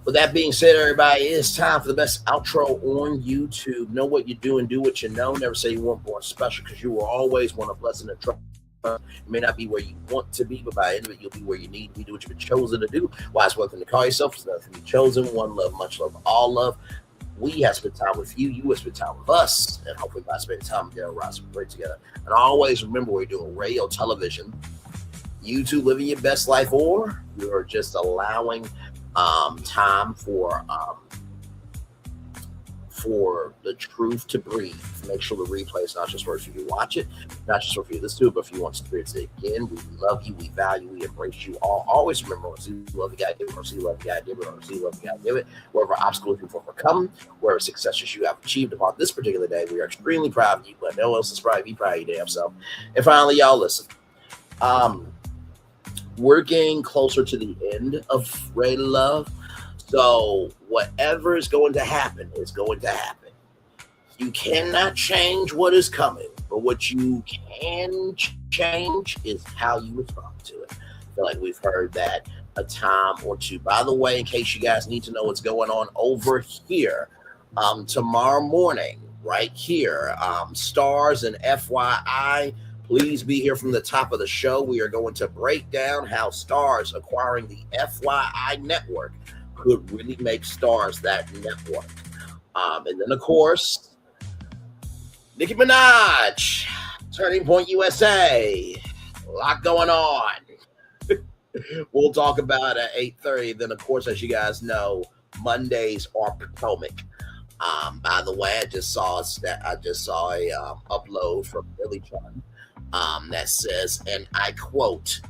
with that being said, everybody, it's time for the best outro on YouTube. Know what you do and do what you know. Never say you weren't born special, because you will always want a blessing and trust. You may not be where you want to be, but by the end of it, you'll be where you need to be. Do what you've been chosen to do. Why it's one thing to call yourself, it's another thing to be chosen. One love, much love, all love. We have spent time with you. You have spent time with us. And hopefully by spending time together, we're great together. And always remember, we're doing radio, television, YouTube, living your best life, or you're just allowing time for the truth to breathe. Make sure the replay is not just for you to watch it, not just for you to listen to it, but if you want to experience it again. We love you, we value, we embrace you all. Always remember, or see love you gotta give it, or see love you gotta give it, or see love you gotta give it. Wherever obstacles you've overcome, wherever successes you have achieved upon this particular day, we are extremely proud of you, but no one else is proud of you. Proud of your damn self. And finally, y'all, listen. We're getting closer to the end of Ready to Love. So whatever is going to happen is going to happen. You cannot change what is coming, but what you can change is how you respond to it. I feel like we've heard that a time or two. By the way, in case you guys need to know what's going on over here, tomorrow morning, right here, Stars and FYI, please be here from the top of the show. We are going to break down how Stars acquiring the FYI network could really make Stars that network. And then, of course, Nicki Minaj, Turning Point USA, a lot going on. We'll talk about at 8:30. Then, of course, as you guys know, Mondays are Potomac. By the way, I just saw a upload from Billy Chun that says, and I quote,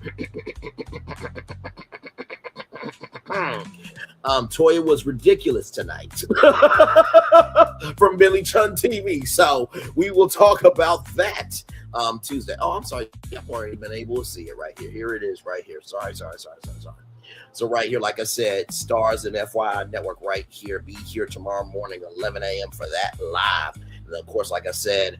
Toya was ridiculous tonight from Billy Chun TV. So we will talk about that Tuesday. Oh, I'm sorry. I've already been able to see it right here. Here it is right here. Sorry. So right here, like I said, Stars and FYI Network right here. Be here tomorrow morning, 11 a.m. for that live. And then, of course, like I said,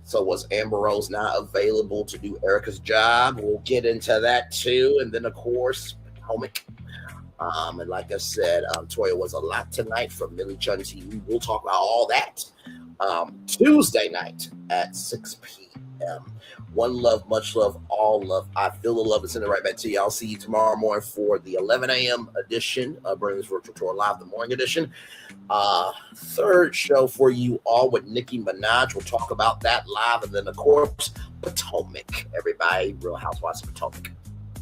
so was Amber Rose not available to do Erica's job? We'll get into that too. And then, of course, Potomac. And like I said, Toya was a lot tonight from Billy Chun TV. We'll talk about all that Tuesday night at 6 p.m. One love, much love, all love. I feel the love and send it right back to you. I'll see you tomorrow morning for the 11 a.m. edition of Bringing This Virtual Tour Live, the morning edition. Third show for you all with Nicki Minaj. We'll talk about that live. And then, of course, Potomac. Everybody, Real Housewives of Potomac,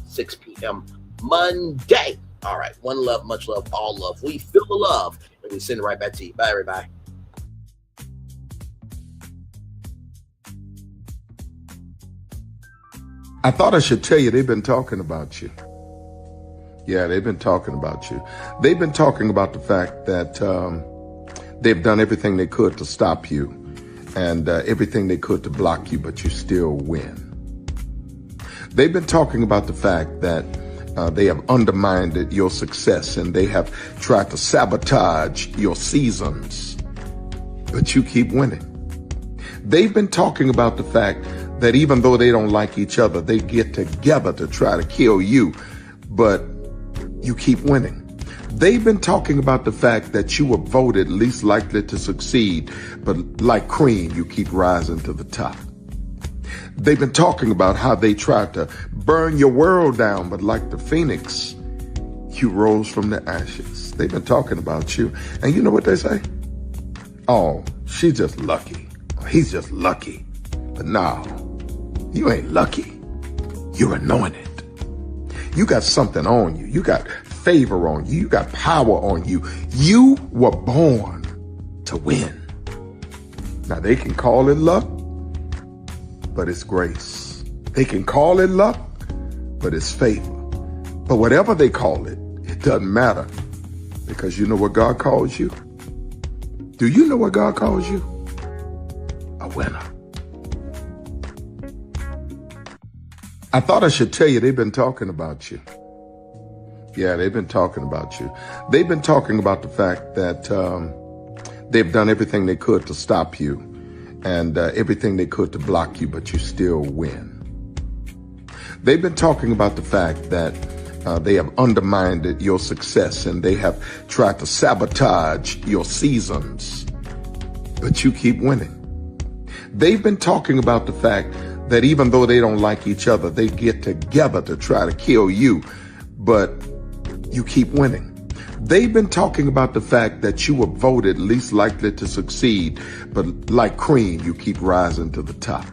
6 p.m. Monday. All right. One love, much love, all love. We feel the love, and we send it right back to you. Bye, everybody. I thought I should tell you they've been talking about you. Yeah, they've been talking about you. They've been talking about the fact that they've done everything they could to stop you and everything they could to block you, but you still win. They've been talking about the fact that they have undermined your success and they have tried to sabotage your seasons, but you keep winning. They've been talking about the fact that even though they don't like each other, they get together to try to kill you, but you keep winning. They've been talking about the fact that you were voted least likely to succeed, but like cream, you keep rising to the top. They've been talking about how they tried to burn your world down, but like the phoenix, you rose from the ashes. They've been talking about you. And you know what they say? Oh, she's just lucky. He's just lucky. But no, you ain't lucky. You're anointed. You got something on you. You got favor on you. You got power on you. You were born to win. Now they can call it luck, but it's grace. They can call it luck, but it's favor. But whatever they call it, it doesn't matter, because you know what God calls you? Do you know what God calls you? A winner. I thought I should tell you they've been talking about you. Yeah, they've been talking about you. They've been talking about the fact that they've done everything they could to stop you and everything they could to block you, but you still win. They've been talking about the fact that they have undermined your success and they have tried to sabotage your seasons, but you keep winning. They've been talking about the fact that even though they don't like each other, they get together to try to kill you, but you keep winning. They've been talking about the fact that you were voted least likely to succeed, but like cream, you keep rising to the top.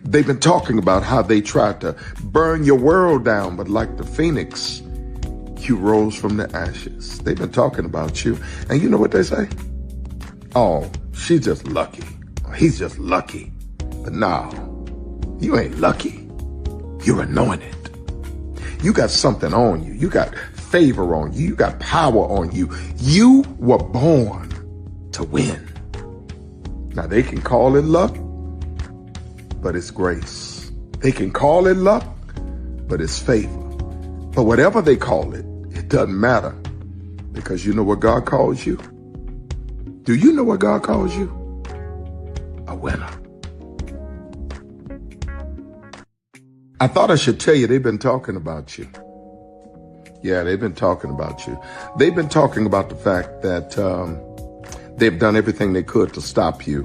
They've been talking about how they tried to burn your world down, but like the phoenix, you rose from the ashes. They've been talking about you. And you know what they say? Oh, she's just lucky. He's just lucky. But no, you ain't lucky. You're anointed. You got something on you. You got favor on you. You got power on you. You were born to win. Now they can call it luck, but it's grace. They can call it luck, but it's favor. But whatever they call it, it doesn't matter, Because you know what God calls you? Do you know what God calls you? A winner. I thought I should tell you they've been talking about you. Yeah, they've been talking about you. They've been talking about the fact that they've done everything they could to stop you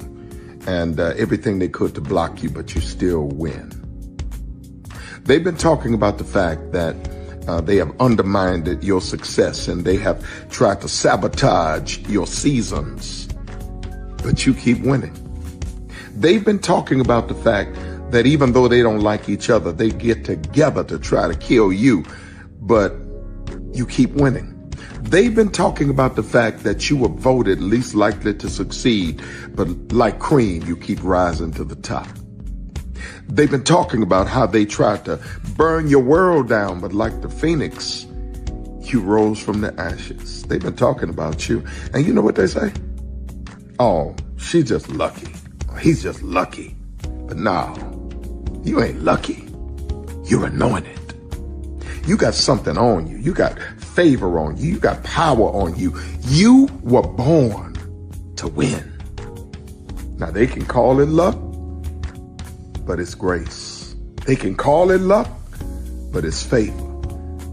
and everything they could to block you, but you still win. They've been talking about the fact that they have undermined your success and they have tried to sabotage your seasons, but you keep winning. They've been talking about the fact that even though they don't like each other, they get together to try to kill you, but you keep winning. They've been talking about the fact that you were voted least likely to succeed, but like cream, you keep rising to the top. They've been talking about how they tried to burn your world down, but like the phoenix, you rose from the ashes. They've been talking about you. And you know what they say? Oh, she's just lucky. He's just lucky. But no, you ain't lucky. You're anointed. You got something on you. You got favor on you. You got power on you. You were born to win. Now they can call it luck, but it's grace. They can call it luck, but it's favor.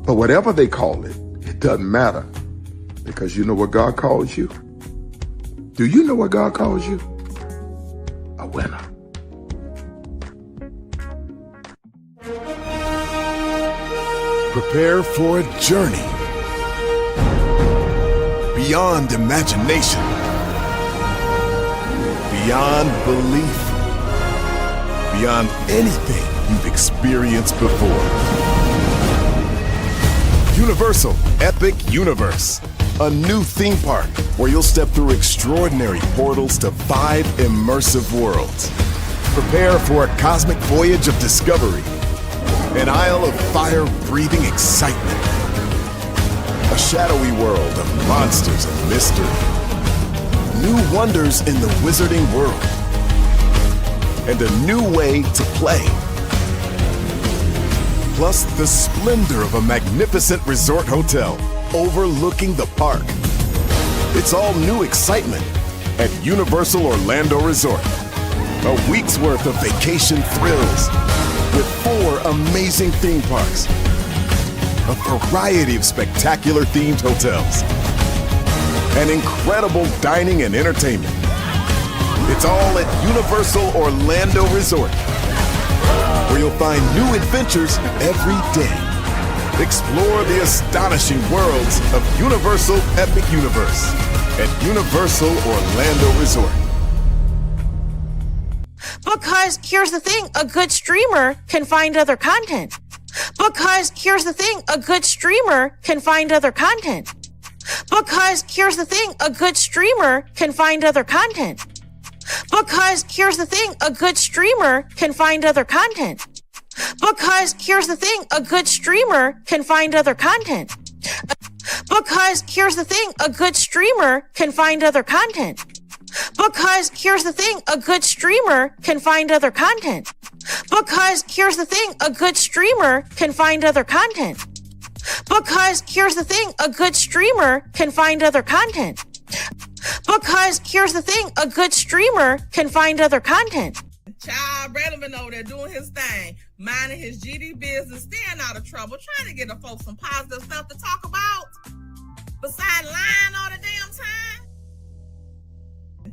But whatever they call it, it doesn't matter, because you know what God calls you? Do you know what God calls you? A winner. Prepare for a journey beyond imagination, beyond belief, beyond anything you've experienced before. Universal Epic Universe, a new theme park where you'll step through extraordinary portals to 5 immersive worlds. Prepare for a cosmic voyage of discovery, an isle of fire-breathing excitement, a shadowy world of monsters and mystery, new wonders in the wizarding world, and a new way to play. Plus the splendor of a magnificent resort hotel overlooking the park. It's all new excitement at Universal Orlando Resort. A week's worth of vacation thrills with 4 amazing theme parks, a variety of spectacular themed hotels, and incredible dining and entertainment. It's all at Universal Orlando Resort, where you'll find new adventures every day. Explore the astonishing worlds of Universal Epic Universe at Universal Orlando Resort. Because here's the thing, a good streamer can find other content. Because here's the thing, a good streamer can find other content. Because here's the thing, a good streamer can find other content. Because here's the thing, a good streamer can find other content. Because here's the thing, a good streamer can find other content. Because here's the thing, a good streamer can find other content. Because here's the thing, a good streamer can find other content. Because here's the thing, a good streamer can find other content. Because here's the thing, a good streamer can find other content. Because here's the thing, a good streamer can find other content. Child relevant over there doing his thing, minding his GD business, staying out of trouble, trying to get the folks some positive stuff to talk about, besides lying all the damn time.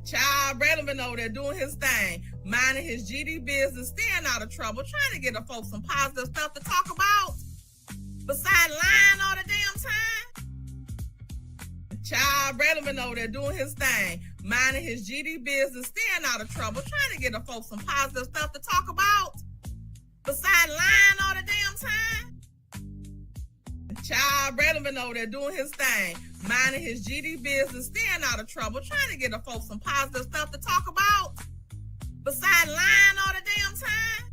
Child relevant over there doing his thing, minding his GD business, staying out of trouble, trying to get the folks some positive stuff to talk about, besides lying all the damn time. Child relevant over there doing his thing, minding his GD business, staying out of trouble, trying to get the folks some positive stuff to talk about, besides lying all the damn time. Child relevant over there doing his thing, minding his GD business, staying out of trouble, trying to get the folks some positive stuff to talk about, besides lying all the damn time.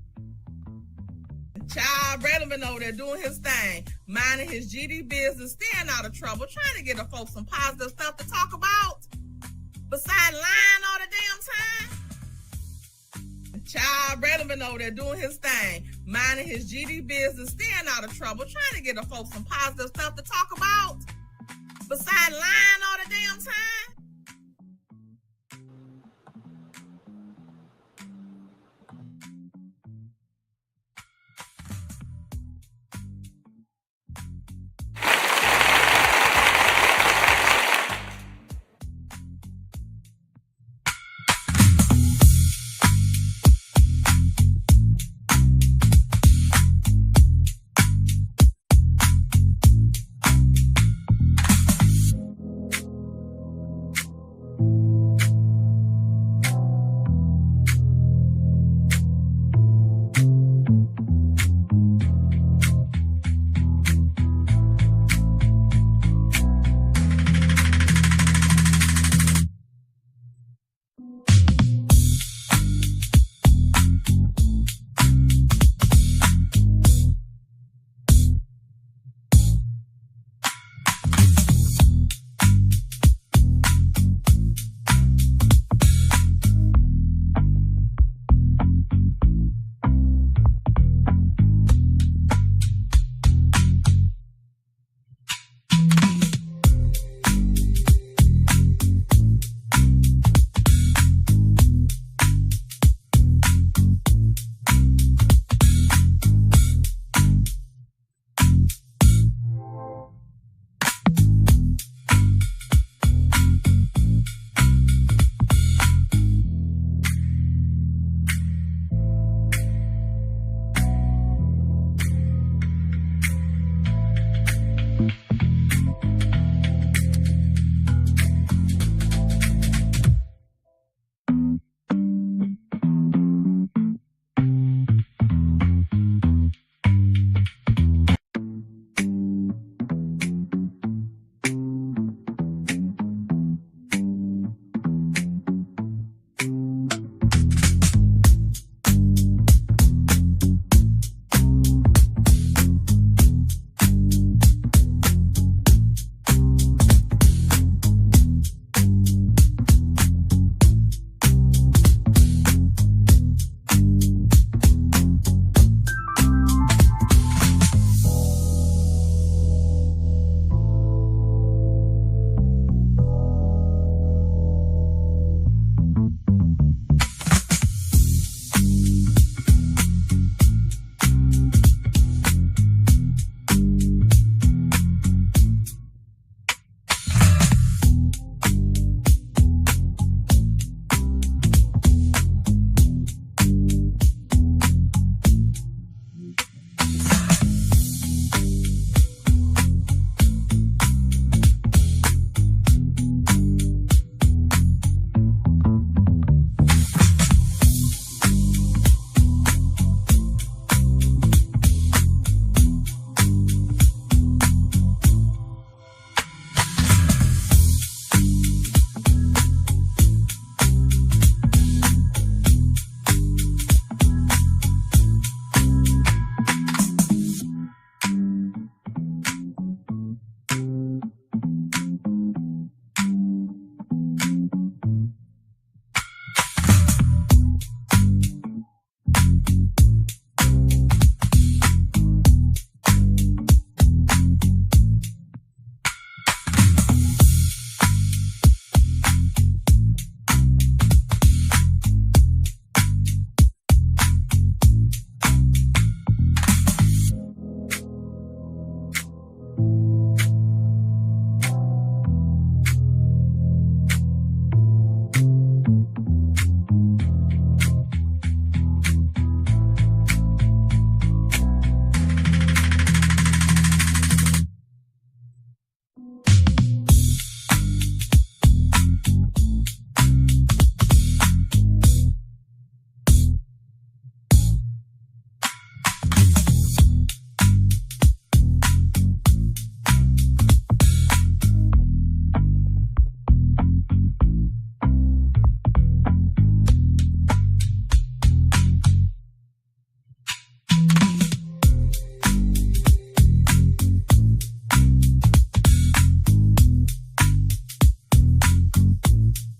Child relevant over there doing his thing, minding his GD business, staying out of trouble, trying to get the folks some positive stuff to talk about, besides lying all the damn time. Child relevant over there doing his thing, minding his GD business, staying out of trouble, trying to get the folks some positive stuff to talk about, Besides lying all the damn time.